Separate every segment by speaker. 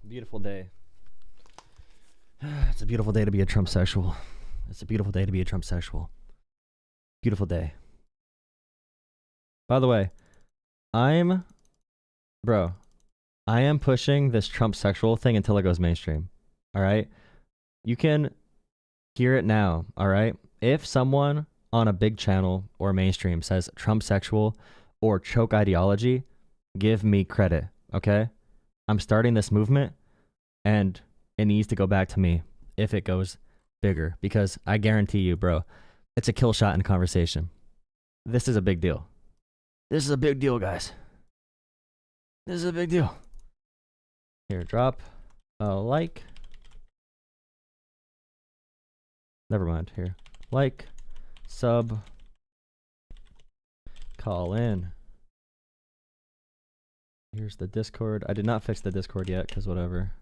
Speaker 1: Beautiful day. It's a beautiful day to be a Trump sexual. It's a beautiful day to be a Trump sexual. Beautiful day. By the way, I am pushing this Trump sexual thing until it goes mainstream. All right? You can hear it now. All right? If someone on a big channel or mainstream says Trump sexual or choke ideology, give me credit. Okay? I'm starting this movement and it needs to go back to me if it goes bigger, because I guarantee you, bro, it's a kill shot in conversation. This is a big deal. This is a big deal, guys. This is a big deal. Here, drop a like. Never mind. Here, like, sub, call in. Here's the Discord. I did not fix the Discord yet, because whatever.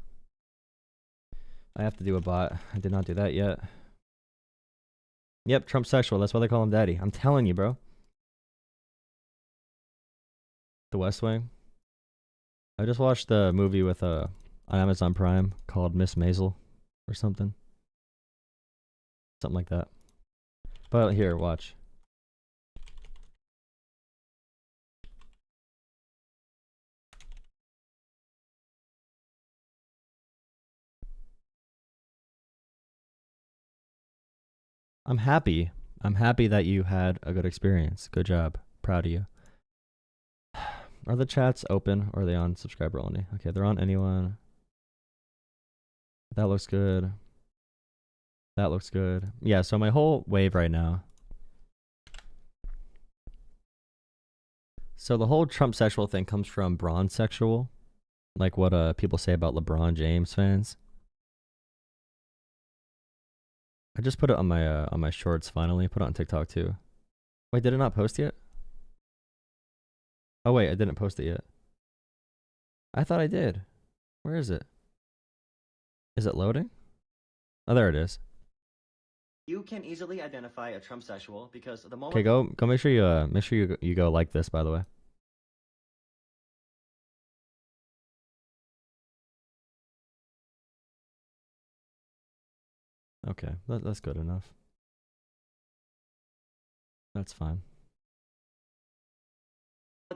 Speaker 1: I have to do a bot. I did not do that yet. Yep, Trump sexual. That's why they call him daddy. I'm telling you, bro. The West Wing. I just watched the movie with on Amazon Prime called Miss Maisel or something. Something like that. But here, watch. I'm happy. I'm happy that you had a good experience. Good job. Proud of you. Are the chats open or are they on subscriber only? Okay, they're on anyone. That looks good. That looks good. Yeah, so my whole wave right now. So the whole Trump sexual thing comes from bronze sexual. Like what people say about LeBron James fans. I just put it on my shorts finally. Put it on TikTok too. Wait, did it not post yet? Oh wait, I didn't post it yet. I thought I did. Where is it? Is it loading? Oh, there it is. You can easily identify a Trump sexual because the moment. Okay, go make sure you go like this, by the way. Okay, that's good enough. That's fine.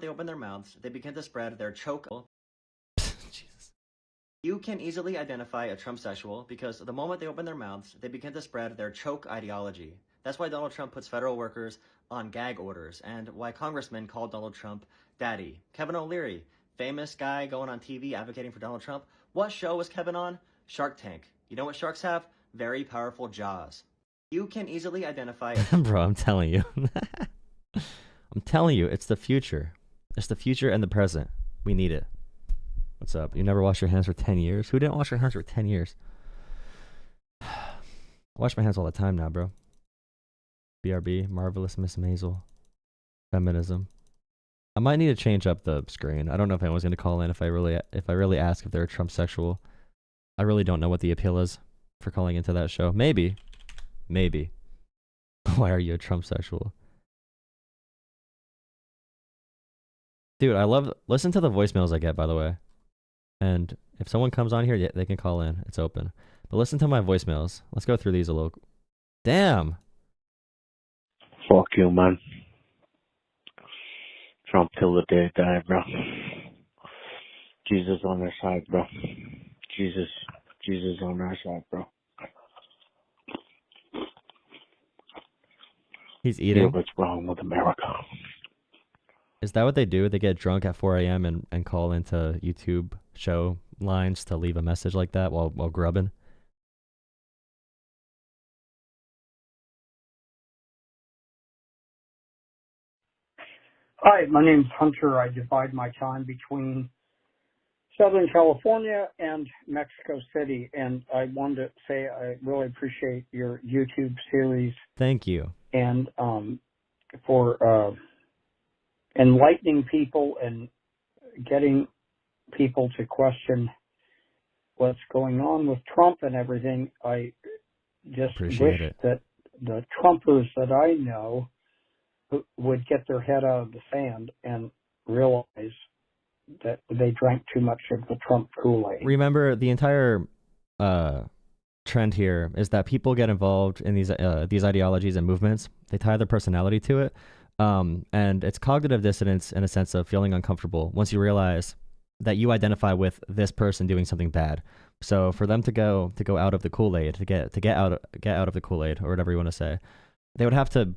Speaker 1: They open their mouths, they begin to spread their choke. Jesus. You can easily identify a Trump sexual because the moment they open their mouths, they begin to spread their choke ideology. That's why Donald Trump puts federal workers on gag orders and why congressmen call Donald Trump daddy. Kevin O'Leary, famous guy going on TV advocating for Donald Trump. What show was Kevin on? Shark Tank. You know what sharks have? Very powerful jaws. You can easily identify. Bro, I'm telling you. I'm telling you, it's the future. It's the future and the present. We need it. What's up? You never washed your hands for 10 years? Who didn't wash their hands for 10 years? I wash my hands all the time now, bro. BRB, Marvelous Miss Maisel. Feminism. I might need to change up the screen. I don't know if anyone's going to call in if I really ask if they're a Trump sexual. I really don't know what the appeal is for calling into that show. Maybe. Maybe. Why are you a Trump sexual? Dude, listen to the voicemails I get, by the way. And if someone comes on here, yeah, they can call in. It's open. But listen to my voicemails. Let's go through these a little. Damn.
Speaker 2: Fuck you, man. Trump till the day die, bro. Jesus on our side, bro. Jesus on our side, bro.
Speaker 1: He's eating.
Speaker 2: What's wrong with America?
Speaker 1: Is that what they do? They get drunk at 4 a.m. and call into YouTube show lines to leave a message like that while grubbing?
Speaker 3: Hi, my name's Hunter. I divide my time between Southern California and Mexico City, and I wanted to say I really appreciate your YouTube series.
Speaker 1: Thank you.
Speaker 3: And for enlightening people and getting people to question what's going on with Trump and everything. I just wish that the Trumpers that I know would get their head out of the sand and realize that they drank too much of the Trump Kool-Aid.
Speaker 4: Remember, the entire trend here is that people get involved in these ideologies and movements. They tie their personality to it, and it's cognitive dissonance in a sense of feeling uncomfortable once you realize that you identify with this person doing something bad. So for them to go out of the Kool-Aid, to get out of the Kool-Aid, or whatever you want to say, they would have to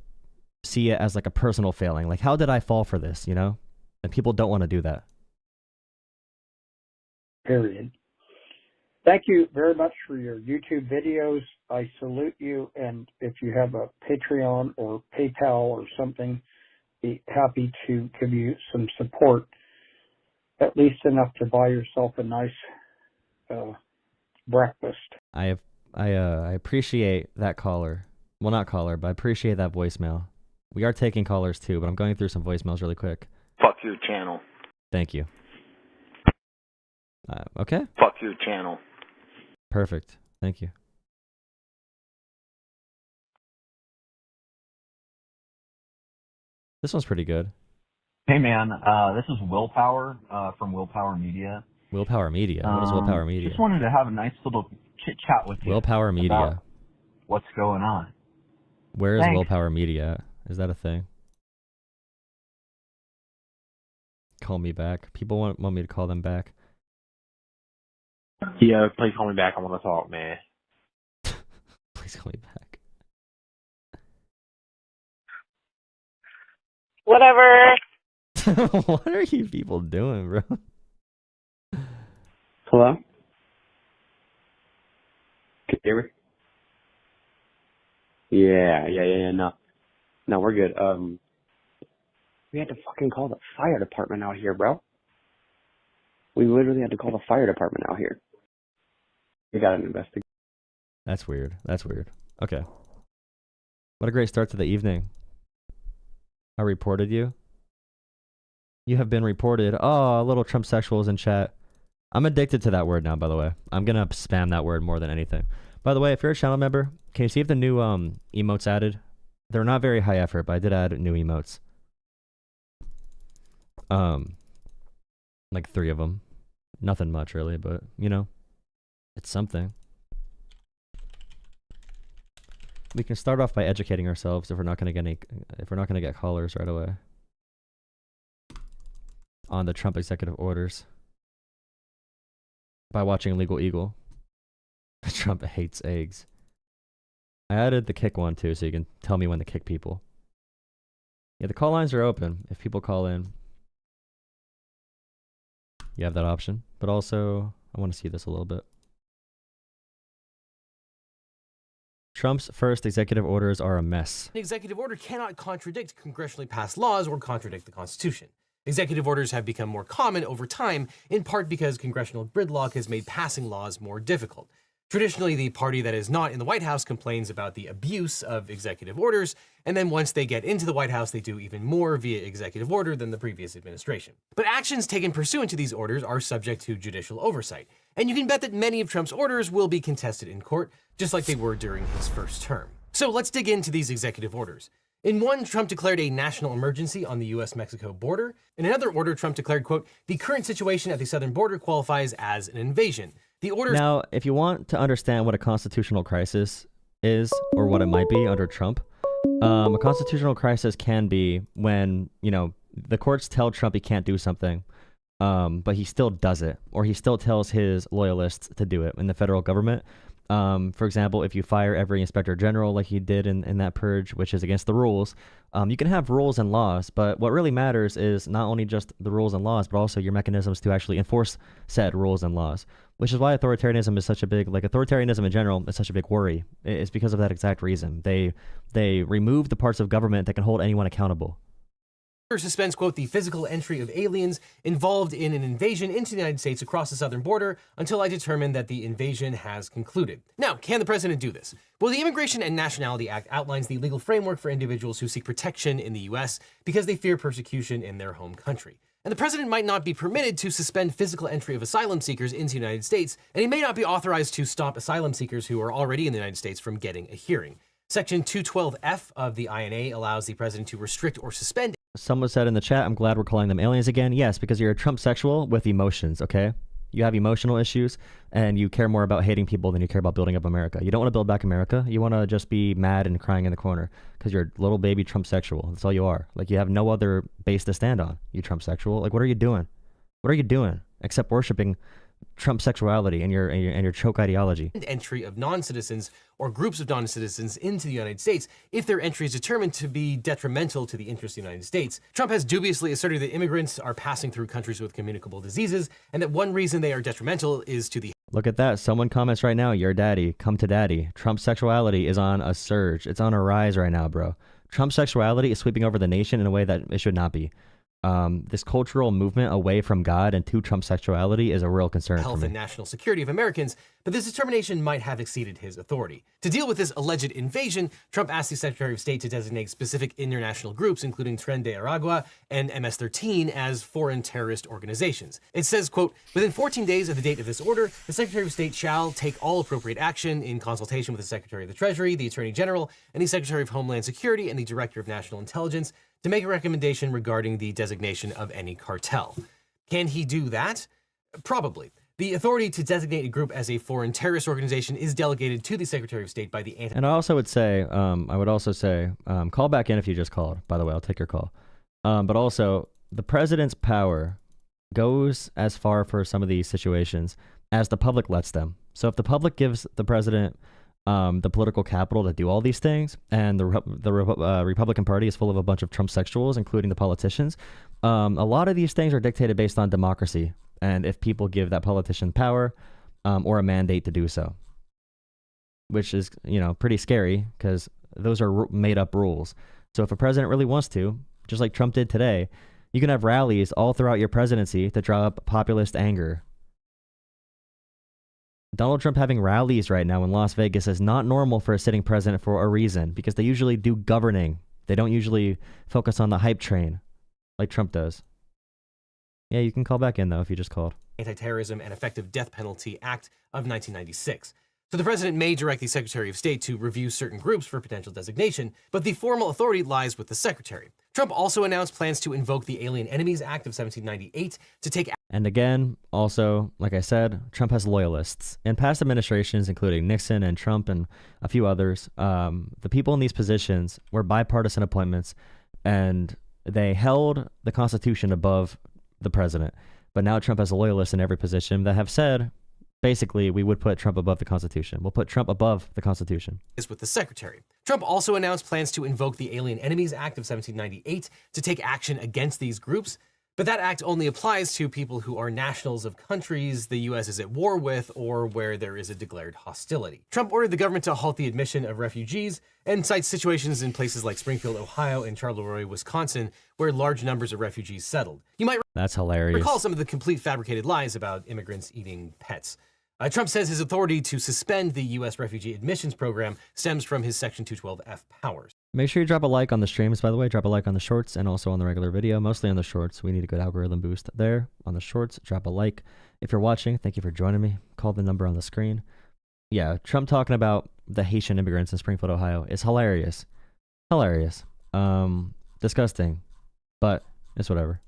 Speaker 4: see it as like a personal failing. Like, how did I fall for this? You know, and people don't want to do that.
Speaker 3: Period. Thank you very much for your YouTube videos. I salute you, and if you have a Patreon or PayPal or something, be happy to give you some support, at least enough to buy yourself a nice breakfast.
Speaker 4: I appreciate that caller. Well, not caller, but I appreciate that voicemail. We are taking callers too, but I'm going through some voicemails really quick.
Speaker 5: Fuck your channel.
Speaker 4: Thank you. Okay.
Speaker 5: Fuck your channel.
Speaker 4: Perfect. Thank you. This one's pretty good.
Speaker 6: Hey man, this is Willpower from Willpower Media.
Speaker 4: Willpower Media? What is Willpower Media?
Speaker 6: Just wanted to have a nice little chit chat with you.
Speaker 4: Willpower Media.
Speaker 6: What's going on?
Speaker 4: Where is Willpower Media at? Is that a thing? Call me back. People want me to call them back.
Speaker 2: Yeah, please call me back. I want to talk, man.
Speaker 4: Please call me back.
Speaker 7: Whatever.
Speaker 4: What are you people doing, bro?
Speaker 2: Hello? Can you hear me? Yeah. No, we're good. We had to fucking call the fire department out here, bro. We literally had to call the fire department out here. We got an investigation.
Speaker 4: That's weird. Okay. What a great start to the evening. I reported you. You have been reported. Oh, little Trump sexuals in chat. I'm addicted to that word now, by the way. I'm going to spam that word more than anything. By the way, if you're a channel member, can you see if the new emotes added? They're not very high effort, but I did add new emotes. Like 3 of them. Nothing much really, but you know, it's something. We can start off by educating ourselves if we're not going to get callers right away on the Trump executive orders by watching Legal Eagle. Trump hates eggs. I added the kick one too, so you can tell me when to kick people. Yeah, the call lines are open. If people call in, you have that option. But also, I want to see this a little bit. Trump's first executive orders are a mess.
Speaker 8: An executive order cannot contradict congressionally passed laws or contradict the Constitution. Executive orders have become more common over time, in part because congressional gridlock has made passing laws more difficult. Traditionally, the party that is not in the White House complains about the abuse of executive orders, and then once they get into the White House, they do even more via executive order than the previous administration. But actions taken pursuant to these orders are subject to judicial oversight, and you can bet that many of Trump's orders will be contested in court, just like they were during his first term. So let's dig into these executive orders. In one, Trump declared a national emergency on the US-Mexico border. In another order, Trump declared, quote, the current situation at the southern border qualifies as an invasion. The order.
Speaker 4: Now, if you want to understand what a constitutional crisis is, or what it might be under Trump, a constitutional crisis can be when, you know, the courts tell Trump he can't do something, but he still does it, or he still tells his loyalists to do it in the federal government. For example, if you fire every inspector general like he did in that purge, which is against the rules, you can have rules and laws, but what really matters is not only just the rules and laws, but also your mechanisms to actually enforce said rules and laws, which is why authoritarianism is such a big, like authoritarianism in general is such a big worry. It's because of that exact reason. They remove the parts of government that can hold anyone accountable.
Speaker 8: Suspends, quote, the physical entry of aliens involved in an invasion into the United States across the southern border until I determine that the invasion has concluded. Now, can the president do this? Well, the Immigration and Nationality Act outlines the legal framework for individuals who seek protection in the U.S. because they fear persecution in their home country. And the president might not be permitted to suspend physical entry of asylum seekers into the United States, and he may not be authorized to stop asylum seekers who are already in the United States from getting a hearing. Section 212F of the INA allows the president to restrict or suspend.
Speaker 4: Someone said in the chat, I'm glad we're calling them aliens again. Yes, because you're a Trump sexual with emotions, okay? You have emotional issues, and you care more about hating people than you care about building up America. You don't want to build back America. You want to just be mad and crying in the corner because you're a little baby Trump sexual. That's all you are. Like, you have no other base to stand on, you Trump sexual. Like, what are you doing? What are you doing except worshiping Trump sexuality and your choke ideology?
Speaker 8: Entry of non-citizens or groups of non-citizens into the United States if their entry is determined to be detrimental to the interests of the United States. Trump has dubiously asserted that immigrants are passing through countries with communicable diseases and that one reason they are detrimental is to the...
Speaker 4: Look at that. Someone comments right now, your daddy, come to daddy. Trump sexuality is on a surge. It's on a rise right now, bro. Trump sexuality is sweeping over the nation in a way that it should not be. This cultural movement away from God and to Trump sexuality is a real concern for
Speaker 8: health
Speaker 4: me.
Speaker 8: and national security of Americans, but this determination might have exceeded his authority. To deal with this alleged invasion, Trump asked the Secretary of State to designate specific international groups, including Tren de Aragua and MS-13, as foreign terrorist organizations. It says, quote, within 14 days of the date of this order, the Secretary of State shall take all appropriate action in consultation with the Secretary of the Treasury, the Attorney General, and the Secretary of Homeland Security and the Director of National Intelligence to make a recommendation regarding the designation of any cartel. Can he do that? Probably. The authority to designate a group as a foreign terrorist organization is delegated to the Secretary of State by the
Speaker 4: And I also would say, call back in if you just called. By the way, I'll take your call. But also, the president's power goes as far for some of these situations as the public lets them. So if the public gives the president the political capital to do all these things, and the Republican Party is full of a bunch of Trump sexuals, including the politicians, a lot of these things are dictated based on democracy, and if people give that politician power or a mandate to do so, which is, pretty scary because those are made up rules. So if a president really wants to, just like Trump did today, you can have rallies all throughout your presidency to draw up populist anger. Donald Trump having rallies right now in Las Vegas is not normal for a sitting president for a reason, because they usually do governing. They don't usually focus on the hype train like Trump does. Yeah, you can call back in, though, if you just called.
Speaker 8: Anti-Terrorism and Effective Death Penalty Act of 1996. So the president may direct the Secretary of State to review certain groups for potential designation, but the formal authority lies with the Secretary. Trump also announced plans to invoke the Alien Enemies Act of 1798 to take...
Speaker 4: And again, also, like I said, Trump has loyalists. In past administrations, including Nixon and Trump and a few others, the people in these positions were bipartisan appointments, and they held the Constitution above the president. But now Trump has loyalists in every position that have said, basically, we would put Trump above the Constitution. We'll put Trump above the Constitution.
Speaker 8: Is with the Secretary. Trump also announced plans to invoke the Alien Enemies Act of 1798 to take action against these groups, but that act only applies to people who are nationals of countries the U.S. is at war with or where there is a declared hostility. Trump ordered the government to halt the admission of refugees and cites situations in places like Springfield, Ohio, and Charleroi, Wisconsin, where large numbers of refugees settled. You might
Speaker 4: That's hilarious.
Speaker 8: recall some of the complete fabricated lies about immigrants eating pets. Trump says his authority to suspend the U.S. refugee admissions program stems from his Section 212F powers.
Speaker 4: Make sure you drop a like on the streams, by the way. Drop a like on the shorts and also on the regular video. Mostly on the shorts. We need a good algorithm boost there. On the shorts, drop a like. If you're watching, thank you for joining me. Call the number on the screen. Yeah, Trump talking about the Haitian immigrants in Springfield, Ohio is hilarious. Hilarious. Disgusting. But it's whatever.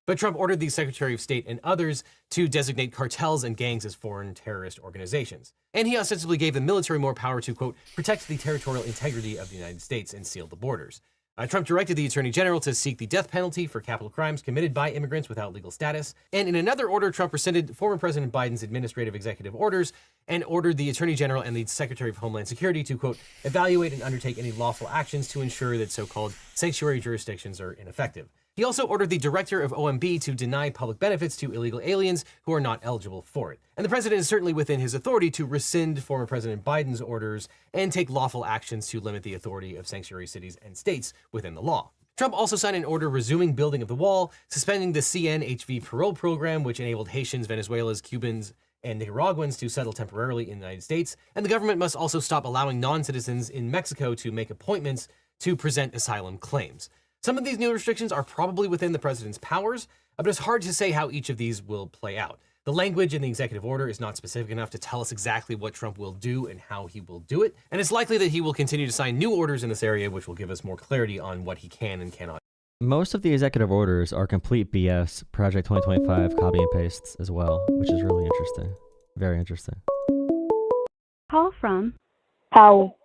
Speaker 8: But Trump ordered the Secretary of State and others to designate cartels and gangs as foreign terrorist organizations. And he ostensibly gave the military more power to, quote, protect the territorial integrity of the United States and seal the borders. Trump directed the Attorney General to seek the death penalty for capital crimes committed by immigrants without legal status. And in another order, Trump rescinded former President Biden's administrative executive orders and ordered the Attorney General and the Secretary of Homeland Security to, quote, evaluate and undertake any lawful actions to ensure that so-called sanctuary jurisdictions are ineffective. He also ordered the director of OMB to deny public benefits to illegal aliens who are not eligible for it. And the president is certainly within his authority to rescind former President Biden's orders and take lawful actions to limit the authority of sanctuary cities and states within the law. Trump also signed an order resuming building of the wall, suspending the CNHV parole program, which enabled Haitians, Venezuelans, Cubans, and Nicaraguans to settle temporarily in the United States. And the government must also stop allowing non-citizens in Mexico to make appointments to present asylum claims. Some of these new restrictions are probably within the president's powers, but it's hard to say how each of these will play out. The language in the executive order is not specific enough to tell us exactly what Trump will do and how he will do it, and it's likely that he will continue to sign new orders in this area, which will give us more clarity on what he can and cannot
Speaker 4: Most of the executive orders are complete BS, Project 2025 copy and pastes as well, which is really interesting. Very interesting.
Speaker 9: Call from
Speaker 7: How?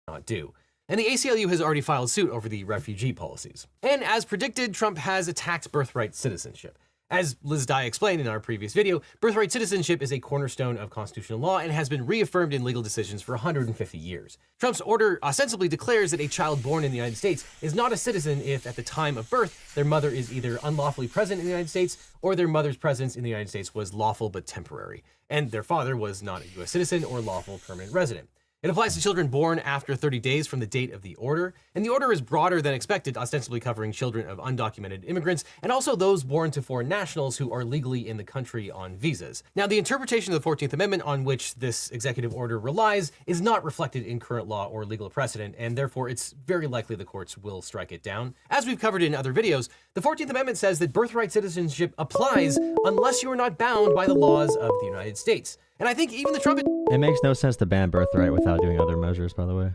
Speaker 8: Not do. And the ACLU has already filed suit over the refugee policies. And as predicted, Trump has attacked birthright citizenship. As Liz Dye explained in our previous video, birthright citizenship is a cornerstone of constitutional law and has been reaffirmed in legal decisions for 150 years. Trump's order ostensibly declares that a child born in the United States is not a citizen if, at the time of birth, their mother is either unlawfully present in the United States or their mother's presence in the United States was lawful but temporary, and their father was not a U.S. citizen or lawful permanent resident. It applies to children born after 30 days from the date of the order, and the order is broader than expected, ostensibly covering children of undocumented immigrants and also those born to foreign nationals who are legally in the country on visas. Now, the interpretation of the 14th Amendment on which this executive order relies is not reflected in current law or legal precedent, and therefore it's very likely the courts will strike it down. As we've covered in other videos, the 14th Amendment says that birthright citizenship applies unless you are not bound by the laws of the United States. And I think even the Trump...
Speaker 4: It makes no sense to ban birthright without doing other measures, by the way.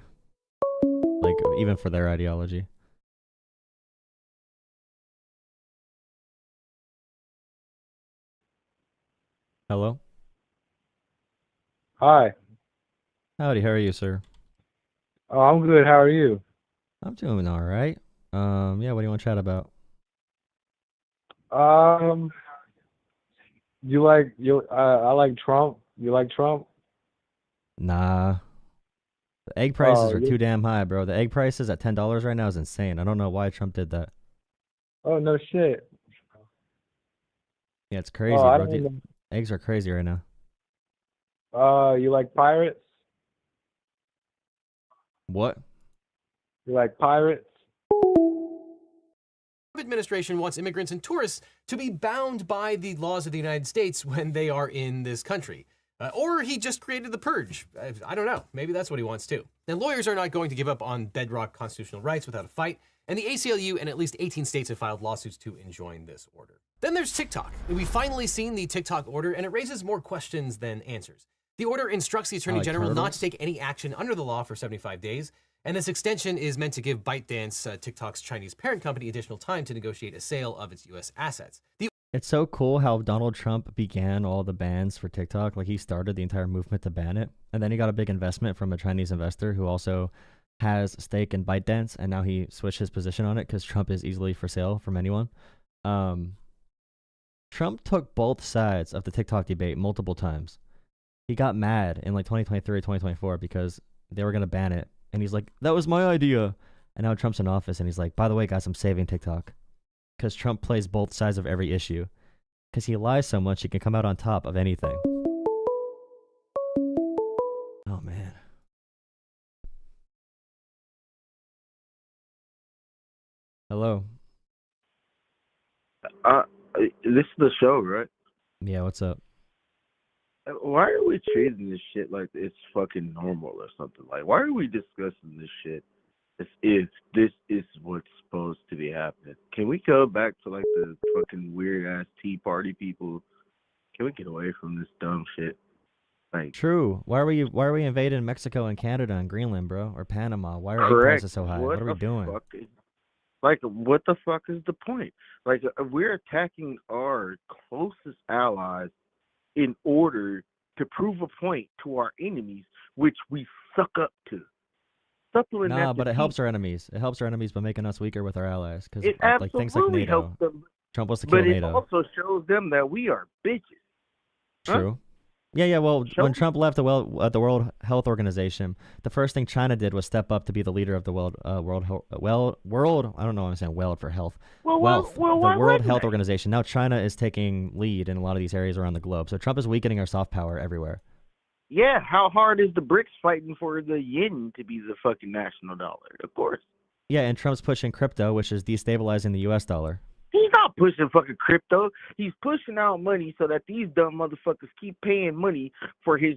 Speaker 4: Like, even for their ideology. Hello?
Speaker 10: Hi.
Speaker 4: Howdy, how are you, sir?
Speaker 10: Oh, I'm good. How are you?
Speaker 4: I'm doing alright. Yeah, what do you want to chat about?
Speaker 10: I like Trump. You like Trump?
Speaker 4: Nah. The egg prices
Speaker 10: Oh,
Speaker 4: are too damn high, bro. The egg prices at $10 right now is insane. I don't know why Trump did that.
Speaker 10: Oh, no shit.
Speaker 4: Yeah, it's crazy,
Speaker 10: I
Speaker 4: bro.
Speaker 10: don't know.
Speaker 4: Eggs are crazy right now.
Speaker 10: You like pirates?
Speaker 4: What?
Speaker 10: You like pirates?
Speaker 8: administration wants immigrants and tourists to be bound by the laws of the United States when they are in this country. Or he just created the purge. I don't know. Maybe that's what he wants too. And lawyers are not going to give up on bedrock constitutional rights without a fight. And the ACLU and at least 18 states have filed lawsuits to enjoin this order. Then there's TikTok. We've finally seen the TikTok order, and it raises more questions than answers. The order instructs the Attorney General not to take any action under the law for 75 days. And this extension is meant to give ByteDance, TikTok's Chinese parent company, additional time to negotiate a sale of its U.S. assets.
Speaker 4: It's so cool how Donald Trump began all the bans for TikTok. Like, he started the entire movement to ban it. And then he got a big investment from a Chinese investor who also has a stake in ByteDance. And now he switched his position on it because Trump is easily for sale from anyone. Trump took both sides of the TikTok debate multiple times. He got mad in like 2023 or 2024 because they were going to ban it. And he's like, that was my idea. And now Trump's in office and he's like, by the way, guys, I'm saving TikTok. Because Trump plays both sides of every issue. Because he lies so much, he can come out on top of anything. Oh, man. Hello.
Speaker 11: This is the show, right?
Speaker 4: Yeah, what's up?
Speaker 11: Why are we treating this shit like it's fucking normal or something? Like, why are we discussing this shit as if this is what's supposed to be happening? Can we go back to like the fucking weird ass Tea Party people? Can we get away from this dumb shit? Like,
Speaker 4: true. Why are we invading Mexico and Canada and Greenland, bro, or Panama? Why are egg
Speaker 11: correct.
Speaker 4: prices so high? What are we doing?
Speaker 11: What the fuck is the point? Like, we're attacking our closest allies in order to prove a point to our enemies, which we suck up to.
Speaker 4: Nah, but it helps our enemies. It helps our enemies by making us weaker with our allies. Because
Speaker 11: it
Speaker 4: like things like NATO.
Speaker 11: helps them.
Speaker 4: Trump wants to kill NATO.
Speaker 11: But it also shows them that we are bitches.
Speaker 4: True. Huh? Yeah. Well, when Trump left the World Health Organization, the first thing China did was step up to be the leader of the world. I don't know why I'm saying world for health. The World Health Organization. Now China is taking lead in a lot of these areas around the globe. So Trump is weakening our soft power everywhere.
Speaker 11: Yeah, how hard is the BRICS fighting for the yen to be the fucking national dollar? Of course.
Speaker 4: Yeah, and Trump's pushing crypto, which is destabilizing the U.S. dollar.
Speaker 11: He's not pushing fucking crypto. He's pushing out money so that these dumb motherfuckers keep paying money for his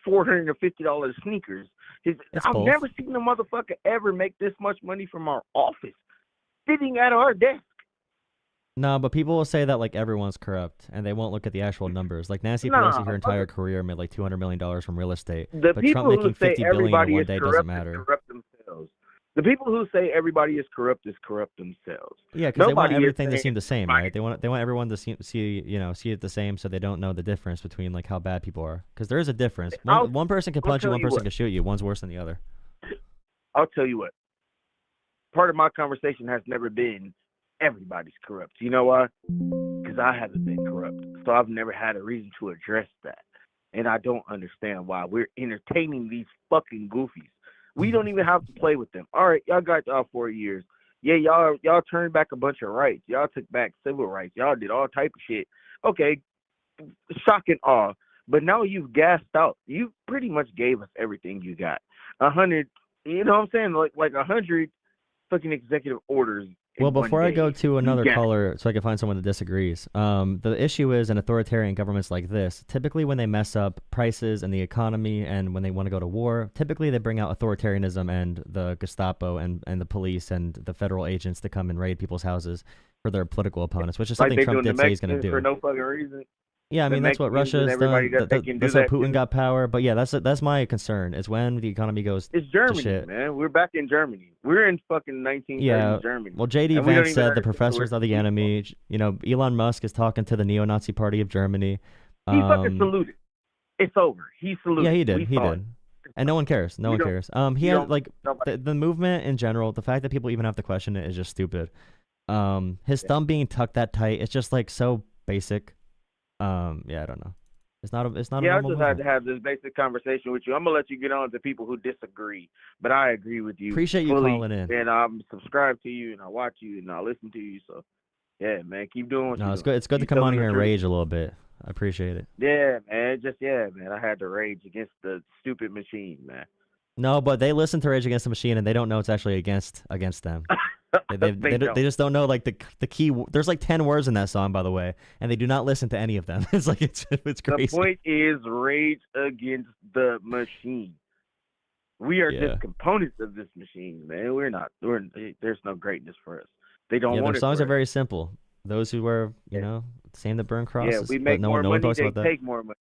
Speaker 11: $450 sneakers. I've never seen a motherfucker ever make this much money from our office, sitting at our desk.
Speaker 4: No, but people will say that like everyone's corrupt, and they won't look at the actual numbers. Like Nancy
Speaker 11: Nah,
Speaker 4: Pelosi, her entire career made like $200 million from real estate,
Speaker 11: the
Speaker 4: but
Speaker 11: people
Speaker 4: Trump
Speaker 11: who
Speaker 4: making
Speaker 11: say
Speaker 4: 50 billion in
Speaker 11: everybody
Speaker 4: one
Speaker 11: is
Speaker 4: day doesn't
Speaker 11: corrupt
Speaker 4: matter.
Speaker 11: is corrupt themselves. The people who say everybody is corrupt themselves.
Speaker 4: Yeah, because they want
Speaker 11: Nobody is
Speaker 4: everything to
Speaker 11: saying
Speaker 4: seem the same,
Speaker 11: everybody-
Speaker 4: right? They want everyone to see it the same, so they don't know the difference between like how bad people are. Because there is a difference. One person can punch you, one person can shoot you. One's worse than the other.
Speaker 11: I'll tell you what. Part of my conversation has never been everybody's corrupt. You know why? Because I haven't been corrupt. So I've never had a reason to address that. And I don't understand why we're entertaining these fucking goofies. We don't even have to play with them. All right, y'all got y'all 4 years. Yeah, y'all turned back a bunch of rights. Y'all took back civil rights. Y'all did all type of shit. Okay, shock and awe. But now you've gassed out. You pretty much gave us everything you got. 100, you know what I'm saying? Like 100 fucking executive orders.
Speaker 4: Well, before I go to another caller, so I can find someone that disagrees, the issue is in authoritarian governments like this, typically when they mess up prices and the economy and when they want to go to war, typically they bring out authoritarianism and the Gestapo and the police and the federal agents to come and raid people's houses for their political opponents, which is something Trump did say he's going to do.
Speaker 11: For no fucking reason.
Speaker 4: Yeah, I mean, that's what Russia has done. That's how Putin got power. But yeah, that's my concern, is when the economy goes
Speaker 11: It's Germany,
Speaker 4: to shit.
Speaker 11: Man. We're back in Germany. We're in fucking 1930s Germany.
Speaker 4: Well, J.D. Vance said the professors are the enemy. You know, Elon Musk is talking to the neo-Nazi party of Germany.
Speaker 11: He fucking saluted. It's over. He saluted.
Speaker 4: Yeah, he did. He did. And no one cares. No one cares. He had, like, the movement in general, the fact that people even have to question it is just stupid. His thumb being tucked that tight, it's just, like, so basic. Yeah, I don't know. It's not a
Speaker 11: I
Speaker 4: normal
Speaker 11: just had to have this basic conversation with you. I'm gonna let you get on to people who disagree, but I agree with you.
Speaker 4: Appreciate you
Speaker 11: fully,
Speaker 4: calling in.
Speaker 11: And I'm subscribed to you, and I watch you, and I listen to you. So, yeah, man, keep doing what you're doing.
Speaker 4: It's good to come on here and rage a little bit. I appreciate it.
Speaker 11: Yeah, man. I had to rage against the stupid machine, man.
Speaker 4: No, but they listen to Rage Against the Machine and they don't know it's actually against them. They just don't know like the key. There's like 10 words in that song, by the way, and they do not listen to any of them. It's like it's crazy.
Speaker 11: The point is Rage Against the Machine. We are just components of this machine, man. There's no greatness for us. They don't want it.
Speaker 4: Their songs
Speaker 11: are
Speaker 4: very simple. Those who wear, same that burn crosses.
Speaker 11: Yeah, we make more money, they take more money.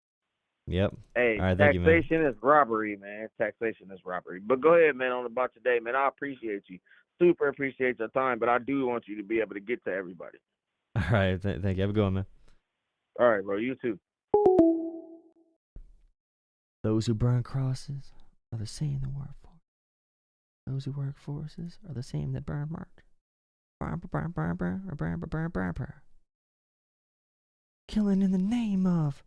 Speaker 4: Yep.
Speaker 11: Hey,
Speaker 4: all right, thank
Speaker 11: taxation
Speaker 4: you, man.
Speaker 11: is robbery, man. Taxation is robbery. But go ahead, man, on about today, man. I appreciate you. Super appreciate your time, but I do want you to be able to get to everybody.
Speaker 4: All right, thank you. Have a good one, man.
Speaker 11: All right, bro. You too.
Speaker 4: Those who burn crosses are the same that work for. Those who work forces are the same that burn march. Killing in the name of.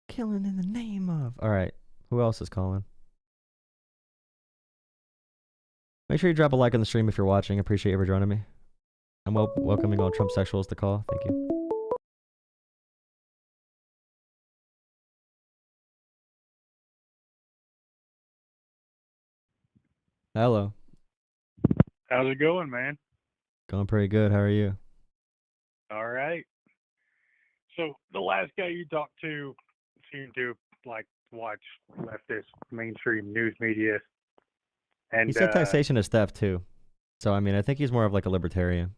Speaker 4: Killing in the name of. All right, who else is calling? Make sure you drop a like on the stream if you're watching. Appreciate you for joining me. I'm welcoming all Trump sexuals to call. Thank you. Hello.
Speaker 12: How's it going, man?
Speaker 4: Going pretty good. How are you?
Speaker 12: All right. So the last guy you talked to seemed to like watch leftist mainstream news media, and
Speaker 4: he said taxation is theft too. So I mean, I think he's more of like a libertarian.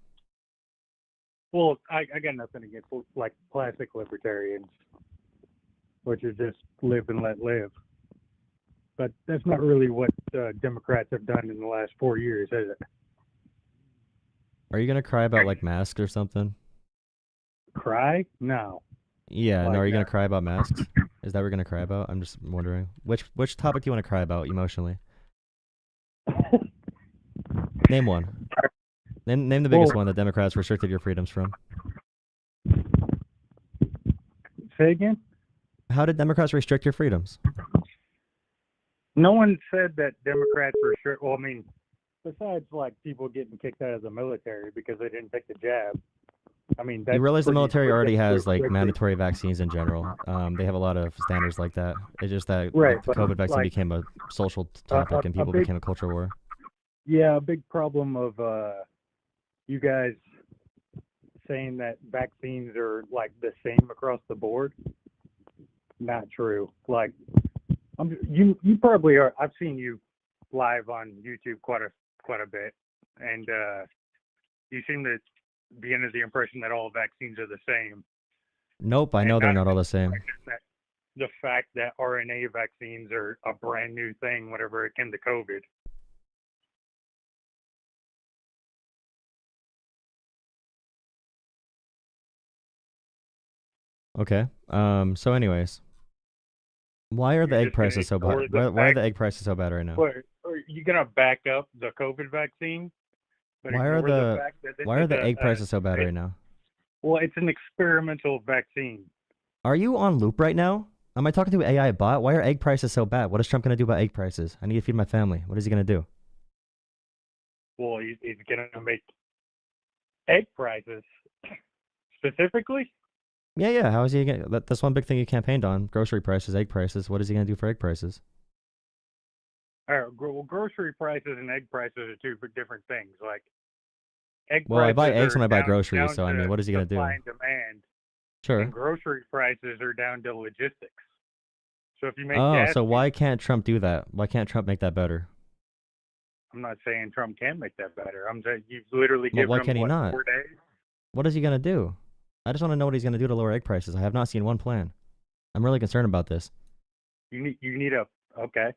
Speaker 12: Well, I got nothing against like classic libertarians, which is just live and let live. But that's not really what Democrats have done in the last 4 years, is it?
Speaker 4: Are you gonna cry about like masks or something?
Speaker 12: Cry? No.
Speaker 4: Yeah, no. Are you gonna cry about masks? Is that what we're gonna cry about? I'm just wondering which topic do you want to cry about emotionally? Name one. Name the biggest one that Democrats restricted your freedoms from.
Speaker 12: Say again?
Speaker 4: How did Democrats restrict your freedoms?
Speaker 12: No one said that Democrats restrict. Well, I mean, besides like people getting kicked out of the military because they didn't take the jab. I mean,
Speaker 4: you realize the military already has like mandatory vaccines in general. They have a lot of standards like that. It's just that the COVID vaccine became a social topic and people became a culture war.
Speaker 12: Yeah, a big problem of you guys saying that vaccines are like the same across the board. Not true. Like You probably are. I've seen you live on YouTube quite a bit, and you seem to be under the impression that all vaccines are the same.
Speaker 4: Nope, I know they're not all the same.
Speaker 12: The fact that RNA vaccines are a brand new thing whenever it came to COVID.
Speaker 4: Okay. So anyways, why are the egg prices so bad? Why are the egg prices so bad right now?
Speaker 12: Are you gonna back up the COVID vaccine?
Speaker 4: Why are the egg prices so bad right now?
Speaker 12: Well, it's an experimental vaccine.
Speaker 4: Are you on loop right now? Am I talking to an AI bot? Why are egg prices so bad? What is Trump going to do about egg prices? I need to feed my family. What is he going to do?
Speaker 12: Well, he's going to make egg prices specifically.
Speaker 4: Yeah. How is he going? That's one big thing he campaigned on: grocery prices, egg prices. What is he going to do for egg prices?
Speaker 12: Well, grocery prices and egg prices are two different things. Like egg.
Speaker 4: Well, I buy eggs when I buy groceries, so I mean, what is he going to do?
Speaker 12: Supply and demand.
Speaker 4: Sure.
Speaker 12: And grocery prices are down to logistics. So if you make
Speaker 4: so why can't Trump do that? Why can't Trump make that better?
Speaker 12: I'm not saying Trump can make that better. I'm saying you've literally given
Speaker 4: why
Speaker 12: him
Speaker 4: can't he not?
Speaker 12: 4 days.
Speaker 4: What is he gonna do? I just want to know what he's gonna do to lower egg prices. I have not seen one plan. I'm really concerned about this.
Speaker 12: You need a okay.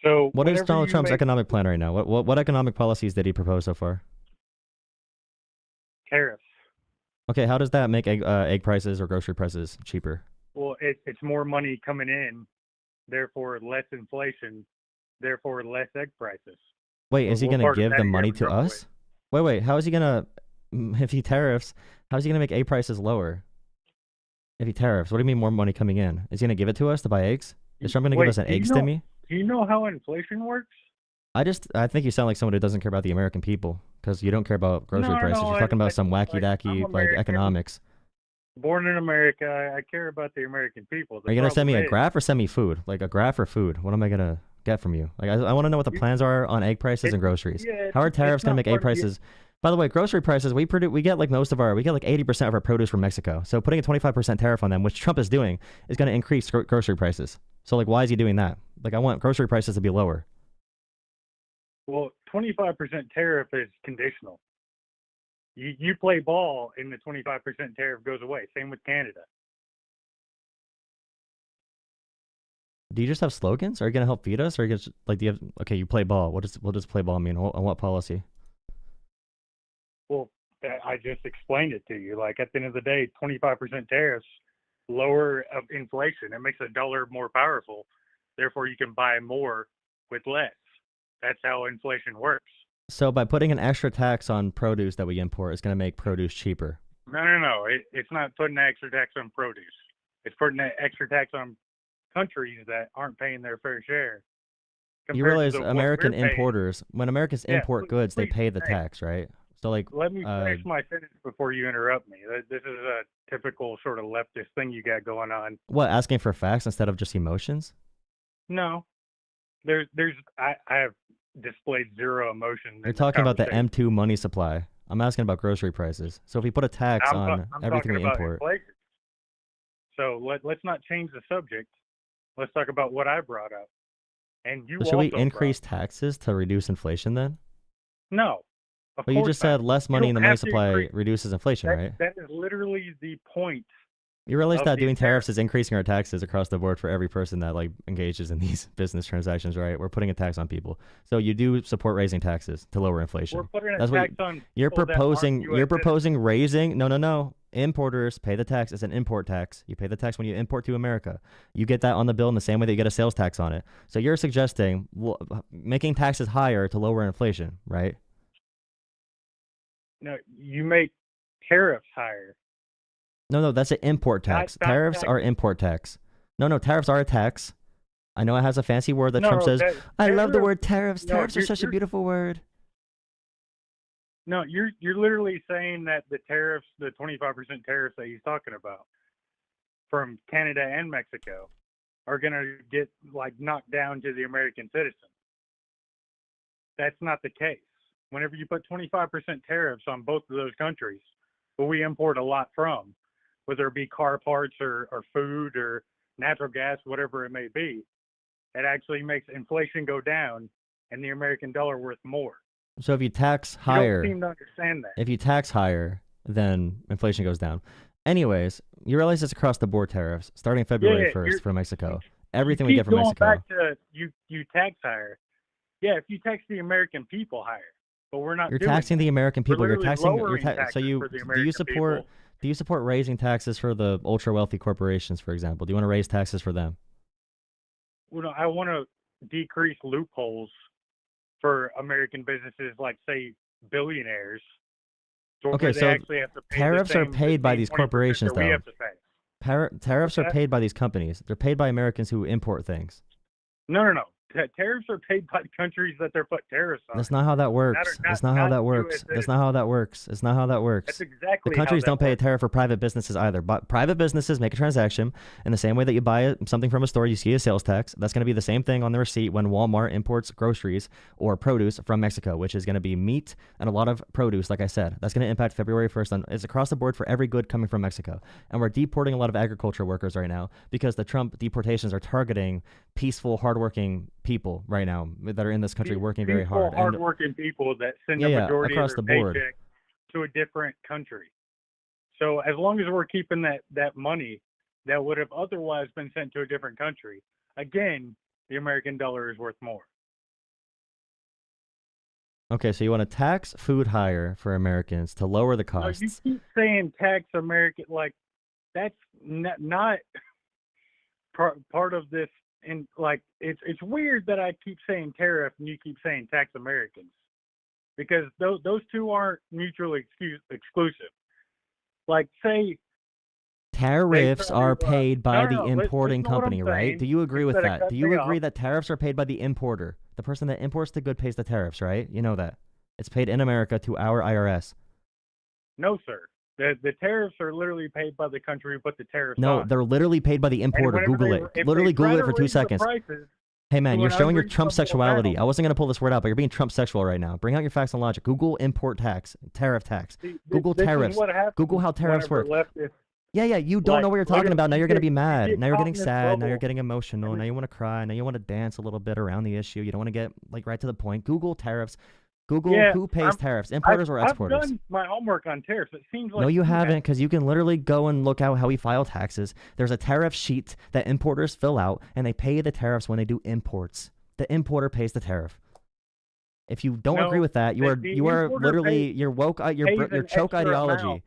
Speaker 12: So
Speaker 4: what is Donald Trump's economic plan right now? What economic policies did he propose so far?
Speaker 12: Tariffs.
Speaker 4: Okay, how does that make egg prices or grocery prices cheaper?
Speaker 12: Well, it's more money coming in, therefore less inflation, therefore less egg prices.
Speaker 4: Wait, is he going to give the money to us? Wait, how is he going to, if he tariffs, how is he going to make egg prices lower? If he tariffs, what do you mean more money coming in? Is he going to give it to us to buy eggs? Is Trump going to give us an egg stimmy?
Speaker 12: Do you know how inflation works?
Speaker 4: I think you sound like someone who doesn't care about the American people because you don't care about grocery prices. You're talking about some wacky-dacky economics.
Speaker 12: Born in America, I care about the American people.
Speaker 4: Are you going to send me a graph or send me food? Like a graph or food? What am I going to get from you? Like I want to know what the plans are on egg prices and groceries. How are tariffs going to make egg prices? By the way, grocery prices, we get like 80% of our produce from Mexico. So putting a 25% tariff on them, which Trump is doing, is going to increase grocery prices. So like, why is he doing that? Like I want grocery prices to be lower.
Speaker 12: Well, 25% tariff is conditional. You play ball and the 25% tariff goes away. Same with Canada.
Speaker 4: Do you just have slogans? Are you going to help feed us? Or are you gonna, like, do you have, okay, you play ball. What does play ball mean? On what policy?
Speaker 12: Well, I just explained it to you. Like at the end of the day, 25% tariffs lower of inflation. It makes a dollar more powerful. Therefore, you can buy more with less. That's how inflation works.
Speaker 4: So by putting an extra tax on produce that we import, it's going to make produce cheaper.
Speaker 12: No. It's not putting an extra tax on produce. It's putting an extra tax on countries that aren't paying their fair share.
Speaker 4: You realize American importers, when Americans import goods, they pay the tax, right? So like,
Speaker 12: let me finish my sentence before you interrupt me. This is a typical sort of leftist thing you got going on.
Speaker 4: What, asking for facts instead of just emotions?
Speaker 12: No, I have displayed zero emotion.
Speaker 4: You're talking about the M2 money supply. I'm asking about grocery prices. So if we put a tax on everything we import.
Speaker 12: Inflation. So let's not change the subject. Let's talk about what I brought up. And you. So
Speaker 4: should we increase taxes to reduce inflation then?
Speaker 12: No.
Speaker 4: But you just said less money in the money supply reduces inflation, right?
Speaker 12: That is literally the point.
Speaker 4: You realize that doing tariffs is increasing our taxes across the board for every person that like engages in these business transactions, right? We're putting a tax on people. So you do support raising taxes to lower inflation.
Speaker 12: We're putting a tax on
Speaker 4: you're proposing. You're proposing raising. No. Importers pay the tax. It's an import tax. You pay the tax when you import to America. You get that on the bill in the same way that you get a sales tax on it. So you're suggesting making taxes higher to lower inflation, right?
Speaker 12: No, you make tariffs higher.
Speaker 4: No, that's an import tax. Tariffs are import tax. No, tariffs are a tax. I know it has a fancy word that Trump says. I love the word tariffs. Tariffs are such a beautiful word.
Speaker 12: No, you're literally saying that the tariffs, the 25% tariffs that he's talking about from Canada and Mexico are going to get like knocked down to the American citizen. That's not the case. Whenever you put 25% tariffs on both of those countries, but we import a lot from, whether it be car parts or food or natural gas, whatever it may be, it actually makes inflation go down and the American dollar worth more.
Speaker 4: So if you tax
Speaker 12: You
Speaker 4: higher,
Speaker 12: don't seem to understand that.
Speaker 4: if you tax higher, then inflation goes down. Anyways, you realize it's across the board tariffs starting February 1st for Mexico. Everything we get from Mexico.
Speaker 12: Back to you tax higher. Yeah, if you tax the American people higher, but we're not.
Speaker 4: You're
Speaker 12: doing
Speaker 4: taxing
Speaker 12: that.
Speaker 4: the American people.
Speaker 12: We're
Speaker 4: You're taxing.
Speaker 12: taxes
Speaker 4: So you
Speaker 12: for the
Speaker 4: do you
Speaker 12: American
Speaker 4: support
Speaker 12: people.
Speaker 4: do you support raising taxes for the ultra wealthy corporations, for example? Do you want to raise taxes for them?
Speaker 12: Well, no, I want to decrease loopholes for American businesses, like say billionaires.
Speaker 4: Okay, so tariffs are paid by these corporations, though. Tariffs are paid by these companies. They're paid by Americans who import things.
Speaker 12: No. Tariffs are paid by the countries that they're put tariffs on.
Speaker 4: That's not how that works. That's not how that works. That's not how that works. It's not how that works.
Speaker 12: That's exactly
Speaker 4: the countries
Speaker 12: how that
Speaker 4: don't pay a
Speaker 12: works.
Speaker 4: tariff for private businesses either. But private businesses make a transaction in the same way that you buy something from a store, you see a sales tax. That's going to be the same thing on the receipt when Walmart imports groceries or produce from Mexico, which is going to be meat and a lot of produce, like I said. That's going to impact February 1st. It's across the board for every good coming from Mexico. And we're deporting a lot of agriculture workers right now because the Trump deportations are targeting peaceful, hardworking people right now that are in this country working very hard.
Speaker 12: Hardworking people that send the majority
Speaker 4: across
Speaker 12: of
Speaker 4: the
Speaker 12: their
Speaker 4: board
Speaker 12: paycheck to a different country. So as long as we're keeping that money that would have otherwise been sent to a different country, again, the American dollar is worth more.
Speaker 4: Okay, so you want to tax food higher for Americans to lower the costs.
Speaker 12: No, you keep saying tax American, like that's not part of this. And like it's weird that I keep saying tariff and you keep saying tax Americans, because those two aren't mutually exclusive. Like say
Speaker 4: tariffs are paid by the importing
Speaker 12: listen to what
Speaker 4: company,
Speaker 12: I'm
Speaker 4: right?
Speaker 12: saying.
Speaker 4: Do you agree with
Speaker 12: Instead of
Speaker 4: that? Do you
Speaker 12: cutting me
Speaker 4: agree
Speaker 12: off.
Speaker 4: that tariffs are paid by the importer? The person that imports the good pays the tariffs, right? You know that. It's paid in America to our IRS.
Speaker 12: No, sir. The tariffs are literally paid by the country who put the tariffs on.
Speaker 4: No, they're literally paid by the importer. Google it. Literally Google it for 2 seconds. Hey man, you're showing your Trump sexuality. I wasn't going to pull this word out, but you're being Trump sexual right now. Bring out your facts and logic. Google import tax, tariff tax. Google tariffs. Google how tariffs work. Yeah, you don't know what you're talking about. Now you're going to be mad. Now you're getting sad. Now you're getting emotional. Now you want to cry. Now you want to dance a little bit around the issue. You don't want to get like right to the point. Google tariffs. Google who pays tariffs, importers or exporters.
Speaker 12: I've done my homework on tariffs. It seems like
Speaker 4: no, you haven't, because you can literally go and look out how we file taxes. There's a tariff sheet that importers fill out, and they pay the tariffs when they do imports. The importer pays the tariff. If you don't agree with that, you are literally your woke your choke ideology.
Speaker 12: Amount.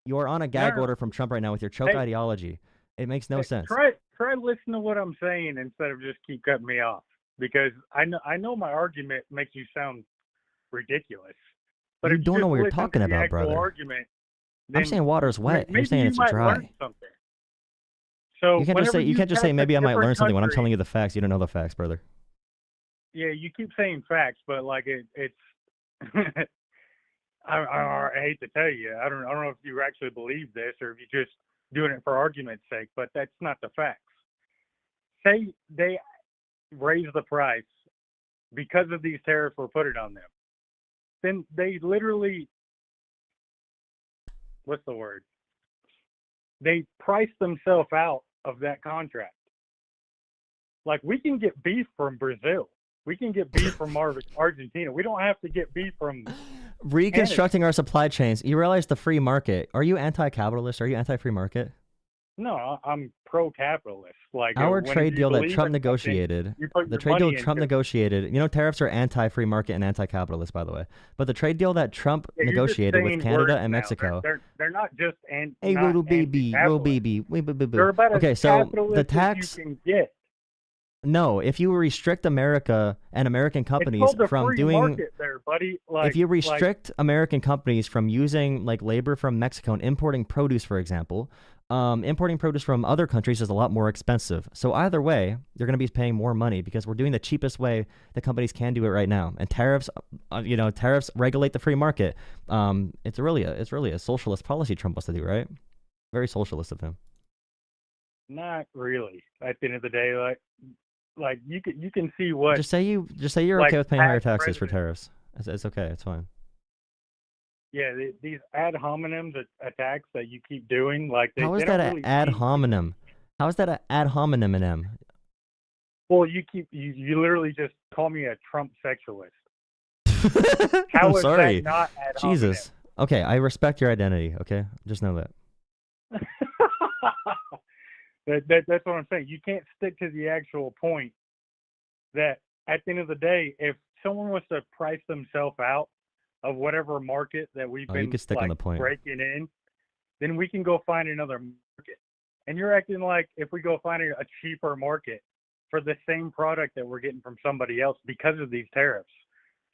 Speaker 4: You are on a gag order from Trump right now with your choke ideology. It makes no sense.
Speaker 12: Try listen to what I'm saying instead of just keep cutting me off, because I know my argument makes you sound ridiculous. But
Speaker 4: you don't know what you're talking about, brother.
Speaker 12: Argument,
Speaker 4: I'm saying water's wet. You're saying it's dry.
Speaker 12: So
Speaker 4: you can't just say maybe I might learn something when I'm telling you the facts. You don't know the facts, brother.
Speaker 12: Yeah, you keep saying facts, but like it's I hate to tell you, I don't know if you actually believe this or if you're just doing it for argument's sake, but that's not the facts. Say they raise the price because of these tariffs were put on them. Then they literally, what's the word? They price themselves out of that contract. Like, we can get beef from Brazil. We can get beef from Argentina. We don't have to get beef from
Speaker 4: reconstructing our supply chains. You realize the free market. Are you anti-capitalist? Are you anti-free market?
Speaker 12: No, I'm pro-capitalist. Like
Speaker 4: our trade deal that Trump negotiated, the trade deal Trump negotiated, you know, tariffs are anti-free market and anti-capitalist, by the way. But the trade deal that Trump negotiated with Canada and Mexico,
Speaker 12: they're not just
Speaker 4: hey, little baby.
Speaker 12: They're about
Speaker 4: okay,
Speaker 12: as
Speaker 4: so
Speaker 12: capitalist
Speaker 4: the tax.
Speaker 12: as you can get.
Speaker 4: No, if you restrict America and American companies
Speaker 12: it's called the
Speaker 4: from
Speaker 12: free
Speaker 4: doing,
Speaker 12: market there, buddy. Like,
Speaker 4: if you restrict American companies from using like labor from Mexico and importing produce, for example, importing produce from other countries is a lot more expensive. So either way, you're going to be paying more money because we're doing the cheapest way that companies can do it right now. And tariffs, tariffs regulate the free market. It's really a socialist policy Trump wants to do, right? Very socialist of him.
Speaker 12: Not really. At the end of the day, like you can see what.
Speaker 4: Just say you're okay with paying higher taxes for tariffs. It's okay. It's fine.
Speaker 12: Yeah, these ad hominem attacks that you keep doing, like
Speaker 4: how is that an ad hominem? How is that an ad hominem M?
Speaker 12: Well, you literally just call me a Trump sexualist. How
Speaker 4: I'm
Speaker 12: is
Speaker 4: sorry.
Speaker 12: that not ad
Speaker 4: Jesus. Okay, I respect your identity. Okay, just know that.
Speaker 12: That's what I'm saying. You can't stick to the actual point that at the end of the day, if someone was to price themselves out of whatever market that we've
Speaker 4: You
Speaker 12: been
Speaker 4: can stick on the point.
Speaker 12: breaking in, then we can go find another market. And you're acting like if we go find a cheaper market for the same product that we're getting from somebody else because of these tariffs,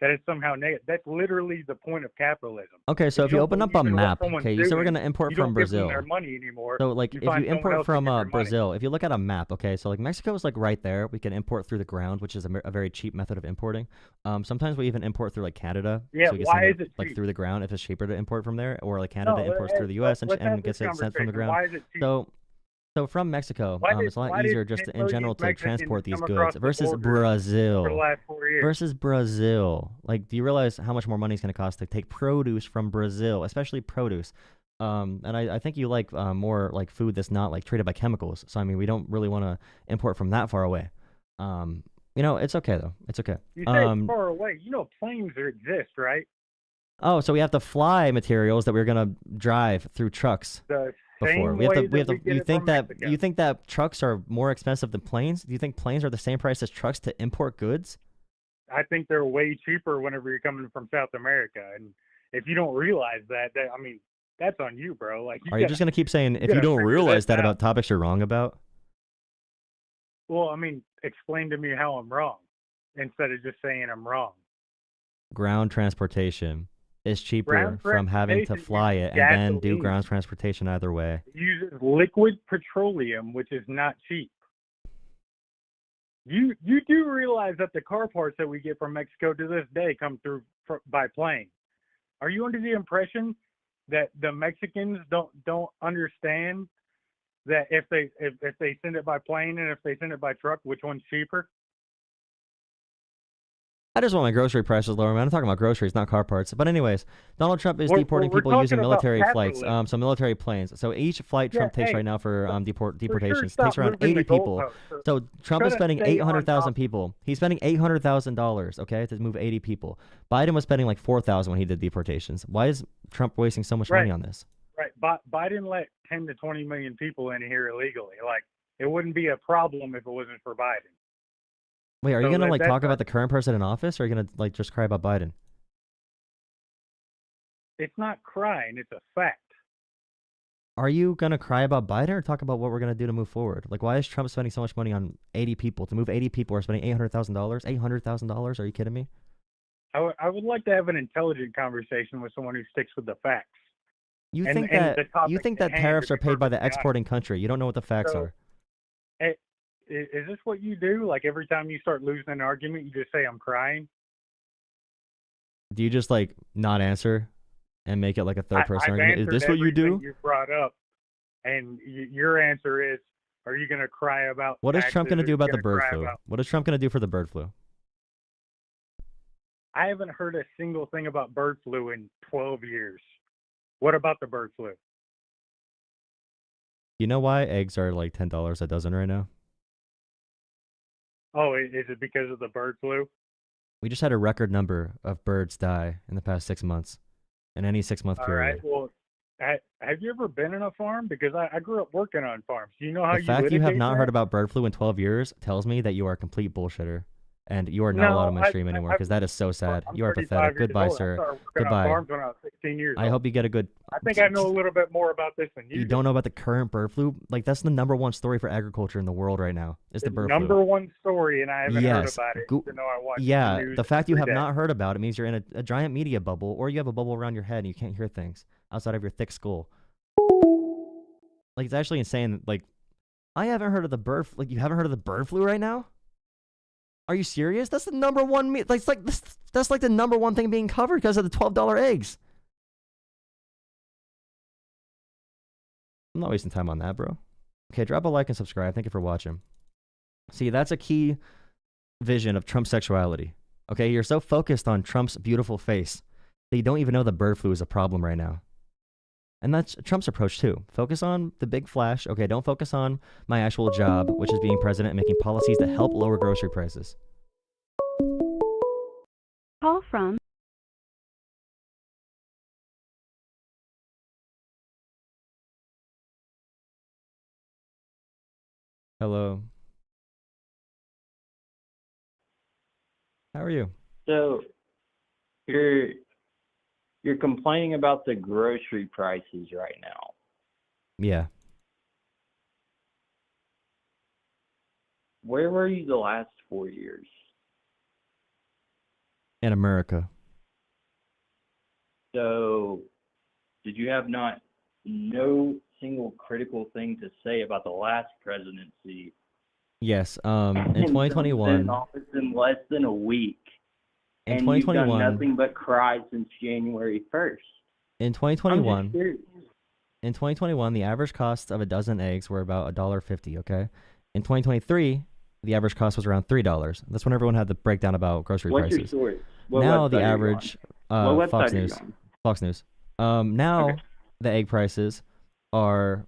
Speaker 12: that it's somehow negative. That's literally the point of capitalism.
Speaker 4: Okay, so if you open up a map, okay, you said we're going to import from Brazil.
Speaker 12: Their money anymore.
Speaker 4: So, like, if you import from Brazil, if you look at a map, okay, so, like, Mexico is, like, right there. We can import through the ground, which is a very cheap method of importing. Sometimes we even import through, like, Canada.
Speaker 12: Yeah,
Speaker 4: so we can
Speaker 12: why
Speaker 4: send
Speaker 12: is it cheap?
Speaker 4: like, through the ground if it's cheaper to import from there, or, like, Canada imports through the U.S. and gets it sent from the ground.
Speaker 12: Why is it cheap?
Speaker 4: So from Mexico, it's a lot easier just in general to
Speaker 12: Mexicans
Speaker 4: transport these
Speaker 12: come
Speaker 4: goods
Speaker 12: across the
Speaker 4: versus
Speaker 12: border
Speaker 4: Brazil.
Speaker 12: for the last 4 years?
Speaker 4: Versus Brazil. Like, do you realize how much more money it's going to cost to take produce from Brazil, especially produce? And I think you like more like food that's not like treated by chemicals. So I mean, we don't really want to import from that far away. It's okay though. It's okay.
Speaker 12: You say far away. Planes exist, right?
Speaker 4: Oh, so we have to fly materials that we're gonna drive through trucks. Before you think that trucks are more expensive than planes? Do you think planes are the same price as trucks to import goods?
Speaker 12: I think they're way cheaper whenever you're coming from South America, and if you don't realize that I mean, that's on you, bro. Like,
Speaker 4: Are you just gonna keep saying if you don't realize that about topics you're wrong about?
Speaker 12: Well, I mean, explain to me how I'm wrong instead of just saying I'm wrong.
Speaker 4: Ground transportation is cheaper from having to fly it and then do ground transportation either way.
Speaker 12: It uses liquid petroleum, which is not cheap. You do realize that the car parts that we get from Mexico to this day come through by plane. Are you under the impression that the Mexicans don't understand that if they send it by plane and if they send it by truck, which one's cheaper?
Speaker 4: I just want my grocery prices lower, man. I'm talking about groceries, not car parts. But anyways, Donald Trump is deporting people using military flights, so military planes. So each flight Trump takes right now for deportations takes around 80 people. So Trump is spending 800,000 people. He's spending $800,000, okay, to move 80 people. Biden was spending like 4,000 when he did deportations. Why is Trump wasting so much money on this?
Speaker 12: Right. Biden let 10 to 20 million people in here illegally. Like, it wouldn't be a problem if it wasn't for Biden.
Speaker 4: Wait, are you gonna talk about the current president in office, or are you gonna just cry about Biden?
Speaker 12: It's not crying; it's a fact.
Speaker 4: Are you gonna cry about Biden, or talk about what we're gonna do to move forward? Like, why is Trump spending so much money on 80 people to move 80 people? We're spending $800,000. $800,000? Are you kidding me?
Speaker 12: I would like to have an intelligent conversation with someone who sticks with the facts.
Speaker 4: You think that tariffs are paid by the exporting country? You don't know what the facts are.
Speaker 12: Is this what you do? Like, every time you start losing an argument, you just say, I'm crying?
Speaker 4: Do you just, like, not answer and make it like a third-person argument? Is this what you do?
Speaker 12: You brought up, and your answer is, are you going to cry about
Speaker 4: What is Trump going to do about the bird flu? What is Trump going to do for the bird flu?
Speaker 12: I haven't heard a single thing about bird flu in 12 years. What about the bird flu?
Speaker 4: You know why eggs are like $10 a dozen right now?
Speaker 12: Oh, is it because of the bird flu?
Speaker 4: We just had a record number of birds die in the past 6 months, in any 6-month period.
Speaker 12: All right. Well, have you ever been in a farm? Because I grew up working on farms. Do you know how
Speaker 4: the fact you have not heard about bird flu in 12 years tells me that you are a complete bullshitter. And you are not allowed on my stream anymore because that is so sad. You are pathetic. Goodbye, sir. Goodbye.
Speaker 12: On farms when I was 16 years
Speaker 4: I hope you get a good...
Speaker 12: I think I know a little bit more about this than you.
Speaker 4: You don't know about the current bird flu? Like, that's the #1 story for agriculture in the world right now, is the bird flu.
Speaker 12: #1 story, and I haven't heard about it, even though I watch the news
Speaker 4: the fact you have
Speaker 12: every day.
Speaker 4: not heard about it means you're in a giant media bubble, or you have a bubble around your head and you can't hear things outside of your thick skull. Like, it's actually insane. Like, I haven't heard of the bird flu. Like, you haven't heard of the bird flu right now? Are you serious? That's the #1 that's like the #1 thing being covered because of the $12 eggs. I'm not wasting time on that, bro. Okay, drop a like and subscribe. Thank you for watching. See, that's a key vision of Trump's sexuality. Okay, you're so focused on Trump's beautiful face that you don't even know the bird flu is a problem right now. And that's Trump's approach too. Focus on the big flash. Okay, don't focus on my actual job, which is being president and making policies that help lower grocery prices.
Speaker 9: Call from
Speaker 4: Hello. How are you?
Speaker 13: So you're complaining about the grocery prices right now.
Speaker 4: Yeah.
Speaker 13: Where were you the last 4 years?
Speaker 4: In America.
Speaker 13: So did you have no single critical thing to say about the last presidency?
Speaker 4: Yes. In 2021.
Speaker 13: In office in less than a week.
Speaker 4: In
Speaker 13: And you've
Speaker 4: 2021.
Speaker 13: done nothing but cry since January 1st.
Speaker 4: In 2021. In 2021, the average cost of a dozen eggs were about $1.50. Okay. In 2023, the average cost was around $3. That's when everyone had the breakdown about grocery
Speaker 13: What's
Speaker 4: prices.
Speaker 13: your source? What
Speaker 4: Now
Speaker 13: website
Speaker 4: the
Speaker 13: are you
Speaker 4: average
Speaker 13: on? What
Speaker 4: Fox
Speaker 13: website are you
Speaker 4: News.
Speaker 13: on?
Speaker 4: Fox News. Now
Speaker 13: Okay.
Speaker 4: the egg prices are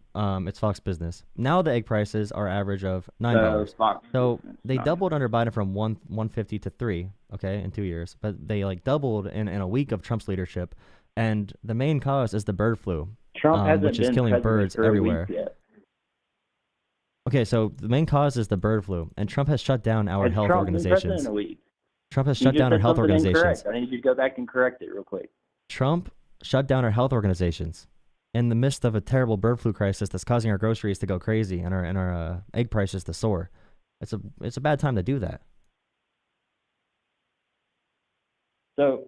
Speaker 4: it's Fox Business. Now the egg prices are average of $9. So they doubled under Biden from 150 to 3, okay, in 2 years. But they like doubled in a week of Trump's leadership. And the main cause is the bird flu,
Speaker 13: Trump hasn't
Speaker 4: which is
Speaker 13: been
Speaker 4: killing
Speaker 13: president
Speaker 4: birds
Speaker 13: for a week
Speaker 4: everywhere.
Speaker 13: yet.
Speaker 4: Okay, so the main cause is the bird flu, and Trump has shut down our
Speaker 13: Has
Speaker 4: health
Speaker 13: Trump been president
Speaker 4: organizations.
Speaker 13: in a week?
Speaker 4: Trump has
Speaker 13: You
Speaker 4: shut
Speaker 13: just
Speaker 4: down our
Speaker 13: said
Speaker 4: health
Speaker 13: something
Speaker 4: organizations.
Speaker 13: incorrect. I need you to go back and correct it real quick.
Speaker 4: Trump shut down our health organizations in the midst of a terrible bird flu crisis that's causing our groceries to go crazy and our egg prices to soar. It's a bad time to do that.
Speaker 13: So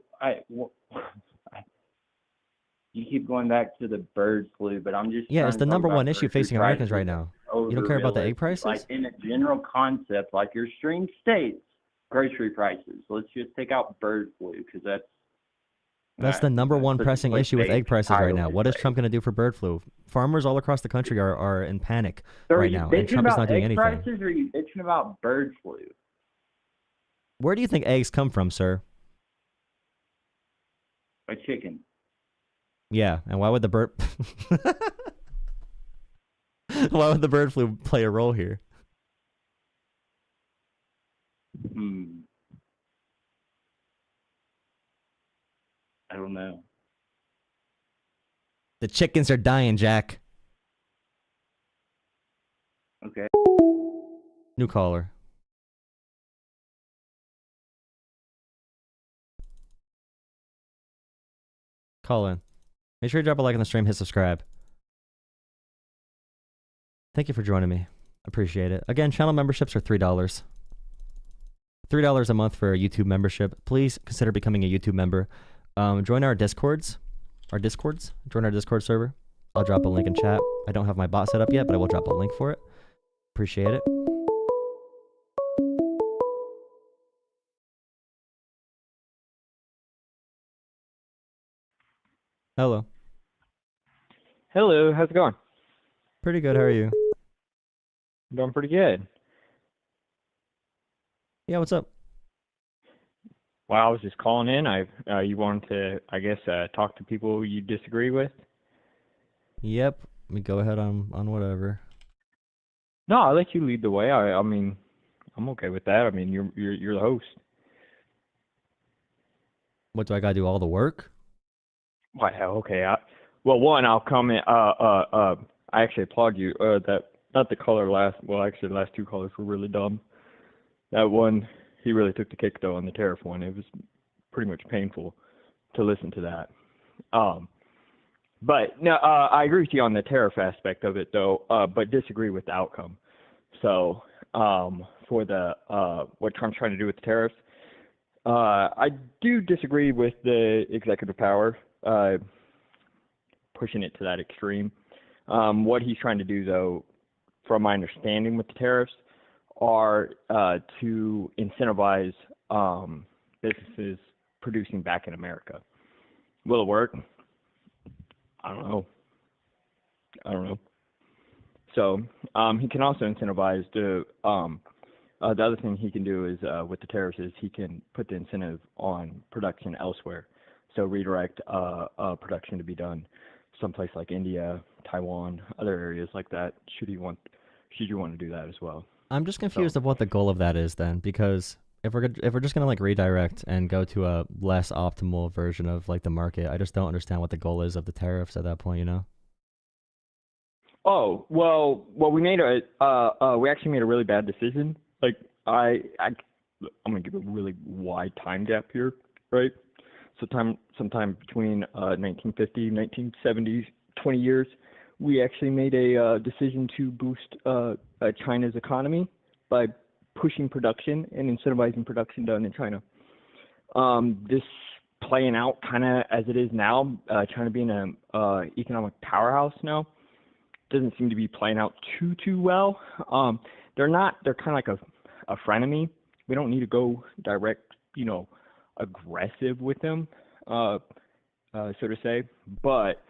Speaker 13: you keep going back to the bird flu, but I'm just
Speaker 4: Yeah,
Speaker 13: trying
Speaker 4: it's
Speaker 13: to
Speaker 4: the
Speaker 13: talk
Speaker 4: number
Speaker 13: about
Speaker 4: one issue
Speaker 13: grocery
Speaker 4: facing Americans right
Speaker 13: prices
Speaker 4: now. You don't care about the egg
Speaker 13: over
Speaker 4: prices?
Speaker 13: Like in a general concept, like your string states, grocery prices. Let's just take out bird flu because
Speaker 4: That's the number one pressing issue with egg prices right now. What is Trump going to do for bird flu? Farmers all across the country are in panic right now, and Trump is not doing anything.
Speaker 13: Are you bitching about egg prices or are you bitching about bird flu?
Speaker 4: Where do you think eggs come from, sir?
Speaker 13: A chicken.
Speaker 4: Yeah, and why would the bird why would the bird flu play a role here?
Speaker 13: I don't know.
Speaker 4: The chickens are dying, Jack.
Speaker 13: Okay.
Speaker 4: New caller. Call in. Make sure you drop a like on the stream, hit subscribe. Thank you for joining me. Appreciate it. Again, channel memberships are $3. $3 a month for a YouTube membership. Please consider becoming a YouTube member. Join our Discords. Join our Discord server. I'll drop a link in chat. I don't have my bot set up yet, but I will drop a link for it. Appreciate it. Hello.
Speaker 14: Hello, how's it going?
Speaker 4: Pretty good. How are you?
Speaker 14: Doing pretty good.
Speaker 4: Yeah, what's up?
Speaker 14: Well, I was just calling in. You wanted to, I guess, talk to people you disagree with?
Speaker 4: Yep. We go ahead on whatever.
Speaker 14: No, I'll let you lead the way. I mean, I'm okay with that. I mean, you're the host.
Speaker 4: What do I gotta do? All the work?
Speaker 14: Well, okay. Well, one, I'll comment. I actually applaud you. That not the color last. Well, actually, the last two colors were really dumb. That one, he really took the cake though on the tariff one. It was pretty much painful to listen to that. But no, I agree with you on the tariff aspect of it though. But disagree with the outcome. So for the what Trump's trying to do with the tariffs, I do disagree with the executive power. Pushing it to that extreme. What he's trying to do, though, from my understanding with the tariffs, are to incentivize businesses producing back in America. Will it work? I don't know. So he can also incentivize the other thing he can do is with the tariffs is he can put the incentive on production elsewhere. So redirect production to be done someplace like India, Taiwan, other areas like that. Should you want to do that as well?
Speaker 4: I'm just confused of what the goal of that is then, because if we're just gonna like redirect and go to a less optimal version of like the market, I just don't understand what the goal is of the tariffs at that point, you know?
Speaker 14: Oh, well, we we actually made a really bad decision. Like I'm gonna give a really wide time gap here, right? Sometime between 1950, 1970s, 20 years, we actually made a decision to boost China's economy by pushing production and incentivizing production done in China. This playing out kind of as it is now, China being an economic powerhouse now, doesn't seem to be playing out too well. They're kind of like a frenemy. We don't need to go direct, aggressive with them, so to say, but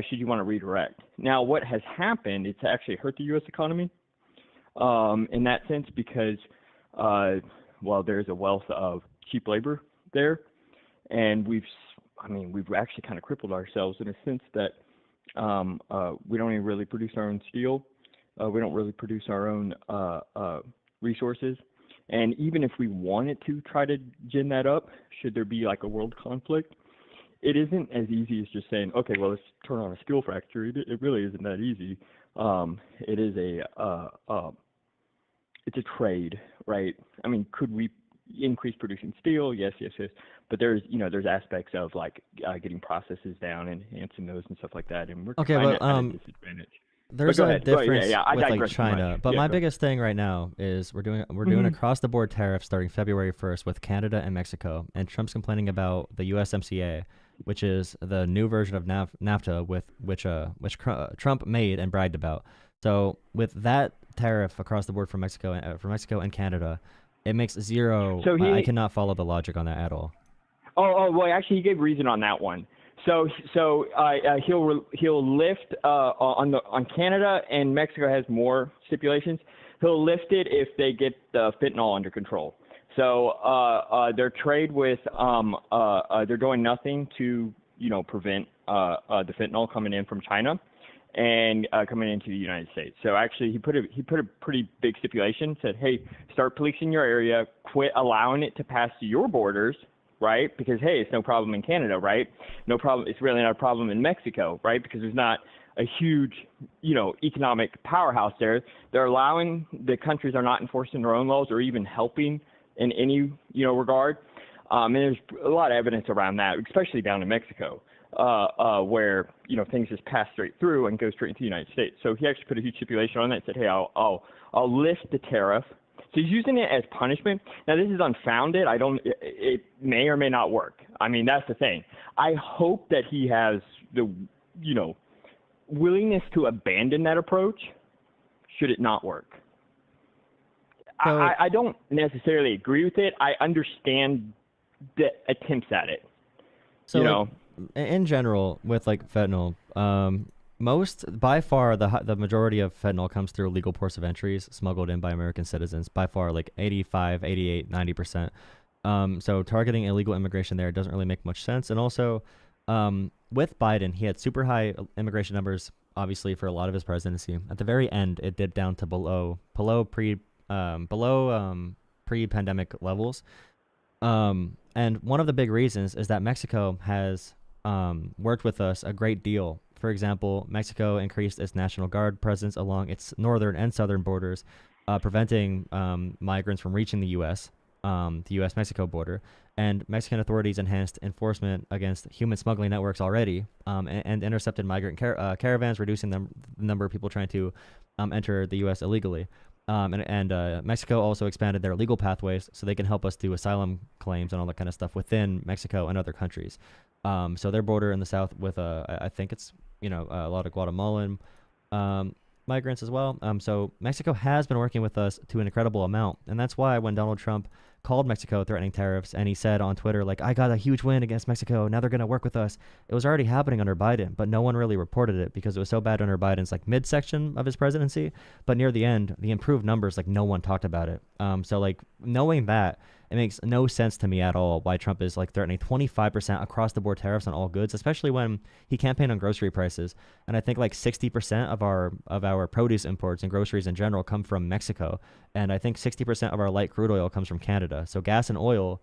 Speaker 14: should you want to redirect. Now, what has happened, it's actually hurt the U.S. economy in that sense because, there's a wealth of cheap labor there, and we've actually kind of crippled ourselves in a sense that we don't even really produce our own steel. We don't really produce our own resources. And even if we wanted to try to gin that up, should there be like a world conflict, it isn't as easy as just saying, okay, well, let's turn on a steel factory. It really isn't that easy. It is it's a trade, right? I mean, could we increase producing steel? Yes. But there's aspects of like getting processes down and enhancing those and stuff like that. And we're
Speaker 4: Okay,
Speaker 14: kind
Speaker 4: but
Speaker 14: of at a disadvantage.
Speaker 4: there's a difference
Speaker 14: I
Speaker 4: with like
Speaker 14: digress too
Speaker 4: China,
Speaker 14: much.
Speaker 4: but
Speaker 14: Yeah,
Speaker 4: my
Speaker 14: go.
Speaker 4: biggest thing right now is we're doing across the board tariffs starting February 1st with Canada and Mexico, and Trump's complaining about the USMCA, which is the new version of NAFTA, which Trump made and bragged about. So with that tariff across the board for Mexico and Canada, it makes zero.
Speaker 14: So
Speaker 4: I cannot follow the logic on that at all.
Speaker 14: Well, actually, he gave reason on that one. So he'll lift on Canada, and Mexico has more stipulations. He'll lift it if they get the fentanyl under control. So their trade with they're doing nothing to prevent the fentanyl coming in from China and coming into the United States. So actually, he put a pretty big stipulation. Said, hey, start policing your area, quit allowing it to pass to your borders. Right? Because, hey, it's no problem in Canada, right? No problem. It's really not a problem in Mexico, right? Because there's not a huge, economic powerhouse there. They're allowing the countries are not enforcing their own laws or even helping in any, regard. And there's a lot of evidence around that, especially down in Mexico, where, things just pass straight through and go straight into the United States. So he actually put a huge stipulation on that and said, hey, I'll lift the tariff. So he's using it as punishment. Now, this is unfounded. It may or may not work. I mean, that's the thing. I hope that he has the, willingness to abandon that approach should it not work.
Speaker 4: So,
Speaker 14: I don't necessarily agree with it. I understand the attempts at it.
Speaker 4: So, in general, with like fentanyl, by far, the majority of fentanyl comes through legal ports of entries smuggled in by American citizens. By far, like 85, 88, 90%. So targeting illegal immigration there doesn't really make much sense. And also, with Biden, he had super high immigration numbers, obviously, for a lot of his presidency. At the very end, it dipped down to below pre-pandemic levels. And one of the big reasons is that Mexico has worked with us a great deal. For example, Mexico increased its National Guard presence along its northern and southern borders, preventing migrants from reaching the U.S., the U.S.-Mexico border. And Mexican authorities enhanced enforcement against human smuggling networks already, and intercepted migrant caravans, reducing the number of people trying to enter the U.S. illegally. And Mexico also expanded their legal pathways so they can help us do asylum claims and all that kind of stuff within Mexico and other countries. So their border in the south with, I think it's, a lot of Guatemalan migrants as well. So Mexico has been working with us to an incredible amount. And that's why when Donald Trump called Mexico threatening tariffs and he said on Twitter, like, I got a huge win against Mexico. Now they're going to work with us. It was already happening under Biden, but no one really reported it because it was so bad under Biden's like midsection of his presidency. But near the end, the improved numbers, like no one talked about it. So like knowing that It makes no sense to me at all why Trump is like threatening 25% across the board tariffs on all goods, especially when he campaigned on grocery prices. And I think like 60% of our produce imports and groceries in general come from Mexico, and I think 60% of our light crude oil comes from Canada. So gas and oil,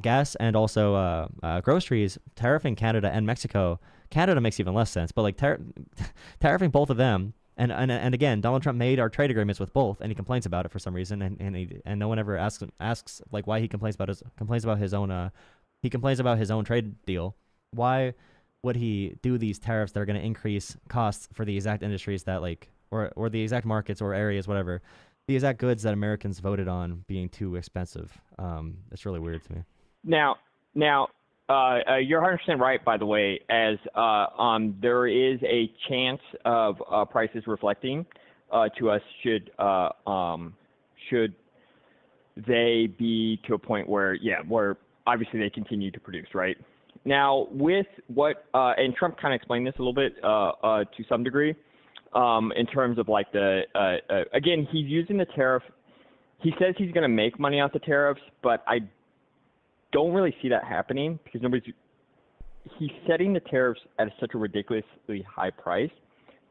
Speaker 4: gas and also groceries, tariffing Canada and Mexico. Canada makes even less sense, but like tariffing both of them. And again, Donald Trump made our trade agreements with both, and he complains about it for some reason, and no one ever asks like why he complains about his own trade deal. Why would he do these tariffs that are going to increase costs for the exact industries that like or the exact markets or areas, whatever, the exact goods that Americans voted on being too expensive? It's really weird to me.
Speaker 14: Now, you're 100% right, by the way, as there is a chance of prices reflecting to us should they be to a point where obviously they continue to produce, right? Now, with what and Trump kind of explained this a little bit to some degree in terms of like again, he's using the tariff. He says he's going to make money off the tariffs, but I don't really see that happening because he's setting the tariffs at such a ridiculously high price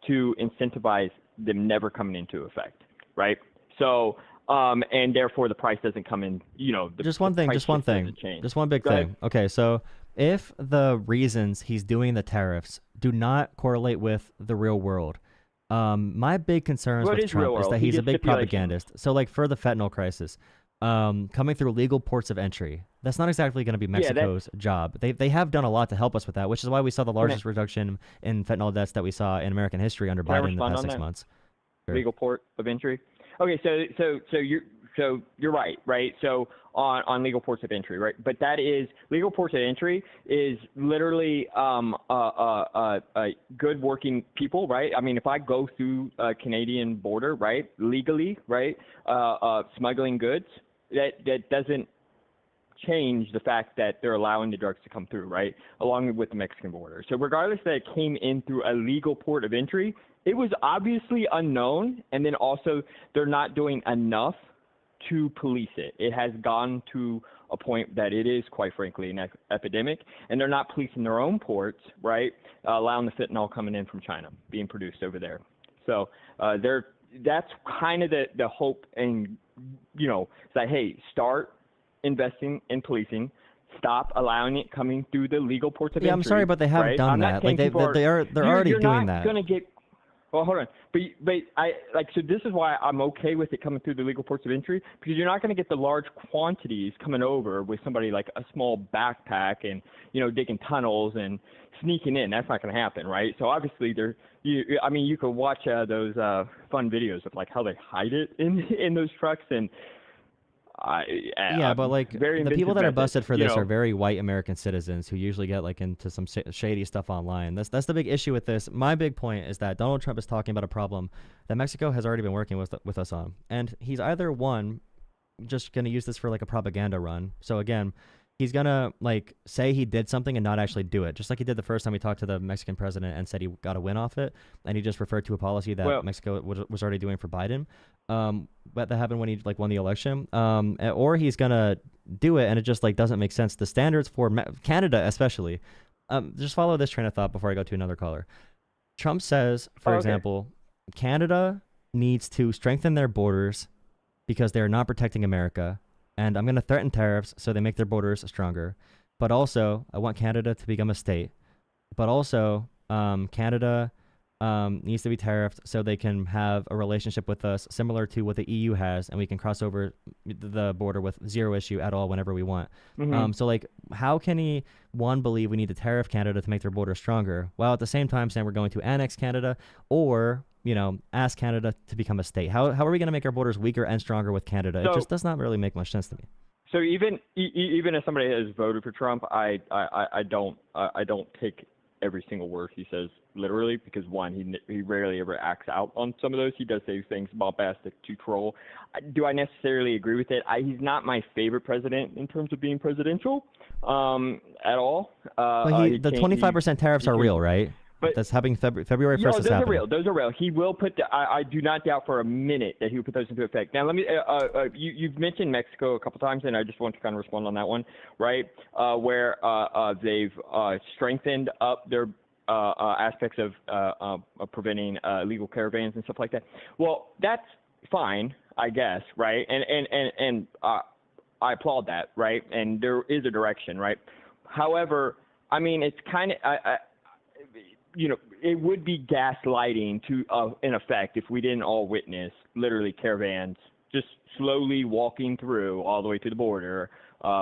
Speaker 14: to incentivize them never coming into effect, right? So, and therefore the price doesn't come in,
Speaker 4: just one big thing. Okay, so if the reasons he's doing the tariffs do not correlate with the real world, my big concerns with Trump is that he's a big propagandist. So like for the fentanyl crisis, coming through legal ports of entry, that's not exactly going to be Mexico's job. They have done a lot to help us with that, which is why we saw the largest reduction in fentanyl deaths that we saw in American history under Biden in the past 6 months. Sure.
Speaker 14: Legal port of entry. Okay, so you're right? So on legal ports of entry, right? But that is legal ports of entry is literally good working people, right? I mean, if I go through a Canadian border, right, legally, right, smuggling goods, that doesn't change the fact that they're allowing the drugs to come through, right, along with the Mexican border. So regardless that it came in through a legal port of entry, it was obviously unknown, and then also they're not doing enough to police it. It has gone to a point that it is, quite frankly, an epidemic, and they're not policing their own ports, right, allowing the fentanyl coming in from China, being produced over there. So that's kind of the hope, and, it's like, hey, start investing in policing. Stop allowing it coming through the legal ports of entry.
Speaker 4: Yeah, I'm sorry, but they have done that. Like they're already doing that.
Speaker 14: You're not gonna get. Well, hold on. But I so this is why I'm okay with it coming through the legal ports of entry, because you're not going to get the large quantities coming over with somebody like a small backpack and digging tunnels and sneaking in. That's not going to happen, right? So obviously you could watch those fun videos of like how they hide it in those trucks, and
Speaker 4: but like the people that are busted for this are very white American citizens who usually get like into some shady stuff online. That's the big issue with this. My big point is that Donald Trump is talking about a problem that Mexico has already been working with us on, and he's either just gonna use this for like a propaganda run. So again, he's gonna like say he did something and not actually do it, just like he did the first time he talked to the Mexican president and said he got a win off it, and he just referred to a policy that Mexico was already doing for Biden. But that happened when he won the election. Or he's gonna do it and it just like doesn't make sense. The standards for Canada, especially. Just follow this train of thought before I go to another caller. Trump says, for example, Canada needs to strengthen their borders because they are not protecting America. And I'm going to threaten tariffs so they make their borders stronger. But also, I want Canada to become a state. But also, Canada needs to be tariffed so they can have a relationship with us similar to what the EU has, and we can cross over the border with zero issue at all whenever we want. So, like, how can he, believe we need to tariff Canada to make their border stronger, while at the same time saying we're going to annex Canada or ask Canada to become a state? How are we going to make our borders weaker and stronger with Canada? It just does not really make much sense to me.
Speaker 14: So even if somebody has voted for Trump, I don't take every single word he says literally, because one, he rarely ever acts out on some of those. He does say things bombastic to troll. Do I necessarily agree with it? He's not my favorite president in terms of being presidential at all.
Speaker 4: But the 25% tariffs are real, right?
Speaker 14: But
Speaker 4: that's happening February 1st.
Speaker 14: no,
Speaker 4: Is
Speaker 14: those
Speaker 4: happening.
Speaker 14: are real. Those are real. He will put. I do not doubt for a minute that he will put those into effect. Now, let me. You've mentioned Mexico a couple times, and I just want to kind of respond on that one, right? Where they've strengthened up their aspects of preventing illegal caravans and stuff like that. Well, that's fine, I guess, right? And I applaud that, right? And there is a direction, right? However, I mean, it's kind of, it would be gaslighting to, in effect, if we didn't all witness literally caravans just slowly walking through all the way to the border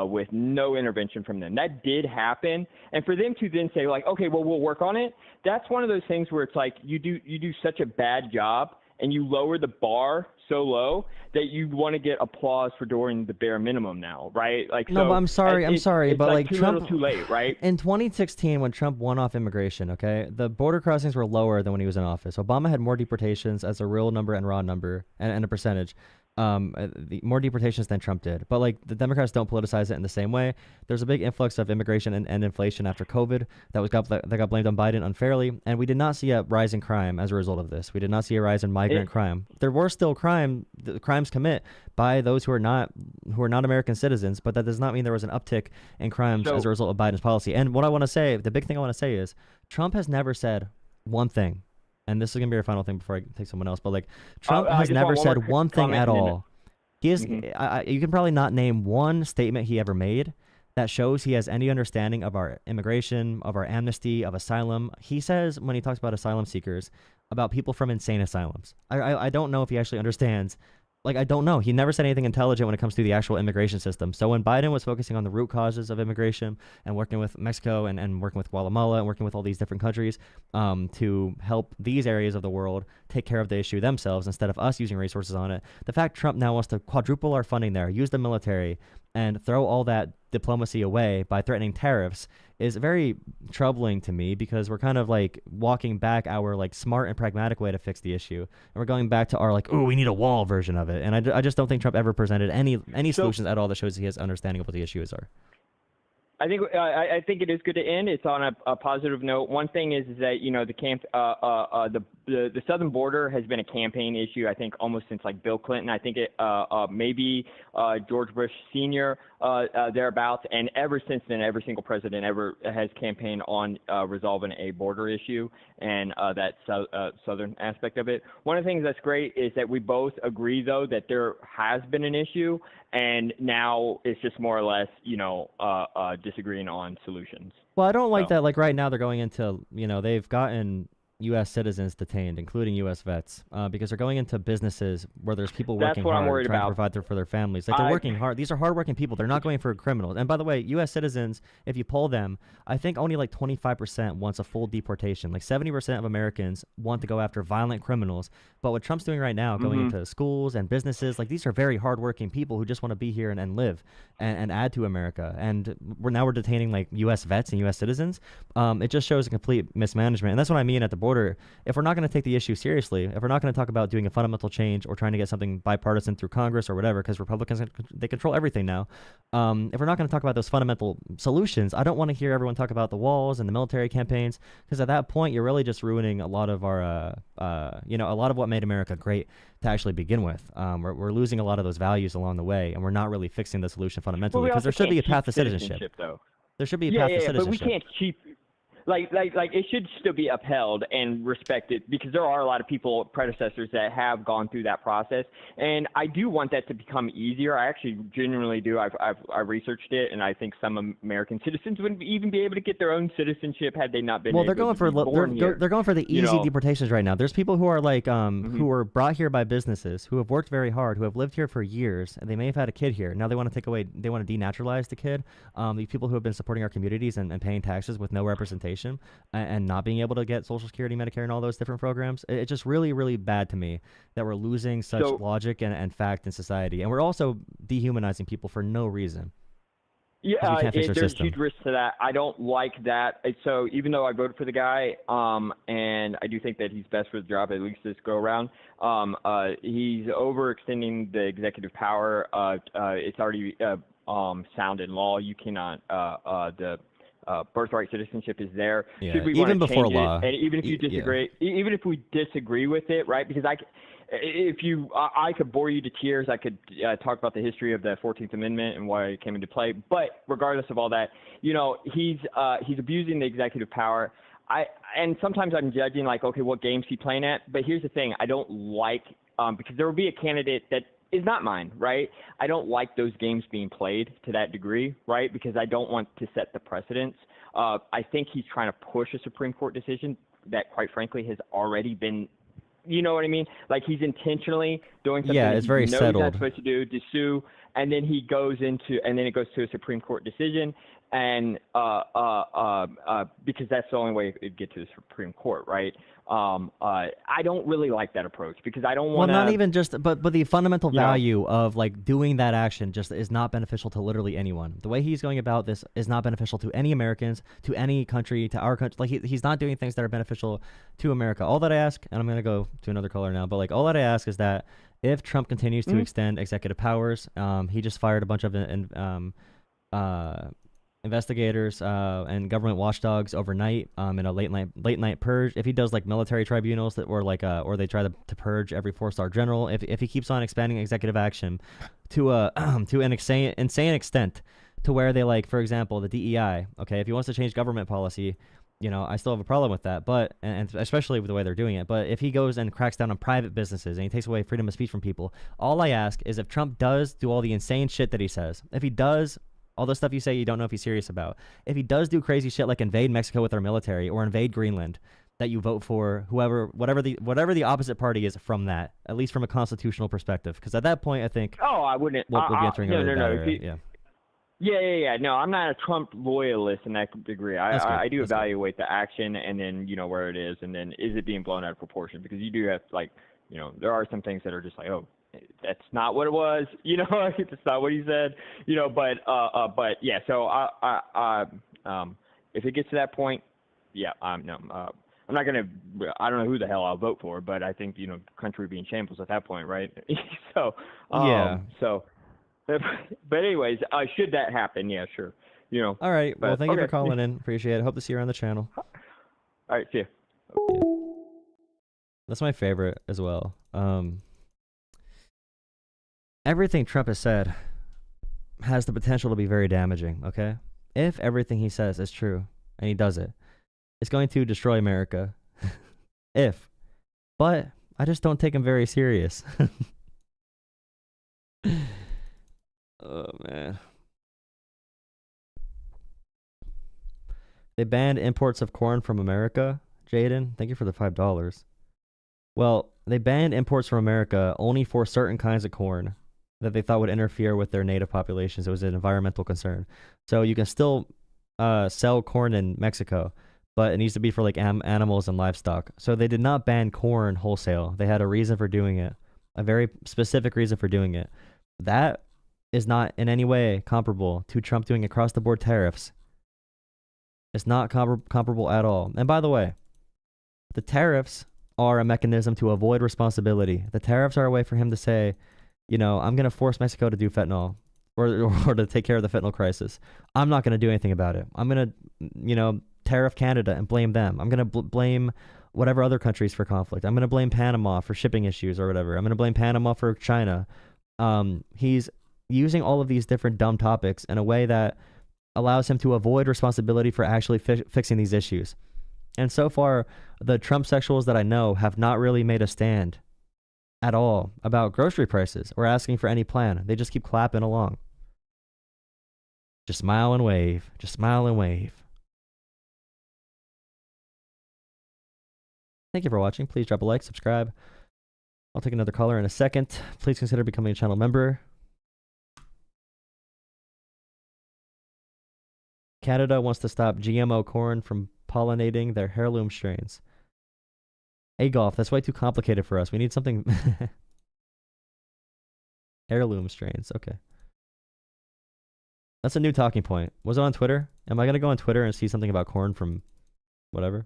Speaker 14: with no intervention from them. That did happen, and for them to then say like, okay, well, we'll work on it. That's one of those things where it's like you do such a bad job and you lower the bar so low that you want to get applause for doing the bare minimum now, right? Like,
Speaker 4: no,
Speaker 14: so
Speaker 4: but I'm sorry,
Speaker 14: it's
Speaker 4: but like
Speaker 14: too
Speaker 4: Trump,
Speaker 14: little, too late, right?
Speaker 4: In 2016, when Trump won off immigration, okay, the border crossings were lower than when he was in office. Obama had more deportations as a real number and raw number and a percentage. More deportations than Trump did. But like the Democrats don't politicize it in the same way. There's a big influx of immigration and inflation after COVID that got blamed on Biden unfairly, and we did not see a rise in crime as a result of this. We did not see a rise in migrant crime. There were still crimes commit by those who are not American citizens, but that does not mean there was an uptick in crimes as a result of Biden's policy. And what I want to say, the big thing I want to say is Trump has never said one thing. And this is gonna be our final thing before I take someone else. But like, Trump has never said one thing at all. He is. You can probably not name one statement he ever made that shows he has any understanding of our immigration, of our amnesty, of asylum. He says when he talks about asylum seekers, about people from insane asylums. I don't know if he actually understands. Like, I don't know. He never said anything intelligent when it comes to the actual immigration system. So when Biden was focusing on the root causes of immigration and working with Mexico and working with Guatemala and working with all these different countries to help these areas of the world take care of the issue themselves instead of us using resources on it, the fact Trump now wants to quadruple our funding there, use the military, and throw all that diplomacy away by threatening tariffs is very troubling to me, because we're kind of like walking back our like smart and pragmatic way to fix the issue, and we're going back to our like, oh, we need a wall version of it. And I just don't think Trump ever presented any solutions at all that shows he has understanding of what the issues are.
Speaker 14: I think it is good to end. It's on a positive note. One thing is that the southern border has been a campaign issue, I think, almost since like Bill Clinton. I think it maybe George Bush Sr. Thereabouts, and ever since then, every single president ever has campaigned on resolving a border issue and that southern aspect of it. One of the things that's great is that we both agree, though, that there has been an issue, and now it's just more or less, disagreeing on solutions.
Speaker 4: Well, I don't like that. Like right now, they're going into, they've gotten U.S. citizens detained, including U.S. vets, because they're going into businesses where there's people working hard trying to provide for their families. Like, they're working hard. These are hardworking people. They're not going for criminals. And by the way, U.S. citizens, if you poll them, I think only like 25% wants a full deportation. Like 70% of Americans want to go after violent criminals. But what Trump's doing right now, going into schools and businesses, like these are very hardworking people who just want to be here and live and add to America. And we're detaining like U.S. vets and U.S. citizens. It just shows a complete mismanagement. And that's what I mean at the border. If we're not going to take the issue seriously, if we're not going to talk about doing a fundamental change or trying to get something bipartisan through Congress or whatever, because Republicans, they control everything now. If we're not going to talk about those fundamental solutions, I don't want to hear everyone talk about the walls and the military campaigns, because at that point, you're really just ruining a lot of our, a lot of what made America great to actually begin with. We're losing a lot of those values along the way, and we're not really fixing the solution fundamentally, because there should be a path to citizenship.
Speaker 14: Though.
Speaker 4: There should be a path to citizenship.
Speaker 14: But we can't cheap. Like it should still be upheld and respected, because there are a lot of predecessors that have gone through that process, and I do want that to become easier. I actually genuinely do. I've researched it, and I think some American citizens wouldn't even be able to get their own citizenship had they not been.
Speaker 4: Well, they're going for the easy deportations right now. There's people who are like who were brought here by businesses, who have worked very hard, who have lived here for years, and they may have had a kid here. Now they want to denaturalize the kid. These people who have been supporting our communities and paying taxes with no representation. And not being able to get Social Security, Medicare, and all those different programs. It's just really, really bad to me that we're losing such logic and fact in society. And we're also dehumanizing people for no reason.
Speaker 14: Yeah, there's huge risk to that. I don't like that. So even though I voted for the guy, and I do think that he's best for the job, at least this go around, he's overextending the executive power. It's already sound in law. You cannot birthright citizenship is there.
Speaker 4: Yeah,
Speaker 14: Should we
Speaker 4: even
Speaker 14: want to
Speaker 4: before
Speaker 14: change
Speaker 4: law.
Speaker 14: it? And even if you disagree, even if we disagree with it, right? Because I could bore you to tears. I could talk about the history of the 14th Amendment and why it came into play. But regardless of all that, he's abusing the executive power. And sometimes I'm judging like, okay, what game's he playing at? But here's the thing: I don't like because there will be a candidate that is not mine, right? I don't like those games being played to that degree, right? Because I don't want to set the precedents. I think he's trying to push a Supreme Court decision that, quite frankly, has already been. You know what I mean? Like he's intentionally doing something that
Speaker 4: it's
Speaker 14: he
Speaker 4: very
Speaker 14: knows
Speaker 4: settled.
Speaker 14: he's not supposed to do, to sue, and then it goes to a Supreme Court decision, and because that's the only way it'd get to the Supreme Court, right? I don't really like that approach because I don't want to.
Speaker 4: Well, not even just, but the fundamental
Speaker 14: you know.
Speaker 4: value of like doing that action just is not beneficial to literally anyone. The way he's going about this is not beneficial to any Americans, to any country, to our country. Like he's not doing things that are beneficial to America. All that I ask, and I'm gonna go to another caller now, but like all that I ask is that if Trump continues to extend executive powers, he just fired a bunch of investigators and government watchdogs overnight in a late night purge. If he does like military tribunals or they try to purge every 4-star general, if he keeps on expanding executive action to an insane extent to where they, like, for example, the DEI, okay, if he wants to change government policy, I still have a problem with that, but and especially with the way they're doing it. But if he goes and cracks down on private businesses and he takes away freedom of speech from people, all I ask is if Trump does do all the insane shit that he says, if he does all the stuff you say you don't know if he's serious about, if he does do crazy shit like invade Mexico with our military or invade Greenland, that you vote for whatever the opposite party is from that, at least from a constitutional perspective. Because at that point, I think
Speaker 14: I wouldn't.
Speaker 4: we'll be entering a really bad area.
Speaker 14: Yeah. No, I'm not a Trump loyalist in that degree. I do
Speaker 4: That's
Speaker 14: evaluate the action and then where it is, and then is it being blown out of proportion? Because you do have there are some things that are just like, oh, that's not what it was, it's not what he said, but yeah. So if it gets to that point, yeah, I'm not gonna. I don't know who the hell I'll vote for, but I think country would be in shambles at that point, right? So
Speaker 4: yeah.
Speaker 14: So, but anyways, should that happen? Yeah, sure.
Speaker 4: All right. Well, thank you for
Speaker 14: okay.
Speaker 4: calling in. Appreciate it. Hope to see you on the channel.
Speaker 14: All right. See you.
Speaker 4: Yeah. That's my favorite as well. Everything Trump has said has the potential to be very damaging, okay? If everything he says is true, and he does it, it's going to destroy America. But I just don't take him very serious. Oh, man. They banned imports of corn from America. Jaden, thank you for the $5. Well, they banned imports from America only for certain kinds of corn that they thought would interfere with their native populations. It was an environmental concern. So you can still sell corn in Mexico, but it needs to be for like animals and livestock. So they did not ban corn wholesale. They had a reason for doing it, a very specific reason for doing it. That is not in any way comparable to Trump doing across-the-board tariffs. It's not comparable at all. And by the way, the tariffs are a mechanism to avoid responsibility. The tariffs are a way for him to say, I'm going to force Mexico to do fentanyl or to take care of the fentanyl crisis. I'm not going to do anything about it. I'm going to, tariff Canada and blame them. I'm going to blame whatever other countries for conflict. I'm going to blame Panama for shipping issues or whatever. I'm going to blame Panama for China. He's using all of these different dumb topics in a way that allows him to avoid responsibility for actually fixing these issues. And so far, the Trump sexuals that I know have not really made a stand at all about grocery prices or asking for any plan. They just keep clapping along. Just smile and wave. Just smile and wave. Thank you for watching. Please drop a like, subscribe. I'll take another caller in a second. Please consider becoming a channel member. Canada wants to stop GMO corn from pollinating their heirloom strains. Hey, golf, that's way too complicated for us. We need something... Heirloom strains, okay. That's a new talking point. Was it on Twitter? Am I going to go on Twitter and see something about corn from whatever?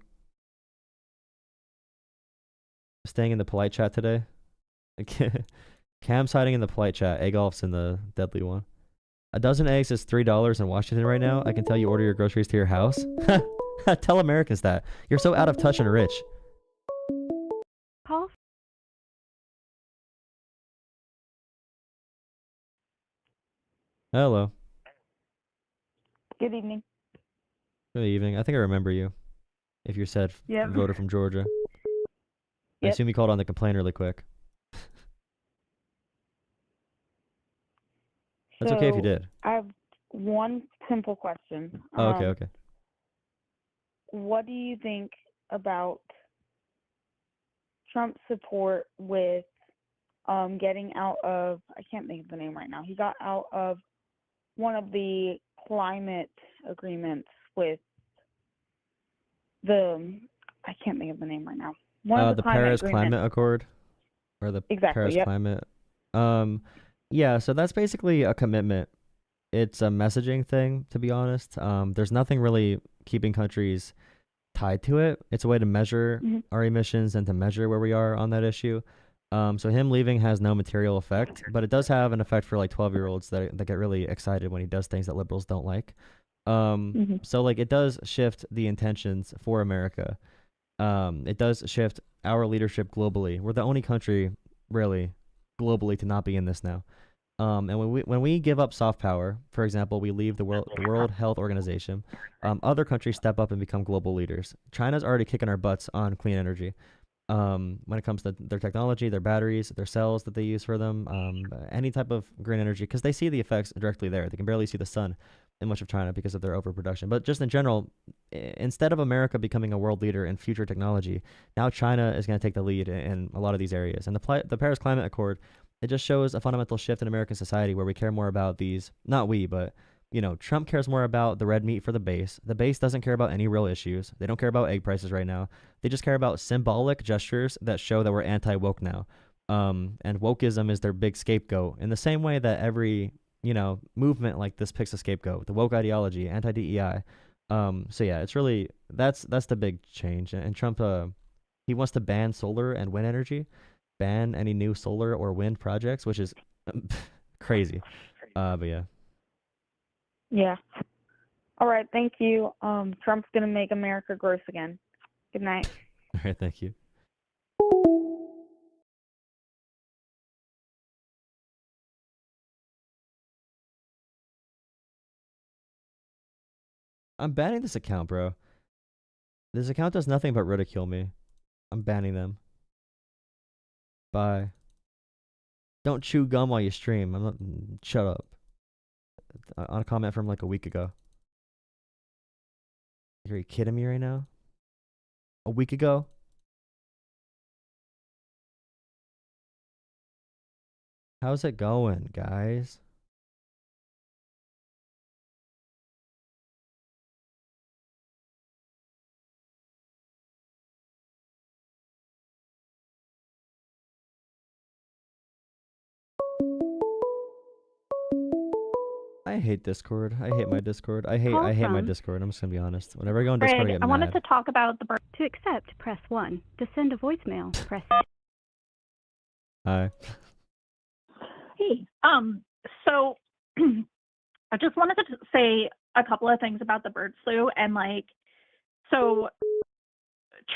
Speaker 4: Staying in the polite chat today? Cam's hiding in the polite chat. A-golf's in the deadly one. A dozen eggs is $3 in Washington right now. I can tell you order your groceries to your house. Tell Americans that. You're so out of touch and rich.
Speaker 9: Call.
Speaker 4: Hello.
Speaker 7: Good evening.
Speaker 4: Good evening. I think I remember you. If you said
Speaker 7: Yep.
Speaker 4: voter from Georgia. I
Speaker 7: Yep.
Speaker 4: assume you called on to complain really quick. That's okay if you
Speaker 7: So,
Speaker 4: did.
Speaker 7: I have one simple question.
Speaker 4: Oh, okay.
Speaker 7: What do you think about Trump's support with getting out of, I can't think of the name right now. He got out of one of the climate agreements with I can't think of the name right now. One of
Speaker 4: The
Speaker 7: climate
Speaker 4: Paris
Speaker 7: agreements.
Speaker 4: Climate Accord, or the
Speaker 7: Exactly,
Speaker 4: Paris
Speaker 7: yep.
Speaker 4: Climate. Yeah. So that's basically a commitment. It's a messaging thing, to be honest. There's nothing really keeping countries tied to it. It's a way to measure our emissions and to measure where we are on that issue. So him leaving has no material effect, but it does have an effect for like 12-year-olds that get really excited when he does things that liberals don't like. So like it does shift the intentions for America. It does shift our leadership globally. We're the only country really globally to not be in this now. And when we give up soft power, for example, we leave the World Health Organization, other countries step up and become global leaders. China's already kicking our butts on clean energy. When it comes to their technology, their batteries, their cells that they use for them, any type of green energy, because they see the effects directly there. They can barely see the sun in much of China because of their overproduction. But just in general, instead of America becoming a world leader in future technology, now China is going to take the lead in a lot of these areas. And the Paris Climate Accord, it just shows a fundamental shift in American society where we care more about these, not we, but Trump cares more about the red meat for the base. The base doesn't care about any real issues. They don't care about egg prices right now. They just care about symbolic gestures that show that we're anti-woke now. And wokeism is their big scapegoat in the same way that every, movement like this picks a scapegoat, the woke ideology, anti-DEI. So yeah, it's really, that's the big change. And Trump, he wants to ban solar and wind energy, ban any new solar or wind projects, which is crazy. But yeah.
Speaker 7: Yeah. All right, thank you. Trump's going to make America gross again. Good night.
Speaker 4: All right, thank you. I'm banning this account, bro. This account does nothing but ridicule me. I'm banning them. Bye. Don't chew gum while you stream. I'm not. Shut up. On a comment from like a week ago. Are you kidding me right now? A week ago? How's it going, guys? I hate Discord. I hate my Discord. I hate my Discord. I'm just gonna be honest. Whenever I go on Discord, I get
Speaker 9: I wanted
Speaker 4: mad.
Speaker 9: to talk about the birth. To accept, press 1. To send a voicemail, press.
Speaker 4: Hi.
Speaker 15: Hey, so I just wanted to say a couple of things about the bird flu and so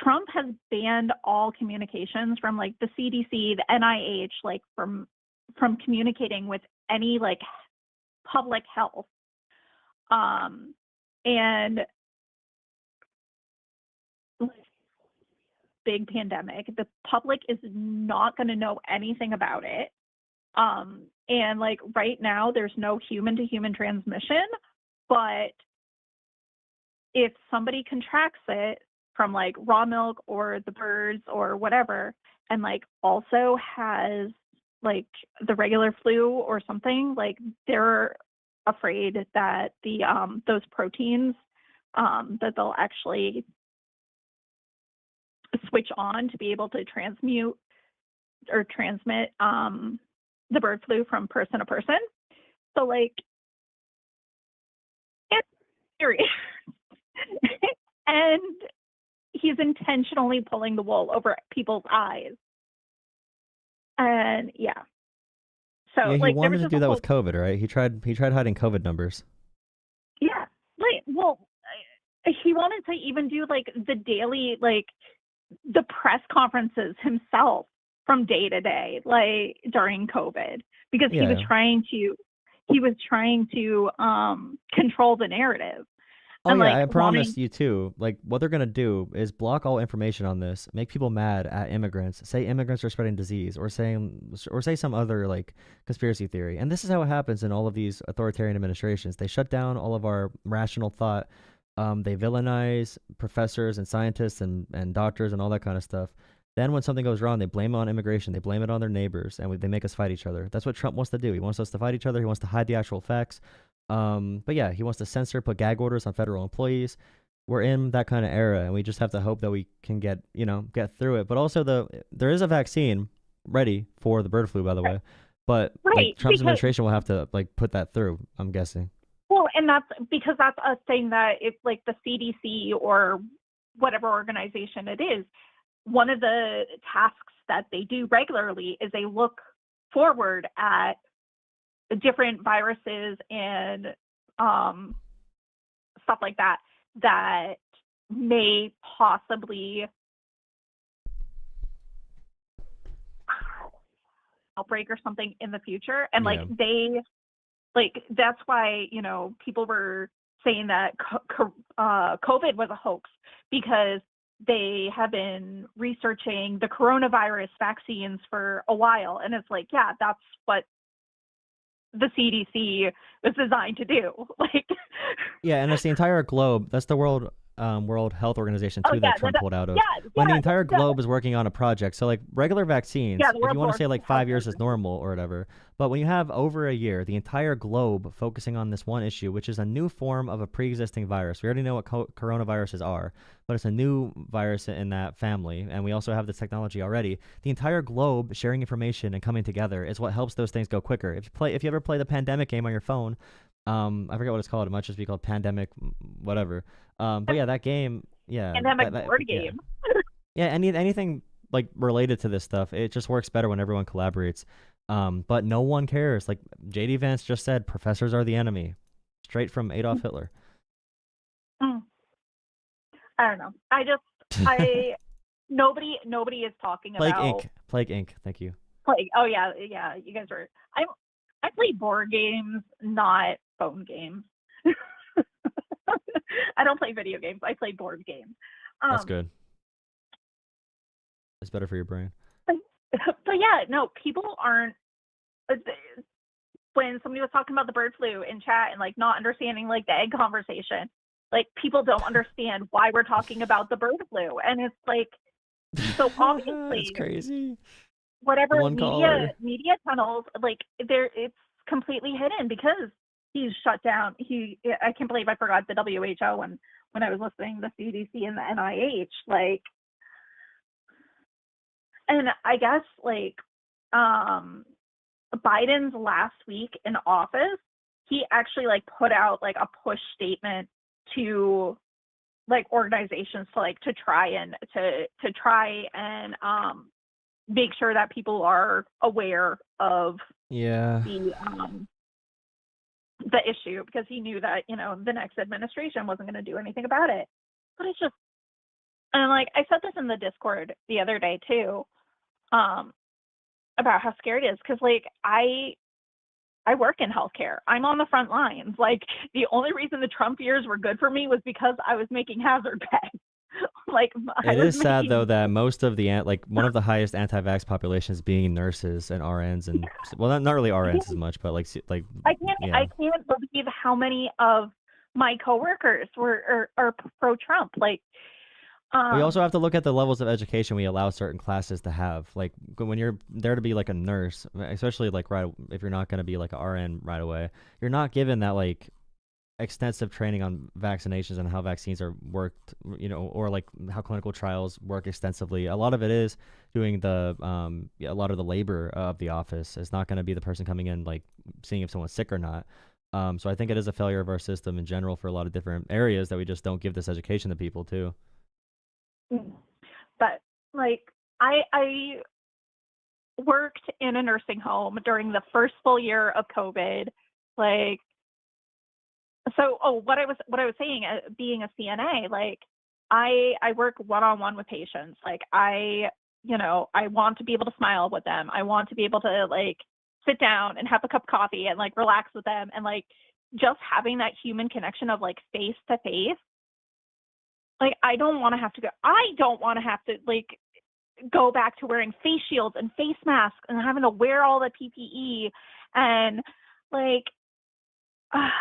Speaker 15: Trump has banned all communications from the CDC, the NIH, from communicating with any public health. And big pandemic, the public is not going to know anything about it. And right now there's no human to human transmission, but if somebody contracts it from raw milk or the birds or whatever, and also has the regular flu or something, they're afraid that those proteins that they'll actually switch on to be able to transmute or transmit the bird flu from person to person. So it's serious. And he's intentionally pulling the wool over people's eyes. And yeah. So
Speaker 4: Yeah, he
Speaker 15: like there
Speaker 4: wanted
Speaker 15: was
Speaker 4: to
Speaker 15: just
Speaker 4: do
Speaker 15: a
Speaker 4: that
Speaker 15: whole
Speaker 4: with COVID, right? He tried hiding COVID numbers.
Speaker 15: yeah, like well, he wanted to even do like the daily like the press conferences himself from day to day, like during COVID, because he was
Speaker 4: Yeah.
Speaker 15: trying to control the narrative.
Speaker 4: Oh
Speaker 15: And
Speaker 4: yeah,
Speaker 15: like
Speaker 4: I
Speaker 15: wanting
Speaker 4: promise you too. Like what they're gonna do is block all information on this, make people mad at immigrants, say immigrants are spreading disease, or say some other like conspiracy theory. And this is how it happens in all of these authoritarian administrations. They shut down all of our rational thought. They villainize professors and scientists and doctors and all that kind of stuff. Then when something goes wrong, they blame it on immigration. They blame it on their neighbors, and they make us fight each other. That's what Trump wants to do. He wants us to fight each other. He wants to hide the actual facts. But yeah, he wants to censor, put gag orders on federal employees. We're in that kind of era, and we just have to hope that we can get through it. But also, there is a vaccine ready for the bird flu, by the way. But
Speaker 15: right,
Speaker 4: like Trump's
Speaker 15: because
Speaker 4: administration will have to like put that through, I'm guessing.
Speaker 15: well, and that's because that's us saying that it's like the CDC or whatever organization it is, one of the tasks that they do regularly is they look forward at different viruses and stuff like that that may possibly outbreak or something in the future. And like that's why, you know, people were saying that COVID was a hoax, because they have been researching the coronavirus vaccines for a while. And it's like, yeah, that's what the CDC was designed to do. Like,
Speaker 4: yeah, and it's the entire globe. That's the World Health Organization too that Trump pulled out of. When the entire globe is working on a project, so like regular vaccines, if you want to say like 5 years is normal or whatever, but when you have over a year, the entire globe focusing on this one issue, which is a new form of a pre-existing virus. We already know what coronaviruses are, but it's a new virus in that family, and we also have this technology already. The entire globe sharing information and coming together is what helps those things go quicker. If you ever play the pandemic game on your phone, I forget what it's called. It might just be called Pandemic, whatever. But yeah, that game, yeah.
Speaker 15: Pandemic board game.
Speaker 4: Yeah, anything like related to this stuff, it just works better when everyone collaborates. But no one cares. Like JD Vance just said, professors are the enemy, straight from Adolf Hitler.
Speaker 15: I don't know. Nobody is talking about
Speaker 4: Plague Inc. Thank you.
Speaker 15: Plague. Oh yeah. You guys are. I play board games, not phone games. I don't play video games. I play board games.
Speaker 4: That's good. It's better for your brain.
Speaker 15: But yeah, no, people aren't. When somebody was talking about the bird flu in chat and like not understanding like the egg conversation, like people don't understand why we're talking about the bird flu, and it's like so obviously
Speaker 4: it's crazy.
Speaker 15: Whatever media tunnels, like it's completely hidden because he's shut down. I can't believe I forgot the WHO when I was listening to the CDC and the NIH. Like, and I guess like Biden's last week in office, he actually like put out like a push statement to like organizations to try and make sure that people are aware of the issue, because he knew that, you know, the next administration wasn't going to do anything about it. But it's just, and like I said this in the Discord the other day too, about how scary it is, because like I work in healthcare. I'm on the front lines. Like the only reason the Trump years were good for me was because I was making hazard pay. Like
Speaker 4: it is sad though that most of the one of the highest anti-vax populations being nurses and RNs, and well, not really RNs as much, but like
Speaker 15: I can't believe how many of my coworkers are pro-Trump. Like
Speaker 4: we also have to look at the levels of education we allow certain classes to have. Like when you're there to be like a nurse, especially like if you're not going to be like an RN right away, you're not given that like extensive training on vaccinations and how vaccines are worked, you know, or like how clinical trials work extensively. A lot of it is doing a lot of the labor of the office. It's not going to be the person coming in like seeing if someone's sick or not. So I think it is a failure of our system in general for a lot of different areas that we just don't give this education to people too.
Speaker 15: But like I worked in a nursing home during the first full year of COVID. Like, so, what I was saying, being a CNA, like, I work one-on-one with patients. Like, I want to be able to smile with them. I want to be able to, like, sit down and have a cup of coffee and, like, relax with them. And, like, just having that human connection of, like, face to face. Like, I don't want to have to, like, go back to wearing face shields and face masks and having to wear all the PPE and, like,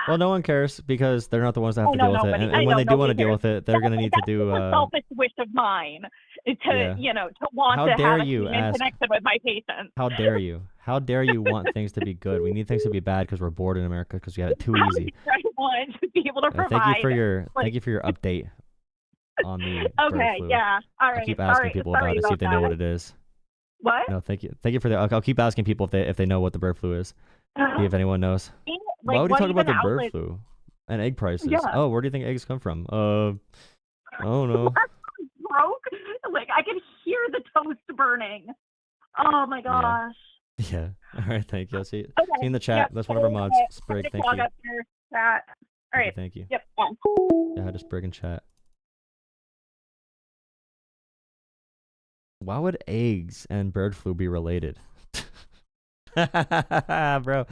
Speaker 4: Well, no one cares because they're not the ones that have
Speaker 15: I
Speaker 4: to
Speaker 15: know
Speaker 4: deal with it.
Speaker 15: nobody.
Speaker 4: And
Speaker 15: I
Speaker 4: when
Speaker 15: know
Speaker 4: they do want to
Speaker 15: nobody
Speaker 4: deal
Speaker 15: cares.
Speaker 4: with it, they're going to need to
Speaker 15: That's
Speaker 4: do.
Speaker 15: just a selfish wish of mine to,
Speaker 4: Yeah.
Speaker 15: to want
Speaker 4: How
Speaker 15: to
Speaker 4: dare
Speaker 15: have a
Speaker 4: you
Speaker 15: human
Speaker 4: ask?
Speaker 15: connection with my patients.
Speaker 4: How dare you? How dare you want things to be good? We need things to be bad because we're bored in America because we have it too easy.
Speaker 15: I want to be able to provide.
Speaker 4: Thank you for your
Speaker 15: like,
Speaker 4: update on the bird
Speaker 15: okay,
Speaker 4: flu.
Speaker 15: yeah. All right.
Speaker 4: I keep asking people about it, see if they know what it is.
Speaker 15: What?
Speaker 4: No, thank you. Thank you for the. I'll keep asking people if they know what the bird flu is. See if anyone knows.
Speaker 15: Like,
Speaker 4: Why would you
Speaker 15: what
Speaker 4: talk about the
Speaker 15: even
Speaker 4: bird
Speaker 15: outlet-
Speaker 4: flu and egg prices?
Speaker 15: Yeah.
Speaker 4: Oh, where do you think eggs come from? I don't know.
Speaker 15: Broke. Like, I can hear the toast burning. Oh my gosh.
Speaker 4: Yeah. All right. Thank you. I'll see you
Speaker 15: Okay.
Speaker 4: in the chat.
Speaker 15: Yep.
Speaker 4: That's one of our mods.
Speaker 15: Okay.
Speaker 4: Sprig. Thank
Speaker 15: Log
Speaker 4: you.
Speaker 15: up your chat. All right.
Speaker 4: Thank you.
Speaker 15: Yep. Bye.
Speaker 4: Yeah, just Sprig and chat. Why would eggs and bird flu be related? Bro.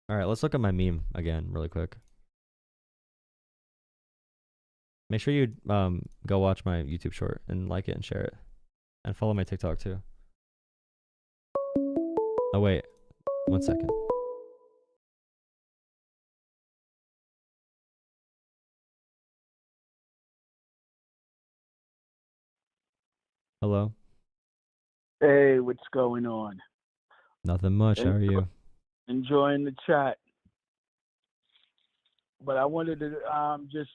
Speaker 4: All right, let's look at my meme again really quick. Make sure you go watch my YouTube short and like it and share it. And follow my TikTok too. Oh wait, 1 second. Hello?
Speaker 16: Hey, what's going on?
Speaker 4: Nothing much, how are you?
Speaker 16: Enjoying the chat. But I wanted to just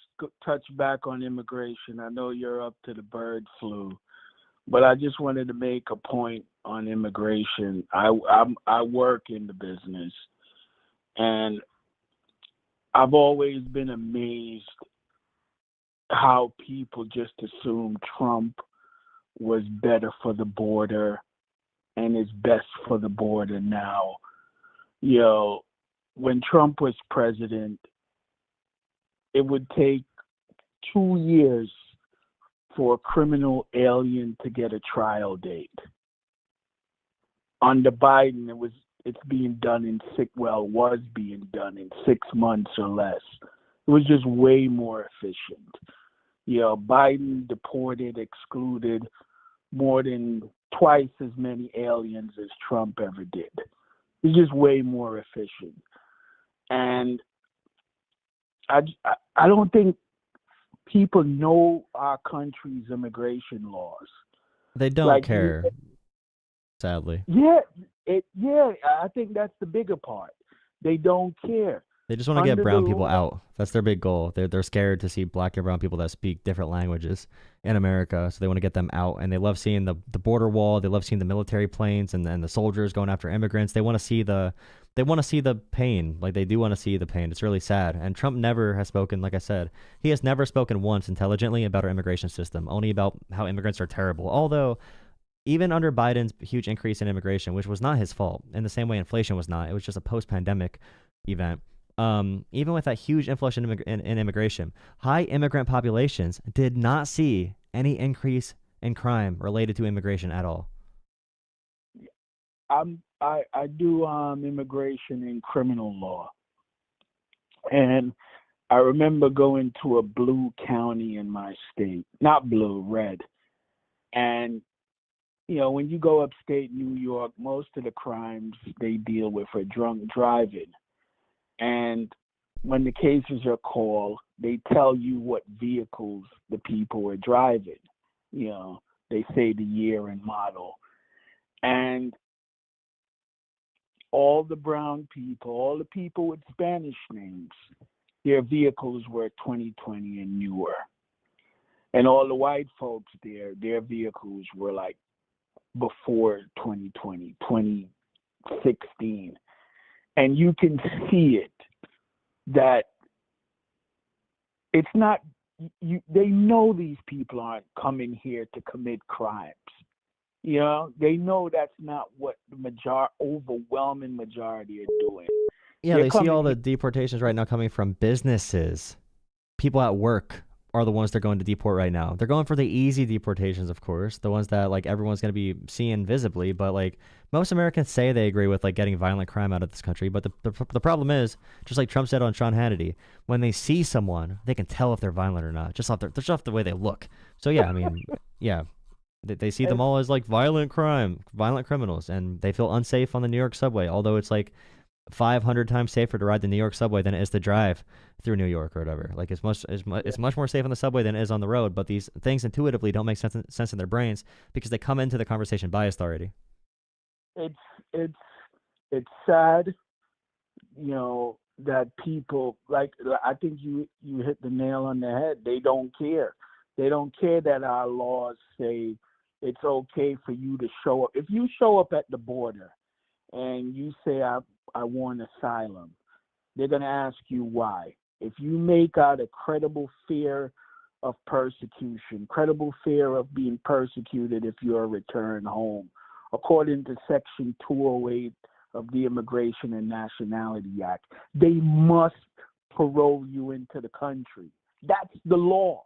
Speaker 16: touch back on immigration. I know you're up to the bird flu, but I just wanted to make a point on immigration. I work in the business, and I've always been amazed how people just assume Trump was better for the border and is best for the border now. You know, when Trump was president, it would take 2 years for a criminal alien to get a trial date. Under Biden, it's being done in was being done in 6 months or less. It was just way more efficient. You know, Biden deported, excluded more than twice as many aliens as Trump ever did. It's just way more efficient. And I don't think people know our country's immigration laws.
Speaker 4: They don't care, sadly.
Speaker 16: Yeah, I think that's the bigger part. They don't care.
Speaker 4: They just want to get brown people out. That's their big goal. They're scared to see black and brown people that speak different languages in America, so they want to get them out. And they love seeing the border wall. They love seeing the military planes and the soldiers going after immigrants. They want to see the pain. Like, they do want to see the pain. It's really sad. And Trump never has spoken, like I said, he has never spoken once intelligently about our immigration system, only about how immigrants are terrible. Although, even under Biden's huge increase in immigration, which was not his fault, in the same way inflation was not, it was just a post-pandemic event. Even with that huge influx in immigration, high immigrant populations did not see any increase in crime related to immigration at all.
Speaker 16: I do immigration and criminal law, and I remember going to a blue county in my state, not blue, red, and you know, when you go upstate New York, most of the crimes they deal with are drunk driving. And when the cases are called, they tell you what vehicles the people were driving. You know, they say the year and model. And all the brown people, all the people with Spanish names, their vehicles were 2020 and newer. And all the white folks there, their vehicles were like before 2020, 2016. And you can see it, that it's not, they know these people aren't coming here to commit crimes. You know, they know that's not what the overwhelming majority are doing.
Speaker 4: Yeah,
Speaker 16: They're
Speaker 4: they see all
Speaker 16: coming
Speaker 4: the deportations right now coming from businesses. People at work are the ones they're going to deport right now. They're going for the easy deportations, of course, the ones that like everyone's going to be seeing visibly. But like most Americans say they agree with like getting violent crime out of this country. But the problem is, just like Trump said on Sean Hannity, when they see someone, they can tell if they're violent or not, just off the way they look. So yeah, I mean, yeah. They see them all as like violent criminals, and they feel unsafe on the New York subway. Although it's like 500 times safer to ride the New York subway than it is to drive through New York or whatever. Like it's much more safe on the subway than it is on the road. But these things intuitively don't make sense in their brains because they come into the conversation biased already.
Speaker 16: It's sad, you know, that people like. I think you hit the nail on the head. They don't care. They don't care that our laws say it's okay for you to show up. If you show up at the border and you say, I want asylum, they're going to ask you why. If you make out a credible fear of persecution, credible fear of being persecuted if you're returned home, according to Section 208 of the Immigration and Nationality Act, they must parole you into the country. That's the law.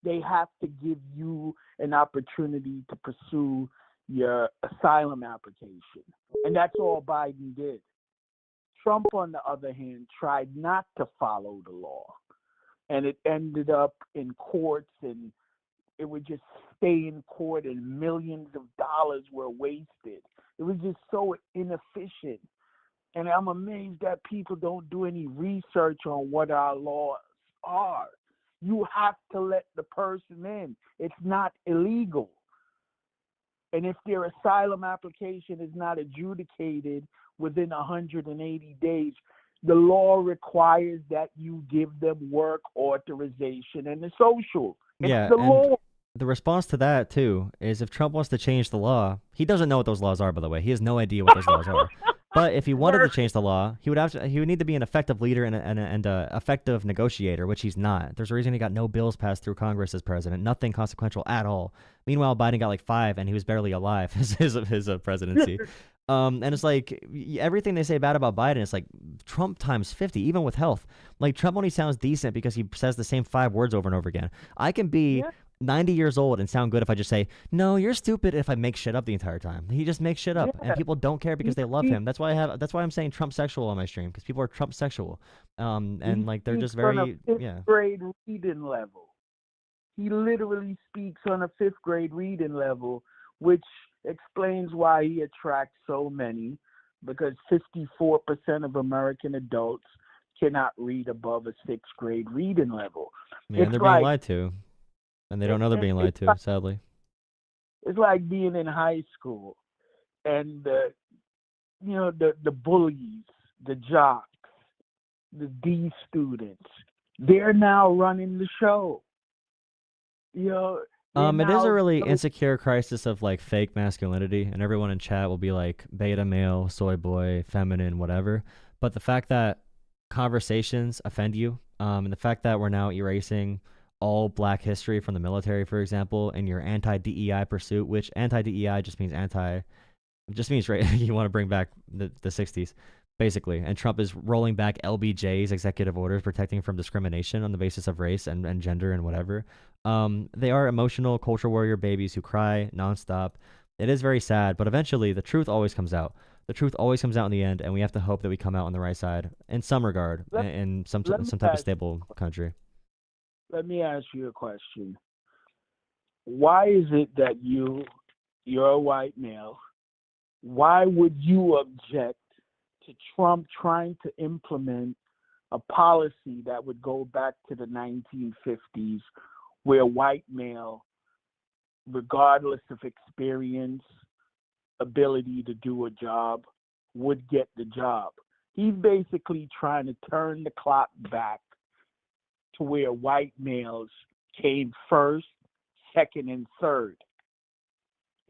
Speaker 16: They have to give you an opportunity to pursue your asylum application. And that's all Biden did. Trump, on the other hand, tried not to follow the law. And it ended up in courts, and it would just stay in court, and millions of dollars were wasted. It was just so inefficient. And I'm amazed that people don't do any research on what our laws are. You have to let the person in. It's not illegal. And if their asylum application is not adjudicated within 180 days, the law requires that you give them work authorization and the social. It's
Speaker 4: Yeah,
Speaker 16: the
Speaker 4: and
Speaker 16: law.
Speaker 4: the response to that too is if Trump wants to change the law, he doesn't know what those laws are, by the way. He has no idea what those laws are. But if he wanted to change the law, he would need to be an effective leader and an effective negotiator, which he's not. There's a reason he got no bills passed through Congress as president, nothing consequential at all. Meanwhile, Biden got like 5, and he was barely alive his presidency. And it's like everything they say bad about Biden is like Trump times 50, even with health. Like Trump only sounds decent because he says the same 5 words over and over again. I can be 90 years old and sound good if I just say, no, you're stupid, if I make shit up the entire time. He just makes shit up, and people don't care because they love him. That's why I'm saying Trump sexual on my stream, because people are Trump sexual. And like they're just very
Speaker 16: on a fifth grade reading level. He literally speaks on a 5th grade reading level, which explains why he attracts so many, because 54% of American adults cannot read above a 6th grade reading level.
Speaker 4: Man, they're being lied to. And they don't know they're being lied to, sadly.
Speaker 16: It's like being in high school and the bullies, the jocks, the D students, they're now running the show. You know,
Speaker 4: it is a really insecure crisis of like fake masculinity, and everyone in chat will be like beta male, soy boy, feminine, whatever. But the fact that conversations offend you, and the fact that we're now erasing all black history from the military, for example, and your anti-DEI pursuit, which anti-DEI just means right, you want to bring back the 60s, basically. And Trump is rolling back LBJ's executive orders protecting from discrimination on the basis of race and gender and whatever. They are emotional culture warrior babies who cry nonstop. It is very sad, but eventually the truth always comes out. The truth always comes out in the end, and we have to hope that we come out on the right side in some regard, in some type of stable country.
Speaker 16: Let me ask you a question. Why is it that you're a white male, why would you object to Trump trying to implement a policy that would go back to the 1950s where white male, regardless of experience, ability to do a job, would get the job? He's basically trying to turn the clock back to where white males came first, second, and third.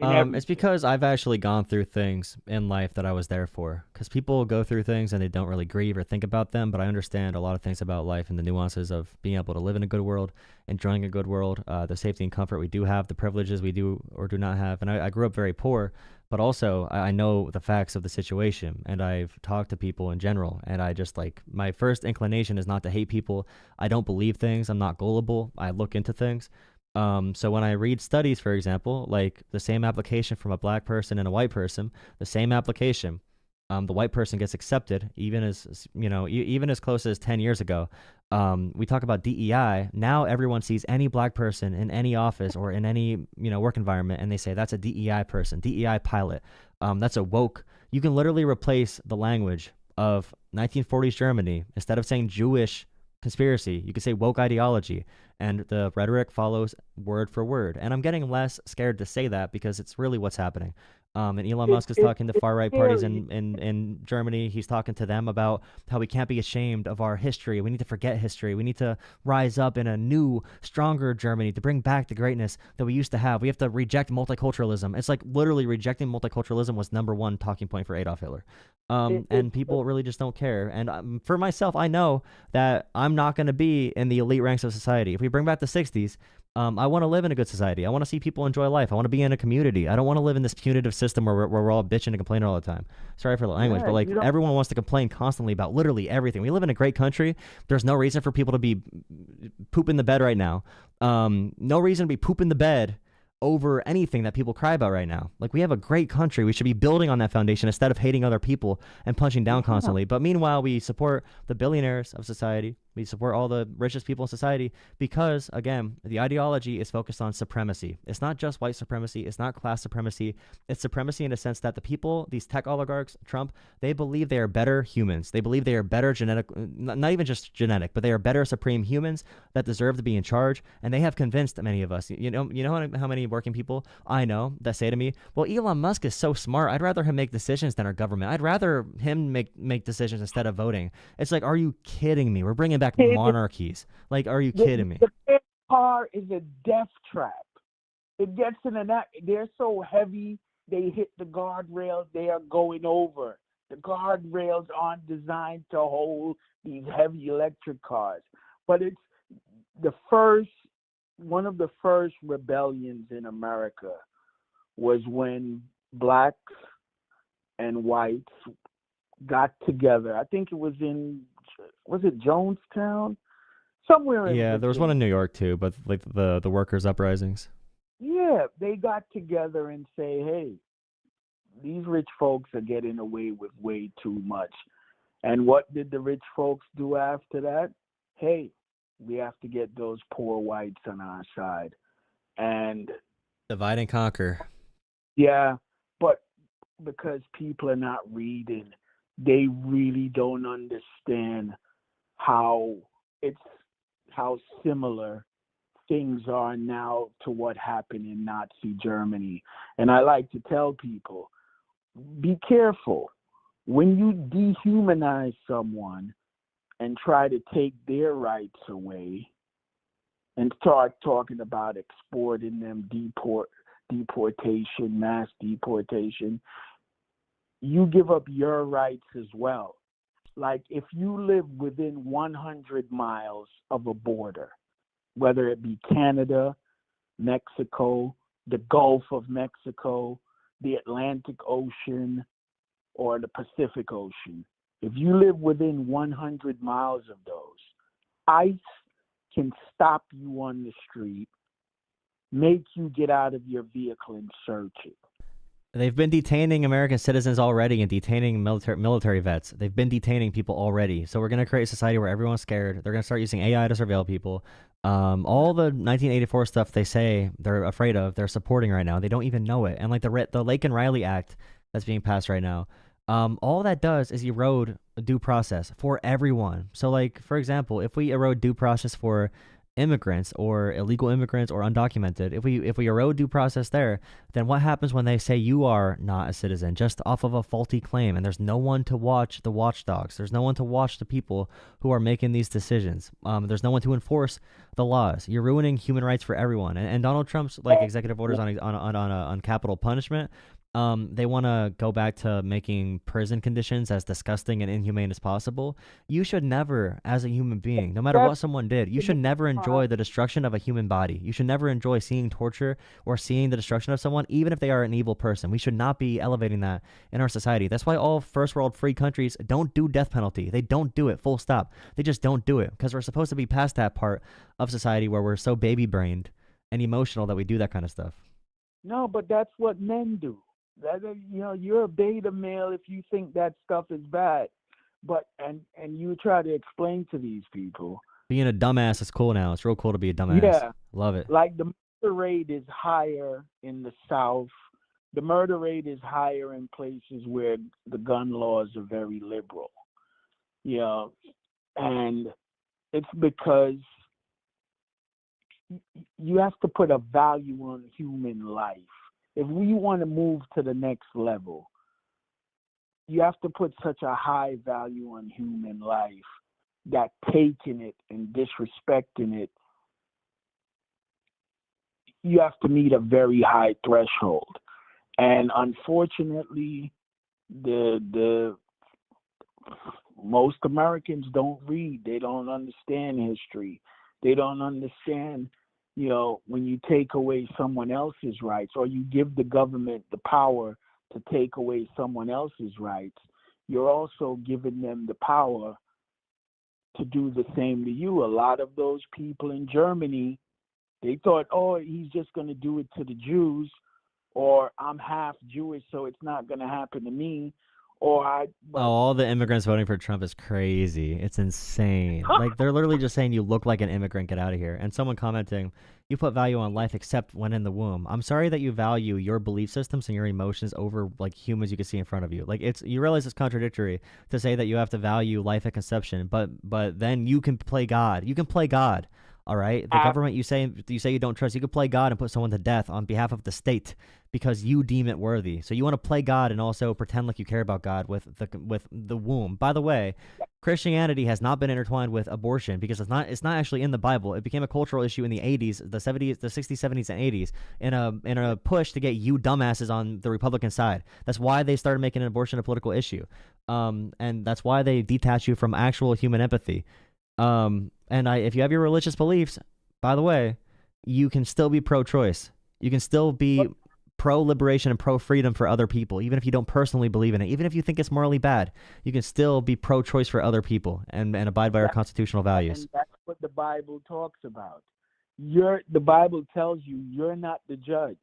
Speaker 4: It's because I've actually gone through things in life that I was there for. Because people go through things and they don't really grieve or think about them, but I understand a lot of things about life and the nuances of being able to live in a good world, enjoying a good world, the safety and comfort we do have, the privileges we do or do not have. And I grew up very poor, but also I know the facts of the situation, and I've talked to people in general, and I just like, my first inclination is not to hate people. I don't believe things. I'm not gullible. I look into things. So when I read studies, for example, like the same application from a black person and a white person, the same application, the white person gets accepted, even as, even as close as 10 years ago. We talk about DEI. Now everyone sees any black person in any office or in any, work environment, and they say that's a DEI person, DEI pilot. That's a woke. You can literally replace the language of 1940s Germany. Instead of saying Jewish conspiracy, you could say woke ideology, and the rhetoric follows word for word. And I'm getting less scared to say that because it's really what's happening. And Elon Musk is talking to far right parties in Germany. He's talking to them about how we can't be ashamed of our history. We need to forget history. We need to rise up in a new, stronger Germany to bring back the greatness that we used to have. We have to reject multiculturalism. It's like literally rejecting multiculturalism was #1 talking point for Adolf Hitler. And people really just don't care. And for myself, I know that I'm not going to be in the elite ranks of society. If we bring back the 60s, I want to live in a good society. I want to see people enjoy life. I want to be in a community. I don't want to live in this punitive system where we're all bitching and complaining all the time. Sorry for the language, but like everyone wants to complain constantly about literally everything. We live in a great country. There's no reason for people to be pooping the bed right now. No reason to be pooping the bed over anything that people cry about right now. Like, we have a great country. We should be building on that foundation instead of hating other people and punching down constantly. But meanwhile, we support the billionaires of society. We support all the richest people in society because, again, the ideology is focused on supremacy. It's not just white supremacy. It's not class supremacy. It's supremacy in a sense that the people, these tech oligarchs, Trump, they believe they are better humans. They believe they are better genetic, not even just genetic, but they are better supreme humans that deserve to be in charge. And they have convinced many of us. You know how many working people I know that say to me, well, Elon Musk is so smart. I'd rather him make decisions than our government. I'd rather him make decisions instead of voting. It's like, are you kidding me? We're bringing back monarchies. Like, are you kidding me?
Speaker 16: The car is a death trap. It gets in they're so heavy, they hit the guardrails, they are going over. The guardrails aren't designed to hold these heavy electric cars. But it's one of the first rebellions in America was when blacks and whites got together. I think it was it Jonestown? Somewhere in
Speaker 4: Yeah, there was one in New York too, but like the workers' uprisings.
Speaker 16: Yeah, they got together and say, hey, these rich folks are getting away with way too much. And what did the rich folks do after that? Hey, we have to get those poor whites on our side. And
Speaker 4: divide and conquer.
Speaker 16: Yeah, but because people are not reading, they really don't understand how similar things are now to what happened in Nazi Germany. And I like to tell people, be careful. When you dehumanize someone and try to take their rights away and start talking about exporting them, deportation, mass deportation, you give up your rights as well. Like, if you live within 100 miles of a border, whether it be Canada, Mexico, the Gulf of Mexico, the Atlantic Ocean, or the Pacific Ocean, if you live within 100 miles of those, ICE can stop you on the street, make you get out of your vehicle and search it.
Speaker 4: They've been detaining American citizens already and detaining military vets. They've been detaining people already. So we're going to create a society where everyone's scared. They're going to start using AI to surveil people. All the 1984 stuff they say they're afraid of, they're supporting right now. They don't even know it. And like the Lake and Riley Act that's being passed right now, all that does is erode due process for everyone. So like, for example, if we erode due process for immigrants or illegal immigrants or undocumented, if we erode due process there, then what happens when they say you are not a citizen just off of a faulty claim, and there's no one to watch the watchdogs, there's no one to watch the people who are making these decisions, there's no one to enforce the laws. You're ruining human rights for everyone. And Donald Trump's like executive orders on capital punishment. They want to go back to making prison conditions as disgusting and inhumane as possible. You should never, as a human being, no matter what someone did, you should never enjoy the destruction of a human body. You should never enjoy seeing torture or seeing the destruction of someone, even if they are an evil person. We should not be elevating that in our society. That's why all first world free countries don't do death penalty. They don't do it, full stop. They just don't do it because we're supposed to be past that part of society where we're so baby brained and emotional that we do that kind of stuff.
Speaker 16: No, but that's what men do. That, you're a beta male if you think that stuff is bad, but and you try to explain to these people.
Speaker 4: Being a dumbass is cool now. It's real cool to be a dumbass.
Speaker 16: Yeah,
Speaker 4: love it.
Speaker 16: Like the murder rate is higher in the South. The murder rate is higher in places where the gun laws are very liberal. And it's because you have to put a value on human life. If we want to move to the next level, you have to put such a high value on human life that taking it and disrespecting it, you have to meet a very high threshold. And unfortunately, the most Americans don't read. They don't understand history. They don't understand, when you take away someone else's rights or you give the government the power to take away someone else's rights, you're also giving them the power to do the same to you. A lot of those people in Germany, they thought, he's just going to do it to the Jews, or I'm half Jewish, so it's not going to happen to me.
Speaker 4: All the immigrants voting for Trump is crazy. It's insane. Like, they're literally just saying you look like an immigrant, get out of here. And someone commenting, you put value on life except when in the womb. I'm sorry that you value your belief systems and your emotions over like humans you can see in front of you. Like, you realize it's contradictory to say that you have to value life at conception, but then you can play God. You can play God. All right, the government you say you don't trust. You could play God and put someone to death on behalf of the state because you deem it worthy. So you want to play God and also pretend like you care about God with the womb. By the way, Christianity has not been intertwined with abortion because it's not actually in the Bible. It became a cultural issue in the 80s, the 70s, the 60s, 70s, and 80s in a push to get you dumbasses on the Republican side. That's why they started making abortion a political issue, and that's why they detach you from actual human empathy. If you have your religious beliefs, by the way, you can still be pro-choice. You can still be pro-liberation and pro-freedom for other people, even if you don't personally believe in it. Even if you think it's morally bad, you can still be pro-choice for other people and abide by our constitutional values.
Speaker 16: And that's what the Bible talks about. The Bible tells you you're not the judge.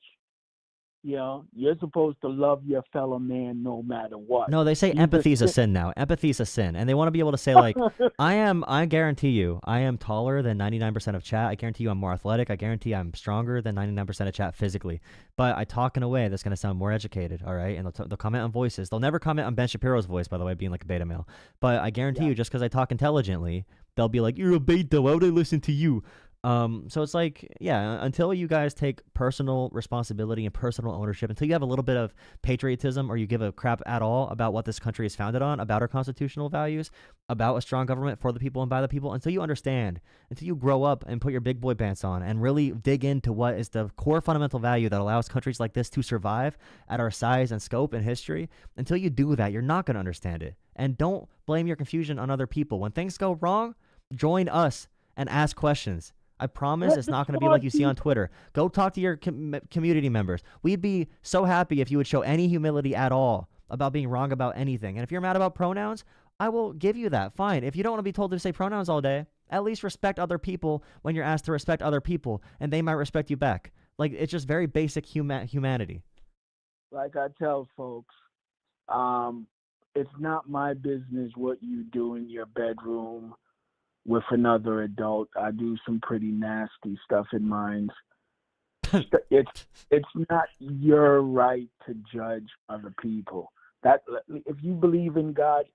Speaker 16: You're supposed to love your fellow man no matter what.
Speaker 4: No, they say empathy is a sin now. Empathy is a sin. And they want to be able to say, like, I guarantee you, I am taller than 99% of chat. I guarantee you I'm more athletic. I guarantee I'm stronger than 99% of chat physically. But I talk in a way that's going to sound more educated, all right? And they'll comment on voices. They'll never comment on Ben Shapiro's voice, by the way, being like a beta male. But I guarantee you, just because I talk intelligently, they'll be like, you're a beta. Why would I listen to you? So it's like, until you guys take personal responsibility and personal ownership, until you have a little bit of patriotism or you give a crap at all about what this country is founded on, about our constitutional values, about a strong government for the people and by the people, until you understand, until you grow up and put your big boy pants on and really dig into what is the core fundamental value that allows countries like this to survive at our size and scope and history, until you do that, you're not going to understand it. And don't blame your confusion on other people. When things go wrong, join us and ask questions. I promise it's not going to be like you see on Twitter. Go talk to your community members. We'd be so happy if you would show any humility at all about being wrong about anything. And if you're mad about pronouns, I will give you that. Fine. If you don't want to be told to say pronouns all day, at least respect other people when you're asked to respect other people, and they might respect you back. Like, it's just very basic humanity.
Speaker 16: Like I tell folks, it's not my business what you do in your bedroom with another adult. I do some pretty nasty stuff in mine. It's not your right to judge other people. That if you believe in God,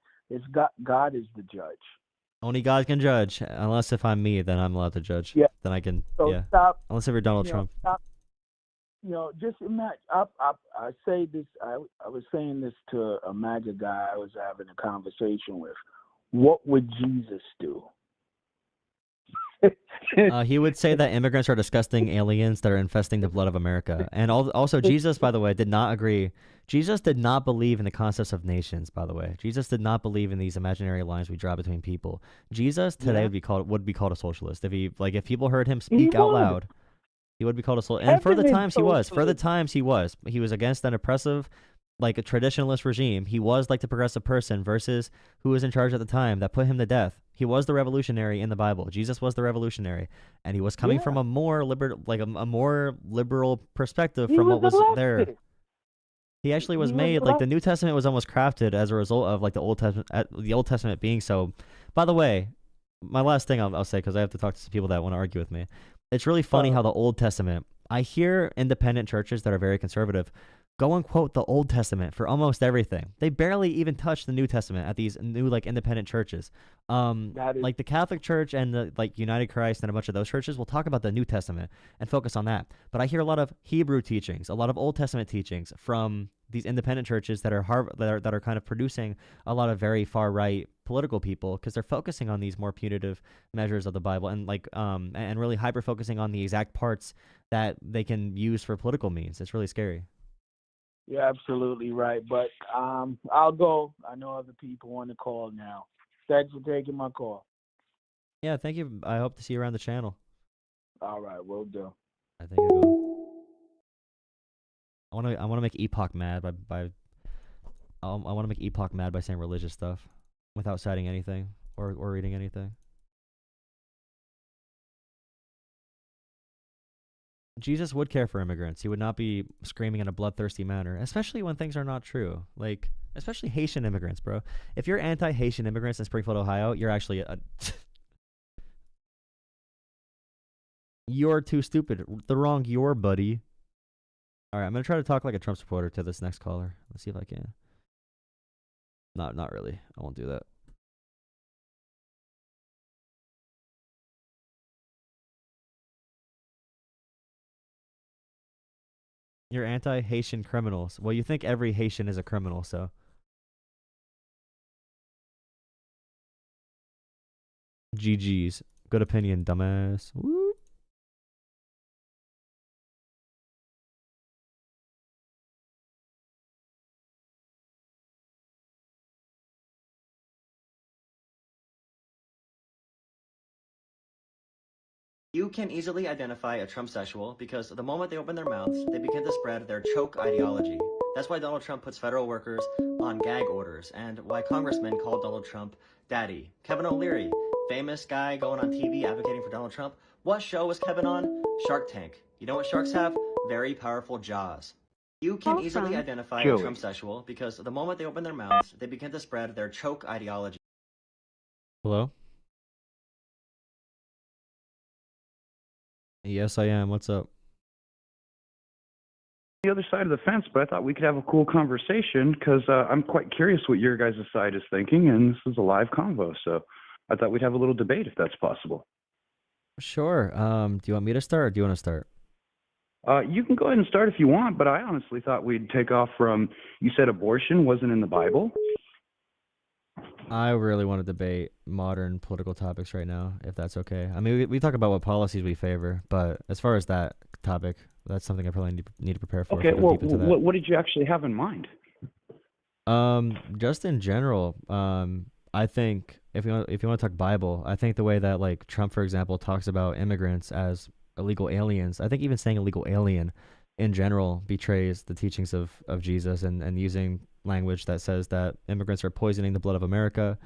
Speaker 16: God is the judge.
Speaker 4: Only God can judge, unless if I'm me, then I'm allowed to judge.
Speaker 16: Yeah.
Speaker 4: Then I can,
Speaker 16: So
Speaker 4: yeah.
Speaker 16: stop.
Speaker 4: Unless if you're Donald Trump.
Speaker 16: Stop. Just imagine. I say this. I was saying this to a MAGA guy I was having a conversation with. What would Jesus do?
Speaker 4: He would say that immigrants are disgusting aliens that are infesting the blood of America. And also, Jesus, by the way, did not agree. Jesus did not believe in the concepts of nations, by the way. Jesus did not believe in these imaginary lines we draw between people. Jesus today would be called a socialist. If people heard him speak out loud, he would be called a socialist. And for the times he was. For the times he was. He was against an oppressive, like a traditionalist regime. He was like the progressive person versus who was in charge at the time that put him to death. He was the revolutionary in the Bible. Jesus was the revolutionary, and he was coming from a more a more liberal perspective from what was there. He actually was made like the New Testament was almost crafted as a result of like the Old Testament being so. By the way, my last thing I'll say, because I have to talk to some people that want to argue with me. It's really funny how the Old Testament. I hear independent churches that are very conservative go and quote the Old Testament for almost everything. They barely even touch the New Testament at these new like independent churches. Like the Catholic Church and the like United Christ and a bunch of those churches will talk about the New Testament and focus on that. But I hear a lot of Hebrew teachings, a lot of Old Testament teachings from these independent churches that are kind of producing a lot of very far right political people because they're focusing on these more punitive measures of the Bible and and really hyper focusing on the exact parts that they can use for political means. It's really scary.
Speaker 16: You're absolutely right. But I'll go. I know other people want to call now. Thanks for taking my call.
Speaker 4: Yeah, thank you. I hope to see you around the channel.
Speaker 16: All right, will do.
Speaker 4: I think I will. I want to make Epoch mad by I want to make Epoch mad by saying religious stuff without citing anything or reading anything. Jesus would care for immigrants. He would not be screaming in a bloodthirsty manner, especially when things are not true. Like, especially Haitian immigrants, bro. If you're anti-Haitian immigrants in Springfield, Ohio, you're actually you're too stupid. The wrong you're, buddy. All right, I'm going to try to talk like a Trump supporter to this next caller. Let's see if I can. Not really. I won't do that. You're anti-Haitian criminals. Well, you think every Haitian is a criminal, so. GG's. Good opinion, dumbass. Woo.
Speaker 1: You can easily identify a Trumpsexual because the moment they open their mouths, they begin to spread their choke ideology. That's why Donald Trump puts federal workers on gag orders, and why congressmen call Donald Trump daddy. Kevin O'Leary, famous guy going on TV advocating for Donald Trump. What show was Kevin on? Shark Tank. You know what sharks have? Very powerful jaws. You can easily identify a Trumpsexual because the moment they open their mouths, they begin to spread their choke ideology.
Speaker 4: Hello? Yes, I am. What's up?
Speaker 17: The other side of the fence, but I thought we could have a cool conversation because I'm quite curious what your guys' side is thinking, and this is a live convo, so I thought we'd have a little debate if that's possible.
Speaker 4: Sure. Do you want me to start or do you want to start?
Speaker 17: You can go ahead and start if you want, but I honestly thought we'd take off from, you said abortion wasn't in the Bible?
Speaker 4: I really want to debate modern political topics right now, if that's okay. I mean, we talk about what policies we favor, but as far as that topic, that's something I probably need to prepare for.
Speaker 17: Okay, well, what did you actually have in mind?
Speaker 4: Just in general, I think if you want to talk Bible, I think the way that like Trump, for example, talks about immigrants as illegal aliens, I think even saying illegal alien in general betrays the teachings of Jesus and using language that says that immigrants are poisoning the blood of America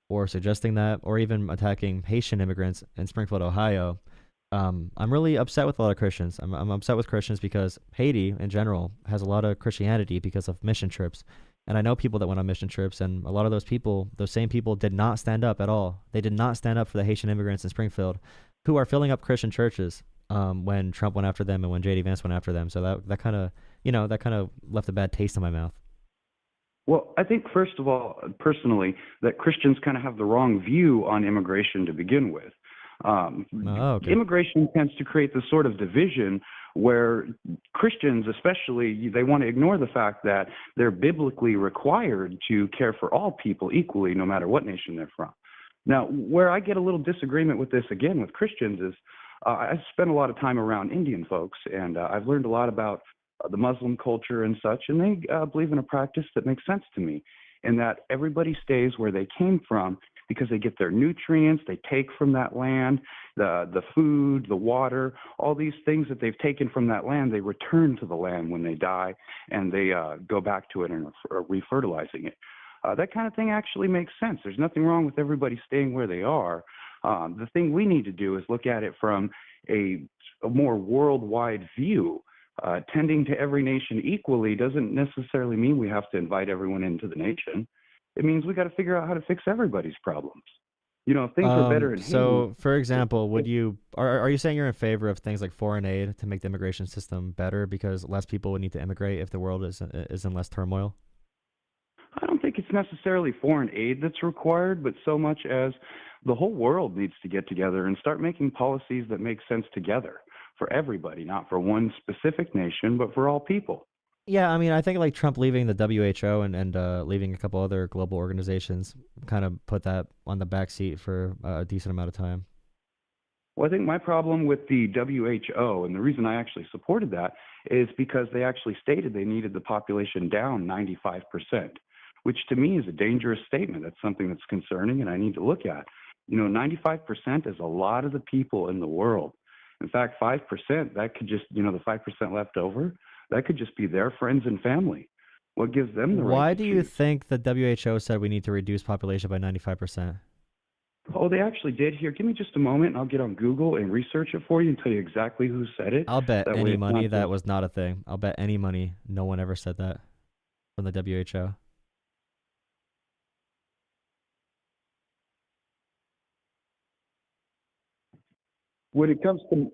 Speaker 4: or suggesting that, or even attacking Haitian immigrants in Springfield, Ohio. I'm really upset with a lot of Christians. I'm upset with Christians because Haiti in general has a lot of Christianity because of mission trips. And I know people that went on mission trips, and a lot of those people, those same people did not stand up at all. They did not stand up for the Haitian immigrants in Springfield who are filling up Christian churches when Trump went after them and when J.D. Vance went after them. So that kind of left a bad taste in my mouth.
Speaker 17: Well, I think, first of all, personally, that Christians kind of have the wrong view on immigration to begin with.
Speaker 4: Okay.
Speaker 17: Immigration tends to create this sort of division where Christians, especially, they want to ignore the fact that they're biblically required to care for all people equally, no matter what nation they're from. Now, where I get a little disagreement with this, again, with Christians is I spent a lot of time around Indian folks, and I've learned a lot about the Muslim culture and such, and they believe in a practice that makes sense to me, in that everybody stays where they came from because they get their nutrients, they take from that land, the food, the water, all these things that they've taken from that land, they return to the land when they die, and they go back to it and are refertilizing it. That kind of thing actually makes sense. There's nothing wrong with everybody staying where they are. The thing we need to do is look at it from a more worldwide view. Tending to every nation equally doesn't necessarily mean we have to invite everyone into the nation. It means we got to figure out how to fix everybody's problems. You know, if things were better in
Speaker 4: So, for example, are you saying you're in favor of things like foreign aid to make the immigration system better because less people would need to immigrate if the world is in less turmoil?
Speaker 17: I don't think it's necessarily foreign aid that's required, but so much as the whole world needs to get together and start making policies that make sense together for everybody, not for one specific nation, but for all people.
Speaker 4: Yeah, I mean, I think like Trump leaving the WHO and leaving a couple other global organizations kind of put that on the back seat for a decent amount of time.
Speaker 17: Well, I think my problem with the WHO, and the reason I actually supported that, is because they actually stated they needed the population down 95%, which to me is a dangerous statement. That's something that's concerning and I need to look at. You know, 95% is a lot of the people in the world. In fact, 5%, that could just, you know, the 5% left over, that could just be their friends and family. What gives them the right
Speaker 4: Why
Speaker 17: to
Speaker 4: do you
Speaker 17: choose?
Speaker 4: think the WHO said we need to reduce population by 95%?
Speaker 17: Oh, they actually did here. Give me just a moment and I'll get on Google and research it for you and tell you exactly who said it.
Speaker 4: I'll bet
Speaker 17: That way
Speaker 4: any
Speaker 17: it's
Speaker 4: money
Speaker 17: not
Speaker 4: that
Speaker 17: just-
Speaker 4: was not a thing. I'll bet any money no one ever said that from the WHO.
Speaker 17: When it comes to,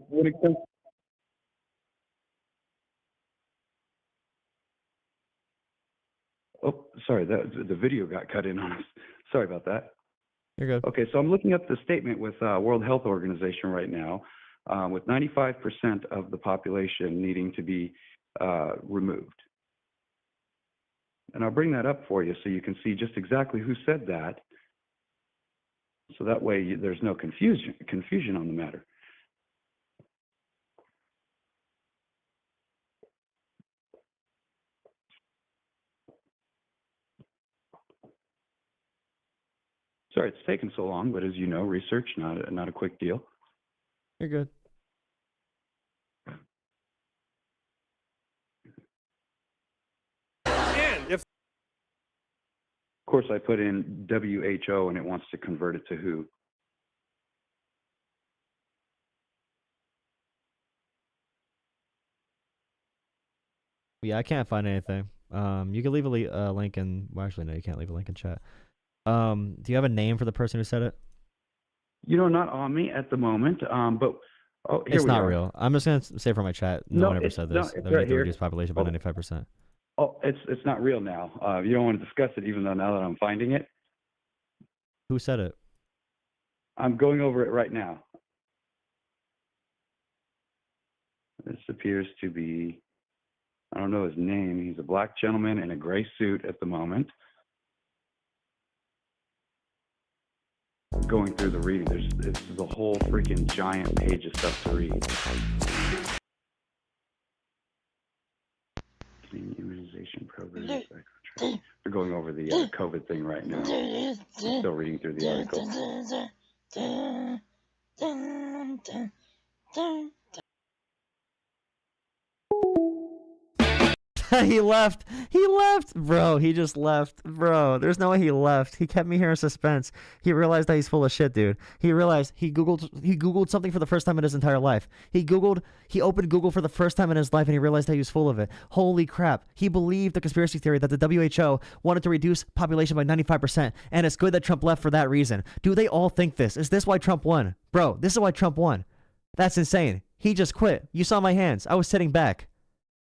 Speaker 17: oh, sorry, the video got cut in on us. Sorry about that.
Speaker 4: You're good.
Speaker 17: Okay, so I'm looking up the statement with World Health Organization right now, with 95% of the population needing to be removed. And I'll bring that up for you so you can see just exactly who said that. So that way there's no confusion on the matter. Sorry it's taken so long, but as you know, research, not a quick deal.
Speaker 4: You're good.
Speaker 17: And if, of course, I put in WHO and it wants to convert it to WHO.
Speaker 4: Yeah, I can't find anything. You can leave a link in. Well, actually, no, you can't leave a link in chat. Do you have a name for the person who said it?
Speaker 17: You know, not on me at the moment, but oh, here
Speaker 4: It's
Speaker 17: we
Speaker 4: not
Speaker 17: are.
Speaker 4: real. I'm just gonna say for my chat. No one ever said this.
Speaker 17: it's
Speaker 4: That we
Speaker 17: right
Speaker 4: need to
Speaker 17: here.
Speaker 4: reduce population by 95%.
Speaker 17: Oh, it's not real now. You don't want to discuss it, even though now that I'm finding it,
Speaker 4: Who said it?
Speaker 17: I'm going over it right now. This appears to be, I don't know his name. He's a black gentleman in a gray suit at the moment. Going through the reading, this is a whole freaking giant page of stuff to read. Immunization program. They're going over the COVID thing right now. I'm still reading through the article.
Speaker 4: He left. He left. Bro, he just left. Bro, there's no way he left. He kept me here in suspense. He realized that he's full of shit, dude. He realized he Googled something for the first time in his entire life. He opened Google for the first time in his life and he realized that he was full of it. Holy crap. He believed the conspiracy theory that the WHO wanted to reduce population by 95%. And it's good that Trump left for that reason. Do they all think this? Is this why Trump won? Bro, this is why Trump won. That's insane. He just quit. You saw my hands. I was sitting back.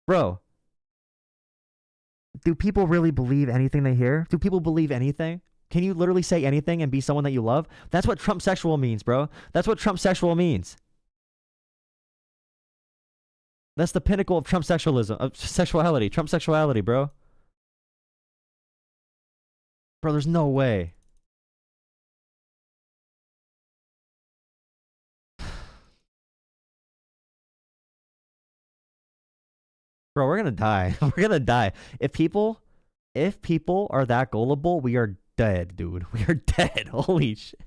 Speaker 4: Bro. Do people really believe anything they hear? Do people believe anything? Can you literally say anything and be someone that you love? That's what Trump sexual means, bro. That's what Trump sexual means. That's the pinnacle of Trump sexualism, of sexuality. Trump sexuality, bro. Bro, there's no way. Bro, we're gonna die. We're gonna die. If people are that gullible, we are dead, dude. We are dead. Holy shit.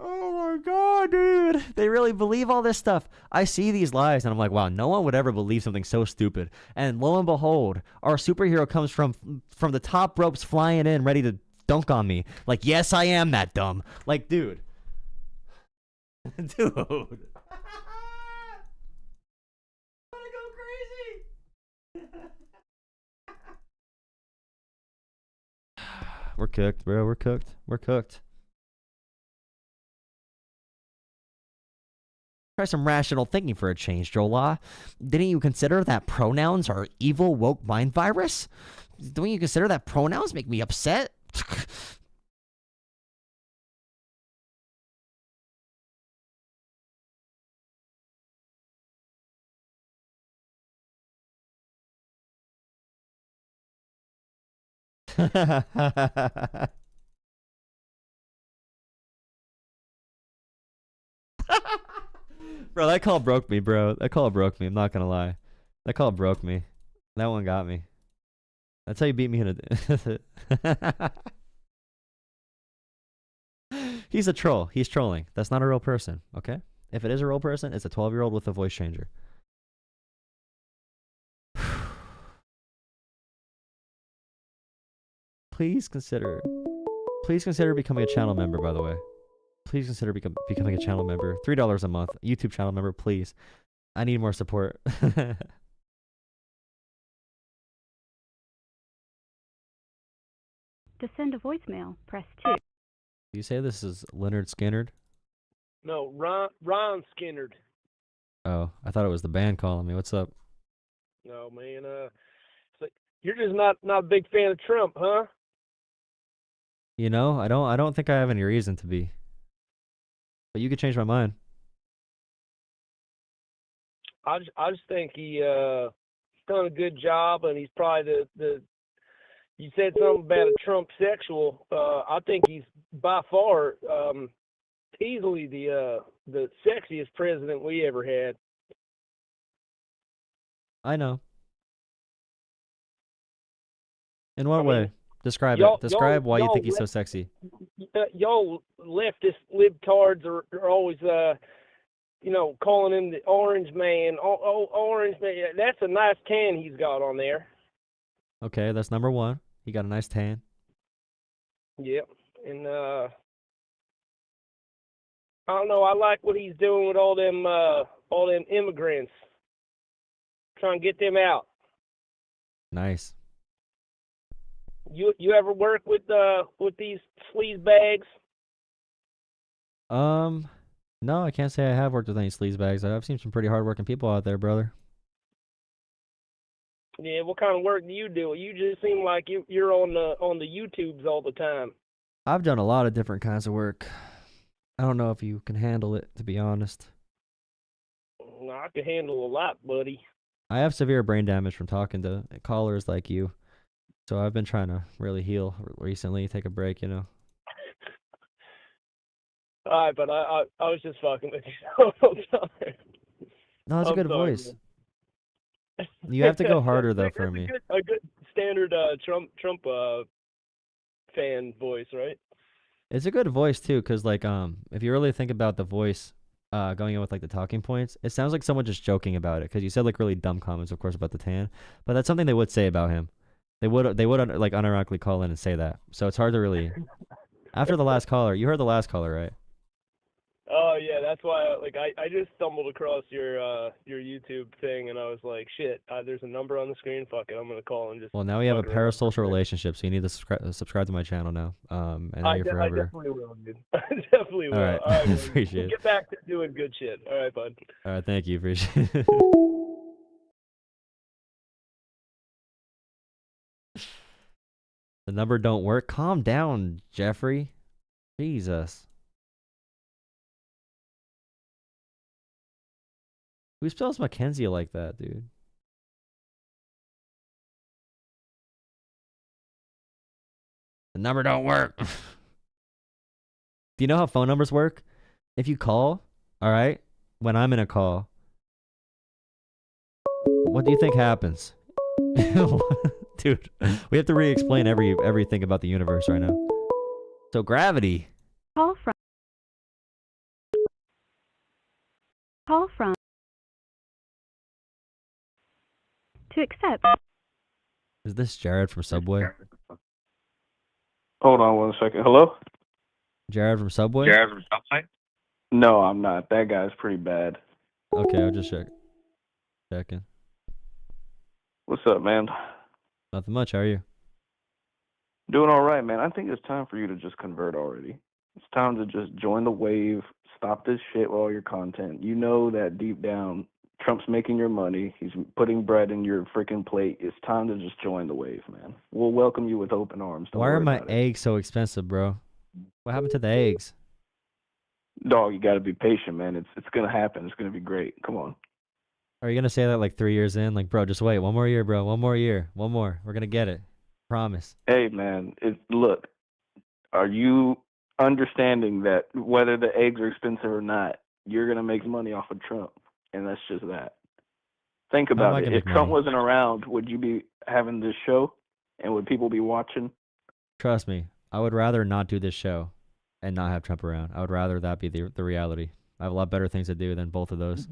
Speaker 4: Oh my god, dude. They really believe all this stuff. I see these lies and I'm like, wow, no one would ever believe something so stupid. And lo and behold, our superhero comes from the top ropes flying in ready to dunk on me. Like, yes, I am that dumb. Like, dude. Dude. We're cooked, bro. We're cooked. We're cooked. Try some rational thinking for a change, Jola. Didn't you consider that pronouns are evil woke mind virus? Don't you consider that pronouns make me upset? Bro, that call broke me, bro. That call broke me. I'm not gonna lie. That call broke me. That one got me. That's how you beat me in a... He's a troll. He's trolling. That's not a real person, okay? If it is a real person, it's a 12-year-old with a voice changer. Please consider becoming a channel member, by the way. Please consider becoming a channel member. $3 a month. YouTube channel member, please. I need more support.
Speaker 9: To send a voicemail, press 2.
Speaker 4: You say this is Leonard Skinnerd?
Speaker 16: No, Ron Skinnerd.
Speaker 4: Oh, I thought it was the band calling me. What's up?
Speaker 16: No, man. So you're just not a big fan of Trump, huh?
Speaker 4: You know, I don't think I have any reason to be. But you could change my mind.
Speaker 16: I just think he done a good job, and he's probably the. You said something about a Trump sexual. I think he's by far easily the sexiest president we ever had.
Speaker 4: I know. In what way? Describe it. Describe why you think he's so sexy.
Speaker 16: Y'all leftist libtards are always, calling him the Orange Man. Orange Man. That's a nice tan he's got on there.
Speaker 4: Okay, that's number one. He got a nice tan.
Speaker 16: Yep. And I don't know. I like what he's doing with all them immigrants. Trying to get them out.
Speaker 4: Nice.
Speaker 16: You ever work with these sleaze bags?
Speaker 4: No, I can't say I have worked with any sleaze bags. I've seen some pretty hardworking people out there, brother.
Speaker 16: Yeah, what kind of work do you do? You just seem like you're on the YouTubes all the time.
Speaker 4: I've done a lot of different kinds of work. I don't know if you can handle it, to be honest.
Speaker 16: I can handle a lot, buddy.
Speaker 4: I have severe brain damage from talking to callers like you. So I've been trying to really heal recently, take a break, you know.
Speaker 16: All right, but I was just fucking with you. I'm sorry.
Speaker 4: No, it's a good voice. Man. You have to go harder though for me.
Speaker 16: A good standard Trump fan voice, right?
Speaker 4: It's a good voice too, cause like if you really think about the voice going in with like the talking points, it sounds like someone just joking about it. Cause you said like really dumb comments, of course, about the tan, but that's something they would say about him. They would like unironically call in and say that. So it's hard to really. After the last caller, you heard the last caller, right?
Speaker 16: Oh yeah, that's why. I just stumbled across your YouTube thing, and I was like, shit, there's a number on the screen. Fuck it, I'm gonna call and just.
Speaker 4: Well, now we have a parasocial relationship, so you need to subscribe to my channel now. And now you're forever.
Speaker 16: I definitely will, dude. I definitely will.
Speaker 4: All right, appreciate it.
Speaker 16: Get back to doing good shit. All right, bud.
Speaker 4: All right, thank you. Appreciate it. The number don't work. Calm down, Jeffrey. Jesus. Who spells Mackenzie like that, dude? The number don't work. Do you know how phone numbers work? If you call, all right, when I'm in a call, what do you think happens? Dude, we have to re-explain everything about the universe right now. So gravity.
Speaker 9: Call from. To accept.
Speaker 4: Is this Jared from Subway?
Speaker 16: Hold on 1 second. Hello?
Speaker 4: Jared from Subway?
Speaker 16: Jared from Subway? No, I'm not. That guy's pretty bad.
Speaker 4: Okay, I'll just checking.
Speaker 16: What's up, man?
Speaker 4: Nothing much. How are you?
Speaker 16: Doing all right, man. I think it's time for you to just convert already. It's time to just join the wave. Stop this shit with all your content. You know that deep down, Trump's making your money. He's putting bread in your freaking plate. It's time to just join the wave, man. We'll welcome you with open arms. Don't
Speaker 4: Why are
Speaker 16: worry
Speaker 4: my
Speaker 16: about it.
Speaker 4: eggs so expensive, bro? What happened to the eggs?
Speaker 16: Dog, you got to be patient, man. It's gonna happen. It's gonna be great. Come on.
Speaker 4: Are you gonna say that like 3 years in? Like, bro, just wait 1 more year, bro. 1 more year. 1 more. We're gonna get it. Promise.
Speaker 16: Hey, man. Look, are you understanding that whether the eggs are expensive or not, you're gonna make money off of Trump, and that's just that. Think
Speaker 4: How am I
Speaker 16: about it.
Speaker 4: gonna
Speaker 16: If
Speaker 4: make
Speaker 16: Trump
Speaker 4: money?
Speaker 16: wasn't around, would you be having this show, and would people be watching?
Speaker 4: Trust me, I would rather not do this show and not have Trump around. I would rather that be the reality. I have a lot better things to do than both of those.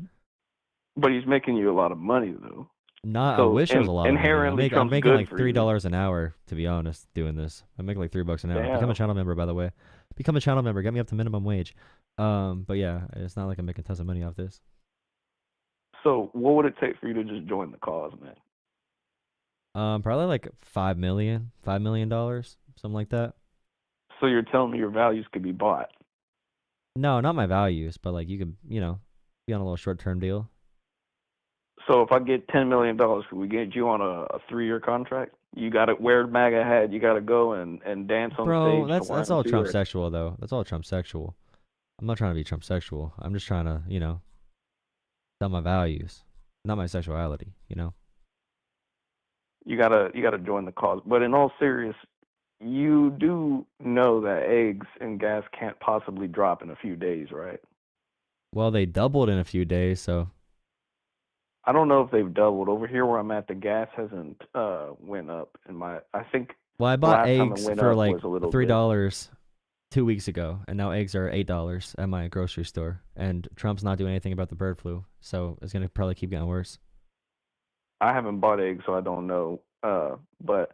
Speaker 16: But he's making you a lot of money, though.
Speaker 4: Not, I
Speaker 16: So
Speaker 4: wish it was a lot of money.
Speaker 16: inherently,
Speaker 4: I'm
Speaker 16: Trump's
Speaker 4: making
Speaker 16: good
Speaker 4: like
Speaker 16: for you.
Speaker 4: $3 an hour, to be honest, doing this. I'm making like $3 an hour. Become a
Speaker 16: Damn.
Speaker 4: channel member, by the way. Become a channel member. Get me up to minimum wage. But yeah, it's not like I'm making tons of money off this.
Speaker 16: So what would it take for you to just join the cause, man?
Speaker 4: Probably like $5 million, $5 million, something like that.
Speaker 16: So you're telling me your values could be bought?
Speaker 4: No, not my values, but like you could, be on a little short-term deal.
Speaker 16: So if I get $10 million, could we get you on a 3-year contract? You got to wear the MAGA hat. You got to go and dance on
Speaker 4: Bro,
Speaker 16: stage.
Speaker 4: that's
Speaker 16: to
Speaker 4: all
Speaker 16: YMCA.
Speaker 4: Trump sexual though. That's all Trump sexual. I'm not trying to be Trump sexual. I'm just trying to, tell my values, not my sexuality.
Speaker 16: You gotta join the cause. But in all serious, you do know that eggs and gas can't possibly drop in a few days, right?
Speaker 4: Well, they doubled in a few days, so
Speaker 16: I don't know if they've doubled. Over here where I'm at, the gas hasn't went up. I think
Speaker 4: well, I
Speaker 16: the
Speaker 4: bought
Speaker 16: last time it
Speaker 4: eggs
Speaker 16: went
Speaker 4: for
Speaker 16: up
Speaker 4: like
Speaker 16: was a little
Speaker 4: $3 2 weeks ago, and now eggs are $8 at my grocery store. And Trump's not doing anything about the bird flu, so it's gonna probably keep getting worse.
Speaker 16: I haven't bought eggs, so I don't know. But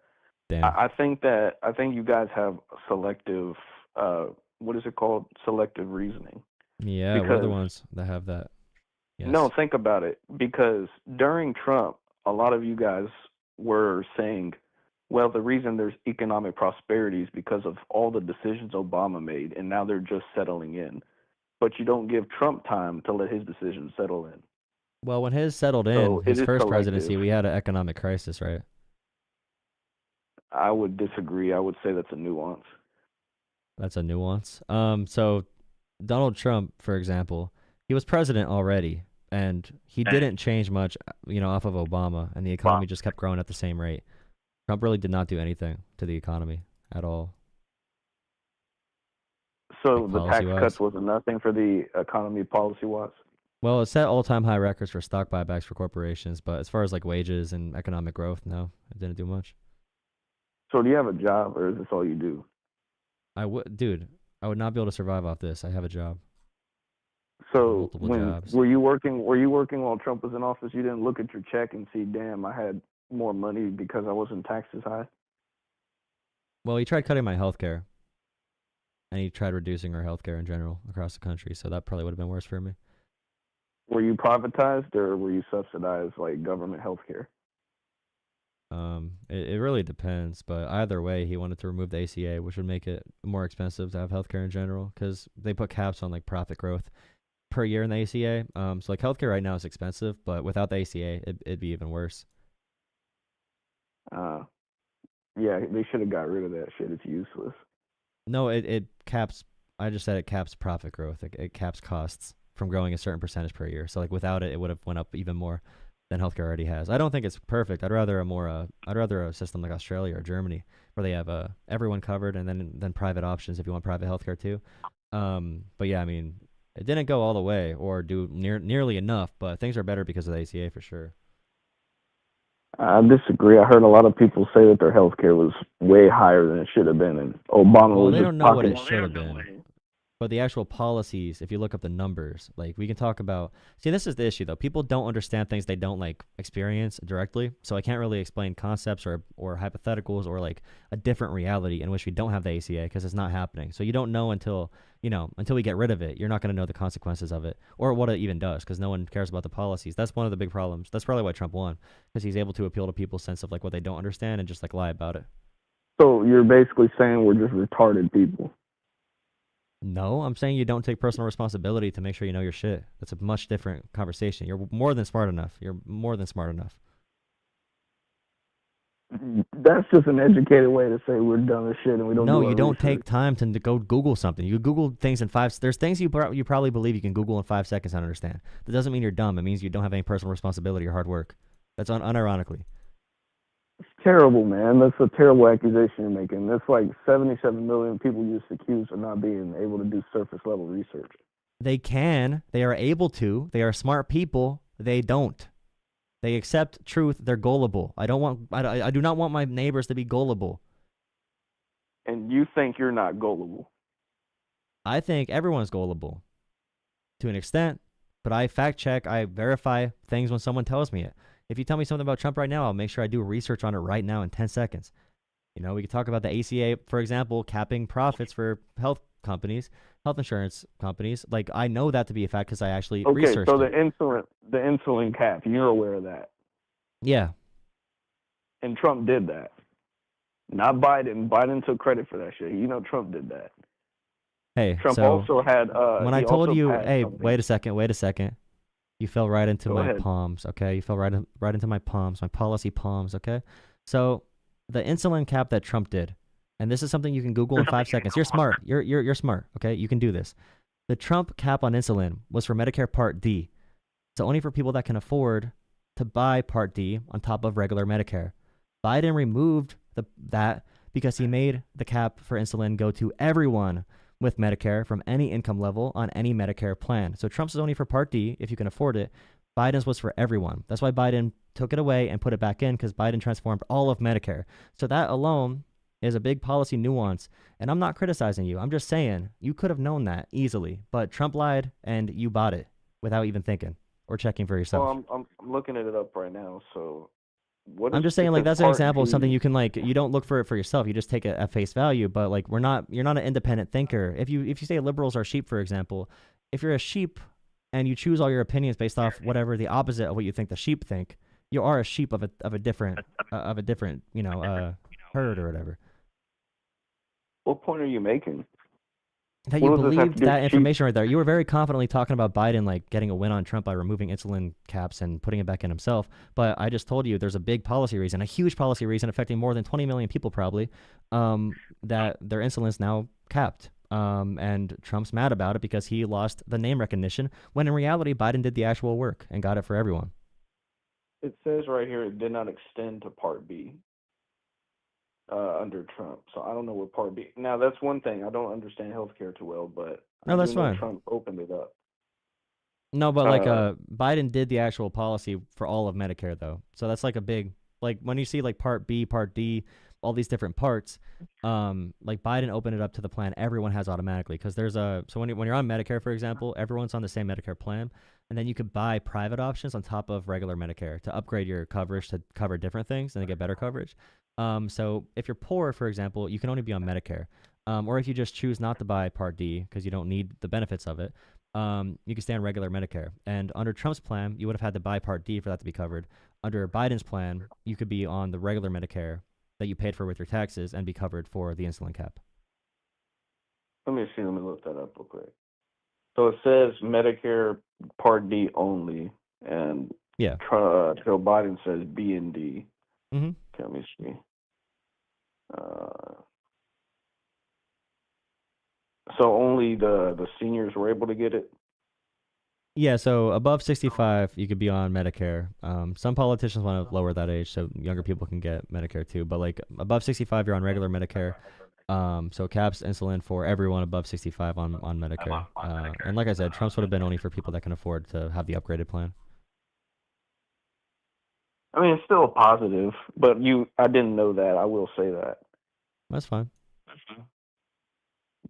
Speaker 4: Damn.
Speaker 16: I think you guys have selective. What is it called? Selective reasoning.
Speaker 4: Yeah, we're the
Speaker 16: Because-
Speaker 4: ones that have that. Yes.
Speaker 16: No, think about it. Because during Trump, a lot of you guys were saying, well, the reason there's economic prosperity is because of all the decisions Obama made, and now they're just settling in. But you don't give Trump time to let his decisions settle in.
Speaker 4: Well, when his settled
Speaker 16: So
Speaker 4: in,
Speaker 16: it
Speaker 4: his
Speaker 16: is
Speaker 4: first
Speaker 16: selective.
Speaker 4: presidency, we had an economic crisis, right?
Speaker 16: I would disagree. I would say that's a nuance.
Speaker 4: That's a nuance. So Donald Trump, for example, he was president already, and he didn't change much, off of Obama, and the economy just kept growing at the same rate. Trump really did not do anything to the economy at all.
Speaker 16: So
Speaker 4: Like
Speaker 16: the tax
Speaker 4: policy-wise.
Speaker 16: cuts was nothing for the economy policy-wise?
Speaker 4: Well, it set all-time high records for stock buybacks for corporations, but as far as like wages and economic growth, no, it didn't do much.
Speaker 16: So do you have a job, or is this all you do?
Speaker 4: Dude, I would not be able to survive off this. I have a job.
Speaker 16: So
Speaker 4: Multiple
Speaker 16: when
Speaker 4: jobs.
Speaker 16: were you working while Trump was in office? You didn't look at your check and see, damn, I had more money because I wasn't taxed as high?
Speaker 4: Well, he tried cutting my health care, and he tried reducing our health care in general across the country, so that probably would have been worse for me.
Speaker 16: Were you privatized, or were you subsidized like government health care?
Speaker 4: It really depends, but either way, he wanted to remove the ACA, which would make it more expensive to have healthcare in general, because they put caps on like profit growth per year in the ACA. So like healthcare right now is expensive, but without the ACA, it'd be even worse.
Speaker 16: Yeah, they should have got rid of that shit. It's useless.
Speaker 4: No, it caps. I just said it caps profit growth. It caps costs from growing a certain percentage per year. So like without it, it would have went up even more than healthcare already has. I don't think it's perfect. I'd rather a system like Australia or Germany where they have everyone covered and then private options if you want private healthcare too. But yeah, I mean, it didn't go all the way or do nearly enough, but things are better because of the ACA for sure.
Speaker 16: I disagree. I heard a lot of people say that their health care was way higher than it should have been, and Obama
Speaker 4: Well,
Speaker 16: was
Speaker 4: they
Speaker 16: just
Speaker 4: don't know what it
Speaker 16: pocketing.
Speaker 4: should have been. But the actual policies, if you look up the numbers, like we can talk about. See, this is the issue though. People don't understand things they don't like experience directly. So I can't really explain concepts or hypotheticals or like a different reality in which we don't have the ACA because it's not happening. So you don't know until we get rid of it. You're not going to know the consequences of it or what it even does because no one cares about the policies. That's one of the big problems. That's probably why Trump won because he's able to appeal to people's sense of like what they don't understand and just like lie about it.
Speaker 16: So you're basically saying we're just retarded people.
Speaker 4: No, I'm saying you don't take personal responsibility to make sure you know your shit. That's a much different conversation. You're more than smart enough.
Speaker 16: That's just an educated way to say we're dumb as shit and we don't.
Speaker 4: No,
Speaker 16: do
Speaker 4: you don't
Speaker 16: research.
Speaker 4: take time to go Google something. You Google things in There's things you probably believe you can Google in 5 seconds and understand. That doesn't mean you're dumb. It means you don't have any personal responsibility or hard work. That's unironically.
Speaker 16: It's terrible, man. That's a terrible accusation you're making. That's like 77 million people you just accused of not being able to do surface level research.
Speaker 4: They can. They are able to. They are smart people. They don't. They accept truth. They're gullible. I do not want my neighbors to be gullible.
Speaker 16: And you think you're not gullible?
Speaker 4: I think everyone's gullible to an extent, but I fact check, I verify things when someone tells me it. If you tell me something about Trump right now, I'll make sure I do research on it right now in 10 seconds. We could talk about the ACA, for example, capping profits for health insurance companies. Like, I know that to be a fact because I actually researched
Speaker 16: so
Speaker 4: it.
Speaker 16: the insulin cap, you're aware of that?
Speaker 4: Yeah.
Speaker 16: And Trump did that. Not Biden. Biden took credit for that shit. Trump did that.
Speaker 4: Hey,
Speaker 16: Trump
Speaker 4: so
Speaker 16: also had.
Speaker 4: when I told you, hey, wait a second. You fell right into
Speaker 16: Go
Speaker 4: my
Speaker 16: ahead.
Speaker 4: palms, okay? You fell right into my palms, my policy palms, okay? So the insulin cap that Trump did, and this is something you can Google in 5 seconds. You're smart. You're smart, okay? You can do this. The Trump cap on insulin was for Medicare Part D. So only for people that can afford to buy Part D on top of regular Medicare. Biden removed that because he made the cap for insulin go to everyone with Medicare from any income level on any Medicare plan. So Trump's is only for Part D if you can afford it. Biden's was for everyone. That's why Biden took it away and put it back in because Biden transformed all of Medicare. So that alone is a big policy nuance. And I'm not criticizing you. I'm just saying you could have known that easily, but Trump lied and you bought it without even thinking or checking for yourself.
Speaker 16: Well, I'm looking it up right now. So
Speaker 4: I'm just saying, like, that's an example of something you can, like, you don't look for it for yourself. You just take it at face value. But like, you're not an independent thinker. If you say liberals are sheep, for example, if you're a sheep and you choose all your opinions based off whatever the opposite of what you think the sheep think, you are a sheep of a different herd or whatever.
Speaker 16: What point are you making?
Speaker 4: That you believed that information right there. You were very confidently talking about Biden like getting a win on Trump by removing insulin caps and putting it back in himself. But I just told you there's a big policy reason, a huge policy reason affecting more than 20 million people probably, that their insulin's now capped. And Trump's mad about it because he lost the name recognition when in reality Biden did the actual work and got it for everyone.
Speaker 16: It says right here it did not extend to Part B. Under Trump, so I don't know what Part B. Now that's one thing I don't understand healthcare too well, but
Speaker 4: No, that's fine.
Speaker 16: Trump opened it up.
Speaker 4: No, but Biden did the actual policy for all of Medicare though, so that's like a big when you see like Part B, Part D, all these different parts. Like Biden opened it up to the plan everyone has automatically because there's so when you're on Medicare, for example, everyone's on the same Medicare plan, and then you could buy private options on top of regular Medicare to upgrade your coverage to cover different things and to get better coverage. So if you're poor, for example, you can only be on Medicare. Or if you just choose not to buy Part D because you don't need the benefits of it, you can stay on regular Medicare. And under Trump's plan, you would have had to buy Part D for that to be covered. Under Biden's plan, you could be on the regular Medicare that you paid for with your taxes and be covered for the insulin cap.
Speaker 16: Let me look that up real quick. So it says Medicare Part D only, and
Speaker 4: yeah,
Speaker 16: Joe Biden says B and D.
Speaker 4: Mm-hmm.
Speaker 16: Let me see.
Speaker 18: So only the seniors were able to get it.
Speaker 4: Yeah, so above 65, you could be on Medicare. Some politicians want to lower that age so younger people can get Medicare too. But like above 65, you're on regular Medicare. So caps insulin for everyone above 65 on Medicare. And like I said, Trump's would have been only for people that can afford to have the upgraded plan.
Speaker 18: I mean, it's still a positive, but I didn't know that. I will say that.
Speaker 4: That's fine.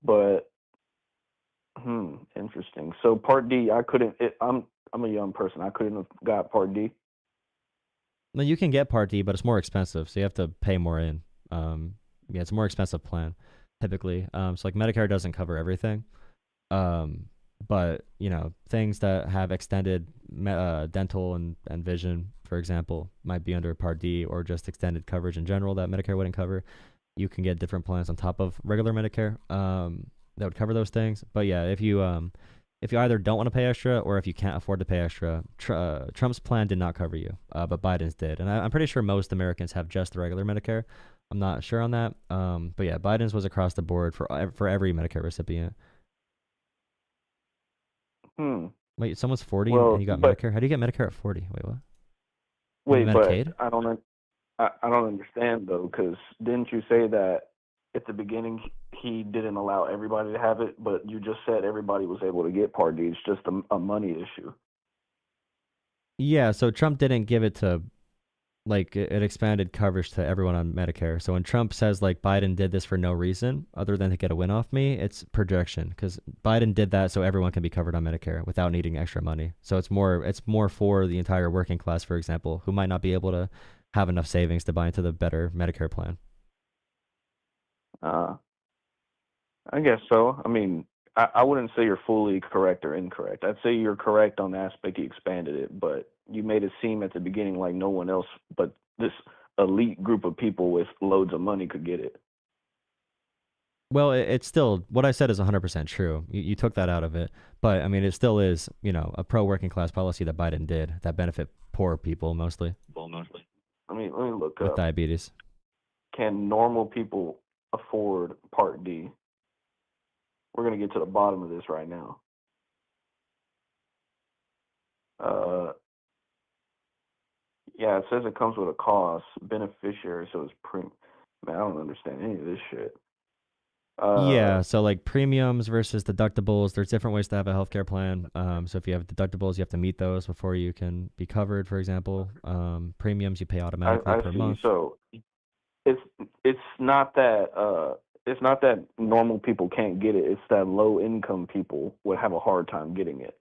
Speaker 18: But interesting. So Part D, I couldn't. I'm a young person. I couldn't have got Part D.
Speaker 4: No, you can get Part D, but it's more expensive, so you have to pay more in. Yeah, it's a more expensive plan, typically. So like Medicare doesn't cover everything. But you know, things that have extended dental and vision, for example, might be under Part D, or just extended coverage in general that Medicare wouldn't cover. You can get different plans on top of regular Medicare that would cover those things. But yeah, if you either don't want to pay extra or if you can't afford to pay extra, Trump's plan did not cover you, but Biden's did. And I'm pretty sure most Americans have just the regular Medicare. I'm not sure on that. But yeah, Biden's was across the board for every Medicare recipient. Wait, someone's 40 and you got Medicare? How do you get Medicare at 40? Wait, what?
Speaker 18: Wait,
Speaker 4: Medicaid?
Speaker 18: but I don't understand though, because didn't you say that at the beginning he didn't allow everybody to have it, but you just said everybody was able to get Part D. It's just a money issue.
Speaker 4: Yeah, so Trump didn't give it to, like, it expanded coverage to everyone on Medicare. So when Trump says, like, Biden did this for no reason other than to get a win off me, it's projection, because Biden did that so everyone can be covered on Medicare without needing extra money. So it's more for the entire working class, for example, who might not be able to have enough savings to buy into the better Medicare plan.
Speaker 18: I guess so. I mean, I wouldn't say you're fully correct or incorrect. I'd say you're correct on the aspect he expanded it, but you made it seem at the beginning like no one else but this elite group of people with loads of money could get it.
Speaker 4: Well, it's still, what I said is 100% true. You took that out of it. But, I mean, it still is, you know, a pro-working class policy that Biden did that benefit poor people mostly.
Speaker 18: I mean, let me look
Speaker 4: With
Speaker 18: up.
Speaker 4: diabetes.
Speaker 18: Can normal people afford Part D? We're going to get to the bottom of this right now. Yeah, it says it comes with a cost, beneficiary, so it's Man, I don't understand any of this shit.
Speaker 4: Yeah, so like premiums versus deductibles, there's different ways to have a healthcare plan. So if you have deductibles, you have to meet those before you can be covered, for example. Premiums you pay automatically
Speaker 18: I
Speaker 4: per
Speaker 18: see.
Speaker 4: month.
Speaker 18: So it's not that normal people can't get it. It's that low income people would have a hard time getting it.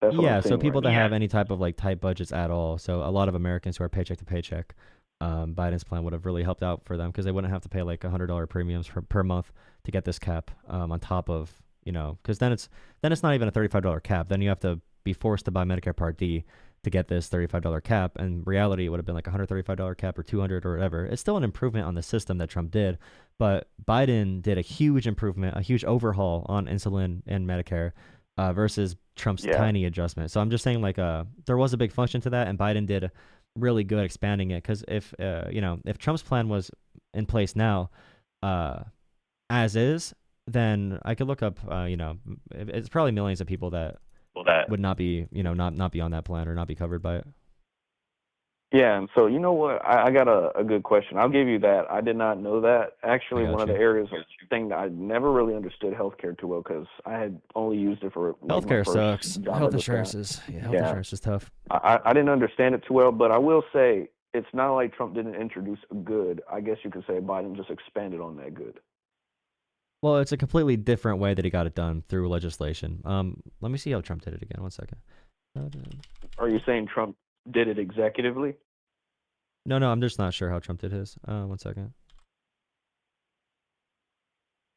Speaker 18: That's what
Speaker 4: Yeah,
Speaker 18: I'm
Speaker 4: so
Speaker 18: saying
Speaker 4: people
Speaker 18: right
Speaker 4: that
Speaker 18: now.
Speaker 4: have any type of like tight budgets at all. So a lot of Americans who are paycheck to paycheck, Biden's plan would have really helped out for them because they wouldn't have to pay like $100 premiums per month to get this cap on top of, you know, because then it's not even a $35 cap. Then you have to be forced to buy Medicare Part D to get this $35 cap. And in reality, it would have been like a $135 cap or $200 or whatever. It's still an improvement on the system that Trump did, but Biden did a huge improvement, a huge overhaul on insulin and Medicare versus Trump's tiny adjustment. So I'm just saying, like, there was a big function to that, and Biden did really good expanding it. Because if if Trump's plan was in place now, as is, then I could look up, it's probably millions of people that would not be, not be on that plan or not be covered by it.
Speaker 18: Yeah, and so you know what? I got a good question. I'll give you that. I did not know that. Actually, one of the areas of thing that I never really understood healthcare too well because I had only used it for like,
Speaker 4: Healthcare
Speaker 18: my first
Speaker 4: sucks.
Speaker 18: job
Speaker 4: Health
Speaker 18: as a
Speaker 4: insurance
Speaker 18: staff.
Speaker 4: is health insurance is tough.
Speaker 18: I didn't understand it too well, but I will say it's not like Trump didn't introduce a good. I guess you could say Biden just expanded on that good.
Speaker 4: Well, it's a completely different way that he got it done through legislation. Let me see how Trump did it again. 1 second.
Speaker 18: Are you saying Trump did it executively?
Speaker 4: No, I'm just not sure how Trump did his. 1 second.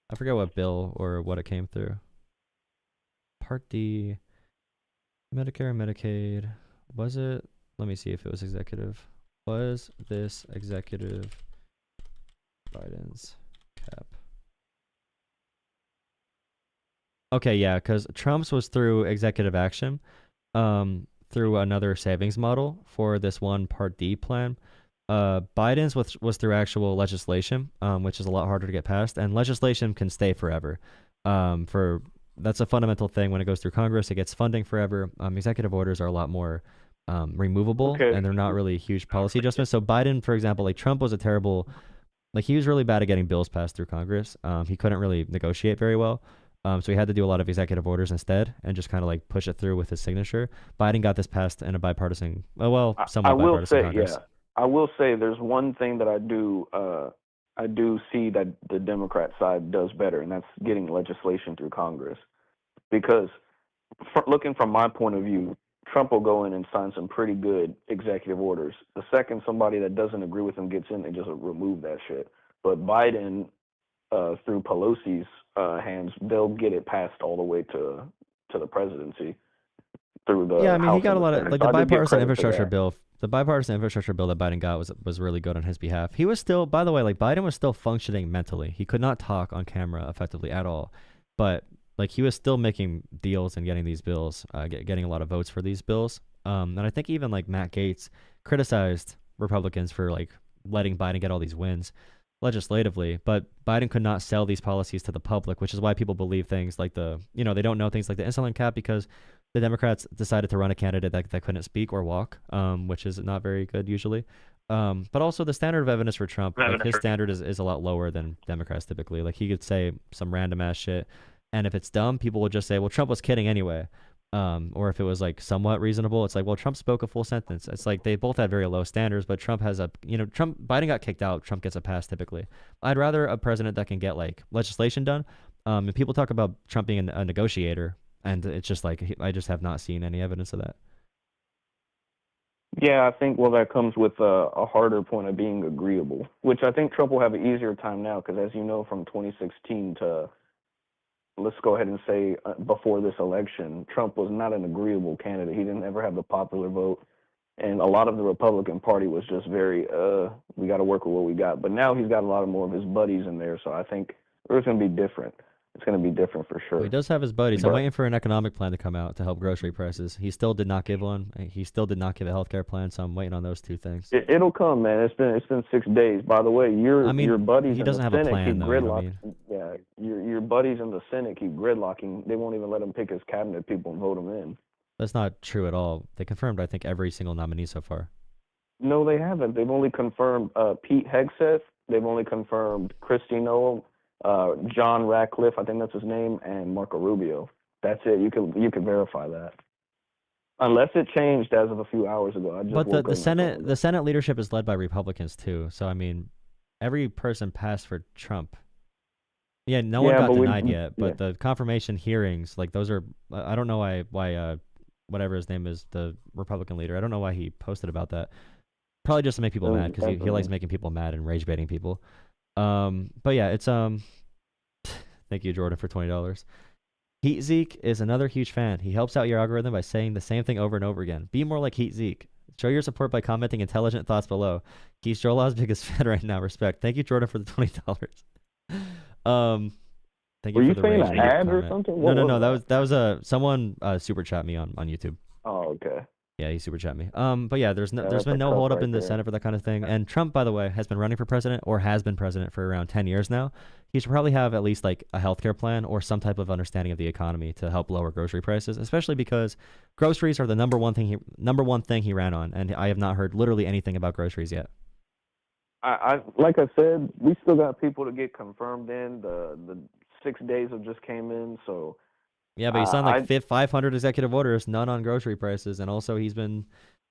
Speaker 4: I forget what bill or what it came through. Part D, Medicare, Medicaid. Was it? Let me see if it was executive. Was this executive Biden's cap? Okay, yeah, because Trump's was through executive action, through another savings model for this one Part D plan. Biden's was through actual legislation, which is a lot harder to get passed, and legislation can stay forever. That's a fundamental thing. When it goes through Congress, it gets funding forever. Executive orders are a lot more removable,
Speaker 18: Okay.
Speaker 4: and they're not really huge policy adjustments. So Biden, for example, like Trump was a terrible, like he was really bad at getting bills passed through Congress. He couldn't really negotiate very well. So he had to do a lot of executive orders instead and just kind of like push it through with his signature. Biden got this passed in a bipartisan, somewhat
Speaker 18: I will
Speaker 4: bipartisan
Speaker 18: say,
Speaker 4: Congress.
Speaker 18: yeah, I will say there's one thing that I do see that the Democrat side does better, and that's getting legislation through Congress. Because looking from my point of view, Trump will go in and sign some pretty good executive orders. The second somebody that doesn't agree with him gets in, they just remove that shit. But Biden, through Pelosi's hands, they'll get it passed all the way to the presidency through the
Speaker 4: Yeah, I mean,
Speaker 18: House
Speaker 4: he got
Speaker 18: and
Speaker 4: a lot
Speaker 18: the
Speaker 4: of
Speaker 18: Senate.
Speaker 4: like
Speaker 18: So
Speaker 4: the
Speaker 18: I do give
Speaker 4: bipartisan
Speaker 18: credit for
Speaker 4: infrastructure
Speaker 18: that.
Speaker 4: bill. The bipartisan infrastructure bill that Biden got was really good on his behalf. He was still, by the way, like Biden was still functioning mentally. He could not talk on camera effectively at all, but like he was still making deals and getting these bills, getting a lot of votes for these bills. And I think even like Matt Gaetz criticized Republicans for like letting Biden get all these wins legislatively, but Biden could not sell these policies to the public, which is why people believe things like they don't know things like the insulin cap because the Democrats decided to run a candidate that couldn't speak or walk, which is not very good usually. But also the standard of evidence for Trump, like his standard is a lot lower than Democrats typically. Like he could say some random ass shit, and if it's dumb, people will just say, well, Trump was kidding anyway. Or if it was like somewhat reasonable, it's like, well, Trump spoke a full sentence. It's like they both had very low standards, but Trump has Biden got kicked out. Trump gets a pass typically. I'd rather a president that can get like legislation done. And people talk about Trump being a negotiator, and it's just like, I just have not seen any evidence of that.
Speaker 18: Yeah, I think, well, that comes with a harder point of being agreeable, which I think Trump will have an easier time now because, as you know, from 2016 to, let's go ahead and say, before this election, Trump was not an agreeable candidate. He didn't ever have the popular vote. And a lot of the Republican Party was just very, we got to work with what we got. But now he's got a lot more of his buddies in there, so I think it's going to be different. It's going to be different for sure.
Speaker 4: Well, he does have his buddies. I'm
Speaker 18: But-
Speaker 4: waiting for an economic plan to come out to help grocery prices. He still did not give one. He still did not give a healthcare plan, so I'm waiting on those two things.
Speaker 18: It'll come, man. It's been 6 days. By the way, your buddies
Speaker 4: he
Speaker 18: in
Speaker 4: doesn't
Speaker 18: the
Speaker 4: have a
Speaker 18: Senate
Speaker 4: plan,
Speaker 18: keep
Speaker 4: though, you know what I
Speaker 18: gridlocking. Yeah, your buddies in the Senate keep gridlocking. They won't even let him pick his cabinet people and vote him in.
Speaker 4: That's not true at all. They confirmed, I think, every single nominee so far.
Speaker 18: No, they haven't. They've only confirmed Pete Hegseth. They've only confirmed Kristi Noem, John Ratcliffe, I think that's his name, and Marco Rubio. That's it. You can verify that. Unless it changed as of a few hours ago. I just
Speaker 4: But
Speaker 18: woke up
Speaker 4: the
Speaker 18: and I saw
Speaker 4: Senate leadership is led by Republicans too. So I mean, every person passed for Trump. Yeah, no one
Speaker 18: Yeah,
Speaker 4: got
Speaker 18: but
Speaker 4: denied yet. But the confirmation hearings, like those are, I don't know why whatever his name is, the Republican leader, I don't know why he posted about that. Probably just to make people mad because he likes making people mad and rage baiting people. But yeah, it's thank you, Jordan, for $20. Heat Zeke is another huge fan. He helps out your algorithm by saying the same thing over and over again. Be more like Heat Zeke. Show your support by commenting intelligent thoughts below. He's Jolaw's biggest fan right now. Respect. Thank you, Jordan, for the $20. Thank
Speaker 18: Were
Speaker 4: you
Speaker 18: you
Speaker 4: for the
Speaker 18: saying
Speaker 4: rage
Speaker 18: an
Speaker 4: bait
Speaker 18: ad or
Speaker 4: comment.
Speaker 18: something?
Speaker 4: No,
Speaker 18: What was
Speaker 4: that was someone super chat me on YouTube.
Speaker 18: Oh, okay.
Speaker 4: Yeah, he super chat me. But yeah, there's
Speaker 18: that's
Speaker 4: been
Speaker 18: a
Speaker 4: no
Speaker 18: cup
Speaker 4: hold up
Speaker 18: right
Speaker 4: in the
Speaker 18: there.
Speaker 4: Senate for that kind of thing. And Trump, by the way, has been running for president or has been president for around 10 years now. He should probably have at least like a healthcare plan or some type of understanding of the economy to help lower grocery prices, especially because groceries are the number one thing he ran on, and I have not heard literally anything about groceries yet.
Speaker 18: I like I said, we still got people to get confirmed in. The 6 days have just came in, so
Speaker 4: Yeah, but he signed like 500 executive orders, none on grocery prices, and also he's been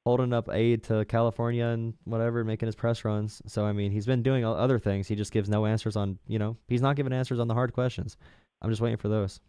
Speaker 4: holding up aid to California and whatever, making his press runs. So I mean, he's been doing other things. He just gives no answers on, he's not giving answers on the hard questions. I'm just waiting for those.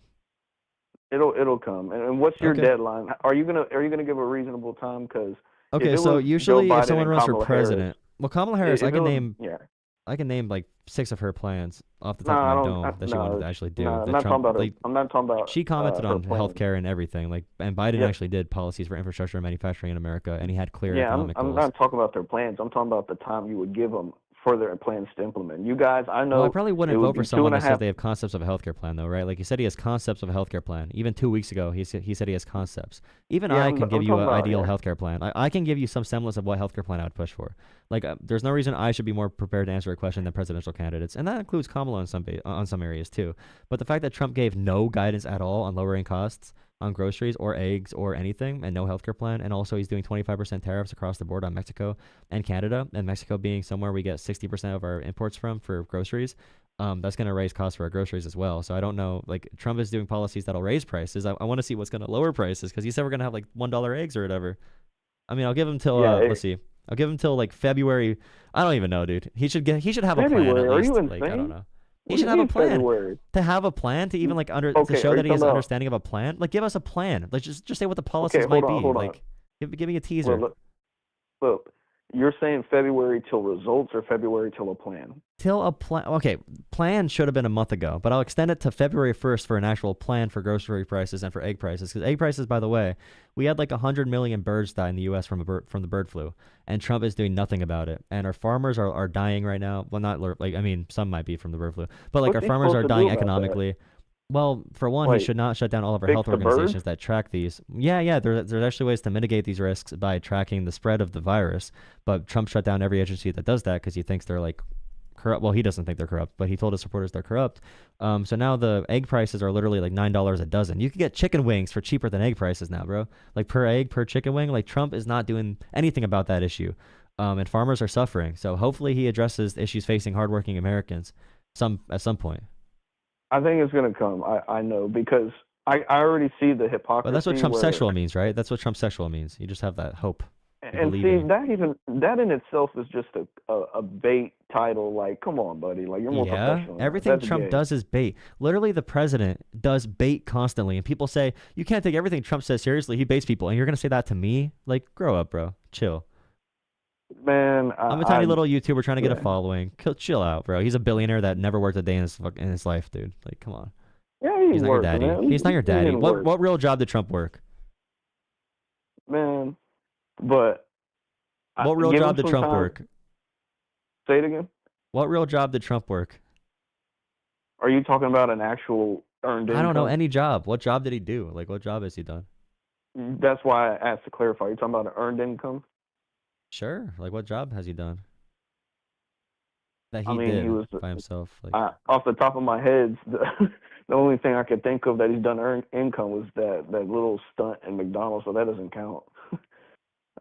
Speaker 18: it'll come. And what's your
Speaker 4: Okay.
Speaker 18: deadline? Are you gonna give a reasonable time? Because
Speaker 4: Okay, so usually if someone runs for president, well, Kamala Harris,
Speaker 18: if
Speaker 4: I can
Speaker 18: it was-
Speaker 4: name,
Speaker 18: yeah.
Speaker 4: I can name like 6 of her plans off the
Speaker 18: No,
Speaker 4: top of
Speaker 18: I
Speaker 4: my
Speaker 18: don't-
Speaker 4: dome
Speaker 18: I-
Speaker 4: that she
Speaker 18: no,
Speaker 4: wanted to actually do.
Speaker 18: no,
Speaker 4: that
Speaker 18: I'm not
Speaker 4: Trump,
Speaker 18: talking about
Speaker 4: like,
Speaker 18: I'm not talking about.
Speaker 4: she commented
Speaker 18: her
Speaker 4: on
Speaker 18: plan.
Speaker 4: healthcare and everything, like, and Biden
Speaker 18: Yeah.
Speaker 4: actually did policies for infrastructure and manufacturing in America, and he had clear
Speaker 18: Yeah,
Speaker 4: economic
Speaker 18: I'm
Speaker 4: goals.
Speaker 18: not talking about their plans. I'm talking about the time you would give them for their plans to implement. You guys, I know
Speaker 4: Well, I probably
Speaker 18: it
Speaker 4: wouldn't
Speaker 18: would
Speaker 4: vote for
Speaker 18: be two
Speaker 4: someone
Speaker 18: and a
Speaker 4: that says
Speaker 18: half.
Speaker 4: they have concepts of a healthcare plan, though, right? Like you said, he has concepts of a healthcare plan. Even 2 weeks ago, he said he has concepts. Even
Speaker 18: Yeah,
Speaker 4: I can give
Speaker 18: I'm
Speaker 4: you
Speaker 18: talking
Speaker 4: an
Speaker 18: about
Speaker 4: ideal
Speaker 18: yeah.
Speaker 4: healthcare plan. I can give you some semblance of what healthcare plan I would push for. Like, there's no reason I should be more prepared to answer a question than presidential candidates, and that includes Kamala on some areas too. But the fact that Trump gave no guidance at all on lowering costs on groceries or eggs or anything, and no healthcare plan, and also he's doing 25% tariffs across the board on Mexico and Canada, and Mexico being somewhere we get 60% of our imports from for groceries, that's going to raise costs for our groceries as well. So I don't know, like Trump is doing policies that'll raise prices. I want to see what's going to lower prices, because he said we're going to have like $1 eggs or whatever. I mean, I'll give him till
Speaker 18: Yeah,
Speaker 4: let's see, I'll give him till like February. I don't even know, dude. He should have a plan
Speaker 18: February.
Speaker 4: at
Speaker 18: Are
Speaker 4: least.
Speaker 18: you
Speaker 4: Like, I don't
Speaker 18: insane?
Speaker 4: know. He
Speaker 18: What do
Speaker 4: should
Speaker 18: you
Speaker 4: have a
Speaker 18: mean
Speaker 4: plan.
Speaker 18: February?
Speaker 4: To have a plan to even like to
Speaker 18: Okay,
Speaker 4: show
Speaker 18: are
Speaker 4: that
Speaker 18: you
Speaker 4: he has
Speaker 18: talking
Speaker 4: an
Speaker 18: about?
Speaker 4: understanding of a plan. Like, give us a plan. Like, just say what the
Speaker 18: Okay,
Speaker 4: policies
Speaker 18: hold
Speaker 4: might
Speaker 18: on,
Speaker 4: be.
Speaker 18: hold on.
Speaker 4: Like, give me a teaser.
Speaker 18: Look, you're saying February till results or February till a plan?
Speaker 4: Till a plan. Okay, plan should have been a month ago, but I'll extend it to February 1st for an actual plan for grocery prices and for egg prices. Because egg prices, by the way, we had like 100 million birds die in the U.S. from the bird flu, and Trump is doing nothing about it. And our farmers are dying right now. Well, not like, I mean, some might be from the bird flu, but like
Speaker 18: What's
Speaker 4: our
Speaker 18: he
Speaker 4: farmers are
Speaker 18: supposed to do
Speaker 4: dying
Speaker 18: about that?
Speaker 4: economically. Well, for one, he
Speaker 18: Like,
Speaker 4: should not shut down all of our
Speaker 18: fix
Speaker 4: health
Speaker 18: the birds?
Speaker 4: organizations that track these. Yeah, there's actually ways to mitigate these risks by tracking the spread of the virus. But Trump shut down every agency that does that because he thinks they're like corrupt. Well, he doesn't think they're corrupt, but he told his supporters they're corrupt. So now the egg prices are literally like $9 a dozen. You can get chicken wings for cheaper than egg prices now, bro. Like per egg, per chicken wing. Like Trump is not doing anything about that issue, and farmers are suffering. So hopefully he addresses the issues facing hardworking Americans at some point.
Speaker 18: I think it's gonna come. I know because I already see the hypocrisy.
Speaker 4: But that's what Trump
Speaker 18: where,
Speaker 4: sexual means, right? That's what Trump sexual means. You just have that hope.
Speaker 18: And see, that in itself is just a bait title. Like, come on, buddy. Like, you're more professional. than that.
Speaker 4: Everything
Speaker 18: That's
Speaker 4: Trump
Speaker 18: gay.
Speaker 4: does is bait. Literally, the president does bait constantly, and people say you can't take everything Trump says seriously. He baits people, and you're gonna say that to me? Like, grow up, bro. Chill.
Speaker 18: Man,
Speaker 4: I'm a tiny little YouTuber trying to get a following. Chill out, bro. He's a billionaire that never worked a day in his life, dude. Like, come on.
Speaker 18: Yeah,
Speaker 4: He's not your daddy.
Speaker 18: man.
Speaker 4: He's not your
Speaker 18: He
Speaker 4: daddy.
Speaker 18: didn't work.
Speaker 4: What real job did Trump work?
Speaker 18: Man, but
Speaker 4: What real
Speaker 18: give him
Speaker 4: job did
Speaker 18: some
Speaker 4: Trump
Speaker 18: time.
Speaker 4: work?
Speaker 18: Say it again.
Speaker 4: What real job did Trump work?
Speaker 18: Are you talking about an actual earned income?
Speaker 4: I don't know any job. What job did he do? Like, what job has he done?
Speaker 18: That's why I asked to clarify. You talking about an earned income?
Speaker 4: Sure. Like, what job has he done? That
Speaker 18: I
Speaker 4: he
Speaker 18: mean,
Speaker 4: did
Speaker 18: he was
Speaker 4: by himself. Like,
Speaker 18: off the top of my head, the only thing I could think of that he's done earned income was that little stunt in McDonald's, so that doesn't count.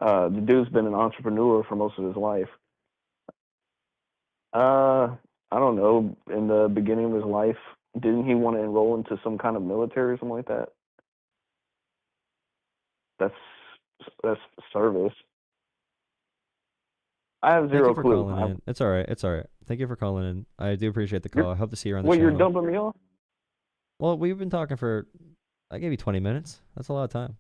Speaker 18: The dude's been an entrepreneur for most of his life. I don't know. In the beginning of his life, didn't he want to enroll into some kind of military or something like that? That's service. I have
Speaker 4: thank
Speaker 18: zero
Speaker 4: you for
Speaker 18: clue.
Speaker 4: calling in. It's all right. It's all right. Thank you for calling in. I do appreciate the call. I hope to see you on the
Speaker 18: What,
Speaker 4: channel.
Speaker 18: you're dumping me off?
Speaker 4: Well, we've been talking for. I gave you 20 minutes. That's a lot of time.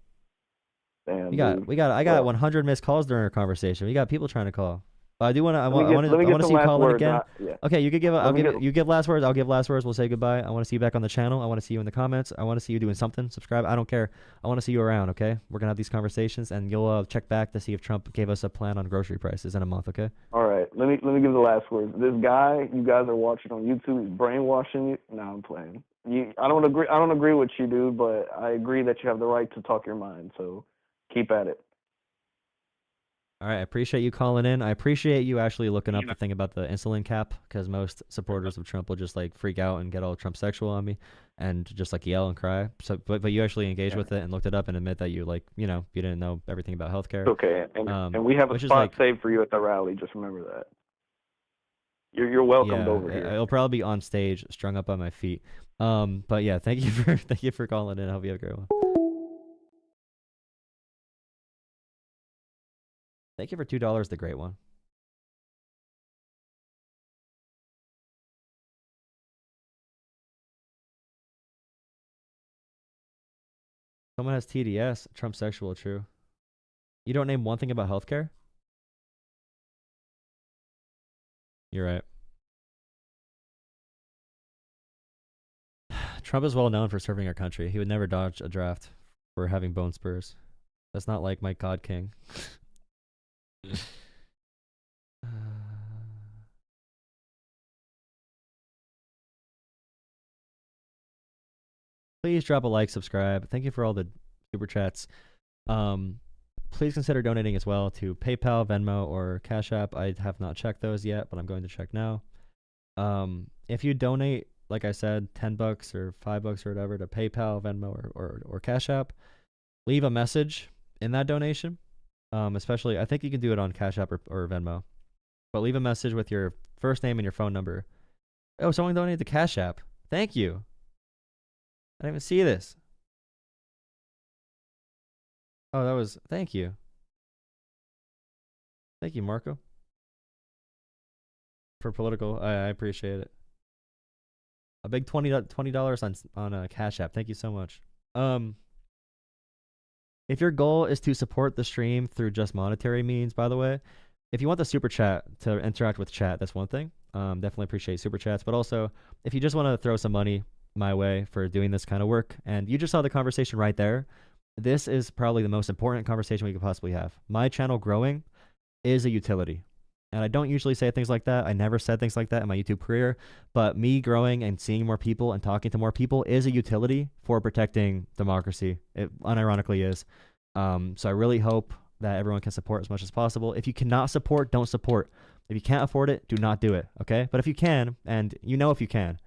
Speaker 18: Damn,
Speaker 4: I got 100 missed calls during our conversation. We got people trying to call. But I do want to. I
Speaker 18: Let me
Speaker 4: want
Speaker 18: get
Speaker 4: to
Speaker 18: some
Speaker 4: see you
Speaker 18: last
Speaker 4: call in
Speaker 18: words.
Speaker 4: again.
Speaker 18: Yeah.
Speaker 4: Okay, you could give. You give last words. I'll give last words. We'll say goodbye. I want to see you back on the channel. I want to see you in the comments. I want to see you doing something. Subscribe. I don't care. I want to see you around. Okay, we're gonna have these conversations, and you'll check back to see if Trump gave us a plan on grocery prices in a month. Okay.
Speaker 18: All right, let me give the last words. This guy you guys are watching on YouTube is brainwashing you. No, I'm playing. I don't agree with you, dude, but I agree that you have the right to talk your mind. So keep at it.
Speaker 4: All right, I appreciate you calling in. I appreciate you actually looking up the thing about the insulin cap, because most supporters of Trump will just like freak out and get all Trump sexual on me and just like yell and cry. So, but you actually engaged with it and looked it up and admit that you you didn't know everything about healthcare.
Speaker 18: Okay, and we have a
Speaker 4: which is
Speaker 18: spot saved for you at the rally. Just remember that. You're welcomed over here.
Speaker 4: It'll probably be on stage, strung up on my feet. But yeah, thank you for calling in. I hope you have a great one. Thank you for $2, the great one. Someone has TDS, Trump sexual, true. You don't name one thing about healthcare? You're right. Trump is well known for serving our country. He would never dodge a draft for having bone spurs. That's not like my God King. please drop a like, subscribe. Thank you for all the super chats. Please consider donating as well to PayPal, Venmo, or Cash App. I have not checked those yet, but I'm going to check now. If you donate, like I said, $10 or $5 or whatever to PayPal, Venmo, or Cash App, leave a message in that donation. Especially, I think you can do it on Cash App or Venmo. But leave a message with your first name and your phone number. Oh, someone donated to Cash App. Thank you. I didn't even see this. Oh, that was... Thank you. Thank you, Marco. For political. I appreciate it. A big $20 on Cash App. Thank you so much. If your goal is to support the stream through just monetary means, by the way, if you want the super chat to interact with chat, that's one thing. Definitely appreciate super chats. But also, if you just want to throw some money my way for doing this kind of work, and you just saw the conversation right there, this is probably the most important conversation we could possibly have. My channel growing is a utility. And I don't usually say things like that. I never said things like that in my YouTube career. But me growing and seeing more people and talking to more people is a utility for protecting democracy. It unironically is. So I really hope that everyone can support as much as possible. If you cannot support, don't support. If you can't afford it, do not do it, okay? But if you can, and you know if you can,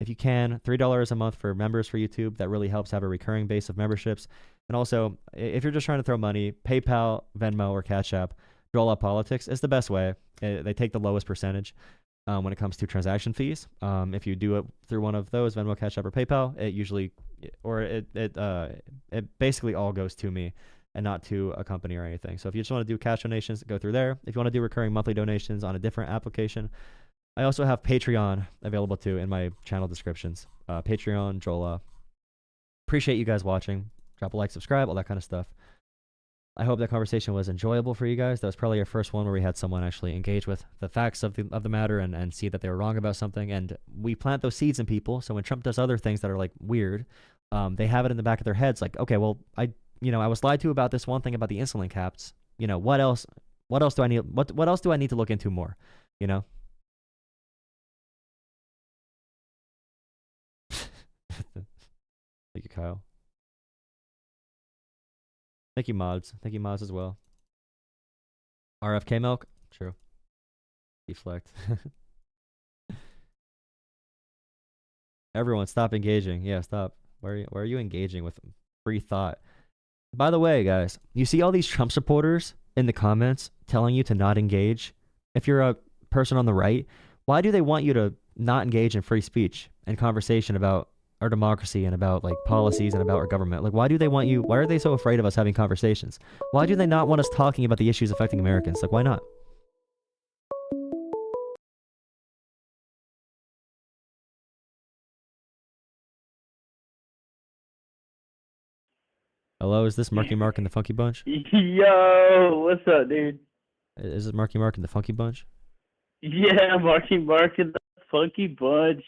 Speaker 4: $3 a month for members for YouTube, that really helps have a recurring base of memberships. And also, if you're just trying to throw money, PayPal, Venmo, or Cash App, Roll Up Politics is the best way. They take the lowest percentage when it comes to transaction fees. If you do it through one of those, Venmo, Cash App, or PayPal, it usually, or it basically all goes to me and not to a company or anything. So if you just want to do cash donations, go through there. If you want to do recurring monthly donations on a different application, I also have Patreon available too in my channel descriptions. Patreon, Jola. Appreciate you guys watching. Drop a like, subscribe, all that kind of stuff. I hope that conversation was enjoyable for you guys. That was probably our first one where we had someone actually engage with the facts of the matter and see that they were wrong about something. And we plant those seeds in people. So when Trump does other things that are like weird, they have it in the back of their heads. Like, okay, well, I was lied to about this one thing about the insulin caps. What else do I need? What else do I need to look into more? Thank you, Kyle. Thank you, mods. Thank you, mods, as well. RFK milk? True. Deflect. Everyone, stop engaging. Yeah, stop. Why are you engaging with free thought? By the way, guys, you see all these Trump supporters in the comments telling you to not engage? If you're a person on the right, why do they want you to not engage in free speech and conversation about our democracy and about like policies and about our government? Like, why are they so afraid of us having conversations? Why do they not want us talking about the issues affecting Americans? Like, why not? Hello, is this Marky Mark and the Funky Bunch?
Speaker 19: Yo, what's up, dude?
Speaker 4: Is this Marky Mark and the Funky Bunch?
Speaker 19: Yeah, Marky Mark and the Funky Bunch.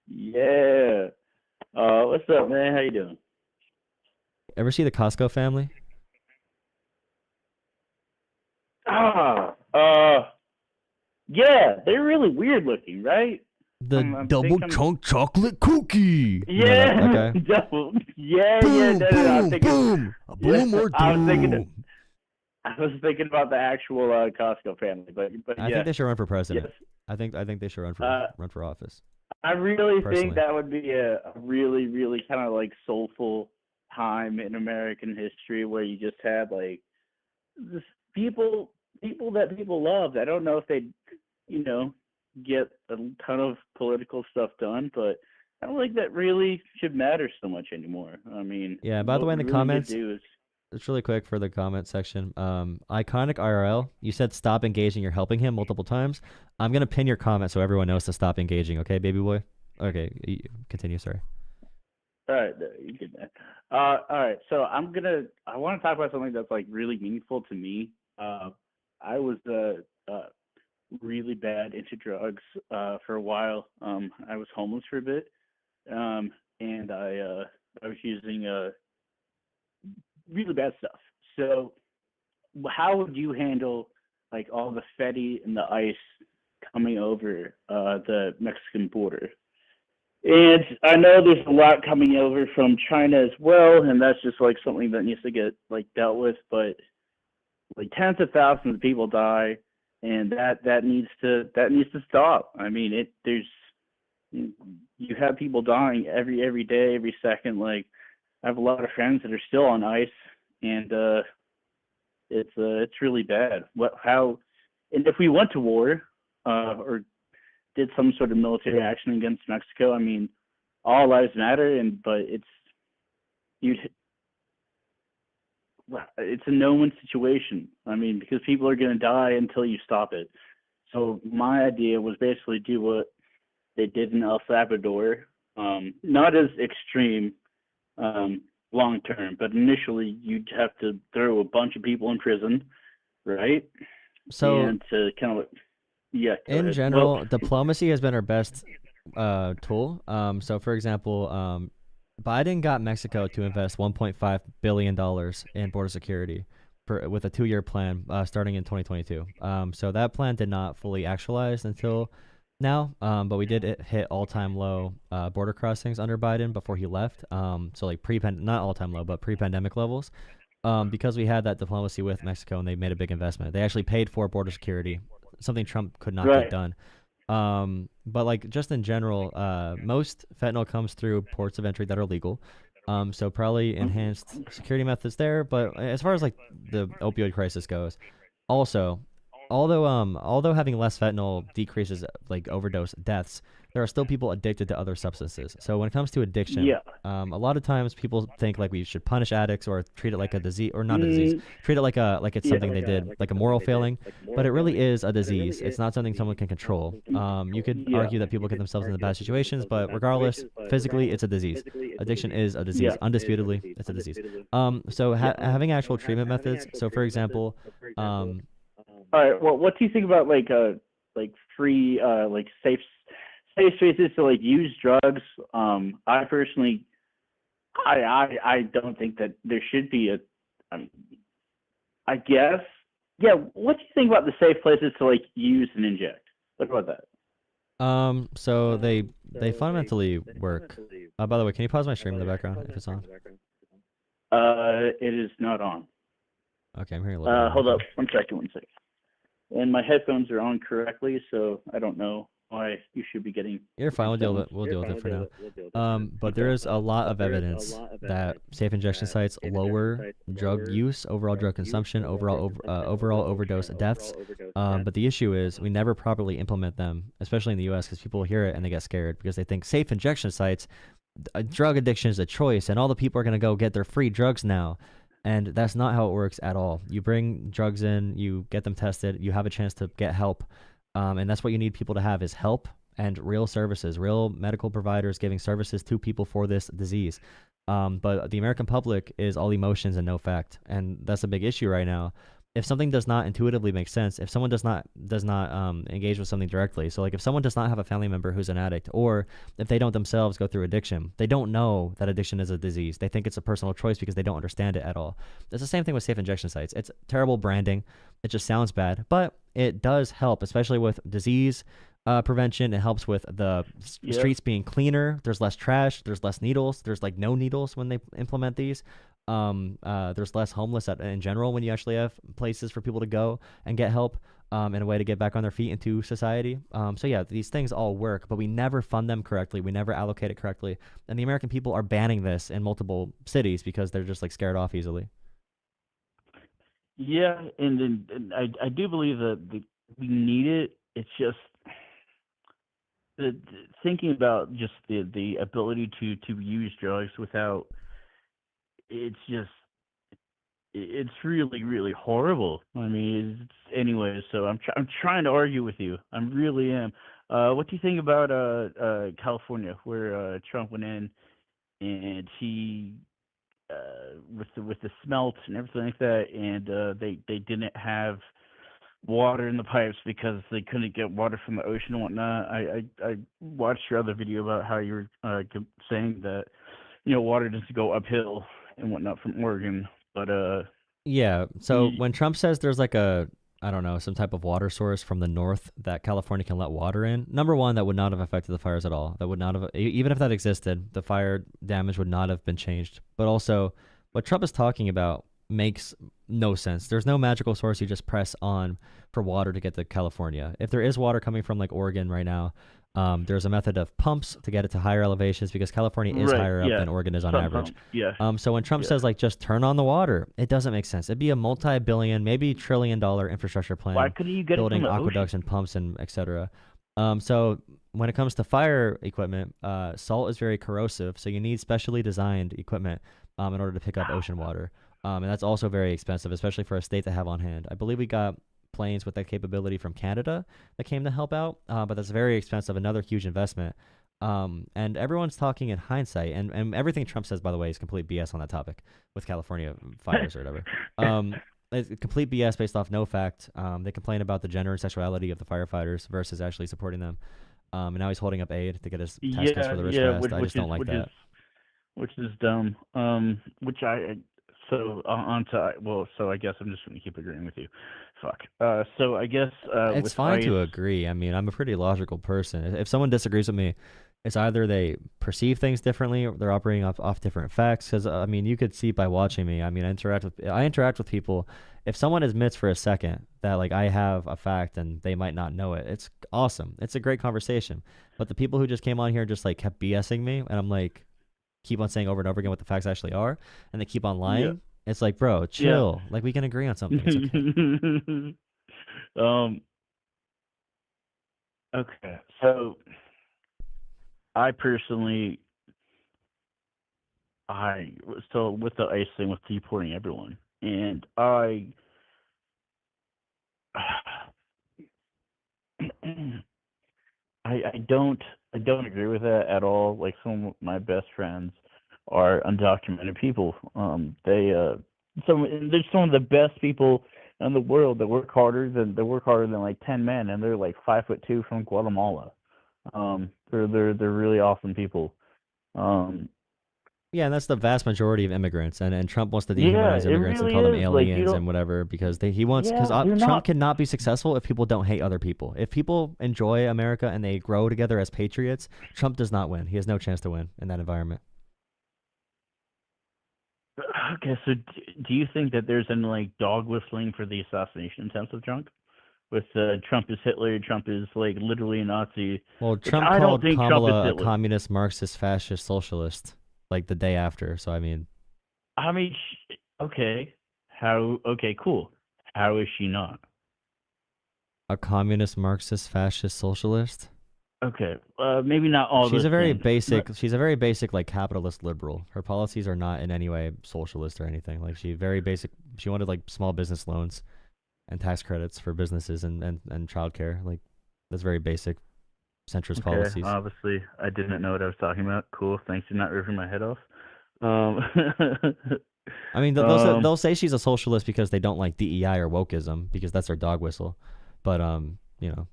Speaker 19: Yeah. What's up, man? How you doing?
Speaker 4: Ever see the Costco Family?
Speaker 19: Yeah, they're really weird looking, right?
Speaker 4: The double chunk chocolate cookie.
Speaker 19: Yeah,
Speaker 4: that guy?
Speaker 19: double. Yeah,
Speaker 4: Boom,
Speaker 19: yeah. No, I was thinking,
Speaker 4: boom, a boom or doom.
Speaker 19: I was thinking about the actual Costco Family, but
Speaker 4: I
Speaker 19: yeah.
Speaker 4: think they should run for president.
Speaker 19: Yes.
Speaker 4: I think they should run for office.
Speaker 19: I really
Speaker 4: Personally.
Speaker 19: think that would be a really, really kind of like soulful time in American history where you just had like this people that people loved. I don't know if they'd, get a ton of political stuff done, but I don't think that really should matter so much anymore. I mean,
Speaker 4: Yeah, by the way, in the
Speaker 19: what we really
Speaker 4: comments,
Speaker 19: need to do is
Speaker 4: it's really quick for the comment section. Iconic IRL, you said stop engaging, you're helping him multiple times. I'm going to pin your comment so everyone knows to stop engaging, okay, baby boy? Okay, continue, sorry.
Speaker 19: all right, you get that. All right, so I want to talk about something that's like really meaningful to me. I was really bad into drugs for a while. I was homeless for a bit, and I was using really bad stuff. So how would you handle like all the fetty and the ice coming over the Mexican border? And I know there's a lot coming over from China as well, and that's just like something that needs to get like dealt with. But like tens of thousands of people die, and that needs to stop. I mean, you have people dying every day, every second. Like I have a lot of friends that are still on ice, and it's really bad. And if we went to war, or did some sort of military action against Mexico, I mean, all lives matter, but it's a no-win situation. I mean, because people are going to die until you stop it. So my idea was basically do what they did in El Salvador, not as extreme long-term, but initially you'd have to throw a bunch of people in prison, right?
Speaker 4: So
Speaker 19: And to kind of, yeah. Go
Speaker 4: in
Speaker 19: ahead.
Speaker 4: general,
Speaker 19: Well,
Speaker 4: diplomacy has been our best tool. So for example, Biden got Mexico to invest $1.5 billion in border security with a 2-year plan starting in 2022. So that plan did not fully actualize until now, but we did hit all-time low border crossings under Biden before he left. So like not all-time low, but pre-pandemic levels. Because we had that diplomacy with Mexico and they made a big investment. They actually paid for border security, something Trump could not get done. But like just in general, most fentanyl comes through ports of entry that are legal. So probably enhanced security methods there. But as far as like the opioid crisis goes, also, although having less fentanyl decreases like overdose deaths, there are still people addicted to other substances. So when it comes to addiction, a lot of times people think like we should punish addicts or treat it like a disease, or not a disease, treat it like it's something they did, like a moral failing. But it really is a disease. It's not something someone can control. You could argue that people get themselves into bad situations, but regardless, physically, it's a disease. Addiction is a disease. Undisputably, it's a disease. So having actual treatment methods. So for example,
Speaker 19: all right. Well, what do you think about like free like safe spaces to like use drugs? I personally, I don't think that there should be I guess. Yeah. What do you think about the safe places to like use and inject? What about that?
Speaker 4: So they fundamentally work. By the way, can you pause my stream in the background if it's on?
Speaker 19: It is not on.
Speaker 4: Okay, I'm hearing a little.
Speaker 19: Hold up, one second. And my headphones are on correctly, so I don't know why you should be getting.
Speaker 4: You're fine. We'll deal with it for now. But there is a lot of evidence that safe injection sites lower drug use, overall drug consumption, overall overdose deaths. But the issue is we never properly implement them, especially in the U.S., because people hear it and they get scared because they think safe injection sites, drug addiction is a choice, and all the people are gonna go get their free drugs now. And that's not how it works at all. You bring drugs in, you get them tested, you have a chance to get help. And that's what you need people to have is help and real services, real medical providers giving services to people for this disease. But the American public is all emotions and no fact. And that's a big issue right now. If something does not intuitively make sense, if someone does not engage with something directly, so like if someone does not have a family member who's an addict, or if they don't themselves go through addiction, they don't know that addiction is a disease. They think it's a personal choice because they don't understand it at all. It's the same thing with safe injection sites. It's terrible branding. It just sounds bad, but it does help, especially with disease prevention. It helps with the streets being cleaner. There's less trash. There's less needles. There's like no needles when they implement these. There's less homeless in general when you actually have places for people to go and get help and a way to get back on their feet into society. So yeah, these things all work, but we never fund them correctly. We never allocate it correctly. And the American people are banning this in multiple cities because they're just like scared off easily.
Speaker 19: Yeah, and I do believe that we need it. It's just thinking about just the ability to use drugs without. It's really, really horrible. I mean, anyways, so I'm trying to argue with you. I really am. What do you think about California, where Trump went in and he with the smelt and everything like that, and they didn't have water in the pipes because they couldn't get water from the ocean and whatnot. I watched your other video about how you were saying that water doesn't go uphill and whatnot from Oregon, but
Speaker 4: yeah. So when Trump says there's like a I don't know, some type of water source from the north that California can let water in, number one, that would not have affected the fires at all. That would not have, even if that existed, the fire damage would not have been changed. But also, what Trump is talking about makes no sense. There's no magical source you just press on for water to get to California. If there is water coming from like Oregon right now, there's a method of pumps to get it to higher elevations because California is
Speaker 19: Right,
Speaker 4: higher up
Speaker 19: yeah.
Speaker 4: than Oregon is on
Speaker 19: Pump,
Speaker 4: average.
Speaker 19: pump, yeah.
Speaker 4: So when Trump
Speaker 19: Yeah.
Speaker 4: says like just turn on the water, it doesn't make sense. It'd be a multi-billion, maybe $1 trillion infrastructure plan.
Speaker 19: Why couldn't you get it
Speaker 4: building
Speaker 19: from the
Speaker 4: aqueducts and pumps and etc. So when it comes to fire equipment, salt is very corrosive, so you need specially designed equipment in order to pick up ocean water. And that's also very expensive, especially for a state to have on hand. I believe we got planes with that capability from Canada that came to help out, but that's very expensive, another huge investment. And everyone's talking in hindsight, and everything Trump says, by the way, is complete BS on that topic with California fires or whatever. It's complete BS based off no fact. They complain about the gender and sexuality of the firefighters versus actually supporting them. And now he's holding up aid to get his tax cuts for the rich fast. I just don't like that.
Speaker 19: Which is dumb. Which I so on to so I guess I'm just gonna keep agreeing with you. Fuck. So I guess
Speaker 4: It's
Speaker 19: with
Speaker 4: fine to
Speaker 19: ICE
Speaker 4: agree. I mean, I'm a pretty logical person. If someone disagrees with me, it's either they perceive things differently or they're operating off different facts. Because I mean, you could see by watching me. I mean, I interact with people. If someone admits for a second that like I have a fact and they might not know it, it's awesome. It's a great conversation. But the people who just came on here and just like kept BSing me, and I'm like, keep on saying over and over again what the facts actually are, and they keep on lying.
Speaker 19: Yeah.
Speaker 4: It's like, bro, chill. Like we can agree on something. It's okay.
Speaker 19: Okay, so I personally, I so with the ICE thing with deporting everyone, and I don't agree with that at all. Like some of my best friends are undocumented people. They're some of the best people in the world that work harder than like 10 men, and they're like 5'2" from Guatemala. They're really awesome people.
Speaker 4: Yeah, and that's the vast majority of immigrants, and Trump wants to dehumanize immigrants and call them aliens and whatever because he wants Trump cannot be successful if people don't hate other people. If people enjoy America and they grow together as patriots, Trump does not win. He has no chance to win in that environment.
Speaker 19: Okay, so do you think that there's any like dog whistling for the assassination attempts of Trump? With Trump is Hitler, Trump is like literally a Nazi.
Speaker 4: Well, Trump called Kamala a communist, Marxist, fascist, socialist like the day after. So I mean,
Speaker 19: okay, cool. How is she not
Speaker 4: a communist, Marxist, fascist, socialist?
Speaker 19: Okay, maybe not all.
Speaker 4: She's a very
Speaker 19: things,
Speaker 4: basic.
Speaker 19: but...
Speaker 4: She's a very basic like capitalist liberal. Her policies are not in any way socialist or anything. Like she very basic. She wanted like small business loans and tax credits for businesses and childcare. Like that's very basic centrist policies.
Speaker 19: Obviously, I didn't know what I was talking about. Cool. Thanks for not ripping my head off.
Speaker 4: I mean, they'll say she's a socialist because they don't like DEI or wokeism because that's their dog whistle. But you know.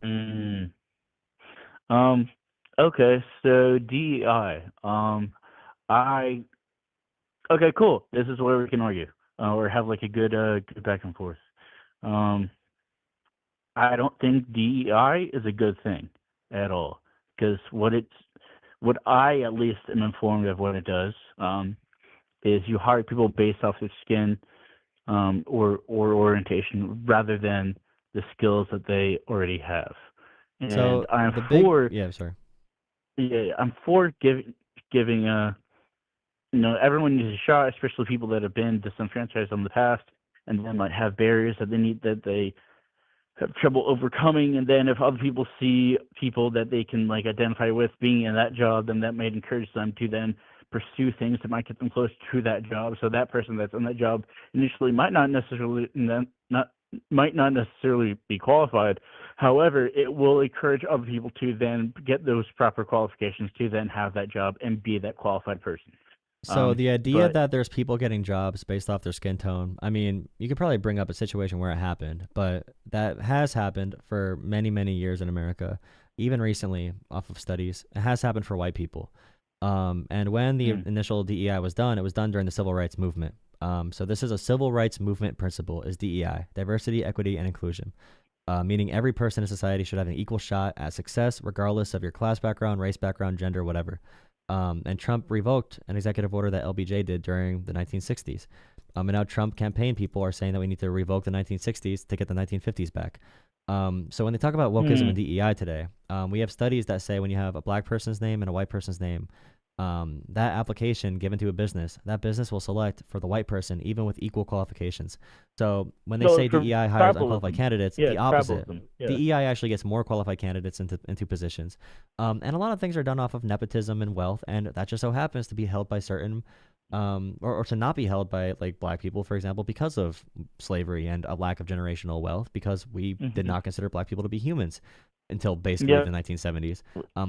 Speaker 19: Okay, so DEI. Okay, cool. This is where we can argue or have like a good back and forth. I don't think DEI is a good thing at all because what I at least am informed of what it does is you hire people based off their skin or orientation rather than the skills that they already have. And
Speaker 4: so
Speaker 19: I'm for giving everyone needs a shot, especially people that have been disenfranchised in the past and then might have barriers that they have trouble overcoming, and then if other people see people that they can like identify with being in that job, then that might encourage them to then pursue things that might get them close to that job. So that person that's in that job initially might not necessarily be qualified. However, it will encourage other people to then get those proper qualifications to then have that job and be that qualified person.
Speaker 4: So the idea that there's people getting jobs based off their skin tone, I mean, you could probably bring up a situation where it happened, but that has happened for many, many years in America. Even recently, off of studies, it has happened for white people. And when the initial DEI was done, it was done during the civil rights movement. So this is a civil rights movement principle is DEI, diversity, equity, and inclusion. Meaning every person in society should have an equal shot at success, regardless of your class background, race background, gender, whatever. And Trump revoked an executive order that LBJ did during the 1960s. And now Trump campaign people are saying that we need to revoke the 1960s to get the 1950s back. So when they talk about wokeism and DEI today, we have studies that say when you have a black person's name and a white person's name, that application given to a business, that business will select for the white person, even with equal qualifications. So when they say DEI hires unqualified candidates, the opposite. DEI actually gets more qualified candidates into positions. And a lot of things are done off of nepotism and wealth, and that just so happens to be held by certain, or to not be held by like black people, for example, because of slavery and a lack of generational wealth, because we did not consider black people to be humans until basically the 1970s.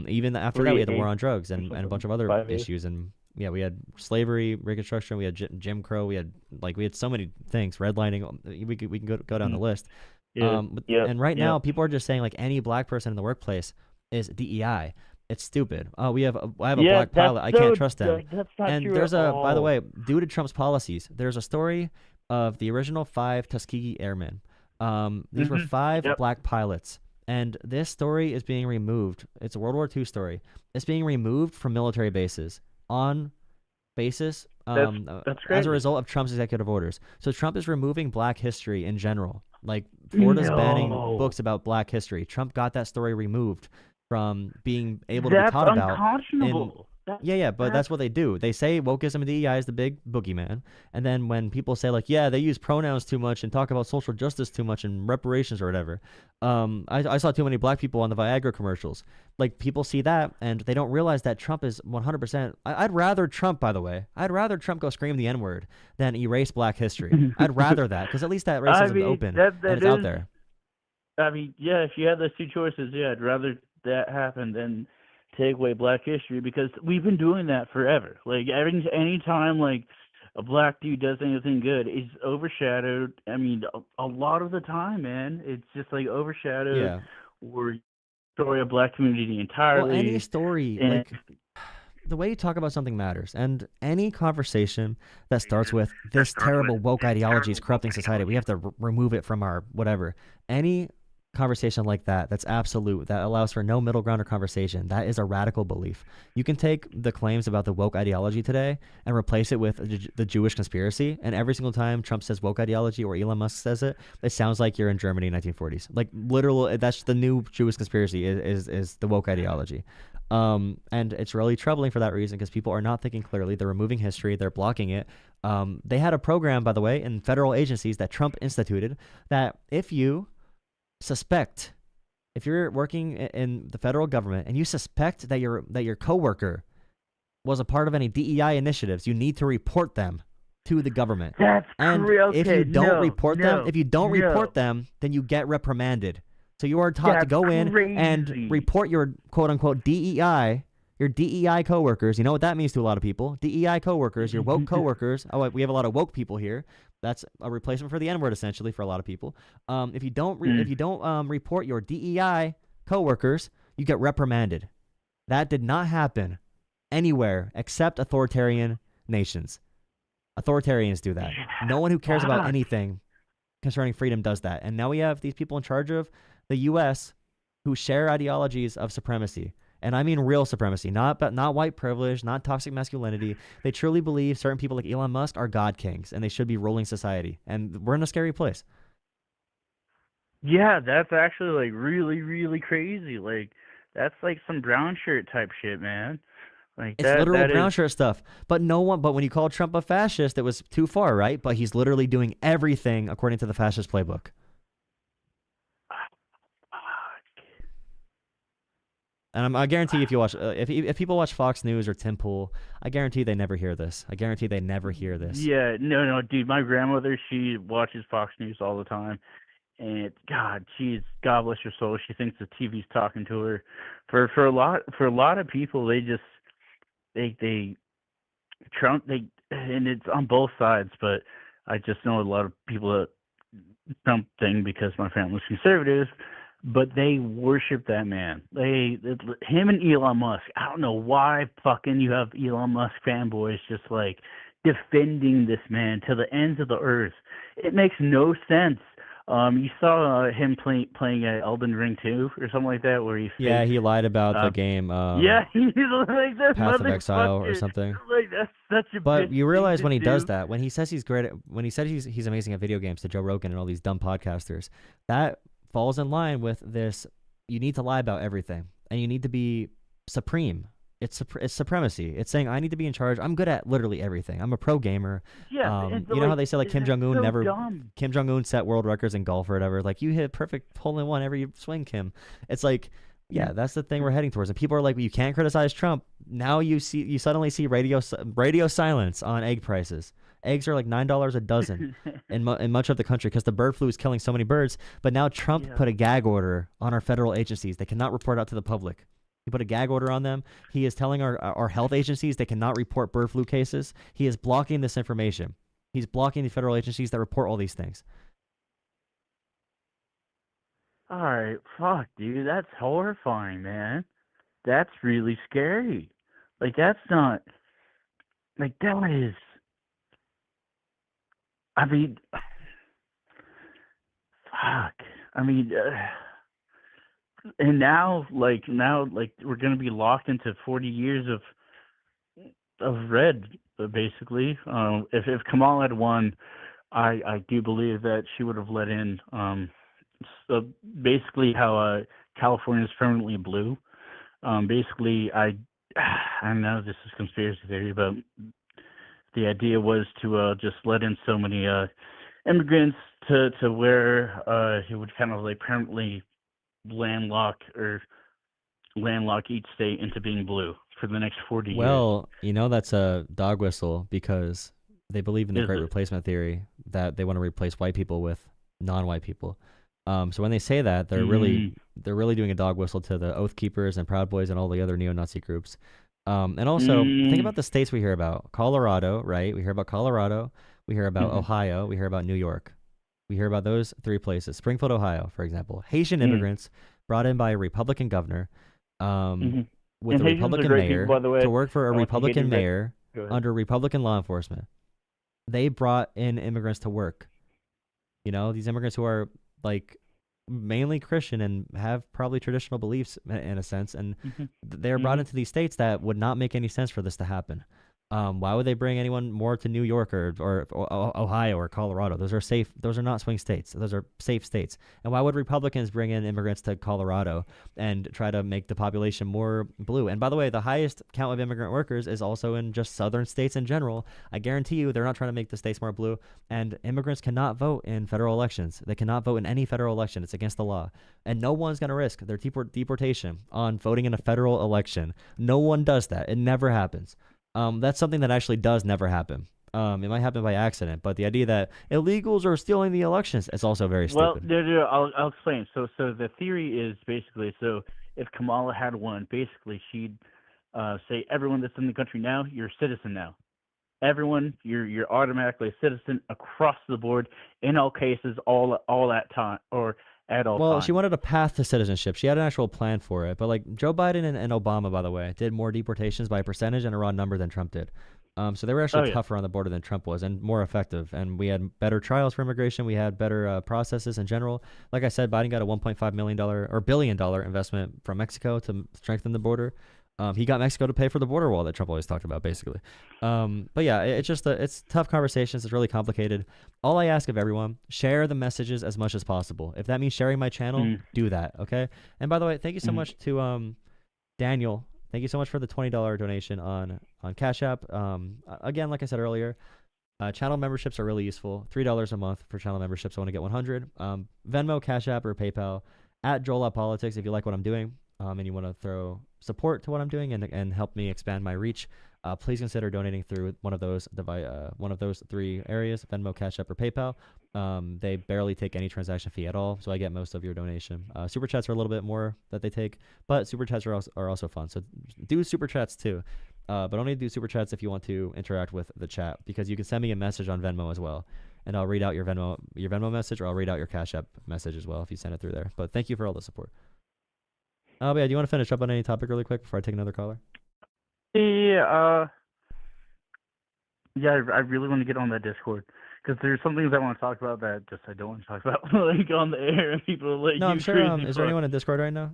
Speaker 4: Even after that, we had the war on drugs and a bunch of other issues. And yeah, we had slavery, Reconstruction, we had Jim Crow, we had so many things, redlining. We can go down the list. And right now, people are just saying like any black person in the workplace is DEI. It's stupid. Oh, I have a black pilot. I can't trust them.
Speaker 19: That's not
Speaker 4: And
Speaker 19: true
Speaker 4: there's
Speaker 19: at
Speaker 4: by the
Speaker 19: all.
Speaker 4: way, due to Trump's policies, there's a story of the original 5 Tuskegee Airmen. These were 5 black pilots. And this story is being removed. It's a World War II story. It's being removed from military bases on basis
Speaker 19: That's
Speaker 4: as
Speaker 19: crazy.
Speaker 4: a result of Trump's executive orders. So Trump is removing black history in general. Like Florida's banning books about black history. Trump got that story removed from being able to be taught about.
Speaker 19: unconscionable.
Speaker 4: But that's what they do. They say wokeism and DEI is the big boogeyman. And then when people say like, yeah, they use pronouns too much and talk about social justice too much and reparations or whatever. I saw too many black people on the Viagra commercials. Like people see that and they don't realize that Trump is 100%. I'd rather Trump, by the way, I'd rather Trump go scream the N-word than erase black history. I'd rather that because at least that racism is open and it's out there.
Speaker 19: I mean, yeah, if you had those two choices, yeah, I'd rather that happen than take away black history because we've been doing that forever. Like any time like a black dude does anything good, it's overshadowed. I mean, a lot of the time, man, it's just like overshadowed or story of black community entirely.
Speaker 4: Well, any story, like the way you talk about something matters, and any conversation that starts with this terrible woke ideology is corrupting society, we have to remove it from our whatever. Any conversation like that, that's absolute, that allows for no middle ground or conversation, that is a radical belief. You can take the claims about the woke ideology today and replace it with the Jewish conspiracy, and every single time Trump says woke ideology or Elon Musk says it, it sounds like you're in Germany in 1940s. Like literal, that's the new Jewish conspiracy is the woke ideology. And it's really troubling for that reason because people are not thinking clearly. They're removing history. They're blocking it. They had a program, by the way, in federal agencies that Trump instituted that if you suspect, if you're working in the federal government and you suspect that your coworker was a part of any DEI initiatives, you need to report them to the government.
Speaker 19: That's
Speaker 4: and
Speaker 19: crazy.
Speaker 4: if you don't report them, then you get reprimanded. So you are taught to go in and report your quote unquote DEI, your DEI coworkers. You know what that means to a lot of people. DEI coworkers, your woke coworkers. Oh, we have a lot of woke people here. That's a replacement for the N-word essentially for a lot of people. If you don't report your DEI coworkers, you get reprimanded. That did not happen anywhere except authoritarian nations. Authoritarians do that. No one who cares about anything concerning freedom does that. And now we have these people in charge of the U.S. who share ideologies of supremacy. And I mean real supremacy, not white privilege, not toxic masculinity. They truly believe certain people like Elon Musk are God kings and they should be ruling society. And we're in a scary place.
Speaker 19: Yeah, that's actually like really, really crazy. Like that's like some brown shirt type shit, man. Like
Speaker 4: It's literal brown shirt stuff. But when you call Trump a fascist, it was too far, right? But he's literally doing everything according to the fascist playbook. And I guarantee if you watch, if people watch Fox News or Tim Pool, I guarantee they never hear this. I guarantee they never hear this.
Speaker 19: Yeah, no, dude. My grandmother, she watches Fox News all the time, and God bless her soul. She thinks the TV's talking to her. For a lot of people, Trump, and it's on both sides. But I just know a lot of people that Trump thing because my family's conservative. But they worship that man. Him and Elon Musk. I don't know why fucking you have Elon Musk fanboys just like defending this man to the ends of the earth. It makes no sense. You saw him playing Elden Ring 2 or something like that, where he
Speaker 4: he lied about the game.
Speaker 19: yeah, he's like that
Speaker 4: Path of Exile or
Speaker 19: motherfucker.
Speaker 4: something.
Speaker 19: Like that's such a
Speaker 4: But
Speaker 19: bitch
Speaker 4: you
Speaker 19: thing
Speaker 4: realize
Speaker 19: to
Speaker 4: when he does
Speaker 19: do.
Speaker 4: that, when he says he's great, when he said he's amazing at video games to Joe Rogan and all these dumb podcasters, that falls in line with this. You need to lie about everything, and you need to be supreme. It's supremacy. It's saying I need to be in charge. I'm good at literally everything. I'm a pro gamer.
Speaker 19: Yeah, it's
Speaker 4: you know how they say like Kim
Speaker 19: that's
Speaker 4: Jong Un
Speaker 19: so dumb.
Speaker 4: Kim Jong Un set world records in golf or whatever. Like you hit perfect hole in one every swing, Kim. It's like, yeah, that's the thing we're heading towards. And people are like, well, you can't criticize Trump. Now you suddenly see radio silence on egg prices. Eggs are like $9 a dozen in much of the country because the bird flu is killing so many birds. But now Trump put a gag order on our federal agencies. They cannot report out to the public. He put a gag order on them. He is telling our health agencies they cannot report bird flu cases. He is blocking this information. He's blocking the federal agencies that report all these things.
Speaker 19: All right, fuck, dude, that's horrifying, man. That's really scary. Like that's not. Like that is. I mean, fuck. I mean. And now, like we're gonna be locked into 40 years of red, basically. If Kamala had won, I do believe that she would have let in so basically how California is permanently blue. Basically, I know this is conspiracy theory, but the idea was to just let in so many immigrants to where it would kind of like permanently landlock each state into being blue for the next 40 years.
Speaker 4: Well, you know that's a dog whistle because they believe in the Great Replacement theory that they want to replace white people with non-white people. So when they say that, they're really doing a dog whistle to the Oath Keepers and Proud Boys and all the other neo-Nazi groups. And also think about the states we hear about. Colorado, right? We hear about Colorado. We hear about Ohio. We hear about New York. We hear about those three places. Springfield, Ohio, for example. Haitian immigrants brought in by a Republican governor with
Speaker 19: And
Speaker 4: a
Speaker 19: Haitians are
Speaker 4: Republican
Speaker 19: great
Speaker 4: mayor
Speaker 19: people, by the way.
Speaker 4: to work for a
Speaker 19: I want to get
Speaker 4: Republican
Speaker 19: in there.
Speaker 4: mayor
Speaker 19: Go ahead.
Speaker 4: under Republican law enforcement. They brought in immigrants to work. You know, these immigrants who are like mainly Christian and have probably traditional beliefs in a sense, and they're brought into these states that would not make any sense for this to happen. Why would they bring anyone more to New York or Ohio or Colorado? Those are safe. Those are not swing states. Those are safe states. And why would Republicans bring in immigrants to Colorado and try to make the population more blue? And by the way, the highest count of immigrant workers is also in just southern states in general. I guarantee you they're not trying to make the states more blue. And immigrants cannot vote in federal elections. They cannot vote in any federal election. It's against the law. And no one's going to risk their deportation on voting in a federal election. No one does that. It never happens. That's something that actually does never happen. It might happen by accident, but the idea that illegals are stealing the elections is also very stupid.
Speaker 19: Well, I'll explain. So the theory is basically, so if Kamala had won, basically she'd say everyone that's in the country now, you're a citizen now. Everyone, you're automatically a citizen across the board in all cases, all that time or at all
Speaker 4: Well,
Speaker 19: times.
Speaker 4: she wanted a path to citizenship. She had an actual plan for it. But like Joe Biden and Obama, by the way, did more deportations by a percentage and a raw number than Trump did. So they were actually tougher on the border than Trump was and more effective. And we had better trials for immigration. We had better processes in general. Like I said, Biden got a $1.5 million or billion-dollar investment from Mexico to strengthen the border. He got Mexico to pay for the border wall that Trump always talked about, basically. But yeah, it's just it's tough conversations. It's really complicated. All I ask of everyone, share the messages as much as possible. If that means sharing my channel, do that, okay? And by the way, thank you so much to Daniel. Thank you so much for the $20 donation on Cash App. Again, like I said earlier, channel memberships are really useful. $3 a month for channel memberships. I want to get 100. Venmo, Cash App, or PayPal at Joel.politics if you like what I'm doing. And you want to throw support to what I'm doing and help me expand my reach, please consider donating through one of those three areas: Venmo, Cash App, or PayPal. They barely take any transaction fee at all, so I get most of your donation. Super chats are a little bit more that they take, but super chats are also fun. So do super chats too, but only do super chats if you want to interact with the chat, because you can send me a message on Venmo as well, and I'll read out your Venmo message, or I'll read out your Cash App message as well if you send it through there. But thank you for all the support. But yeah, do you want to finish up on any topic really quick before I take another caller?
Speaker 19: Yeah, Yeah, I really want to get on that Discord because there's some things I want to talk about that just I don't want to talk about like on the air, and people are like,
Speaker 4: No, I'm
Speaker 19: "You
Speaker 4: sure.
Speaker 19: crazy
Speaker 4: Is there
Speaker 19: fuck."
Speaker 4: anyone in Discord right now?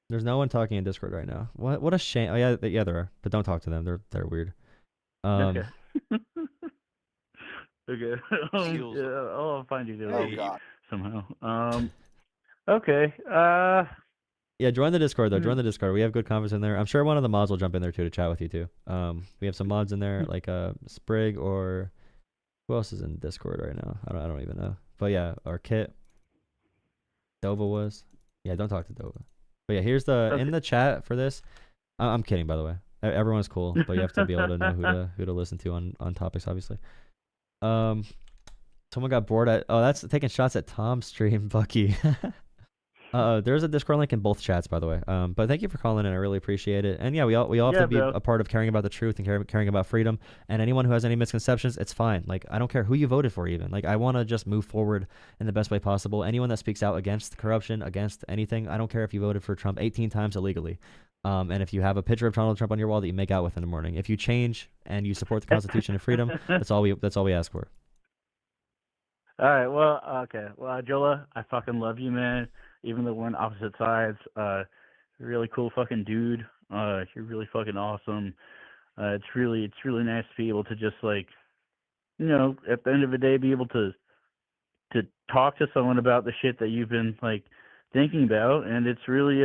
Speaker 4: There's no one talking in Discord right now. What a shame. Oh yeah, yeah there are, but don't talk to them. They're weird.
Speaker 19: Okay. Okay. Yeah, I'll find you there somehow. Okay.
Speaker 4: Yeah, join the Discord though.
Speaker 19: Hmm.
Speaker 4: Join the Discord. We have good convos in there. I'm sure one of the mods will jump in there too to chat with you too. We have some mods in there like Sprig or who else is in Discord right now? I don't even know. But yeah, or Kit. Dova was. Yeah, don't talk to Dova. But yeah, here's the in the chat for this. I'm kidding, by the way. Everyone's cool, but you have to be able to know who to listen to on topics, obviously. Someone got bored at. Oh, that's taking shots at Tom's stream, Bucky. There's a Discord link in both chats, by the way. But thank you for calling in. I really appreciate it. And yeah, we all have to be a part of caring about the truth and caring about freedom. And anyone who has any misconceptions, it's fine. Like, I don't care who you voted for even. Like, I want to just move forward in the best way possible. Anyone that speaks out against corruption, against anything, I don't care if you voted for Trump 18 times illegally. And if you have a picture of Donald Trump on your wall that you make out with in the morning, if you change and you support the Constitution and freedom, that's all we ask for.
Speaker 19: All right. Well, okay. Well, Jola, I fucking love you, man. Even though we're on opposite sides, really cool fucking dude. You're really fucking awesome. It's really nice to be able to just like, you know, at the end of the day, be able to talk to someone about the shit that you've been like thinking about, and it's really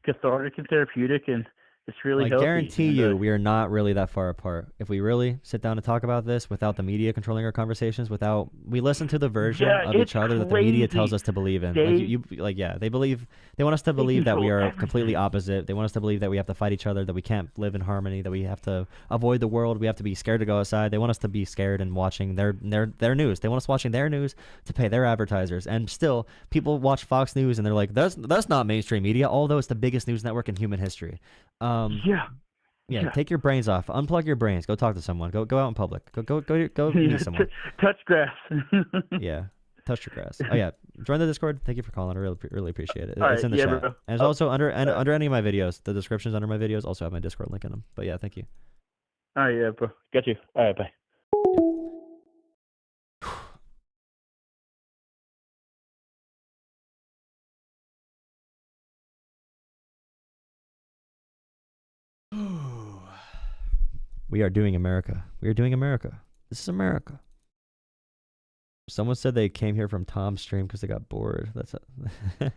Speaker 19: cathartic and therapeutic, and it's really
Speaker 4: I
Speaker 19: healthy.
Speaker 4: guarantee you we are not really that far apart. If we really sit down and talk about this without the media controlling our conversations, we listen to the version of each other that the media tells us to believe in. They want us to believe that we are completely opposite. They want us to believe that we have to fight each other, that we can't live in harmony, that we have to avoid the world, we have to be scared to go outside. They want us to be scared and watching their news. They want us watching their news to pay their advertisers. And still, people watch Fox News and they're like, that's not mainstream media, although it's the biggest news network in human history. Yeah, take your brains off. Unplug your brains. Go talk to someone. Go out in public. Go meet someone.
Speaker 19: Touch grass.
Speaker 4: Yeah, touch your grass. Oh yeah, join the Discord. Thank you for calling. I really appreciate it.
Speaker 19: All
Speaker 4: It's
Speaker 19: right,
Speaker 4: in the
Speaker 19: yeah,
Speaker 4: chat.
Speaker 19: bro.
Speaker 4: And it's also under any of my videos. The descriptions under my videos also have my Discord link in them. But yeah, thank you.
Speaker 19: All right, yeah, bro. Got you. All right, bye.
Speaker 4: We are doing America. We are doing America. This is America. Someone said they came here from Tom's stream because they got bored. That's wild.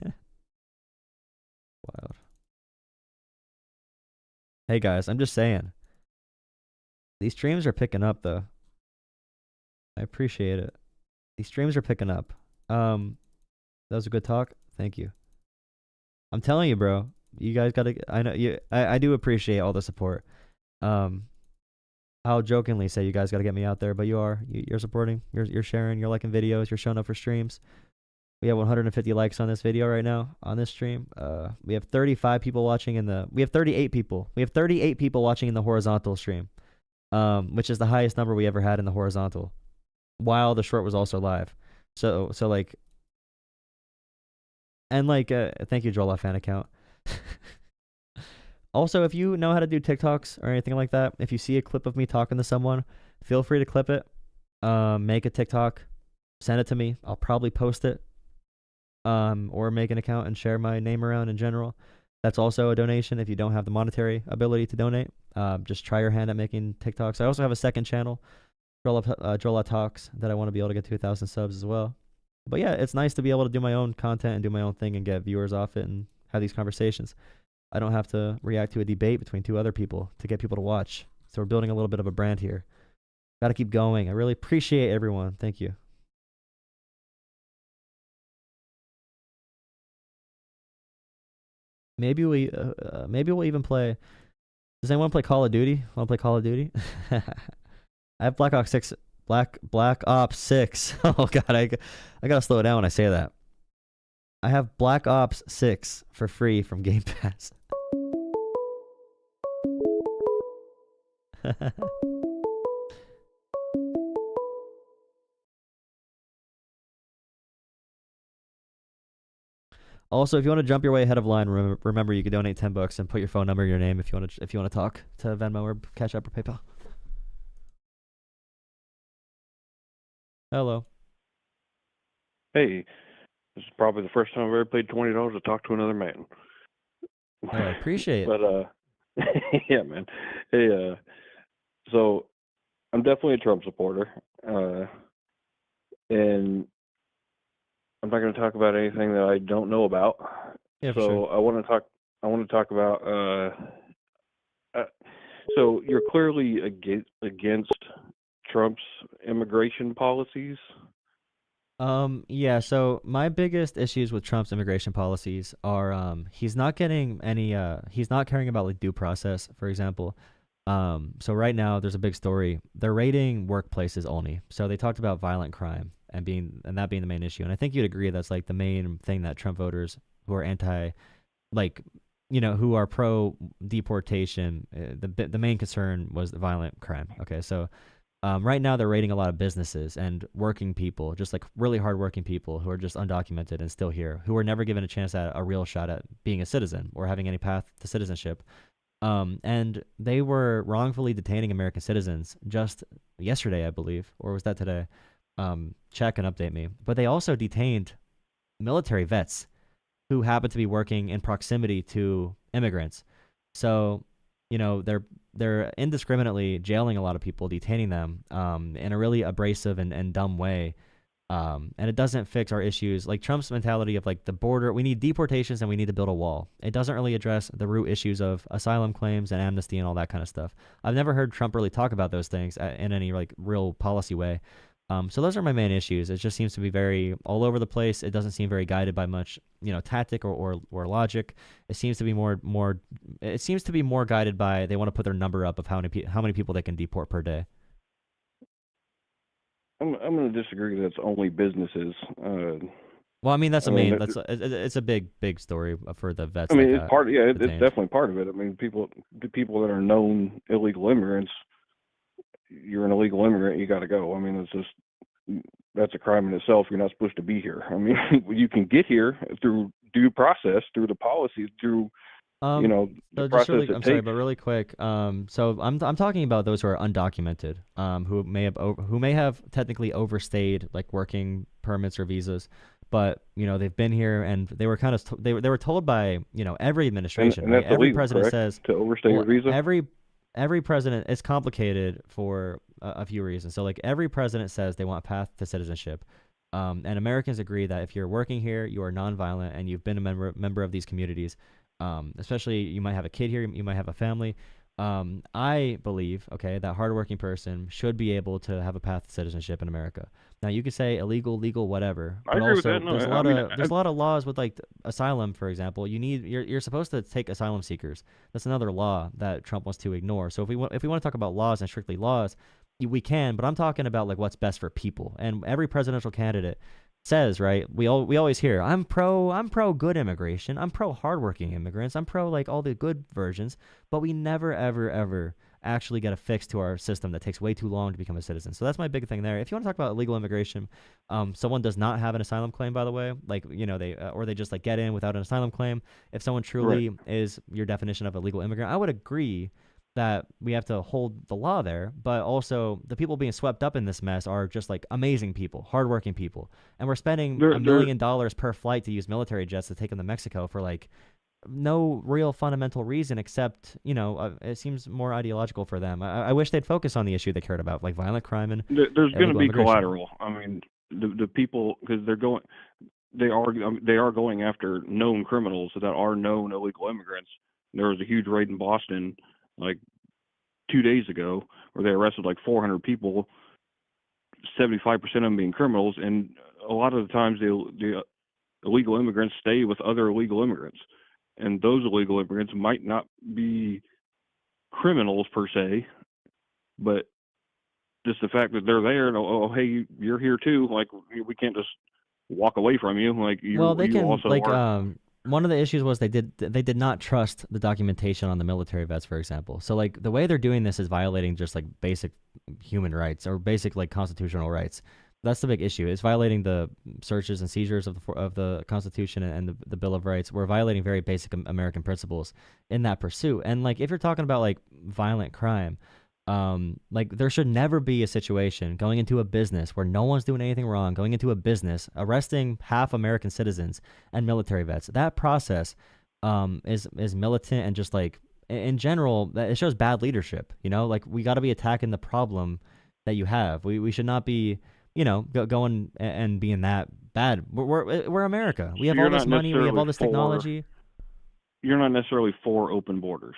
Speaker 4: Hey guys, I'm just saying. These streams are picking up though. I appreciate it. These streams are picking up. That was a good talk. Thank you. I'm telling you, bro. You guys gotta. I know you. I do appreciate all the support. I'll jokingly say you guys got to get me out there, but you're supporting, you're sharing, you're liking videos, you're showing up for streams. We have 150 likes on this video right now on this stream. We have 35 people watching we have 38 people. We have 38 people watching in the horizontal stream, which is the highest number we ever had in the horizontal, while the short was also live. So like, and like, thank you, Joel, fan account. Also, if you know how to do TikToks or anything like that, if you see a clip of me talking to someone, feel free to clip it, make a TikTok, send it to me. I'll probably post it, or make an account and share my name around in general. That's also a donation if you don't have the monetary ability to donate. Just try your hand at making TikToks. I also have a second channel, Jola Talks, that I want to be able to get to 1,000 subs as well. But yeah, it's nice to be able to do my own content and do my own thing and get viewers off it and have these conversations. I don't have to react to a debate between two other people to get people to watch. So we're building a little bit of a brand here. Got to keep going. I really appreciate everyone. Thank you. Maybe we'll even play. Does anyone play Call of Duty? Want to play Call of Duty? I have Black Ops 6. Black Ops 6. Oh god, I gotta slow it down when I say that. I have Black Ops 6 for free from Game Pass. Also, if you want to jump your way ahead of line, remember you can donate $10 and put your phone number, your name if you want to talk to Venmo or Cash App or PayPal. Hello.
Speaker 20: Hey, this is probably the first time I've ever paid $20 to talk to another man.
Speaker 4: Hey, I appreciate it.
Speaker 20: But yeah, man. Hey, so I'm definitely a Trump supporter, and I'm not going to talk about anything that I don't know about.
Speaker 4: Yeah, for
Speaker 20: So
Speaker 4: sure.
Speaker 20: I want to talk. I want to talk about. So you're clearly against Trump's immigration policies.
Speaker 4: Yeah, so my biggest issues with Trump's immigration policies are he's not getting any he's not caring about like due process, for example. So right now there's a big story. They're raiding workplaces only. So they talked about violent crime and that being the main issue. And I think you'd agree that's like the main thing that Trump voters who are anti like who are pro deportation, the main concern was the violent crime. Okay, so right now they're raiding a lot of businesses and working people, just like really hardworking people who are just undocumented and still here, who were never given a chance at a real shot at being a citizen or having any path to citizenship. And they were wrongfully detaining American citizens just yesterday, I believe, or was that today? Check and update me. But they also detained military vets who happen to be working in proximity to immigrants. So, they're indiscriminately jailing a lot of people, detaining them in a really abrasive and dumb way. And it doesn't fix our issues. Like Trump's mentality of like the border, we need deportations and we need to build a wall. It doesn't really address the root issues of asylum claims and amnesty and all that kind of stuff. I've never heard Trump really talk about those things in any like real policy way. So those are my main issues. It just seems to be very all over the place. It doesn't seem very guided by much, tactic or logic. It seems to be more guided by they want to put their number up of how many people they can deport per day.
Speaker 20: I'm going to disagree that it's only businesses.
Speaker 4: Well, I mean it's a big story for the vets.
Speaker 20: I mean, it's part. Yeah, it's definitely part of it. I mean, the people that are known illegal immigrants. You're an illegal immigrant, you got to go. I mean, that's a crime in itself. You're not supposed to be here. I mean, you can get here through due process, through the policies, through the
Speaker 4: so
Speaker 20: process
Speaker 4: really,
Speaker 20: it
Speaker 4: I'm
Speaker 20: takes.
Speaker 4: sorry, but really quick. So I'm talking about those who are undocumented, who may have technically overstayed like working permits or visas, but they've been here and they were kind of they were told by every administration,
Speaker 20: and
Speaker 4: right?
Speaker 20: that's
Speaker 4: Every
Speaker 20: illegal,
Speaker 4: president
Speaker 20: correct?
Speaker 4: says
Speaker 20: To overstay your visa.
Speaker 4: Every president, it's complicated for a few reasons. So like every president says they want path to citizenship. And Americans agree that if you're working here, you are nonviolent and you've been a member of these communities, especially you might have a kid here, you might have a family. I believe, that hardworking person should be able to have a path to citizenship in America. Now you could say illegal, legal, whatever.
Speaker 20: I
Speaker 4: But
Speaker 20: agree with
Speaker 4: also
Speaker 20: that. No,
Speaker 4: there's a
Speaker 20: I
Speaker 4: lot
Speaker 20: mean,
Speaker 4: there's a lot of laws with like asylum, for example. You're supposed to take asylum seekers. That's another law that Trump wants to ignore. So if we want to talk about laws and strictly laws, we can. But I'm talking about like what's best for people. And every presidential candidate says, right? We always hear, I'm pro good immigration. I'm pro hardworking immigrants. I'm pro like all the good versions. But we never ever actually get a fix to our system that takes way too long to become a citizen. So that's my big thing there. If you want to talk about illegal immigration, someone does not have an asylum claim, by the way, like they just like get in without an asylum claim. If someone truly is your definition of a legal immigrant, I would agree that we have to hold the law there, but also the people being swept up in this mess are just like amazing people, hardworking people, and we're spending $1 million per flight to use military jets to take them to Mexico for like no real fundamental reason except it seems more ideological for them. I wish they'd focus on the issue they cared about, like violent crime and
Speaker 20: There's going to be
Speaker 4: immigration.
Speaker 20: collateral. I mean, the people, because they are going after known criminals that are known illegal immigrants. There was a huge raid in Boston like 2 days ago where they arrested like 400 people, 75% of them being criminals, and a lot of the times the illegal immigrants stay with other illegal immigrants, and those illegal immigrants might not be criminals per se, but just the fact that they're there and hey, you're here too, like we can't just walk away from you, like you.
Speaker 4: Well, they
Speaker 20: you
Speaker 4: can
Speaker 20: also
Speaker 4: like
Speaker 20: are.
Speaker 4: one of the issues was they did not trust the documentation on the military vets, for example. So like the way they're doing this is violating just like basic human rights or basic like constitutional rights. That's the big issue. It's violating the searches and seizures of the Constitution and the Bill of Rights. We're violating very basic American principles in that pursuit. And like if you're talking about like violent crime, Like there should never be a situation going into a business where no one's doing anything wrong, going into a business, arresting half American citizens and military vets. That process is militant and just like in general, it shows bad leadership. Like we got to be attacking the problem that you have. We should not be, going and being that bad. We're America. We have all this money. We have all this technology.
Speaker 20: You're not necessarily for open borders.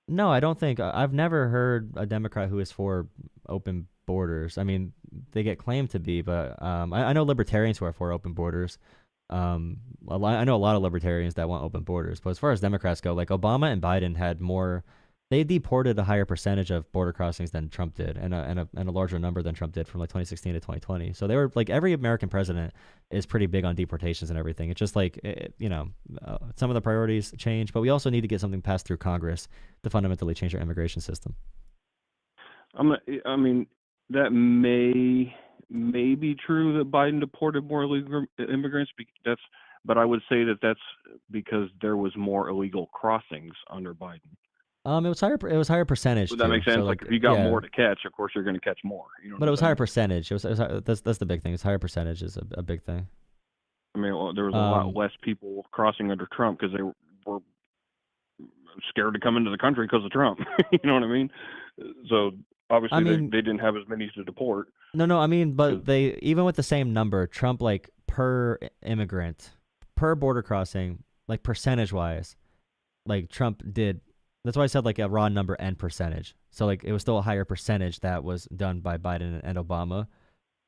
Speaker 4: No, I don't think. I've never heard a Democrat who is for open borders. I mean, they get claimed to be, but I know libertarians who are for open borders. I know a lot of libertarians that want open borders. But as far as Democrats go, like Obama and Biden had more. They deported a higher percentage of border crossings than Trump did, and a larger number than Trump did from like 2016 to 2020. So they were like every American president is pretty big on deportations and everything. It's just like some of the priorities change, but we also need to get something passed through Congress to fundamentally change our immigration system.
Speaker 20: I mean, that may be true that Biden deported more illegal immigrants. But I would say that's because there was more illegal crossings under Biden.
Speaker 4: It was higher percentage.
Speaker 20: Would that make sense? So, like if you got more to catch, of course you're going to catch more.
Speaker 4: But it was higher percentage. That's the big thing. It's higher percentage is a big thing.
Speaker 20: I mean, there was a lot less people crossing under Trump because they were scared to come into the country because of Trump. You know what I mean? So obviously they didn't have as many to deport.
Speaker 4: No. I mean, but they even with the same number, Trump like per immigrant, per border crossing, like percentage wise, like Trump did. That's why I said like a raw number and percentage. So like it was still a higher percentage that was done by Biden and Obama.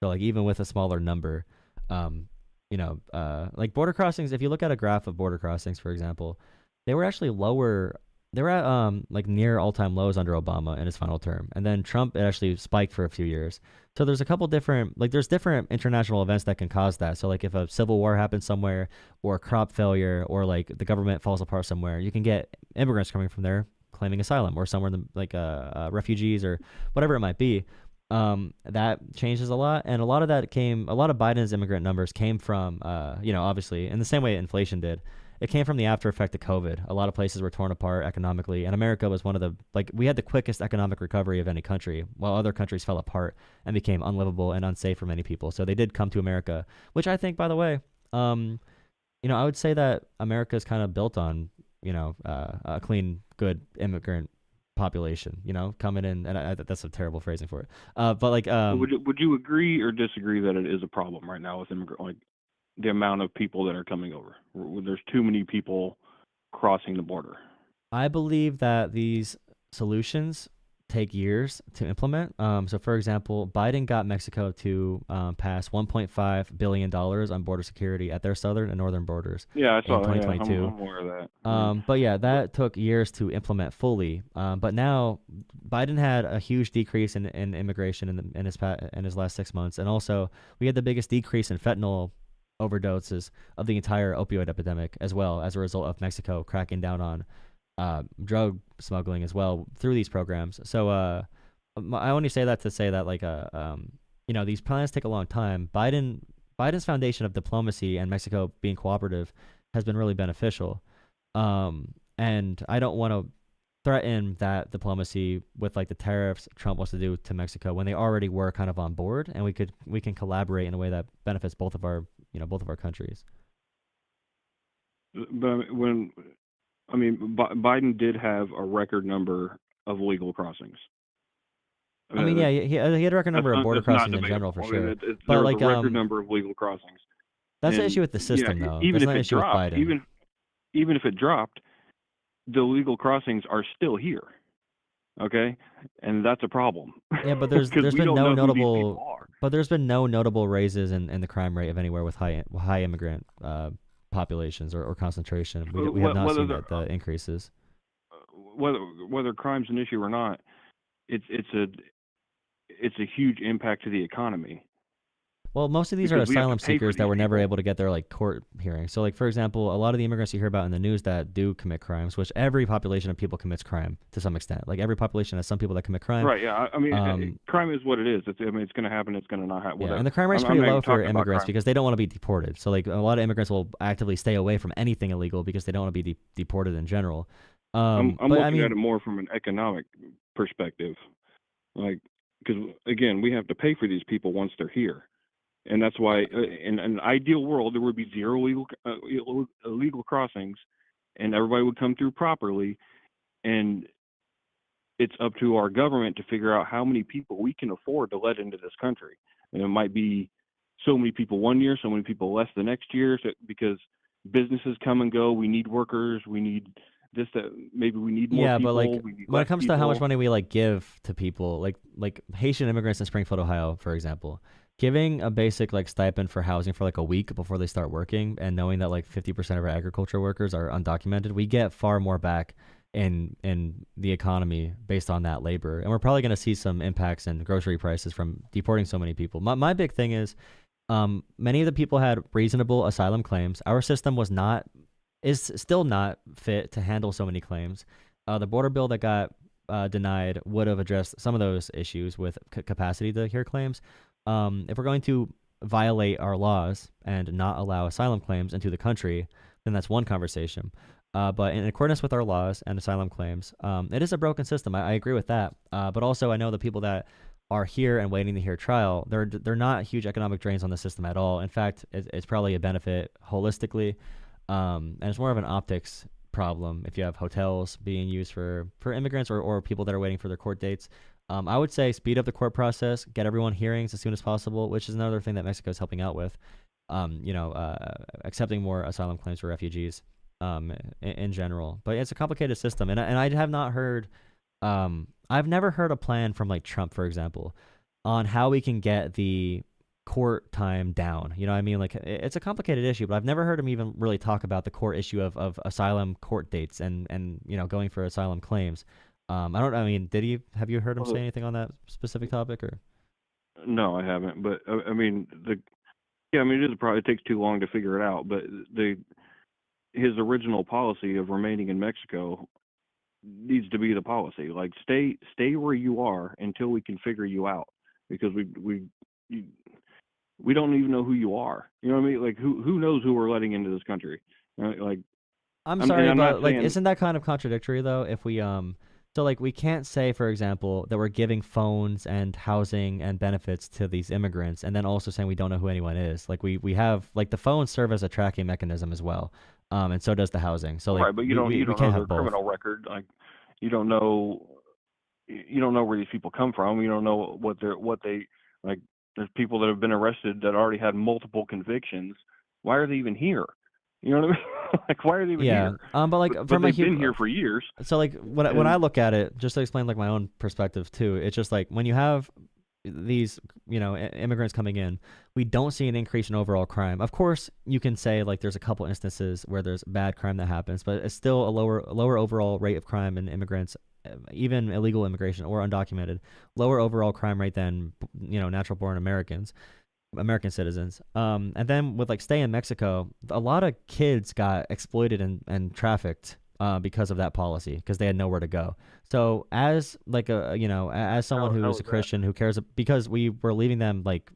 Speaker 4: So like even with a smaller number, like border crossings, if you look at a graph of border crossings, for example, they were actually lower. They were at like near all-time lows under Obama in his final term. And then Trump, it actually spiked for a few years. So there's a couple different, like there's different international events that can cause that. So like if a civil war happens somewhere or crop failure or like the government falls apart somewhere, you can get immigrants coming from there claiming asylum or somewhere like refugees or whatever it might be. That changes a lot. And a lot of Biden's immigrant numbers came from, obviously in the same way inflation did. It came from the after effect of COVID. A lot of places were torn apart economically, and America was one of we had the quickest economic recovery of any country, while other countries fell apart and became unlivable and unsafe for many people. So they did come to America, which I think, by the way, I would say that America is kind of built on, a clean, good immigrant population, coming in, and that's a terrible phrasing for it. But like,
Speaker 20: would you agree or disagree that it is a problem right now with the amount of people that are coming over? There's too many people crossing the border.
Speaker 4: I believe that these solutions take years to implement. So, for example, Biden got Mexico to pass $1.5 billion on border security at their southern and northern borders.
Speaker 20: Yeah, I saw
Speaker 4: in 2022.
Speaker 20: Yeah, I'm aware of that.
Speaker 4: But yeah, that took years to implement fully. But now Biden had a huge decrease in immigration in his last 6 months, and also we had the biggest decrease in fentanyl overdoses of the entire opioid epidemic as well as a result of Mexico cracking down on drug smuggling as well through these programs. So I only say that to say that these plans take a long time. Biden's foundation of diplomacy and Mexico being cooperative has been really beneficial. And I don't want to threaten that diplomacy with like the tariffs Trump wants to do to Mexico when they already were kind of on board, and we can collaborate in a way that benefits both of our countries.
Speaker 20: But Biden did have a record number of legal crossings.
Speaker 4: I mean, yeah, he had a record number of border crossings in general for sure.
Speaker 20: But like a record number of legal crossings.
Speaker 4: That's an issue with the system, though.
Speaker 20: Even if
Speaker 4: an
Speaker 20: it
Speaker 4: issue
Speaker 20: dropped,
Speaker 4: with Biden.
Speaker 20: even if it dropped, the legal crossings are still here. Okay, and that's a problem.
Speaker 4: Yeah, but there's been no notable raises in the crime rate of anywhere with high immigrant populations or concentration. We have not seen the increases.
Speaker 20: Whether crime's an issue or not, it's a huge impact to the economy.
Speaker 4: Well, most of these are asylum seekers that were never able to get their court hearings. So, for example, a lot of the immigrants you hear about in the news that do commit crimes, which every population of people commits crime to some extent. Like every population has some people that commit crime.
Speaker 20: Right. Yeah. I mean, crime is what it is. It's going to happen. It's going to not happen.
Speaker 4: Yeah, and the crime rate's pretty low for immigrants because they don't want to be deported. So, like a lot of immigrants will actively stay away from anything illegal because they don't want to be deported in general.
Speaker 20: I'm looking at it more from an economic perspective. Like, because again, we have to pay for these people once they're here, and that's why in an ideal world there would be zero illegal crossings, and everybody would come through properly, and it's up to our government to figure out how many people we can afford to let into this country. And it might be so many people one year, so many people less the next year, because businesses come and go. We need workers. We need this, that. Maybe we need more
Speaker 4: Yeah,
Speaker 20: people.
Speaker 4: but like
Speaker 20: we need
Speaker 4: when
Speaker 20: less
Speaker 4: it comes to how much
Speaker 20: people.
Speaker 4: money we like give to people, like Haitian immigrants in Springfield, Ohio, for example, giving a basic like stipend for housing for like a week before they start working, and knowing that like 50% of our agriculture workers are undocumented, we get far more back in the economy based on that labor. And we're probably going to see some impacts in grocery prices from deporting so many people. My big thing is many of the people had reasonable asylum claims. Our system is still not fit to handle so many claims. The border bill that got denied would have addressed some of those issues with capacity to hear claims. If we're going to violate our laws and not allow asylum claims into the country, then that's one conversation. But in accordance with our laws and asylum claims, it is a broken system. I agree with that. But also, I know the people that are here and waiting to hear trial, they're not huge economic drains on the system at all. In fact, it's probably a benefit holistically, and it's more of an optics problem if you have hotels being used for immigrants or people that are waiting for their court dates. I would say speed up the court process, get everyone hearings as soon as possible, which is another thing that Mexico is helping out with. Accepting more asylum claims for refugees. In general, but it's a complicated system, and I have not heard, I've never heard a plan from like Trump, for example, on how we can get the court time down. You know what I mean? Like it's a complicated issue, but I've never heard him even really talk about the court issue of asylum court dates and going for asylum claims. Have you heard him say anything on that specific topic or?
Speaker 20: No, I haven't. But I mean, it is probably, it takes too long to figure it out. But his original policy of remaining in Mexico needs to be the policy. Like stay where you are until we can figure you out, because we don't even know who you are. You know what I mean? Like who knows who we're letting into this country? Like
Speaker 4: I'm sorry, but like isn't that kind of contradictory though? If we so like we can't say, for example, that we're giving phones and housing and benefits to these immigrants, and then also saying we don't know who anyone is. Like we have like the phones serve as a tracking mechanism as well. And so does the housing. So like,
Speaker 20: right, but you don't know their criminal record. Like you don't know where these people come from. You don't know what they like. There's people that have been arrested that already had multiple convictions. Why are they even here? You know what I mean? Like why are they even here?
Speaker 4: But like
Speaker 20: but
Speaker 4: from
Speaker 20: they've been here for years.
Speaker 4: So like when I look at it, just to explain like my own perspective too, it's just like when you have these immigrants coming in, we don't see an increase in overall crime. Of course, you can say like there's a couple instances where there's bad crime that happens, but it's still a lower overall rate of crime in immigrants, even illegal immigration or undocumented, lower overall crime rate than natural born American citizens. And then with like stay in Mexico, a lot of kids got exploited and trafficked because of that policy, because they had nowhere to go. So as like as someone who is a Christian who cares, because we were leaving them, like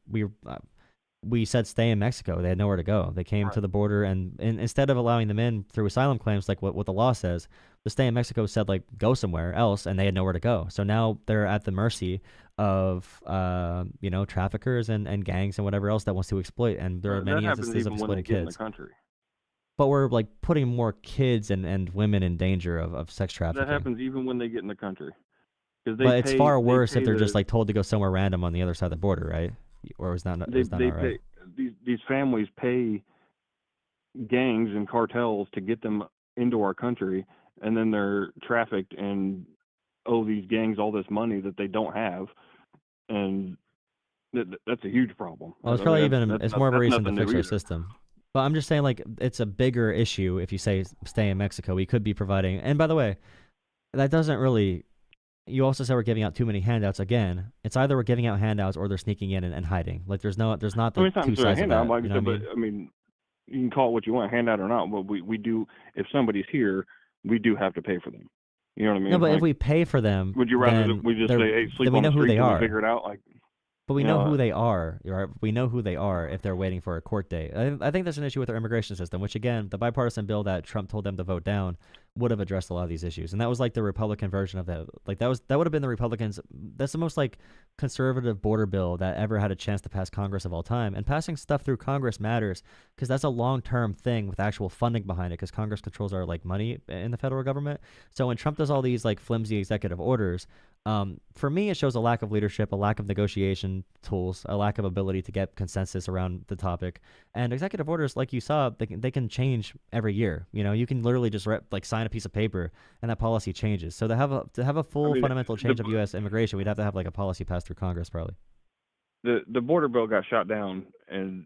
Speaker 4: we said stay in Mexico. They had nowhere to go. They came to the border, and instead of allowing them in through asylum claims, like what the law says, the stay in Mexico said like go somewhere else, and they had nowhere to go. So now they're at the mercy of traffickers and gangs and whatever else that wants to exploit. And there are many instances of exploited kids.
Speaker 20: In the country.
Speaker 4: But we're like putting more kids and women in danger of sex trafficking.
Speaker 20: That happens even when they get in the country.
Speaker 4: But it's far worse if they're just like told to go somewhere random on the other side of the border, right? Or is that not right?
Speaker 20: These families pay gangs and cartels to get them into our country, and then they're trafficked and owe these gangs all this money that they don't have, and that's a huge problem.
Speaker 4: Well, it's probably it's more of a reason to fix our system. But I'm just saying, like, it's a bigger issue if you say stay in Mexico. We could be providing, and by the way, that doesn't really. You also said we're giving out too many handouts. Again, it's either we're giving out handouts or they're sneaking in and hiding. Like there's not the two sides of that.
Speaker 20: Like I mean, you can call it what you want, handout or not. But we do. If somebody's here, we do have to pay for them. You know what I mean?
Speaker 4: No, but if we pay for them,
Speaker 20: would you rather that we just say, "Hey, sleep on the street and figure it out"? Like,
Speaker 4: but we know who they are. Right? We know who they are if they're waiting for a court date. I think there's an issue with our immigration system, which again, the bipartisan bill that Trump told them to vote down would have addressed a lot of these issues. And that was like the Republican version of that. Like that would have been the Republicans. That's the most like conservative border bill that ever had a chance to pass Congress of all time. And passing stuff through Congress matters because that's a long-term thing with actual funding behind it, because Congress controls our like money in the federal government. So when Trump does all these like flimsy executive orders, for me, it shows a lack of leadership, a lack of negotiation tools, a lack of ability to get consensus around the topic. And executive orders, like you saw, they can change every year. You know, you can literally just sign a piece of paper and that policy changes. So to have a full fundamental change of U.S. immigration, we'd have to have like a policy passed through Congress probably.
Speaker 20: The border bill got shot down, and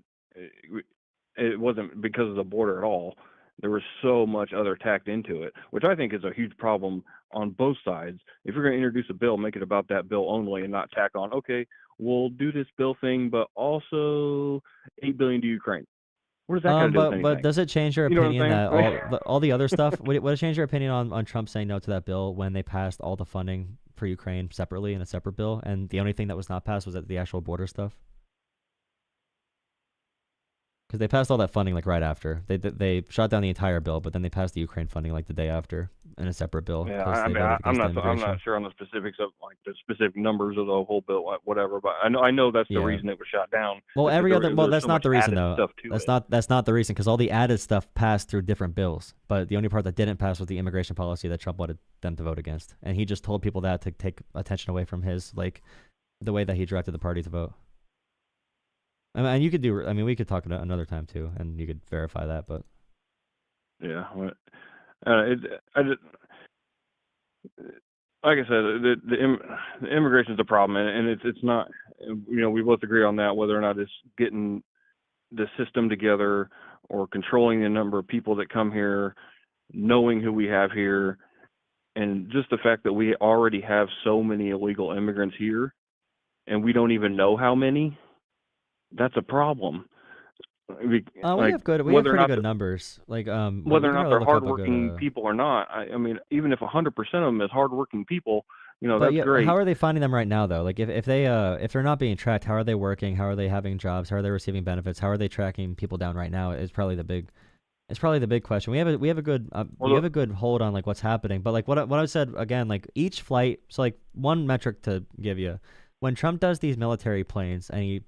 Speaker 20: it wasn't because of the border at all. There was so much other tacked into it, which I think is a huge problem on both sides. If you're going to introduce a bill, make it about that bill only and not tack on, okay, we'll do this bill thing, but also $8 billion to Ukraine. What does that got to do with anything?
Speaker 4: But does it change your
Speaker 20: You know what
Speaker 4: opinion
Speaker 20: I'm
Speaker 4: that
Speaker 20: saying?
Speaker 4: all the other stuff, would it change your opinion on Trump saying no to that bill when they passed all the funding for Ukraine separately in a separate bill, and the only thing that was not passed was the actual border stuff? Because they passed all that funding like right after. They shot down the entire bill, but then they passed the Ukraine funding like the day after in a separate bill.
Speaker 20: Yeah,
Speaker 4: 'cause
Speaker 20: I
Speaker 4: they
Speaker 20: mean,
Speaker 4: voted
Speaker 20: I'm
Speaker 4: against the
Speaker 20: not
Speaker 4: immigration.
Speaker 20: sure on the specifics of like the specific numbers of the whole bill, whatever. But I know that's the
Speaker 4: Yeah.
Speaker 20: reason it was shot down.
Speaker 4: Well,
Speaker 20: is that
Speaker 4: well,
Speaker 20: there's
Speaker 4: that's
Speaker 20: so
Speaker 4: not
Speaker 20: much
Speaker 4: the reason
Speaker 20: added
Speaker 4: though.
Speaker 20: stuff to it.
Speaker 4: That's not the reason, because all the added stuff passed through different bills. But the only part that didn't pass was the immigration policy that Trump wanted them to vote against, and he just told people that to take attention away from his like the way that he directed the party to vote. And you could do. I mean, we could talk another time too, and you could verify that. But
Speaker 20: Yeah, like I said, the immigration is a problem, and it's not. You know, we both agree on that. Whether or not it's getting the system together or controlling the number of people that come here, knowing who we have here, and just the fact that we already have so many illegal immigrants here, and we don't even know how many. That's a problem.
Speaker 4: we have pretty good numbers. Like
Speaker 20: whether or not they're hardworking people or not. I mean, even if 100% of them is hardworking people, you know,
Speaker 4: But
Speaker 20: that's
Speaker 4: yeah,
Speaker 20: great.
Speaker 4: how are they finding them right now though? Like if they're not being tracked, how are they working? How are they having jobs? How are they receiving benefits? How are they tracking people down right now? It's probably the big question. We have a good hold on like what's happening. But like what I said again, like each flight. So like one metric to give you, when Trump does these military planes and he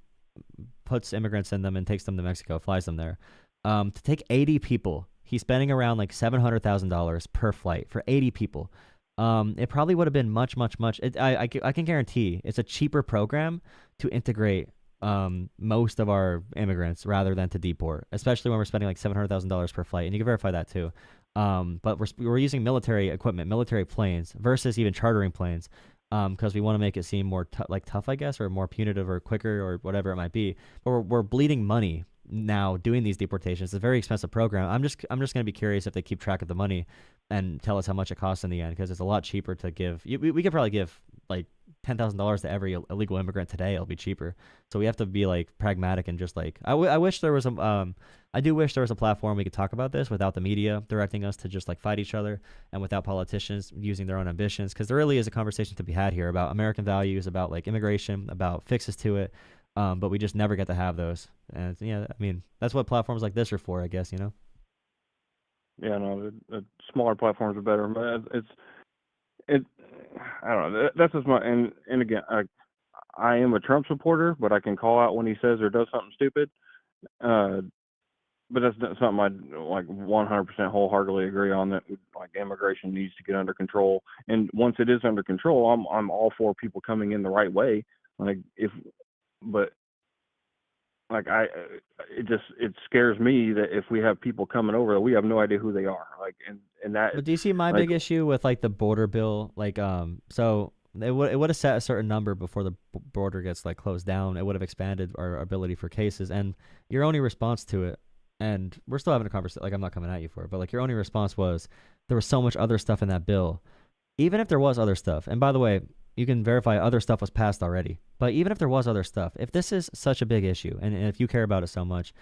Speaker 4: puts immigrants in them and takes them to Mexico, flies them there, to take 80 people, he's spending around like $700,000 per flight for 80 people. It probably would have been much. I can guarantee it's a cheaper program to integrate most of our immigrants rather than to deport, especially when we're spending like $700,000 per flight, and you can verify that too. But we're using military equipment, military planes versus even chartering planes, because we want to make it seem more tough, I guess, or more punitive or quicker or whatever it might be. But we're bleeding money now doing these deportations. It's a very expensive program. I'm just going to be curious if they keep track of the money and tell us how much it costs in the end, because it's a lot cheaper to give. We could probably give like $10,000 to every illegal immigrant today. It'll be cheaper. So we have to be like pragmatic and just like I wish there was I do wish there was a platform we could talk about this without the media directing us to just like fight each other, and without politicians using their own ambitions, because there really is a conversation to be had here about American values, about like immigration, about fixes to it. But we just never get to have those. And yeah, I mean, that's what platforms like this are for, I guess, you know?
Speaker 20: Yeah, no, the smaller platforms are better, but I don't know. That's just my, and again, I am a Trump supporter, but I can call out when he says or does something stupid. But that's not something I like 100% wholeheartedly agree on, that like immigration needs to get under control. And once it is under control, I'm all for people coming in the right way. But it scares me that if we have people coming over that we have no idea who they are. And that.
Speaker 4: But do you see my big issue with like the border bill? Like so it would have set a certain number before the border gets like closed down. It would have expanded our ability for cases, and your only response to it. And we're still having a conversation. Like I'm not coming at you for it, but like your only response was there was so much other stuff in that bill. Even if there was other stuff, and by the way, you can verify other stuff was passed already. But even if there was other stuff, if this is such a big issue, and if you care about it so much,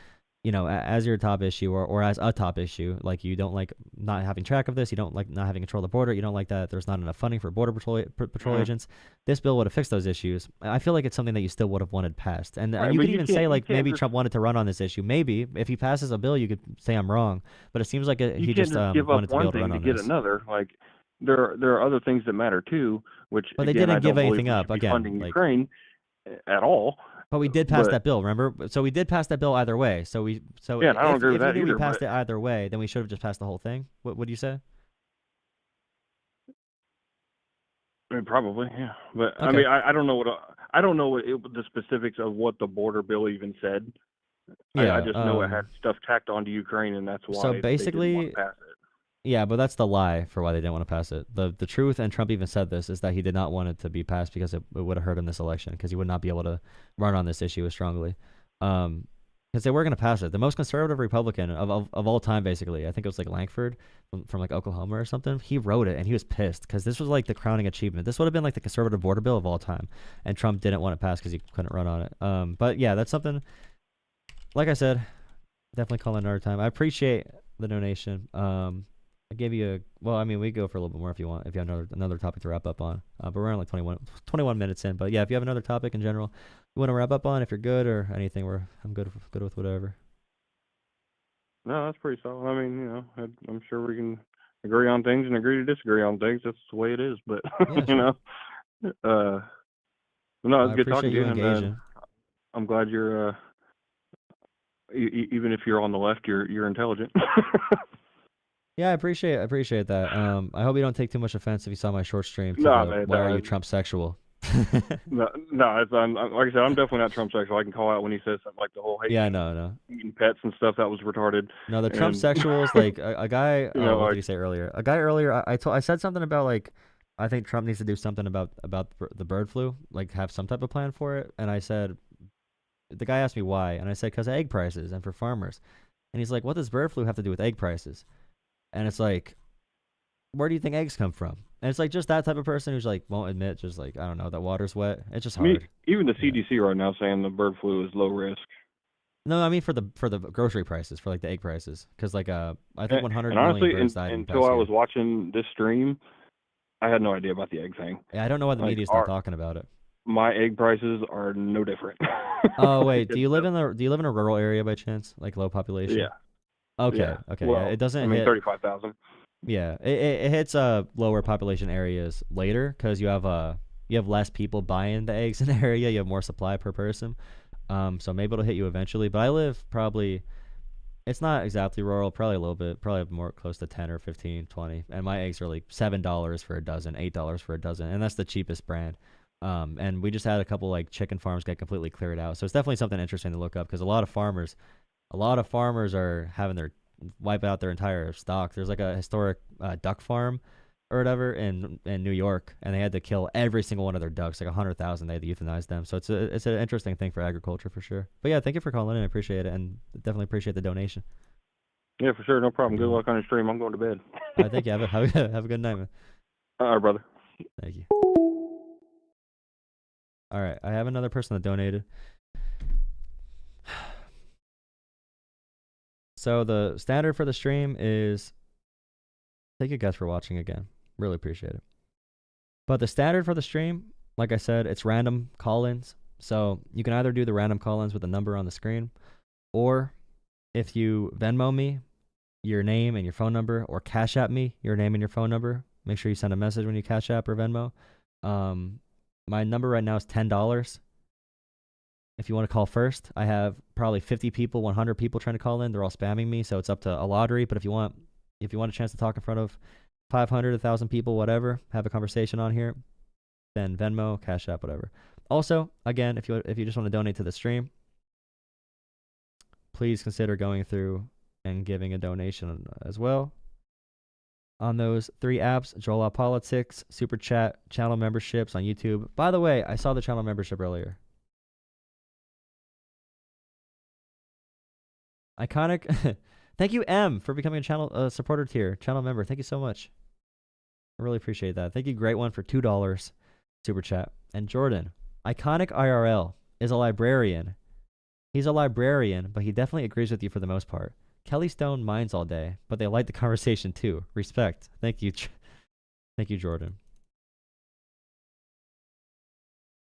Speaker 4: you know, as your top issue or as a top issue, like you don't like not having track of this, you don't like not having control of the border, you don't like that there's not enough funding for border patrol agents. This bill would have fixed those issues. I feel like it's something that you still would have wanted passed. And
Speaker 20: Right,
Speaker 4: you
Speaker 20: but
Speaker 4: could
Speaker 20: you
Speaker 4: even
Speaker 20: can't-
Speaker 4: say
Speaker 20: you
Speaker 4: like
Speaker 20: can't
Speaker 4: maybe
Speaker 20: just-
Speaker 4: Trump wanted to run on this issue. Maybe if he passes a bill, you could say I'm wrong. But it seems like
Speaker 20: You
Speaker 4: he
Speaker 20: can't
Speaker 4: just
Speaker 20: just give
Speaker 4: wanted
Speaker 20: up
Speaker 4: to be able
Speaker 20: one
Speaker 4: to run
Speaker 20: thing to
Speaker 4: on
Speaker 20: get
Speaker 4: this.
Speaker 20: another. Like there are other things that matter too, which
Speaker 4: But they
Speaker 20: again, I
Speaker 4: didn't give
Speaker 20: don't believe
Speaker 4: anything
Speaker 20: we
Speaker 4: up
Speaker 20: should be
Speaker 4: again.
Speaker 20: funding
Speaker 4: Like,
Speaker 20: Ukraine at all.
Speaker 4: but we did pass
Speaker 20: But-
Speaker 4: that bill, remember? So we did pass that bill either way. So
Speaker 20: Yeah, and I don't agree
Speaker 4: if
Speaker 20: with that
Speaker 4: you knew
Speaker 20: either,
Speaker 4: we passed
Speaker 20: but-
Speaker 4: it either way, then we should have just passed the whole thing. What would you say?
Speaker 20: I mean, probably, yeah. But I
Speaker 4: Okay.
Speaker 20: mean, I don't know what the specifics of what the border bill even said.
Speaker 4: Yeah,
Speaker 20: I just know it had stuff tacked onto Ukraine, and that's why
Speaker 4: so
Speaker 20: they
Speaker 4: basically,
Speaker 20: didn't want to pass it.
Speaker 4: yeah, but that's the lie for why they didn't want to pass it. The truth, and Trump even said this, is that he did not want it to be passed because it would have hurt him this election, because he would not be able to run on this issue as strongly. Because they were going to pass it. The most conservative Republican of all time, basically, I think it was like Langford from like Oklahoma or something. He wrote it, and he was pissed because this was like the crowning achievement. This would have been like the conservative border bill of all time, and Trump didn't want it passed because he couldn't run on it. But yeah, that's something. Like I said, definitely call another time. I appreciate the donation. I gave you well, I mean, we go for a little bit more if you want, if you have another topic to wrap up on. But we're only like 21 minutes in. But yeah, if you have another topic in general you want to wrap up on, if you're good or anything, I'm good with whatever.
Speaker 20: No, that's pretty solid. I mean, you know, I'm sure we can agree on things and agree to disagree on things. That's the way it is. But
Speaker 4: Yeah,
Speaker 20: you know, no,
Speaker 4: I
Speaker 20: it's good talking
Speaker 4: appreciate
Speaker 20: to you.
Speaker 4: you
Speaker 20: And
Speaker 4: engaging.
Speaker 20: I'm glad you're even if you're on the left, you're intelligent.
Speaker 4: Yeah, I appreciate that. I hope you don't take too much offense if you saw my short stream.
Speaker 20: Nah,
Speaker 4: The,
Speaker 20: man,
Speaker 4: why are
Speaker 20: no.
Speaker 4: you Trump sexual?
Speaker 20: No, it's, like I said, I'm definitely not Trump sexual. I can call out when he says something like the whole hate
Speaker 4: Yeah, no.
Speaker 20: eating pets and stuff. That was retarded.
Speaker 4: No, the Trump
Speaker 20: And-
Speaker 4: sexuals, like a guy.
Speaker 20: You know,
Speaker 4: what
Speaker 20: like-
Speaker 4: did he say earlier? A guy earlier. I said something about like, I think Trump needs to do something about the bird flu, like have some type of plan for it. And I said, the guy asked me why, and I said because of egg prices and for farmers. And he's like, what does bird flu have to do with egg prices? And it's like, where do you think eggs come from? And it's like just that type of person who's like won't admit, just like, I don't know, that water's wet. It's just
Speaker 20: I mean,
Speaker 4: hard.
Speaker 20: even the CDC right now saying the bird flu is low risk.
Speaker 4: No, I mean for the grocery prices, for like the egg prices, because like I think 100
Speaker 20: and
Speaker 4: million
Speaker 20: honestly,
Speaker 4: birds died in the
Speaker 20: until
Speaker 4: past
Speaker 20: I
Speaker 4: year.
Speaker 20: was watching this stream, I had no idea about the egg thing.
Speaker 4: Yeah, I don't know why the
Speaker 20: Like,
Speaker 4: media's not talking about it.
Speaker 20: My egg prices are no different.
Speaker 4: Oh wait, do you live in a rural area by chance, like low population?
Speaker 20: Yeah.
Speaker 4: Okay.
Speaker 20: Yeah.
Speaker 4: Okay.
Speaker 20: Well,
Speaker 4: yeah, it doesn't
Speaker 20: I mean,
Speaker 4: hit
Speaker 20: 35,000.
Speaker 4: Yeah, it hits lower population areas later because you have less people buying the eggs in the area. You have more supply per person. So maybe it'll hit you eventually. But I live probably, it's not exactly rural, probably a little bit, probably more close to 10 or 15, 20. And my eggs are like $7 for a dozen, $8 for a dozen, and that's the cheapest brand. And we just had a couple like chicken farms get completely cleared out. So it's definitely something interesting to look up because a lot of farmers are having their wipe out their entire stock. There's like a historic duck farm or whatever in New York, and they had to kill every single one of their ducks, like 100,000. They had to euthanize them. So it's an interesting thing for agriculture for sure. But yeah, thank you for calling in. I appreciate it, and definitely appreciate the donation.
Speaker 20: Yeah, for sure, no problem. Good luck on your stream. I'm going to bed.
Speaker 4: I think you have a good night, man.
Speaker 20: All right, brother.
Speaker 4: Thank you. All right, I have another person that donated. So the standard for the stream is, thank you guys for watching again. Really appreciate it. But the standard for the stream, like I said, it's random call-ins. So you can either do the random call-ins with the number on the screen, or if you Venmo me your name and your phone number, or Cash App me your name and your phone number, make sure you send a message when you Cash App or Venmo. My number right now is $10. If you want to call first, I have probably 50 people, 100 people trying to call in. They're all spamming me, so it's up to a lottery. But if you want a chance to talk in front of 500, 1,000 people, whatever, have a conversation on here, then Venmo, Cash App, whatever. Also, again, if you just want to donate to the stream, please consider going through and giving a donation as well. On those 3 apps, Joel Politics, Super Chat, channel memberships on YouTube. By the way, I saw the channel membership earlier. Iconic. Thank you, M, for becoming a channel supporter tier, channel member. Thank you so much. I really appreciate that. Thank you, Great One, for $2 super chat. And Jordan, Iconic IRL is a librarian He's a librarian, but he definitely agrees with you for the most part. Kelly Stone minds all day, but they like the conversation too. Respect. Thank you. Thank you, Jordan.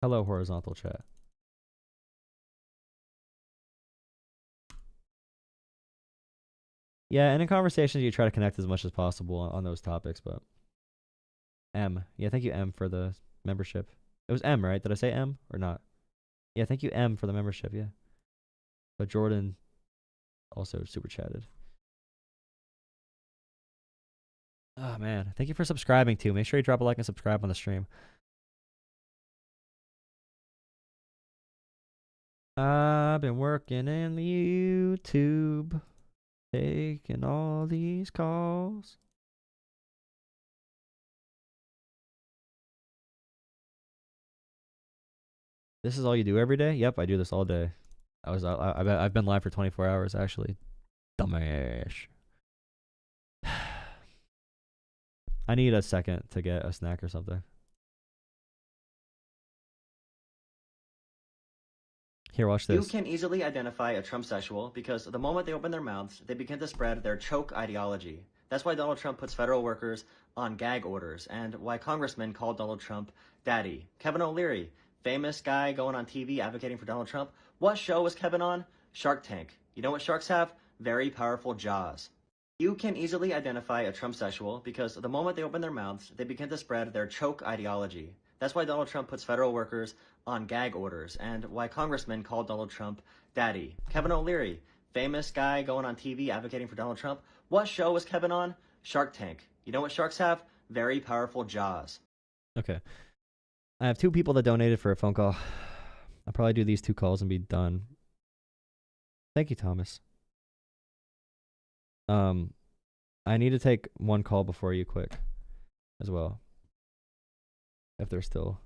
Speaker 4: Hello, horizontal chat. Yeah, and in conversations, you try to connect as much as possible on those topics, but... M. Yeah, thank you, M, for the membership. It was M, right? Did I say M or not? Yeah, thank you, M, for the membership, yeah. But Jordan also super chatted. Oh, man. Thank you for subscribing, too. Make sure you drop a like and subscribe on the stream. I've been working in the YouTube, taking all these calls. This is all you do every day? Yep, I do this all day. I've been live for 24 hours, actually. Dumbass. I need a second to get a snack or something. Here, watch this.
Speaker 1: You can easily identify a Trumpsexual because the moment they open their mouths, they begin to spread their choke ideology. That's why Donald Trump puts federal workers on gag orders, and why congressmen call Donald Trump daddy. Kevin O'Leary, famous guy going on TV advocating for Donald Trump. What show was Kevin on? Shark Tank. You know what sharks have? Very powerful jaws. You can easily identify a Trumpsexual because the moment they open their mouths, they begin to spread their choke ideology. That's why Donald Trump puts federal workers on gag orders, and why congressmen call Donald Trump daddy. Kevin O'Leary, famous guy going on TV advocating for Donald Trump. What show was Kevin on? Shark Tank. You know what sharks have? Very powerful jaws.
Speaker 4: Okay. I have 2 people that donated for a phone call. I'll probably do these 2 calls and be done. Thank you, Thomas. I need to take 1 call before you quick as well. If they're still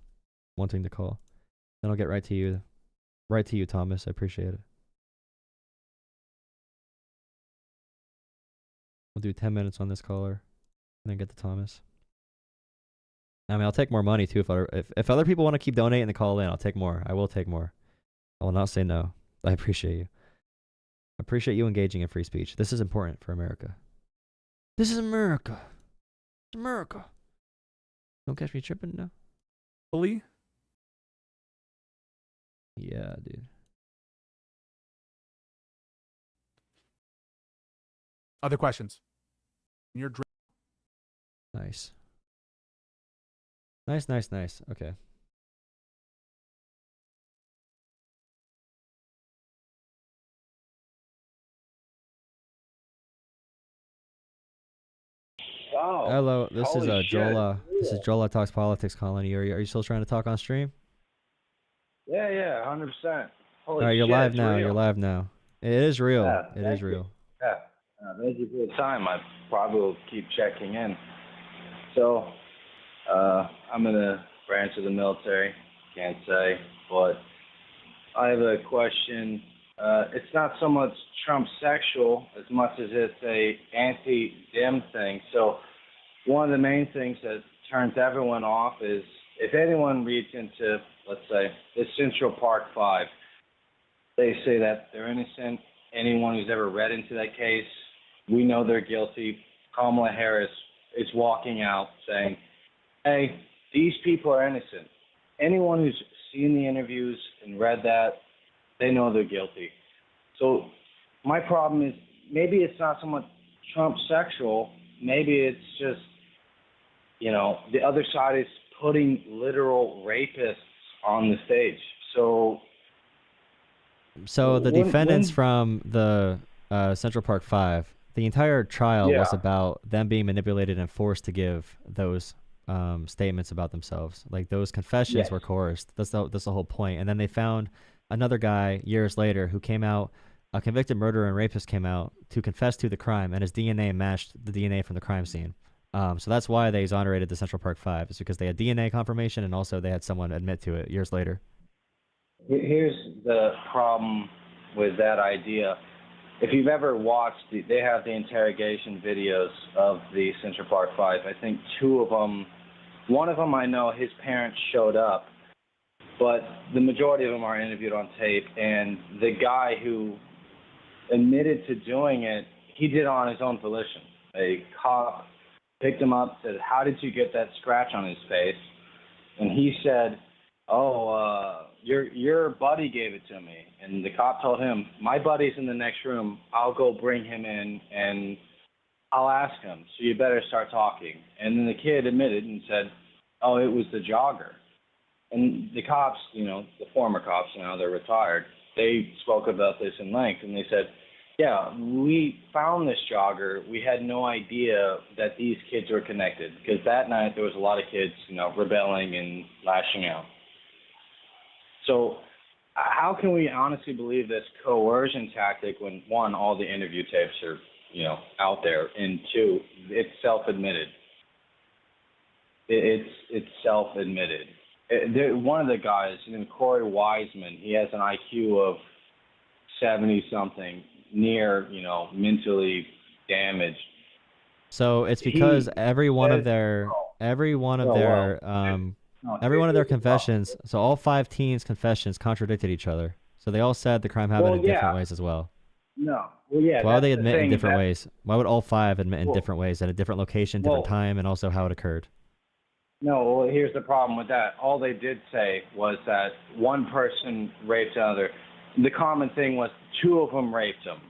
Speaker 4: wanting to call. Then I'll get right to you. Right to you, Thomas. I appreciate it. We'll do 10 minutes on this caller and then get to Thomas. I mean, I'll take more money too. If other people want to keep donating the call in, I'll take more. I will take more. I will not say no. I appreciate you. I appreciate you engaging in free speech. This is important for America. This is America. It's America. Don't catch me tripping now.
Speaker 21: Fully?
Speaker 4: Yeah, dude.
Speaker 21: Other questions?
Speaker 4: Nice. Nice. Okay.
Speaker 22: Oh,
Speaker 4: hello, this is
Speaker 22: holy shit.
Speaker 4: Jola. This is Jola Talks Politics calling you. Are you still trying to talk on stream?
Speaker 22: Yeah, 100%. Holy
Speaker 4: All right, you're
Speaker 22: shit,
Speaker 4: live
Speaker 22: it's
Speaker 4: now.
Speaker 22: real.
Speaker 4: You're live now. It is real.
Speaker 22: Yeah,
Speaker 4: It
Speaker 22: thank
Speaker 4: is
Speaker 22: you.
Speaker 4: real.
Speaker 22: Yeah, thank you for the time. I probably will keep checking in. So, I'm in a branch of the military, can't say, but I have a question. It's not so much Trump sexual as much as it's a anti-Dem thing. So, one of the main things that turns everyone off is if anyone reads into, let's say, the Central Park 5, they say that they're innocent. Anyone who's ever read into that case, we know they're guilty. Kamala Harris is walking out saying, hey, these people are innocent. Anyone who's seen the interviews and read that, they know they're guilty. So my problem is maybe it's not so much Trump sexual, maybe it's just, the other side is putting literal rapists on the stage. So
Speaker 4: the defendants from the Central Park 5, the entire trial was about them being manipulated and forced to give those statements about themselves. Like those confessions were coerced. That's the whole point. And then they found another guy years later who came out, a convicted murderer and rapist came out to confess to the crime, and his DNA matched the DNA from the crime scene. So that's why they exonerated the Central Park 5. It's because they had DNA confirmation and also they had someone admit to it years later.
Speaker 22: Here's the problem with that idea. If you've ever watched, they have the interrogation videos of the Central Park 5. I think 2 of them, one of them I know his parents showed up, but the majority of them are interviewed on tape. And the guy who admitted to doing it, he did it on his own volition. A cop picked him up, said, "How did you get that scratch on his face?" And he said, "Oh, your buddy gave it to me." And the cop told him, "My buddy's in the next room. I'll go bring him in and I'll ask him. So you better start talking." And then the kid admitted and said, "Oh, it was the jogger." And the cops, you know, the former cops, now they're retired, they spoke about this in length, and they said, "Yeah, we found this jogger. We had no idea that these kids were connected, because that night there was a lot of kids, you know, rebelling and lashing out." So how can we honestly believe this coercion tactic when, one, all the interview tapes are, you know, out there, and two, it's self-admitted. It's self-admitted. One of the guys, Corey Wiseman, he has an IQ of 70-something, near, you know, mentally damaged.
Speaker 4: So it's because every one of their confessions, so all 5 teens' confessions contradicted each other. So they all said the crime happened in different ways as well.
Speaker 22: No. Well, yeah.
Speaker 4: Why would they admit in different ways? Why would all 5 admit in different ways, at a different location, different time, and also how it occurred?
Speaker 22: No, well, here's the problem with that. All they did say was that one person raped another. The common thing was 2 of them raped him.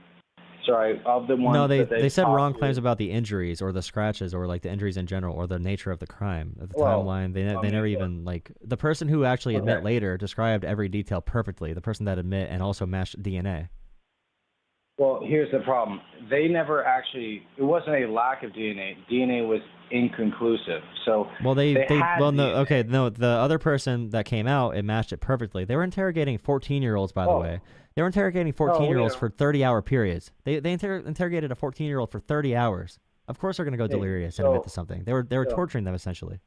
Speaker 22: Sorry, of the ones
Speaker 4: No,
Speaker 22: that
Speaker 4: they said wrong claims about the injuries or the scratches or like the injuries in general or the nature of the crime. The timeline, they never even, like, the person who actually admit later described every detail perfectly. The person that admit and also matched DNA.
Speaker 22: Well, here's the problem. They never actually, it wasn't a lack of DNA. DNA was inconclusive. So
Speaker 4: well,
Speaker 22: had
Speaker 4: the other person that came out, it matched it perfectly. They were interrogating 14-year-olds, by the way. They were interrogating 14-year-olds for 30-hour periods. They interrogated a 14-year-old for 30 hours. Of course they're going to go delirious and admit to something. They were torturing them, essentially.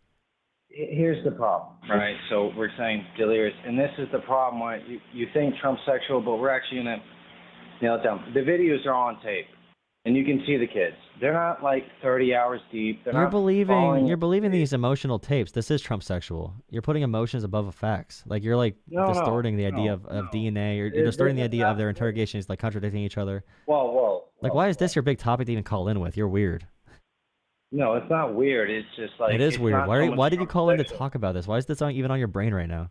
Speaker 22: Here's the problem, right? So we're saying delirious, and this is the problem. Why you think Trump's sexual, but we're actually going to nail it down. The videos are on tape, and you can see the kids. They're not like 30 hours deep.
Speaker 4: You're believing these emotional tapes. This is Trump sexual. You're putting emotions above facts. Like you're like distorting the idea of DNA. You're distorting the idea of their interrogations, like contradicting each other. Like why is this your big topic to even call in with? You're weird.
Speaker 22: No, it's not weird. It's just like
Speaker 4: it is weird.
Speaker 22: Why
Speaker 4: Why did you call in to talk about this? Why is this even on your brain right now?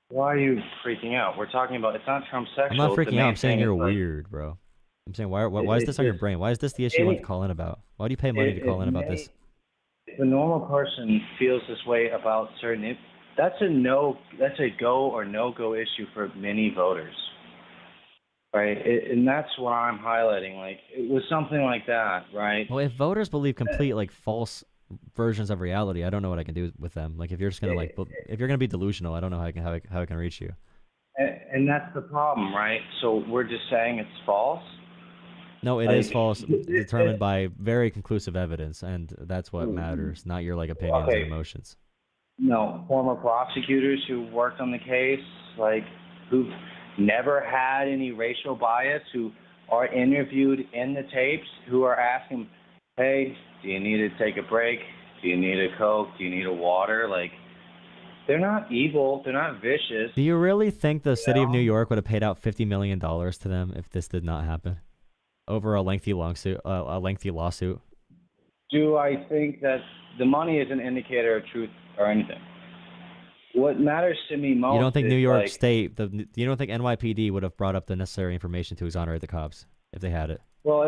Speaker 22: Why are you freaking out? We're talking about, it's not Trump sexual.
Speaker 4: I'm not freaking out. I'm saying you're weird, bro. I'm saying why is this on your brain? Why is this the issue you want to call in about? Why do you pay money to call in about this?
Speaker 22: If a normal person feels this way about certain, that's a go or no go issue for many voters, right? And that's what I'm highlighting. Like it was something like that, right?
Speaker 4: Well, if voters believe complete like false versions of reality, I don't know what I can do with them. Like if you're just gonna if you're gonna be delusional, I don't know how I can reach you.
Speaker 22: And that's the problem, right? So we're just saying it's false.
Speaker 4: No, it is false, determined by very conclusive evidence, and that's what matters, not your like opinions and emotions.
Speaker 22: No, former prosecutors who worked on the case, like who've never had any racial bias, who are interviewed in the tapes, who are asking, "Hey, do you need to take a break? Do you need a Coke? Do you need a water?" Like, they're not evil. They're not vicious.
Speaker 4: Do you really think the city of New York would have paid out $50 million to them if this did not happen? Over a lengthy lawsuit?
Speaker 22: Do I think that the money is an indicator of truth or anything? What matters to me most.
Speaker 4: You don't think
Speaker 22: is
Speaker 4: New York
Speaker 22: like,
Speaker 4: State? You don't think NYPD would have brought up the necessary information to exonerate the cops if they had it?
Speaker 22: Well,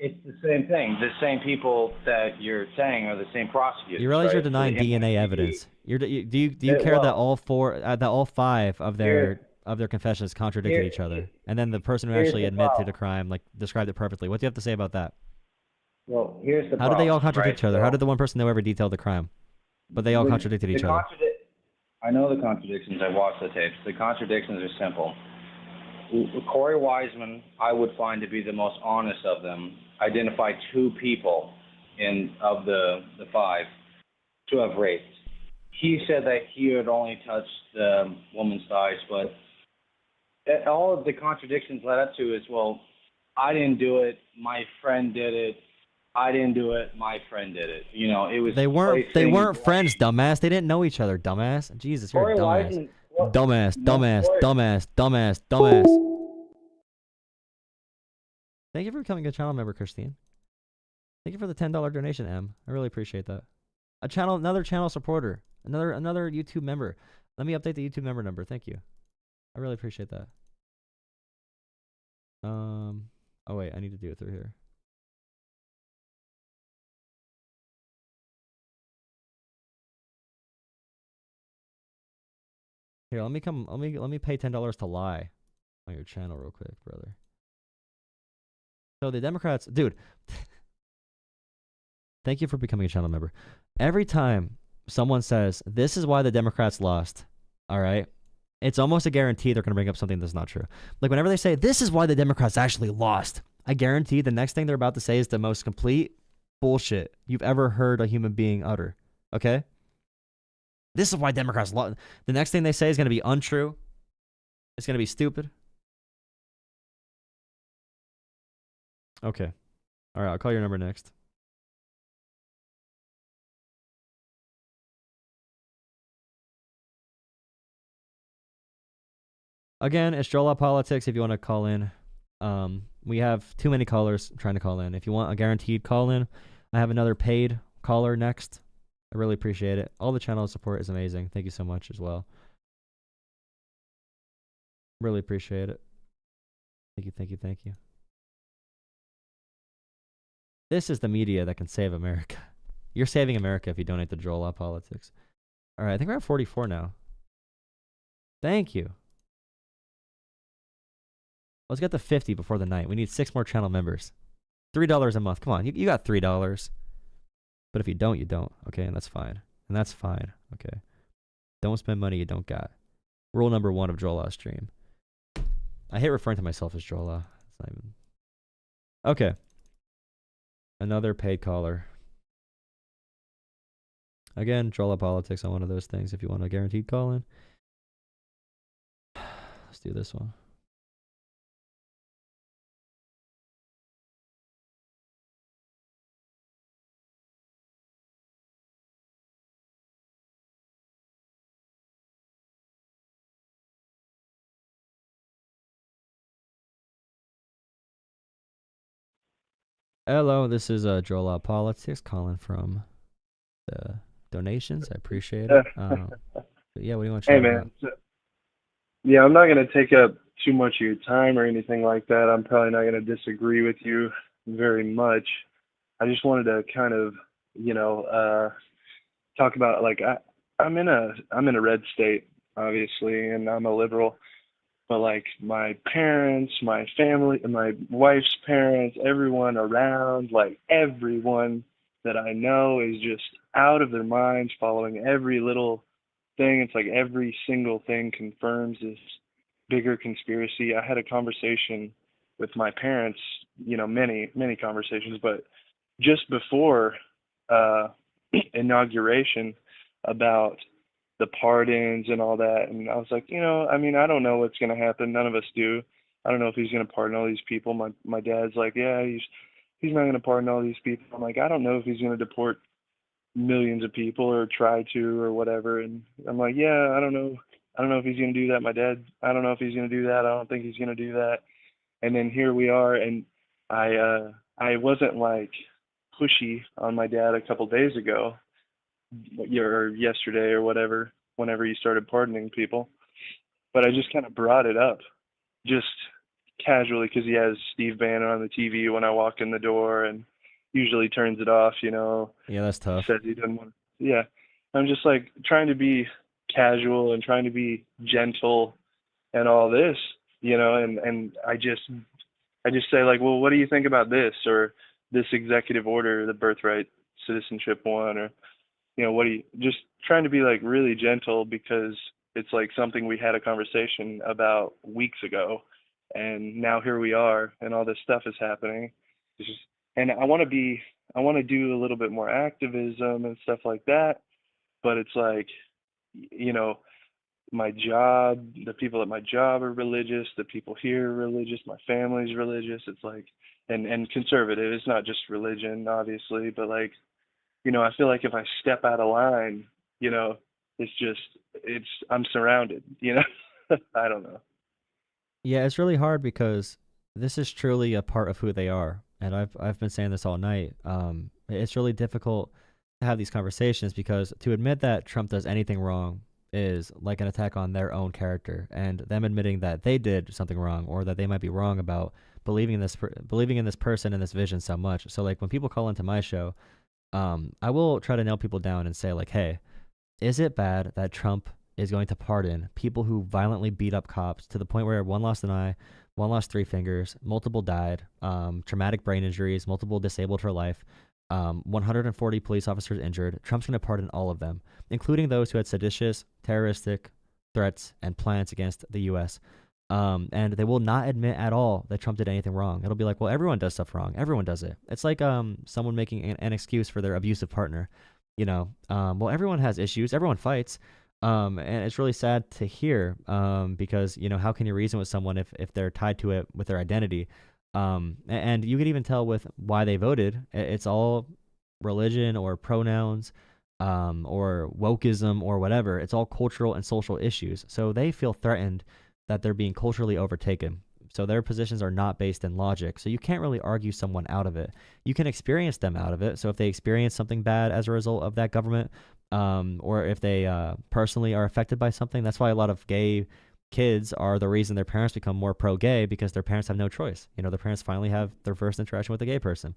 Speaker 22: it's the same thing. The same people that you're saying are the same prosecutors.
Speaker 4: You realize
Speaker 22: right?
Speaker 4: you're denying DNA evidence. Do you care that all 5 of their confessions contradicted each other, and then the person who actually admitted to the crime like described it perfectly? What do you have to say about that?
Speaker 22: Well, here's the
Speaker 4: How did they all contradict each other? How did the one person know ever detailed the crime, but they all contradicted each other?
Speaker 22: I know the contradictions. I watched the tapes. The contradictions are simple. Corey Wiseman, I would find to be the most honest of them, identified 2 people of the 5 to have raped. He said that he had only touched the woman's thighs, but all of the contradictions led up to is, well, I didn't do it, my friend did it. I didn't do it, my friend did it. You know, it was.
Speaker 4: They weren't friends, dumbass. They didn't know each other, dumbass. Jesus, you're a dumbass. Dumbass, dumbass, dumbass, dumbass, dumbass. Thank you for becoming a channel member, Christine. Thank you for the $10 donation, M. I really appreciate that. Another channel supporter. Another YouTube member. Let me update the YouTube member number. Thank you. I really appreciate that. Oh wait, I need to do it through here. Here, let me pay $10 to lie on your channel real quick, brother. So the Democrats, dude, thank you for becoming a channel member. Every time someone says, this is why the Democrats lost, all right, it's almost a guarantee they're going to bring up something that's not true. Like whenever they say, this is why the Democrats actually lost, I guarantee the next thing they're about to say is the most complete bullshit you've ever heard a human being utter, okay? This is why Democrats lost. The next thing they say is going to be untrue. It's going to be stupid. Okay. All right, I'll call your number next. Again, it's Jola Politics if you want to call in. We have too many callers trying to call in. If you want a guaranteed call in, I have another paid caller next. I really appreciate it. All the channel support is amazing. Thank you so much as well. Really appreciate it. Thank you, thank you, thank you. This is the media that can save America. You're saving America if you donate to Jola Politics. All right, I think we're at 44 now. Thank you. Let's get to 50 before the night. We need 6 more channel members. $3 a month. Come on, you got $3. But if you don't, you don't. Okay, and that's fine. And that's fine. Okay. Don't spend money you don't got. Rule number 1 of Jola stream. I hate referring to myself as Jola. It's not even... Okay. Another paid caller. Again, Jola Politics on one of those things if you want a guaranteed call in. Let's do this one. Hello, this is Jola Politics calling from the donations. I appreciate it. Yeah, what do you want to
Speaker 3: Hey,
Speaker 4: chat
Speaker 3: man.
Speaker 4: about?
Speaker 3: Yeah, I'm not going to take up too much of your time or anything like that. I'm probably not going to disagree with you very much. I just wanted to kind of, talk about like I'm in a red state, obviously, and I'm a liberal. But like my parents, my family, my wife's parents, everyone around, like everyone that I know is just out of their minds following every little thing. It's like every single thing confirms this bigger conspiracy. I had a conversation with my parents, many conversations, but just before inauguration about the pardons and all that. And I was like, I don't know what's going to happen. None of us do. I don't know if he's going to pardon all these people. My dad's like, yeah, he's not going to pardon all these people. I'm like, I don't know if he's going to deport millions of people or try to or whatever. And I'm like, yeah, I don't know. I don't know if he's going to do that. My dad, I don't know if he's going to do that. I don't think he's going to do that. And then here we are. And I wasn't like pushy on my dad a couple days ago or yesterday or whatever, whenever he started pardoning people. But I just kind of brought it up just casually because he has Steve Bannon on the TV when I walk in the door and usually turns it off,
Speaker 4: Yeah, that's tough.
Speaker 3: Says he doesn't want to. Yeah. I'm just like trying to be casual and trying to be gentle and all this, and I just say like, well, what do you think about this or this executive order, the Birthright citizenship one, or what do you, just trying to be like really gentle because it's like something we had a conversation about weeks ago and now here we are and all this stuff is happening. It's just, and I want to do a little bit more activism and stuff like that. But it's like, my job, the people at my job are religious, the people here are religious, my family's religious. It's like, and conservative. It's not just religion, obviously, but like, I feel like if I step out of line, it's just, I'm surrounded, you know. I don't know.
Speaker 4: Yeah, it's really hard because this is truly a part of who they are, and I've been saying this all night. It's really difficult to have these conversations because to admit that Trump does anything wrong is like an attack on their own character, and them admitting that they did something wrong or that they might be wrong about believing in this person and this vision so much. So like when people call into my show, I will try to nail people down and say like, hey, is it bad that Trump is going to pardon people who violently beat up cops to the point where one lost an eye, one lost 3 fingers, multiple died, traumatic brain injuries, multiple disabled for life, 140 police officers injured? Trump's going to pardon all of them, including those who had seditious, terroristic threats and plans against the U.S. And they will not admit at all that Trump did anything wrong. It'll be like, well, everyone does stuff wrong. Everyone does it. It's like someone making an excuse for their abusive partner. You know, well, everyone has issues. Everyone fights. And it's really sad to hear because, you know, how can you reason with someone if they're tied to it with their identity? And you can even tell with why they voted. It's all religion or pronouns or wokeism or whatever. It's all cultural and social issues. So they feel threatened that they're being culturally overtaken. So their positions are not based in logic. So you can't really argue someone out of it. You can experience them out of it. So if they experience something bad as a result of that government, or if they personally are affected by something, that's why a lot of gay kids are the reason their parents become more pro-gay, because their parents have no choice. You know, their parents finally have their first interaction with a gay person.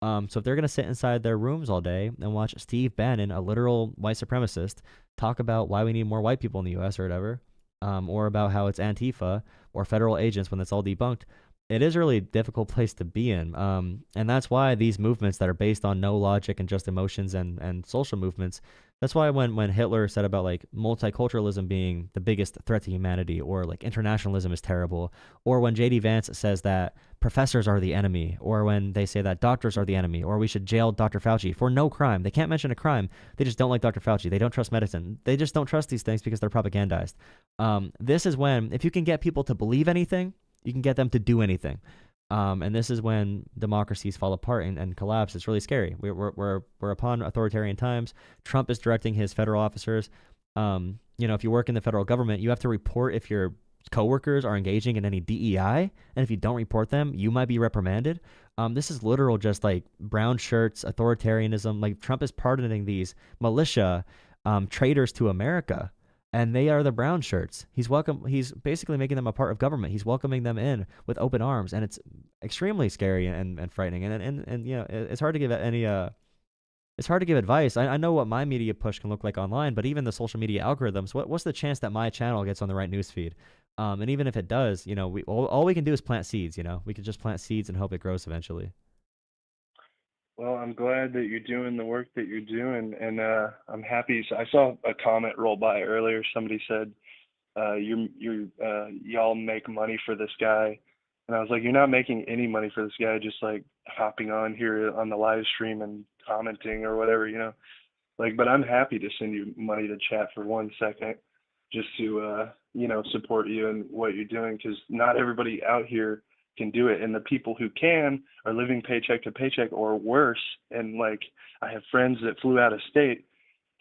Speaker 4: So if they're going to sit inside their rooms all day and watch Steve Bannon, a literal white supremacist, talk about why we need more white people in the U.S. or whatever, or about how it's Antifa or federal agents when that's all debunked, it is a really difficult place to be in. And that's why these movements that are based on no logic and just emotions and social movements, that's why when Hitler said about like multiculturalism being the biggest threat to humanity, or like internationalism is terrible, or when J.D. Vance says that professors are the enemy, or when they say that doctors are the enemy, or we should jail Dr. Fauci for no crime. They can't mention a crime. They just don't like Dr. Fauci. They don't trust medicine. They just don't trust these things because they're propagandized. This is when, if you can get people to believe anything, you can get them to do anything. And this is when democracies fall apart and collapse. It's really scary. We're upon authoritarian times. Trump is directing his federal officers. You know, if you work in the federal government, you have to report if your coworkers are engaging in any DEI, and if you don't report them, you might be reprimanded. This is literal, just like brown shirts, authoritarianism. Like Trump is pardoning these militia traitors to America. And they are the brown shirts. He's basically making them a part of government. He's welcoming them in with open arms, and it's extremely scary and frightening. And you know, it's hard to give it's hard to give advice. I know what my media push can look like online, but even the social media algorithms, what's the chance that my channel gets on the right newsfeed? And even if it does, you know, all we can do is plant seeds. You know, we can just plant seeds and hope it grows eventually.
Speaker 3: Well, I'm glad that you're doing the work that you're doing, and I'm happy. So I saw a comment roll by earlier. Somebody said, y'all make money for this guy. And I was like, you're not making any money for this guy, just like hopping on here on the live stream and commenting or whatever, you know. Like, but I'm happy to send you money to chat for 1 second just to, you know, support you and what you're doing, because not everybody out here can do it, and the people who can are living paycheck to paycheck or worse. And like, I have friends that flew out of state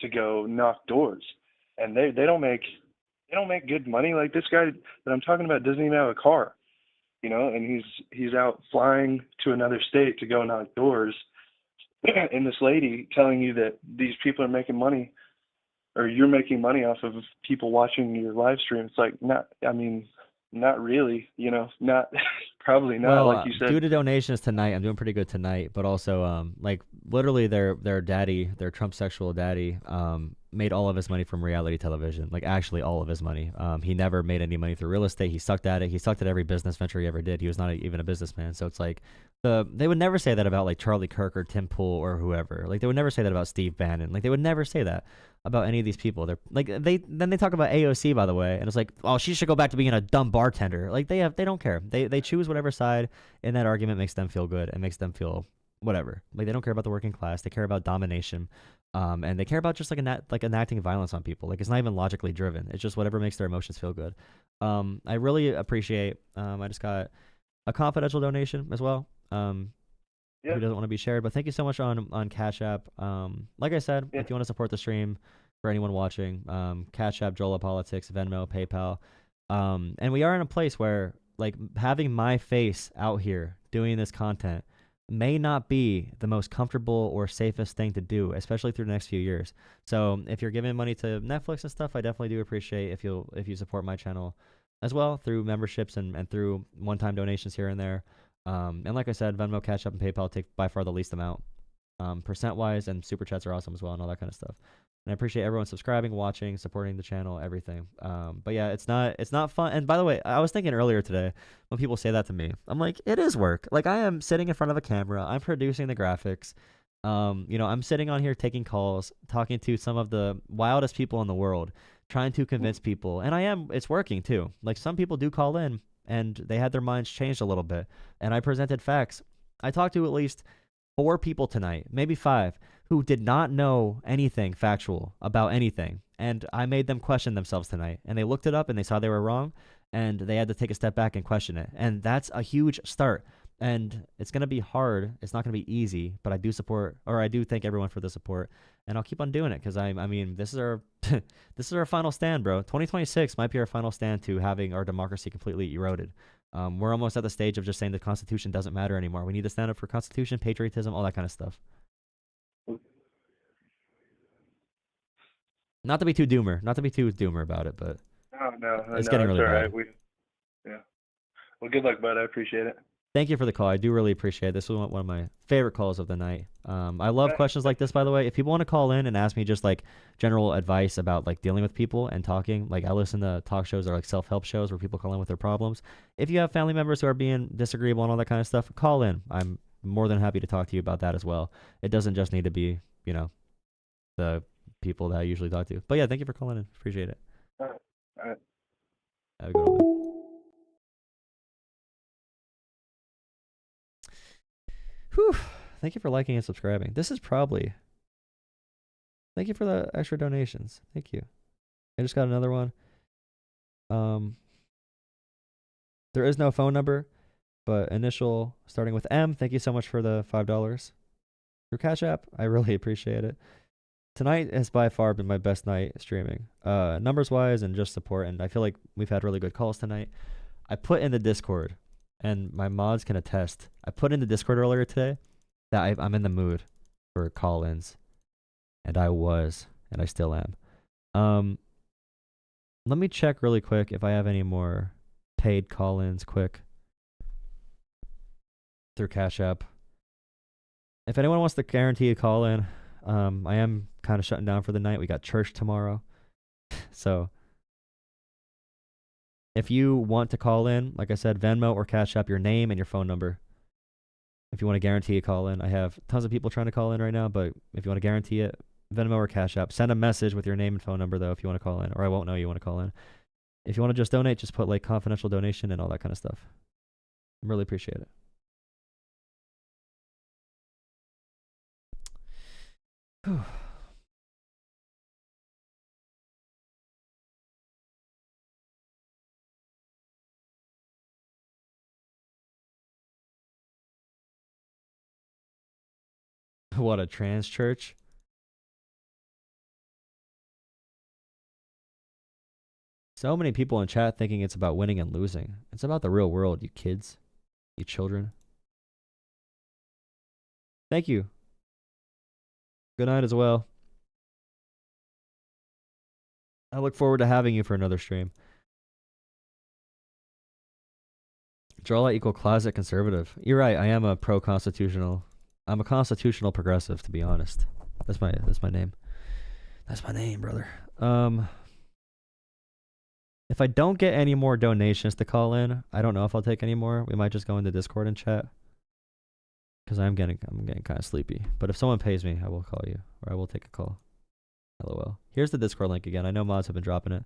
Speaker 3: to go knock doors, and they don't make good money. Like this guy that I'm talking about doesn't even have a car, you know, and he's out flying to another state to go knock doors. And this lady telling you that these people are making money, or you're making money off of people watching your live stream. It's like, not really, you know, not probably not,
Speaker 4: Well,
Speaker 3: like you said.
Speaker 4: due to donations tonight, I'm doing pretty good tonight, but also, like literally their daddy, their Trump sexual daddy, made all of his money from reality television, like actually all of his money. He never made any money through real estate. He sucked at it. He sucked at every business venture he ever did. He was not even a businessman. So it's like they would never say that about like Charlie Kirk or Tim Pool or whoever. Like they would never say that about Steve Bannon. Like they would never say that about any of these people. They're like they talk about AOC, by the way, and it's like, oh, she should go back to being a dumb bartender. Like they don't care. They choose whatever side in that argument makes them feel good and makes them feel whatever. Like they don't care about the working class. They care about domination. And they care about just like enacting violence on people. Like it's not even logically driven. It's just whatever makes their emotions feel good. I really appreciate. I just got a confidential donation as well. Who doesn't want to be shared? But thank you so much on Cash App. Like I said, if you want to support the stream, for anyone watching. Cash App, Jola Politics, Venmo, PayPal. And we are in a place where like having my face out here doing this content may not be the most comfortable or safest thing to do, especially through the next few years. So if you're giving money to Netflix and stuff, I definitely do appreciate if you support my channel as well through memberships and through one-time donations here and there. And like I said, Venmo, Cash App, and PayPal take by far the least amount, percent-wise, and super chats are awesome as well and all that kind of stuff. And I appreciate everyone subscribing, watching, supporting the channel, everything. But yeah, it's not fun. And by the way, I was thinking earlier today when people say that to me, I'm like, it is work. Like I am sitting in front of a camera, I'm producing the graphics. I'm sitting on here taking calls, talking to some of the wildest people in the world, trying to convince people. And it's working too. Like some people do call in and they had their minds changed a little bit. And I presented facts. I talked to at least 4 people tonight, maybe 5, who did not know anything factual about anything. And I made them question themselves tonight. And they looked it up and they saw they were wrong. And they had to take a step back and question it. And that's a huge start. And it's going to be hard. It's not going to be easy. But I do thank everyone for the support. And I'll keep on doing it because I mean, this is our this is our final stand, bro. 2026 might be our final stand to having our democracy completely eroded. We're almost at the stage of just saying the Constitution doesn't matter anymore. We need to stand up for Constitution, patriotism, all that kind of stuff. Not to be too doomer about it, but
Speaker 3: no,
Speaker 4: it's getting really
Speaker 3: all
Speaker 4: bad.
Speaker 3: right. Well, good luck, bud. I appreciate it.
Speaker 4: Thank you for the call. I do really appreciate it. This was one of my favorite calls of the night. I love questions like this, by the way. If people want to call in and ask me just like general advice about like dealing with people and talking, like I listen to talk shows or like self-help shows where people call in with their problems. If you have family members who are being disagreeable and all that kind of stuff, call in. I'm more than happy to talk to you about that as well. It doesn't just need to be, the people that I usually talk to. But yeah, thank you for calling in. Appreciate it.
Speaker 3: All right.
Speaker 4: Have a good one. Whew. Thank you for liking and subscribing. Thank you for the extra donations. Thank you. I just got another one. There is no phone number, but initial starting with M. Thank you so much for the $5 through Cash App. I really appreciate it. Tonight has by far been my best night streaming, numbers wise and just support. And I feel like we've had really good calls tonight. I put in the Discord, and my mods can attest. I put in the Discord earlier today that I'm in the mood for call-ins, and I still am. Let me check really quick if I have any more paid call-ins quick through Cash App. If anyone wants to guarantee a call-in, I am kind of shutting down for the night. We got church tomorrow. So if you want to call in, like I said, Venmo or Cash App your name and your phone number. If you want to guarantee a call in, I have tons of people trying to call in right now, but if you want to guarantee it, Venmo or Cash App. Send a message with your name and phone number, though, if you want to call in, or I won't know you want to call in. If you want to just donate, just put like confidential donation and all that kind of stuff. I really appreciate it. Whew. What, a trans church? So many people in chat thinking it's about winning and losing. It's about the real world, you kids, you children. Thank you. Good night as well. I look forward to having you for another stream. Draw equal closet conservative. You're right, I am a pro-constitutional. I'm a constitutional progressive, to be honest. That's my name. That's my name, brother. If I don't get any more donations to call in, I don't know if I'll take any more. We might just go into Discord and chat. Because I'm getting kind of sleepy. But if someone pays me, I will call you. Or I will take a call. LOL. Here's the Discord link again. I know mods have been dropping it.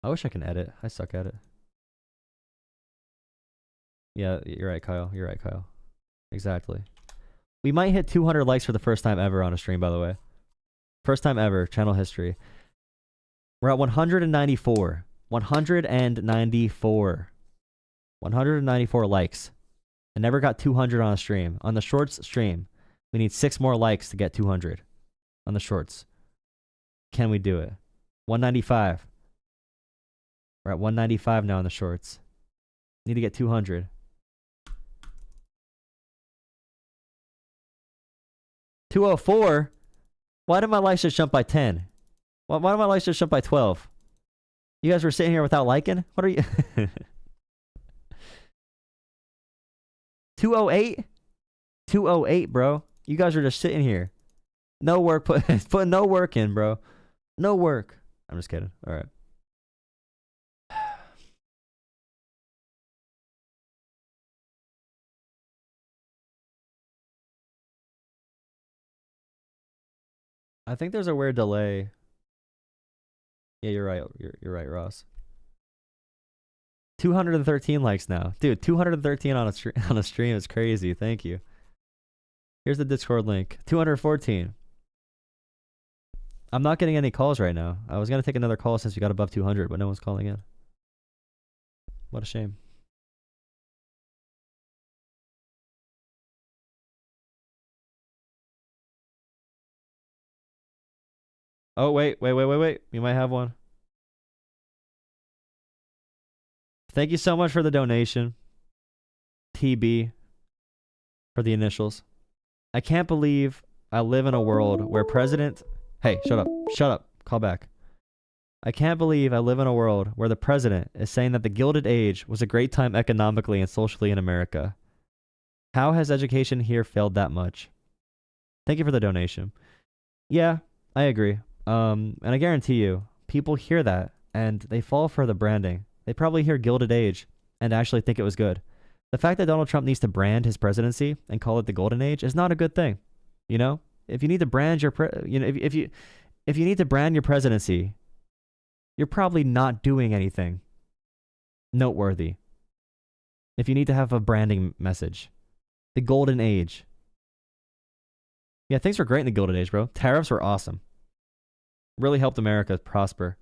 Speaker 4: I wish I can edit. I suck at it. Yeah, you're right, Kyle. You're right, Kyle. Exactly. We might hit 200 likes for the first time ever on a stream, by the way. First time ever. Channel history. We're at 194. 194. 194 likes. I never got 200 on a stream. On the shorts stream, we need 6 more likes to get 200. on the shorts. Can we do it? 195. We're at 195 now on the shorts. Need to get 200. 204? Why did my likes just jump by 10? Why did my likes just jump by 12? You guys were sitting here without liking? What are you? 208? 208, bro. You guys are just sitting here. No work, put no work in, bro. No work. I'm just kidding. All right. I think there's a weird delay. Yeah, you're right. You're right, Ross. 213 likes now. Dude, 213 on a stream is crazy. Thank you. Here's the Discord link. 214. I'm not getting any calls right now. I was going to take another call since we got above 200, but no one's calling in. What a shame. Oh, wait. You might have one. Thank you so much for the donation. TB for the initials. I can't believe I live in a world where President... Hey, shut up. Shut up. Call back. I can't believe I live in a world where the president is saying that the Gilded Age was a great time economically and socially in America. How has education here failed that much? Thank you for the donation. Yeah, I agree. And I guarantee you, people hear that and they fall for the branding. They probably hear Gilded Age and actually think it was good. The fact that Donald Trump needs to brand his presidency and call it the Golden Age is not a good thing. You know, if you need to brand your, if you need to brand your presidency, you're probably not doing anything noteworthy. If you need to have a branding message, the Golden Age. Yeah, things were great in the Gilded Age, bro. Tariffs were awesome. Really helped America prosper.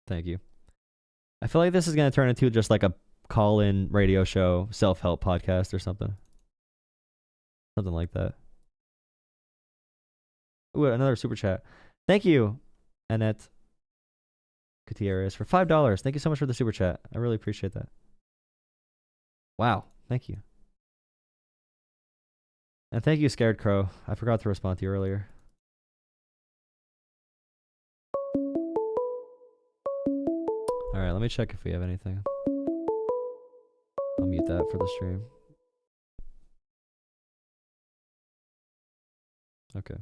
Speaker 4: Thank you. I feel like this is going to turn into just like a call-in radio show, self-help podcast or something. Something like that. Ooh, another super chat. Thank you, Annette Gutierrez, for $5. Thank you so much for the super chat. I really appreciate that. Wow. Thank you. And thank you, Scared Crow. I forgot to respond to you earlier. Alright, let me check if we have anything. I'll mute that for the stream. Okay.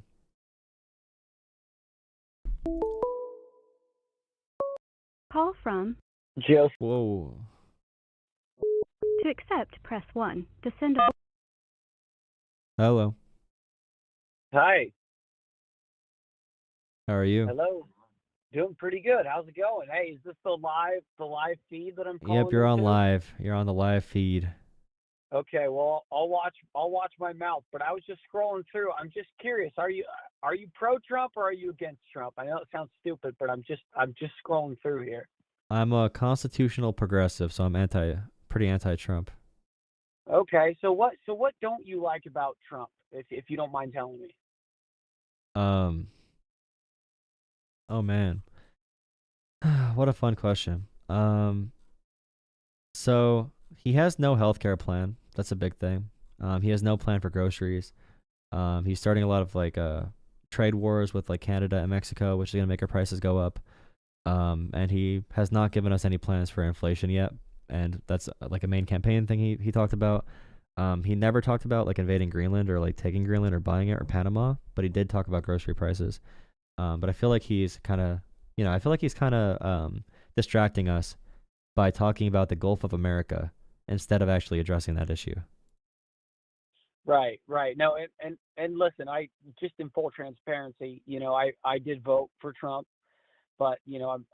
Speaker 9: Call from.
Speaker 4: Just. Whoa.
Speaker 9: To accept, press 1. To send a...
Speaker 4: Hello.
Speaker 5: Hi.
Speaker 4: How are you?
Speaker 5: Hello. Doing pretty good. How's it going? Hey, is this the live feed that I'm calling
Speaker 4: Yep, you're on
Speaker 5: into?
Speaker 4: live. You're on the live feed.
Speaker 5: Okay, well, I'll watch my mouth, but I was just scrolling through. I'm just curious. Are you pro Trump or are you against Trump? I know it sounds stupid, but I'm just scrolling through here.
Speaker 4: I'm a constitutional progressive, so I'm pretty anti-Trump.
Speaker 5: Okay, so what don't you like about Trump, if you don't mind telling me?
Speaker 4: Oh man. What a fun question. So he has no healthcare plan. That's a big thing. He has no plan for groceries. He's starting a lot of like trade wars with like Canada and Mexico, which is gonna make our prices go up. And he has not given us any plans for inflation yet. And that's like a main campaign thing he talked about. He never talked about like invading Greenland or like taking Greenland or buying it or Panama, but he did talk about grocery prices. But I feel like he's kind of, distracting us by talking about the Gulf of America instead of actually addressing that issue.
Speaker 5: Right. No, and listen, I just in full transparency, I did vote for Trump, but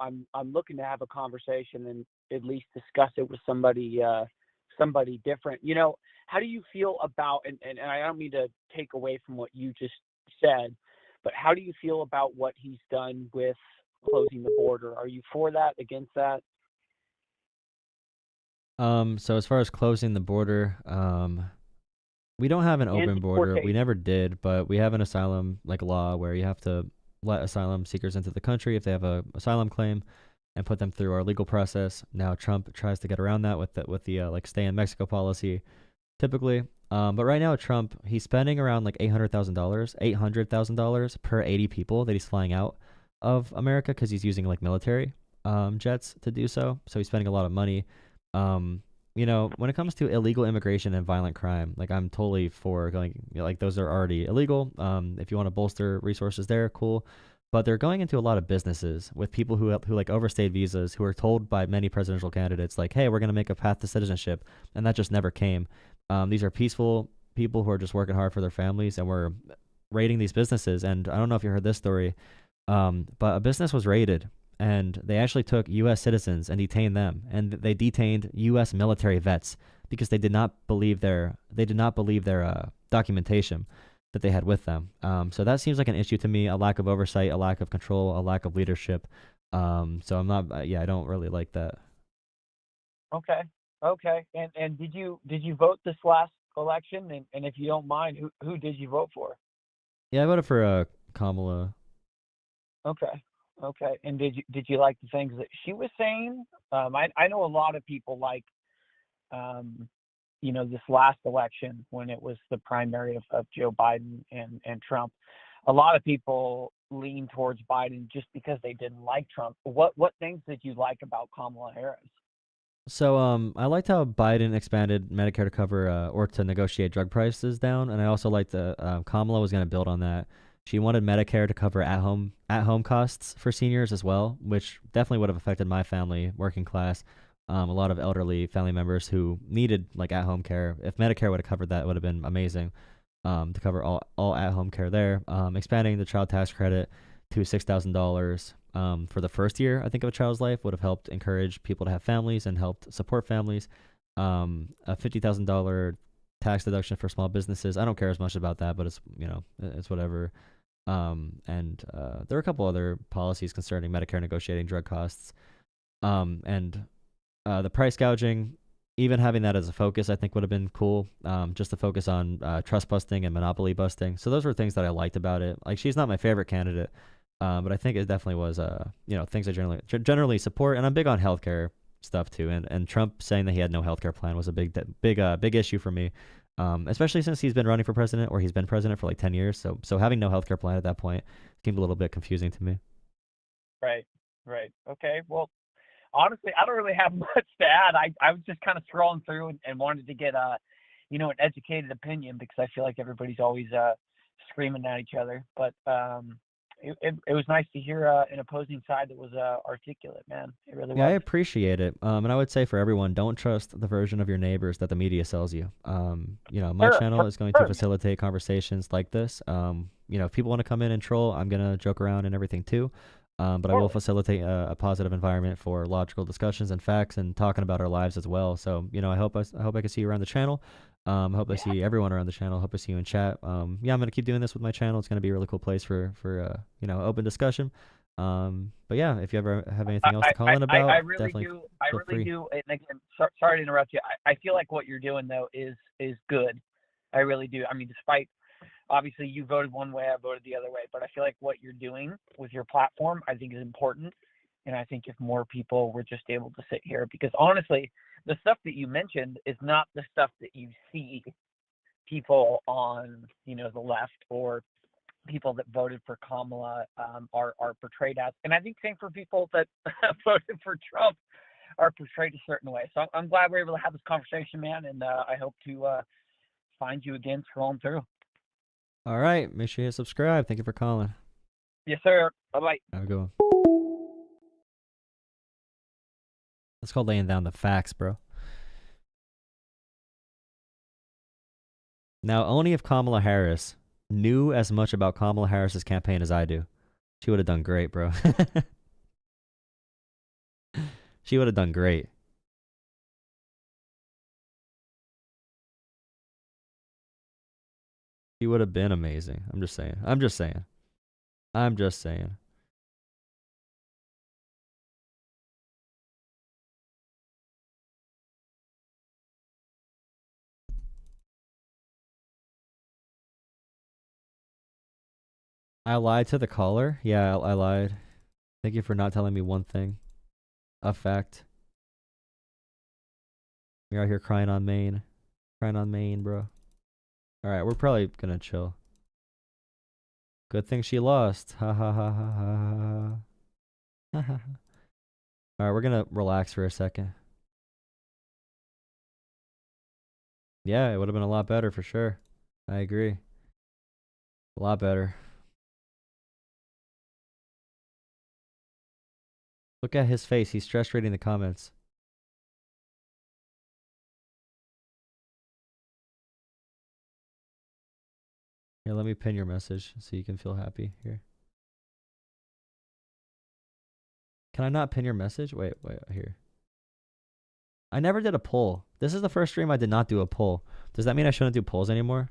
Speaker 5: I'm looking to have a conversation and at least discuss it with somebody different. How do you feel about and I don't mean to take away from what you just said, but how do you feel about what he's done with closing the border? Are you for that, against that?
Speaker 4: So as far as closing the border, We don't have an
Speaker 5: and
Speaker 4: open border. We
Speaker 5: deportation.
Speaker 4: never did, but we have an asylum like law where you have to let asylum seekers into the country if they have a asylum claim and put them through our legal process. Now Trump tries to get around that with the like stay in Mexico policy typically. But right now Trump, he's spending around like $800,000 per 80 people that he's flying out of America because he's using like military jets to do so. So he's spending a lot of money. When it comes to illegal immigration and violent crime, like I'm totally for going, like those are already illegal. If you want to bolster resources there, cool. But they're going into a lot of businesses with people who like overstayed visas, who are told by many presidential candidates, like, hey, we're going to make a path to citizenship. And that just never came. These are peaceful people who are just working hard for their families, and we're raiding these businesses. And I don't know if you heard this story, but a business was raided, and they actually took U.S. citizens and detained them, and they detained U.S. military vets because they did not believe their documentation that they had with them. So that seems like an issue to me: a lack of oversight, a lack of control, a lack of leadership. So I'm not, I don't really like that.
Speaker 5: Okay. Okay. And did you vote this last election? And if you don't mind, who did you vote for?
Speaker 4: Yeah, I voted for Kamala.
Speaker 5: Okay. Okay. And did you like the things that she was saying? I know a lot of people like this last election when it was the primary of Joe Biden and Trump. A lot of people lean towards Biden just because they didn't like Trump. What things did you like about Kamala Harris?
Speaker 4: So I liked how Biden expanded Medicare to cover or to negotiate drug prices down, and I also liked that Kamala was going to build on that. She wanted Medicare to cover at home costs for seniors as well, which definitely would have affected my family, working class. A lot of elderly family members who needed like at home care. If Medicare would have covered that, it would have been amazing. To cover all at home care there. Expanding the child tax credit to $6,000 for the first year, I think, of a child's life would have helped encourage people to have families and helped support families. A $50,000 tax deduction for small businesses. I don't care as much about that, but it's whatever. And there are a couple other policies concerning Medicare negotiating drug costs. And the price gouging, even having that as a focus, I think would have been cool. Just to focus on trust busting and monopoly busting. So those were things that I liked about it. Like, she's not my favorite candidate, but I think it definitely was things I generally support. And I'm big on healthcare stuff too. And Trump saying that he had no healthcare plan was a big issue for me. Especially since he's been running for president, or he's been president for like 10 years. So having no healthcare plan at that point seemed a little bit confusing to me.
Speaker 5: Right. Okay. Well, honestly, I don't really have much to add. I was just kind of scrolling through and wanted to get an educated opinion, because I feel like everybody's always screaming at each other. But it was nice to hear an opposing side that was articulate, man. It really
Speaker 4: Yeah, I
Speaker 5: was.
Speaker 4: appreciate it. And I would say for everyone, don't trust the version of your neighbors that the media sells you. My channel is going to facilitate conversations like this. If people want to come in and troll, I'm gonna joke around and everything too. But I will facilitate a positive environment for logical discussions and facts and talking about our lives as well. So, I hope I can see you around the channel. I hope I see everyone around the channel. I hope I see you in chat. I'm going to keep doing this with my channel. It's going to be a really cool place for open discussion. But yeah, if you ever have anything else to call in about,
Speaker 5: I really
Speaker 4: definitely
Speaker 5: do.
Speaker 4: feel free.
Speaker 5: And again, sorry to interrupt you. I feel like what you're doing though is good. I really do. I mean, despite obviously you voted one way, I voted the other way, but I feel like what you're doing with your platform, I think, is important. And I think if more people were just able to sit here, because honestly, the stuff that you mentioned is not the stuff that you see people on, the left or people that voted for Kamala are portrayed as. And I think same for people that voted for Trump are portrayed a certain way. So I'm glad we're able to have this conversation, man. And I hope to find you again scrolling through.
Speaker 4: All right. Make sure you hit subscribe. Thank you for calling.
Speaker 5: Yes, sir. Bye-bye.
Speaker 4: Have a good one. It's called laying down the facts, bro. Now, only if Kamala Harris knew as much about Kamala Harris's campaign as I do, she would have done great, bro. She would have done great. She would have been amazing. I'm just saying. I lied to the caller? Yeah, I lied. Thank you for not telling me one thing. A fact. You're out here crying on Maine. Crying on Maine, bro. Alright, we're probably gonna chill. Good thing she lost. Ha ha ha ha ha ha ha. Alright, we're gonna relax for a second. Yeah, it would have been a lot better for sure. I agree. A lot better. Look at his face. He's stress reading the comments. Here, let me pin your message so you can feel happy. Here. Can I not pin your message? Wait, here. I never did a poll. This is the first stream I did not do a poll. Does that mean I shouldn't do polls anymore?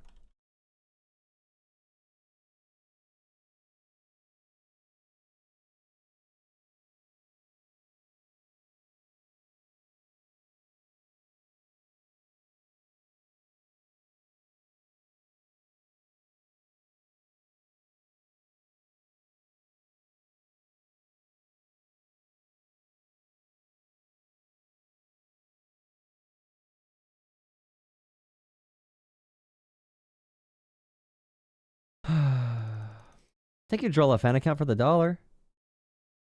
Speaker 4: Thank you, Joel, a fan account for the $1.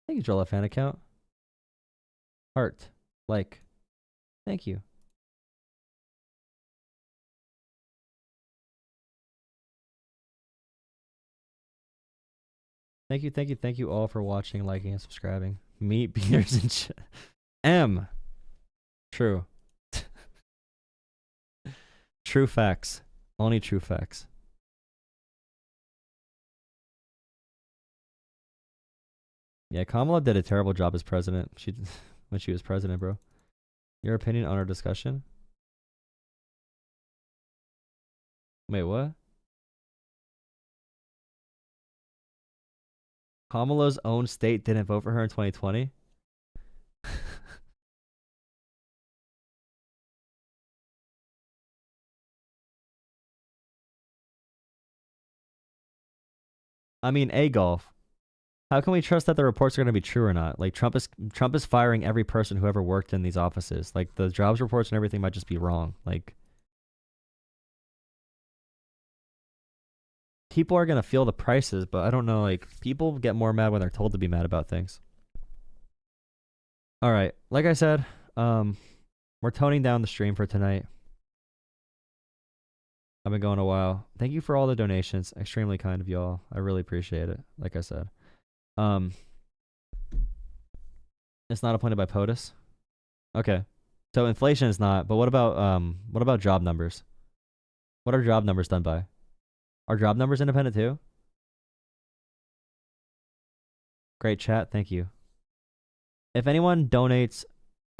Speaker 4: Thank you, Joel, a fan account. Heart. Like. Thank you. Thank you all for watching, liking, and subscribing. Meat, beers, and shit. M. True. True facts. Only true facts. Yeah, Kamala did a terrible job as president. When she was president, bro. Your opinion on our discussion? Wait, what? Kamala's own state didn't vote for her in 2020? I mean, golf. How can we trust that the reports are going to be true or not? Like, Trump is firing every person who ever worked in these offices. Like, the jobs reports and everything might just be wrong. Like, people are going to feel the prices, but I don't know. Like, people get more mad when they're told to be mad about things. All right. Like I said, we're toning down the stream for tonight. I've been going a while. Thank you for all the donations. Extremely kind of y'all. I really appreciate it. Like I said. It's not appointed by POTUS. Okay. So inflation is not, but what about job numbers? What are job numbers done by? Are job numbers independent too? Great chat, thank you. If anyone donates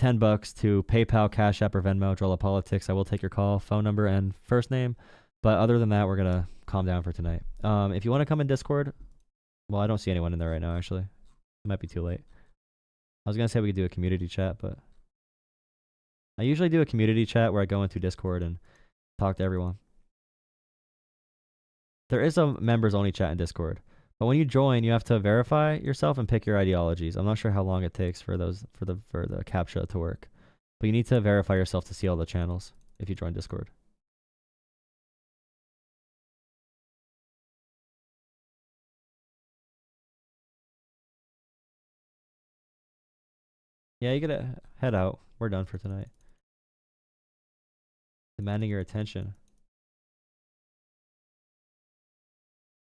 Speaker 4: $10 to PayPal, Cash App, or Venmo, Drolla Politics, I will take your call, phone number, and first name. But other than that, we're gonna calm down for tonight. If you want to come in Discord, well, I don't see anyone in there right now, actually. It might be too late. I was going to say we could do a community chat, but I usually do a community chat where I go into Discord and talk to everyone. There is a members-only chat in Discord, but when you join, you have to verify yourself and pick your ideologies. I'm not sure how long it takes for the CAPTCHA to work, but you need to verify yourself to see all the channels if you join Discord. Yeah, you gotta head out. We're done for tonight. Demanding your attention.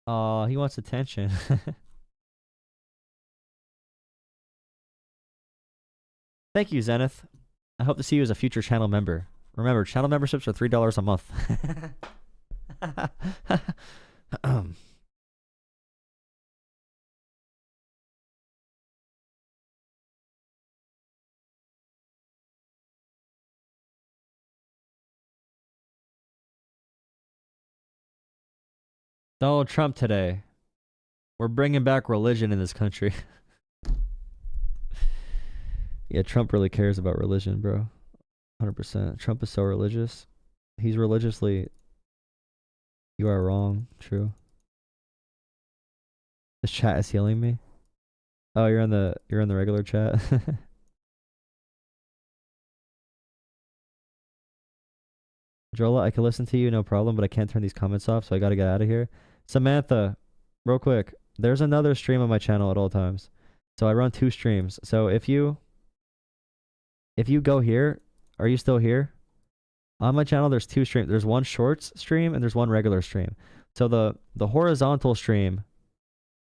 Speaker 4: Aw, he wants attention. Thank you, Zenith. I hope to see you as a future channel member. Remember, channel memberships are $3 a month. Donald Trump today. We're bringing back religion in this country. Yeah, Trump really cares about religion, bro. 100%. Trump is so religious. He's religiously... You are wrong. True. This chat is healing me. Oh, you're in the regular chat. Jola, I can listen to you, no problem, but I can't turn these comments off, so I gotta get out of here. Samantha, real quick, there's another stream on my channel at all times. So I run 2 streams. So if you go here, are you still here? On my channel, there's 2 streams. There's one shorts stream and there's one regular stream. So the horizontal stream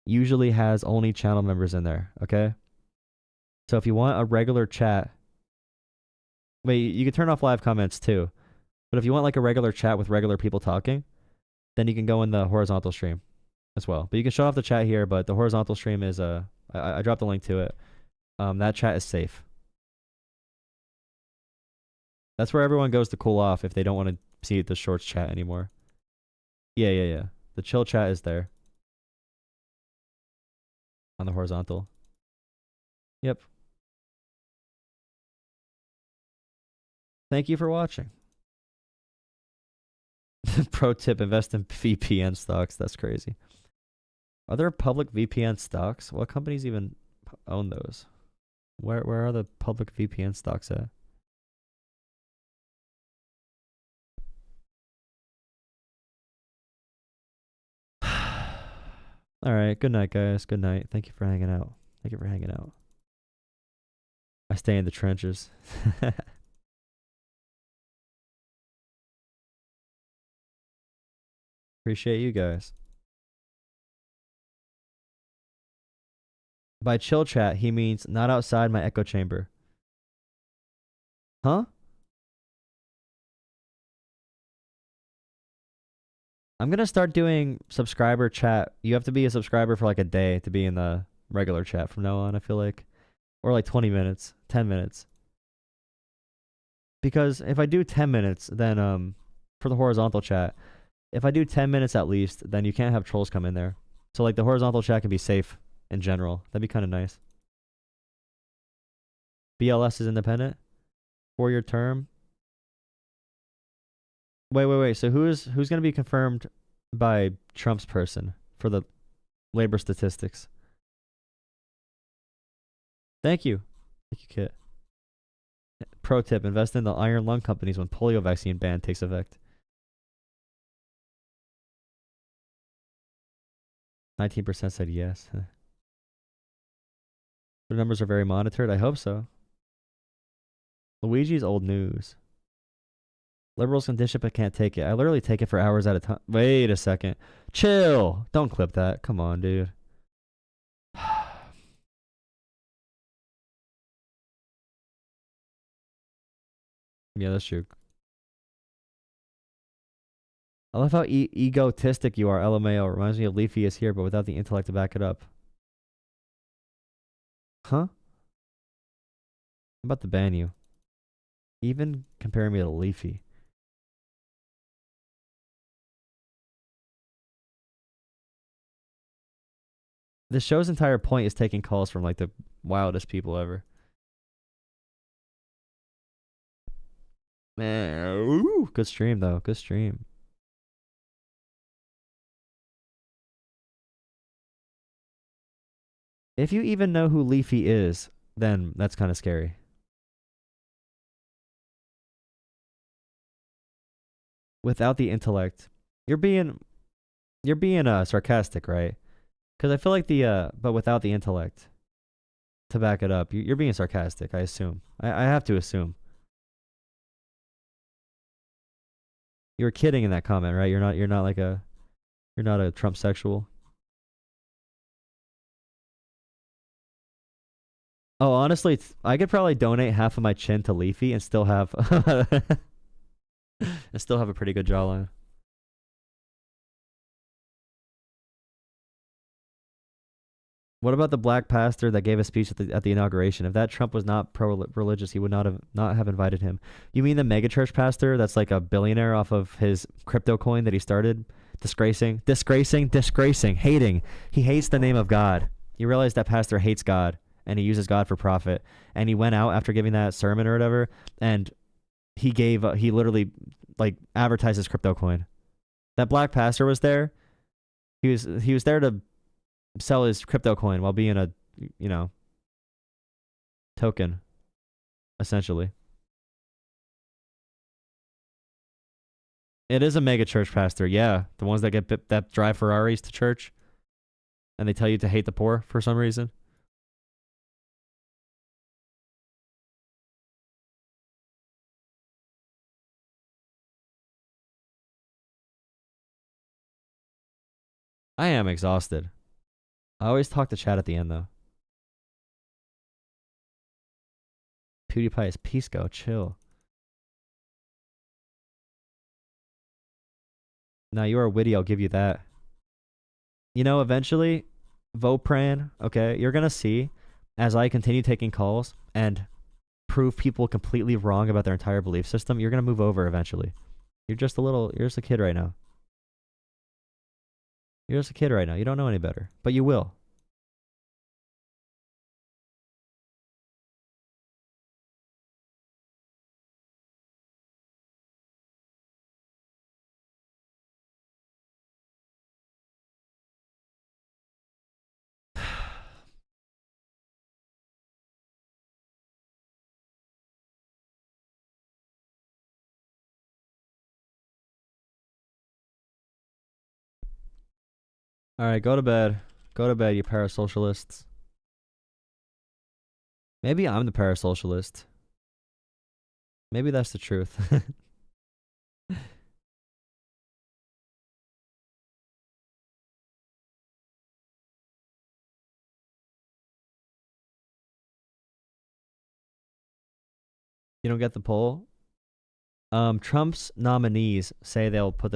Speaker 4: usually has only channel members in there, okay? So if you want a regular chat, wait, you can turn off live comments too. But if you want like a regular chat with regular people talking, then you can go in the horizontal stream as well. But you can shut off the chat here, but the horizontal stream is I dropped a link to it. That chat is safe. That's where everyone goes to cool off if they don't want to see the shorts chat anymore. Yeah. The chill chat is there. On the horizontal. Yep. Thank you for watching. Pro tip, invest in VPN stocks. That's crazy. Are there public VPN stocks? What companies even own those? Where are the public VPN stocks at? All right. Good night, guys. Good night. Thank you for hanging out. Thank you for hanging out. I stay in the trenches. Appreciate you guys. By chill chat, he means not outside my echo chamber. Huh? I'm gonna start doing subscriber chat. You have to be a subscriber for like a day to be in the regular chat from now on, I feel like. Or like 20 minutes, 10 minutes. Because if I do 10 minutes, then for the horizontal chat, if I do 10 minutes at least, then you can't have trolls come in there. So like the horizontal chat can be safe in general. That'd be kind of nice. BLS is independent? 4-year term? Wait. So who's going to be confirmed by Trump's person for the labor statistics? Thank you. Thank you, Kit. Pro tip, invest in the iron lung companies when polio vaccine ban takes effect. 19% said yes. The numbers are very monitored. I hope so. Luigi's old news. Liberals can dish it but can't take it. I literally take it for hours at a time. Wait a second. Chill. Don't clip that. Come on, dude. Yeah, that's true. I love how egotistic you are. LMAO. Reminds me of Leafy is here, but without the intellect to back it up. Huh? I'm about to ban you. Even comparing me to Leafy. This show's entire point is taking calls from like the wildest people ever. Man, ooh, good stream though. Good stream. If you even know who Leafy is, then that's kind of scary. Without the intellect, you're being sarcastic, right? Because I feel like but without the intellect to back it up, you're being sarcastic. I assume. I have to assume. You were kidding in that comment, right? You're not a Trump sexual. Oh, honestly, I could probably donate half of my chin to Leafy and still have a pretty good jawline. What about the black pastor that gave a speech at the inauguration? If that Trump was not pro-religious, he would not have invited him. You mean the megachurch pastor that's like a billionaire off of his crypto coin that he started? Disgracing, hating. He hates the name of God. You realize that pastor hates God and he uses God for profit. And he went out after giving that sermon or whatever, and he literally like advertised his crypto coin. That black pastor was there. He was there to sell his crypto coin while being a, you know, token, essentially. It is a mega church pastor, yeah. The ones that that drive Ferraris to church, and they tell you to hate the poor for some reason. I am exhausted. I always talk to chat at the end, though. PewDiePie is Pisco. Chill. Now you are witty. I'll give you that. You know, eventually, Vopran, okay, you're going to see as I continue taking calls and prove people completely wrong about their entire belief system, you're going to move over eventually. You're just a kid right now. You're just a kid right now. You don't know any better, but you will. All right, go to bed. Go to bed, you parasocialists. Maybe I'm the parasocialist. Maybe that's the truth. You don't get the poll? Trump's nominees say they'll put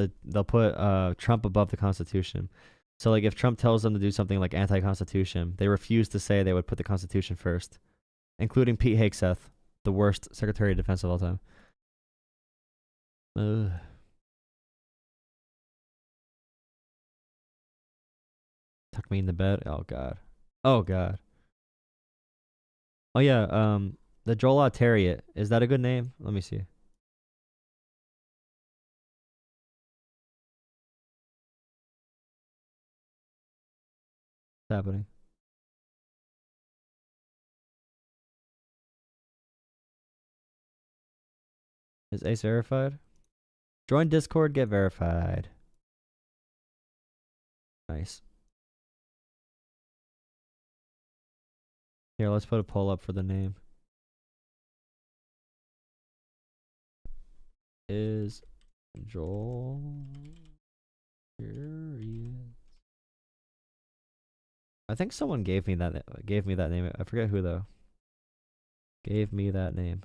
Speaker 4: Trump above the Constitution. So like if Trump tells them to do something like anti-Constitution, they refuse to say they would put the Constitution first, including Pete Hegseth, the worst Secretary of Defense of all time. Ugh. Tuck me in the bed. Oh god. Oh god. Oh yeah. The Joel Terriot. Is that a good name? Let me see. What's happening? Is Ace verified? Join Discord, get verified. Nice. Here, let's put a poll up for the name. Is Joel curious? I think someone gave me that name. I forget who though. Gave me that name.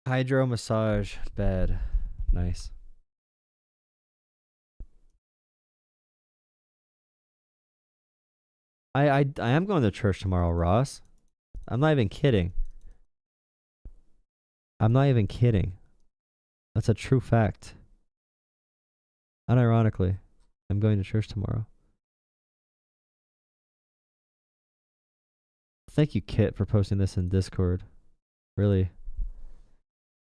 Speaker 4: Hydro massage bed. Nice. I am going to church tomorrow, Ross. I'm not even kidding. I'm not even kidding. That's a true fact. Unironically, I'm going to church tomorrow. Thank you, Kit, for posting this in Discord. Really.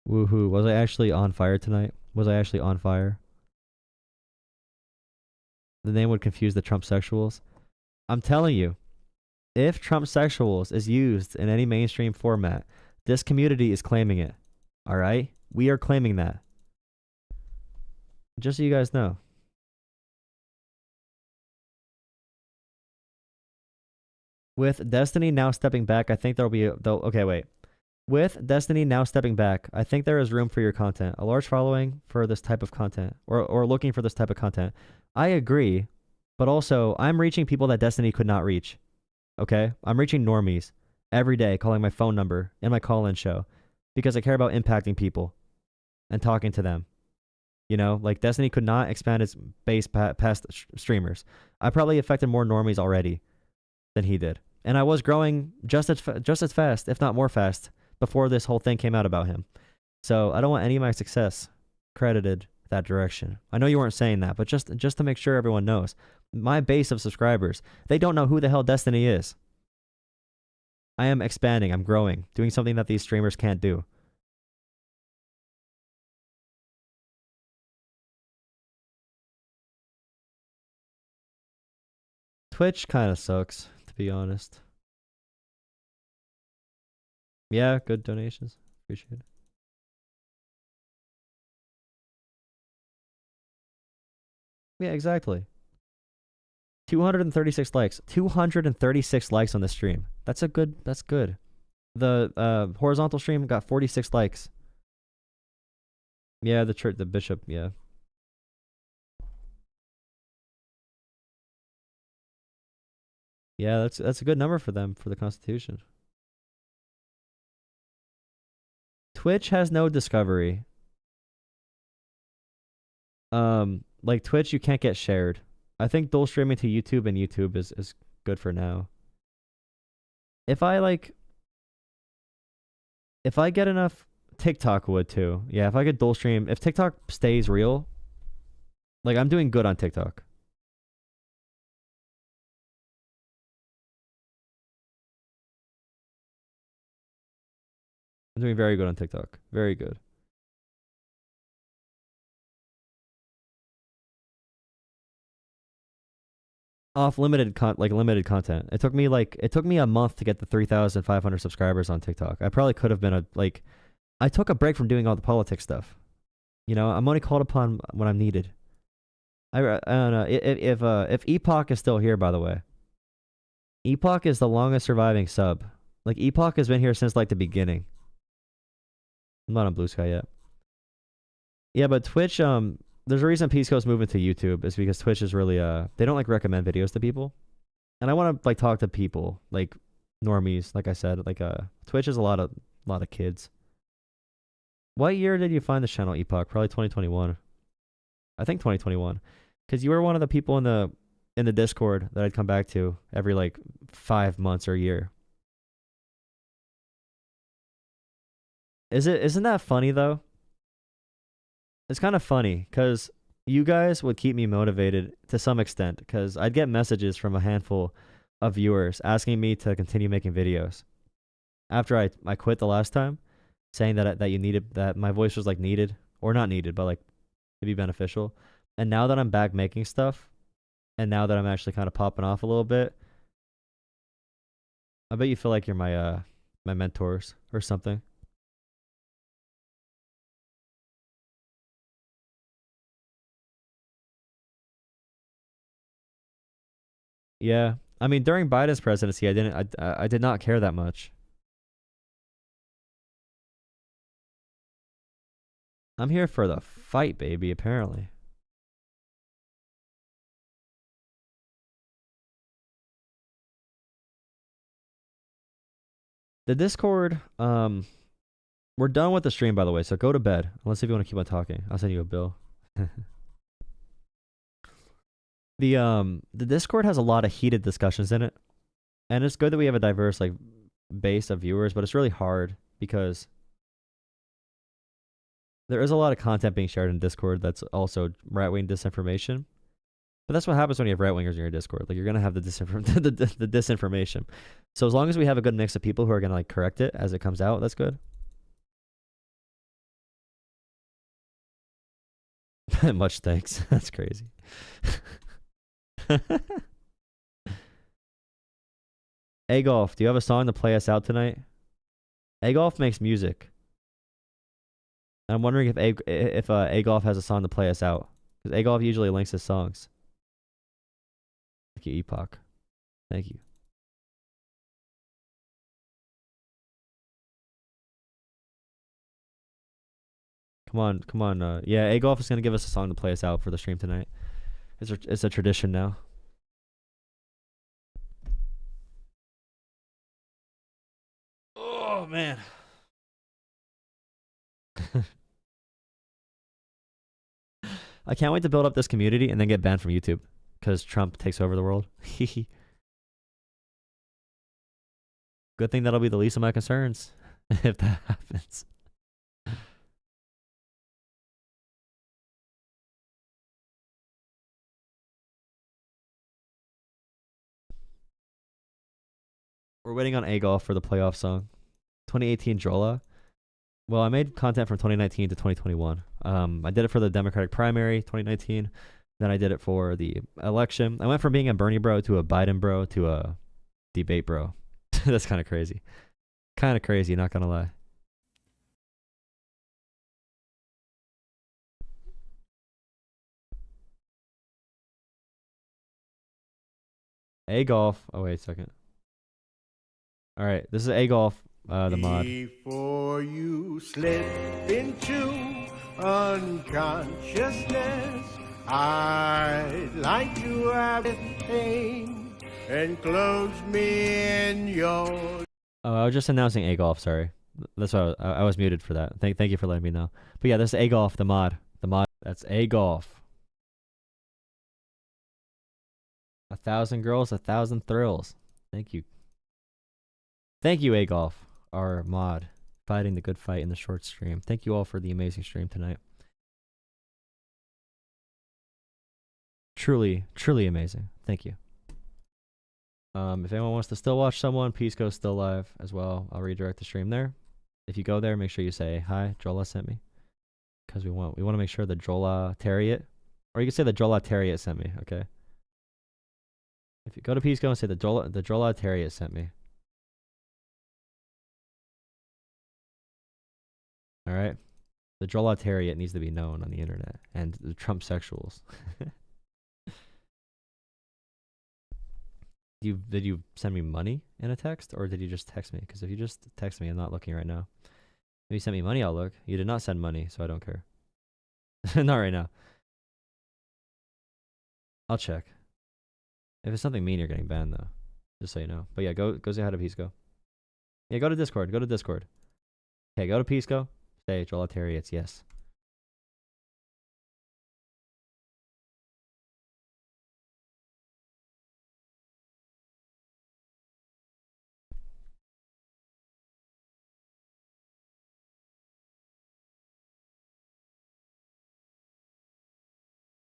Speaker 4: Woohoo. Was I actually on fire tonight? Was I actually on fire? The name would confuse the Trump sexuals. I'm telling you, if Trump sexuals is used in any mainstream format, this community is claiming it. All right? We are claiming that. Just so you guys know. With Destiny now stepping back, I think there'll be okay, wait. With Destiny now stepping back, I think there is room for your content. A large following for this type of content, or looking for this type of content. I agree, but also I'm reaching people that Destiny could not reach. Okay? I'm reaching normies every day, calling my phone number in my call-in show because I care about impacting people and talking to them. You know, like Destiny could not expand its base past streamers. I probably affected more normies already than he did. And I was growing just as fast, if not more fast, before this whole thing came out about him. So I don't want any of my success credited that direction. I know you weren't saying that, but just to make sure everyone knows, my base of subscribers, they don't know who the hell Destiny is. I am expanding, I'm growing, doing something that these streamers can't do. Twitch kind of sucks, to be honest. Yeah, good donations. Appreciate it. Yeah, exactly. 236 likes. 236 likes on the stream. That's good. The horizontal stream got 46 likes. Yeah, the bishop, yeah. Yeah, that's a good number for them for the Constitution. Twitch has no discovery. Like Twitch, you can't get shared. I think dual streaming to YouTube and YouTube is good for now. If I get enough, TikTok would too. Yeah, if I could dual stream, if TikTok stays real, like I'm doing good on TikTok. I'm doing very good on TikTok. Very good. Off limited content. It took me a month to get the 3,500 subscribers on TikTok. I probably could have been I took a break from doing all the politics stuff. You know, I'm only called upon when I'm needed. I don't know if Epoch is still here, by the way. Epoch is the longest surviving sub. Like Epoch has been here since like the beginning. I'm not on Blue Sky yet. Yeah, but Twitch, there's a reason Peace Coast moving to YouTube is because Twitch is really they don't like recommend videos to people. And I want to like talk to people, like normies, like I said, like Twitch is a lot of kids. What year did you find this channel, Epoch? Probably 2021. I think 2021. Cuz you were one of the people in the Discord that I'd come back to every like 5 months or a year. Isn't that funny though? It's kind of funny because you guys would keep me motivated to some extent because I'd get messages from a handful of viewers asking me to continue making videos. After I quit the last time, saying that you needed, that my voice was like needed, or not needed, but like to be beneficial. And now that I'm back making stuff, and now that I'm actually kind of popping off a little bit, I bet you feel like you're my mentors or something. Yeah, I mean during Biden's presidency, I did not care that much. I'm here for the fight, baby. Apparently. The Discord, we're done with the stream, by the way. So go to bed. Unless if you want to keep on talking, I'll send you a bill. The Discord has a lot of heated discussions in it, and it's good that we have a diverse like base of viewers, but it's really hard because there is a lot of content being shared in Discord that's also right-wing disinformation. But that's what happens when you have right-wingers in your Discord. Like you're gonna have the disinformation. So as long as we have a good mix of people who are gonna like correct it as it comes out, that's good. Much thanks. That's crazy. A-Golf, do you have a song to play us out tonight? A-Golf makes music. I'm wondering if A-Golf has a song to play us out. Because A-Golf usually links his songs. Thank you, Epoch. Thank you. Come on. Yeah, A-Golf is going to give us a song to play us out for the stream tonight. It's a tradition now. Oh, man. I can't wait to build up this community and then get banned from YouTube because Trump takes over the world. Good thing that'll be the least of my concerns if that happens. We're waiting on A-Golf for the playoff song. 2018 Jola. Well, I made content from 2019 to 2021. I did it for the Democratic primary, 2019. Then I did it for the election. I went from being a Bernie bro to a Biden bro to a debate bro. That's kind of crazy. Kind of crazy, not gonna lie. A golf. Oh wait a second. All right, this is A golf. The mod.
Speaker 2: Before you slip into unconsciousness, I'd like to have pain and close me in your.
Speaker 4: Oh, I was just announcing A golf. Sorry, that's why I was muted for that. Thank you for letting me know. But yeah, this is A golf. The mod. The mod. That's A golf. 1,000 girls, 1,000 thrills. Thank you. Thank you, A golf, our mod, fighting the good fight in the short stream. Thank you all for the amazing stream tonight. Truly, truly amazing. Thank you. If anyone wants to still watch someone, Pisco's still live as well. I'll redirect the stream there. If you go there, make sure you say hi. Jola sent me, because we want to make sure the Jola Terriot, or you can say the Jola Terriot sent me. Okay. If you go to Pisco and say the Jola Terriot sent me. All right. The Jola Terriot needs to be known on the internet, and the Trump sexuals. Did you send me money in a text, or did you just text me? Because if you just text me, I'm not looking right now. If you sent me money, I'll look. You did not send money, so I don't care. Not right now. I'll check. If it's something mean, you're getting banned, though. Just so you know. But yeah, go say hi to Pisco. Yeah, go to Discord. Go to Discord. Okay, go to Pisco. Say Jola Terry, it's yes.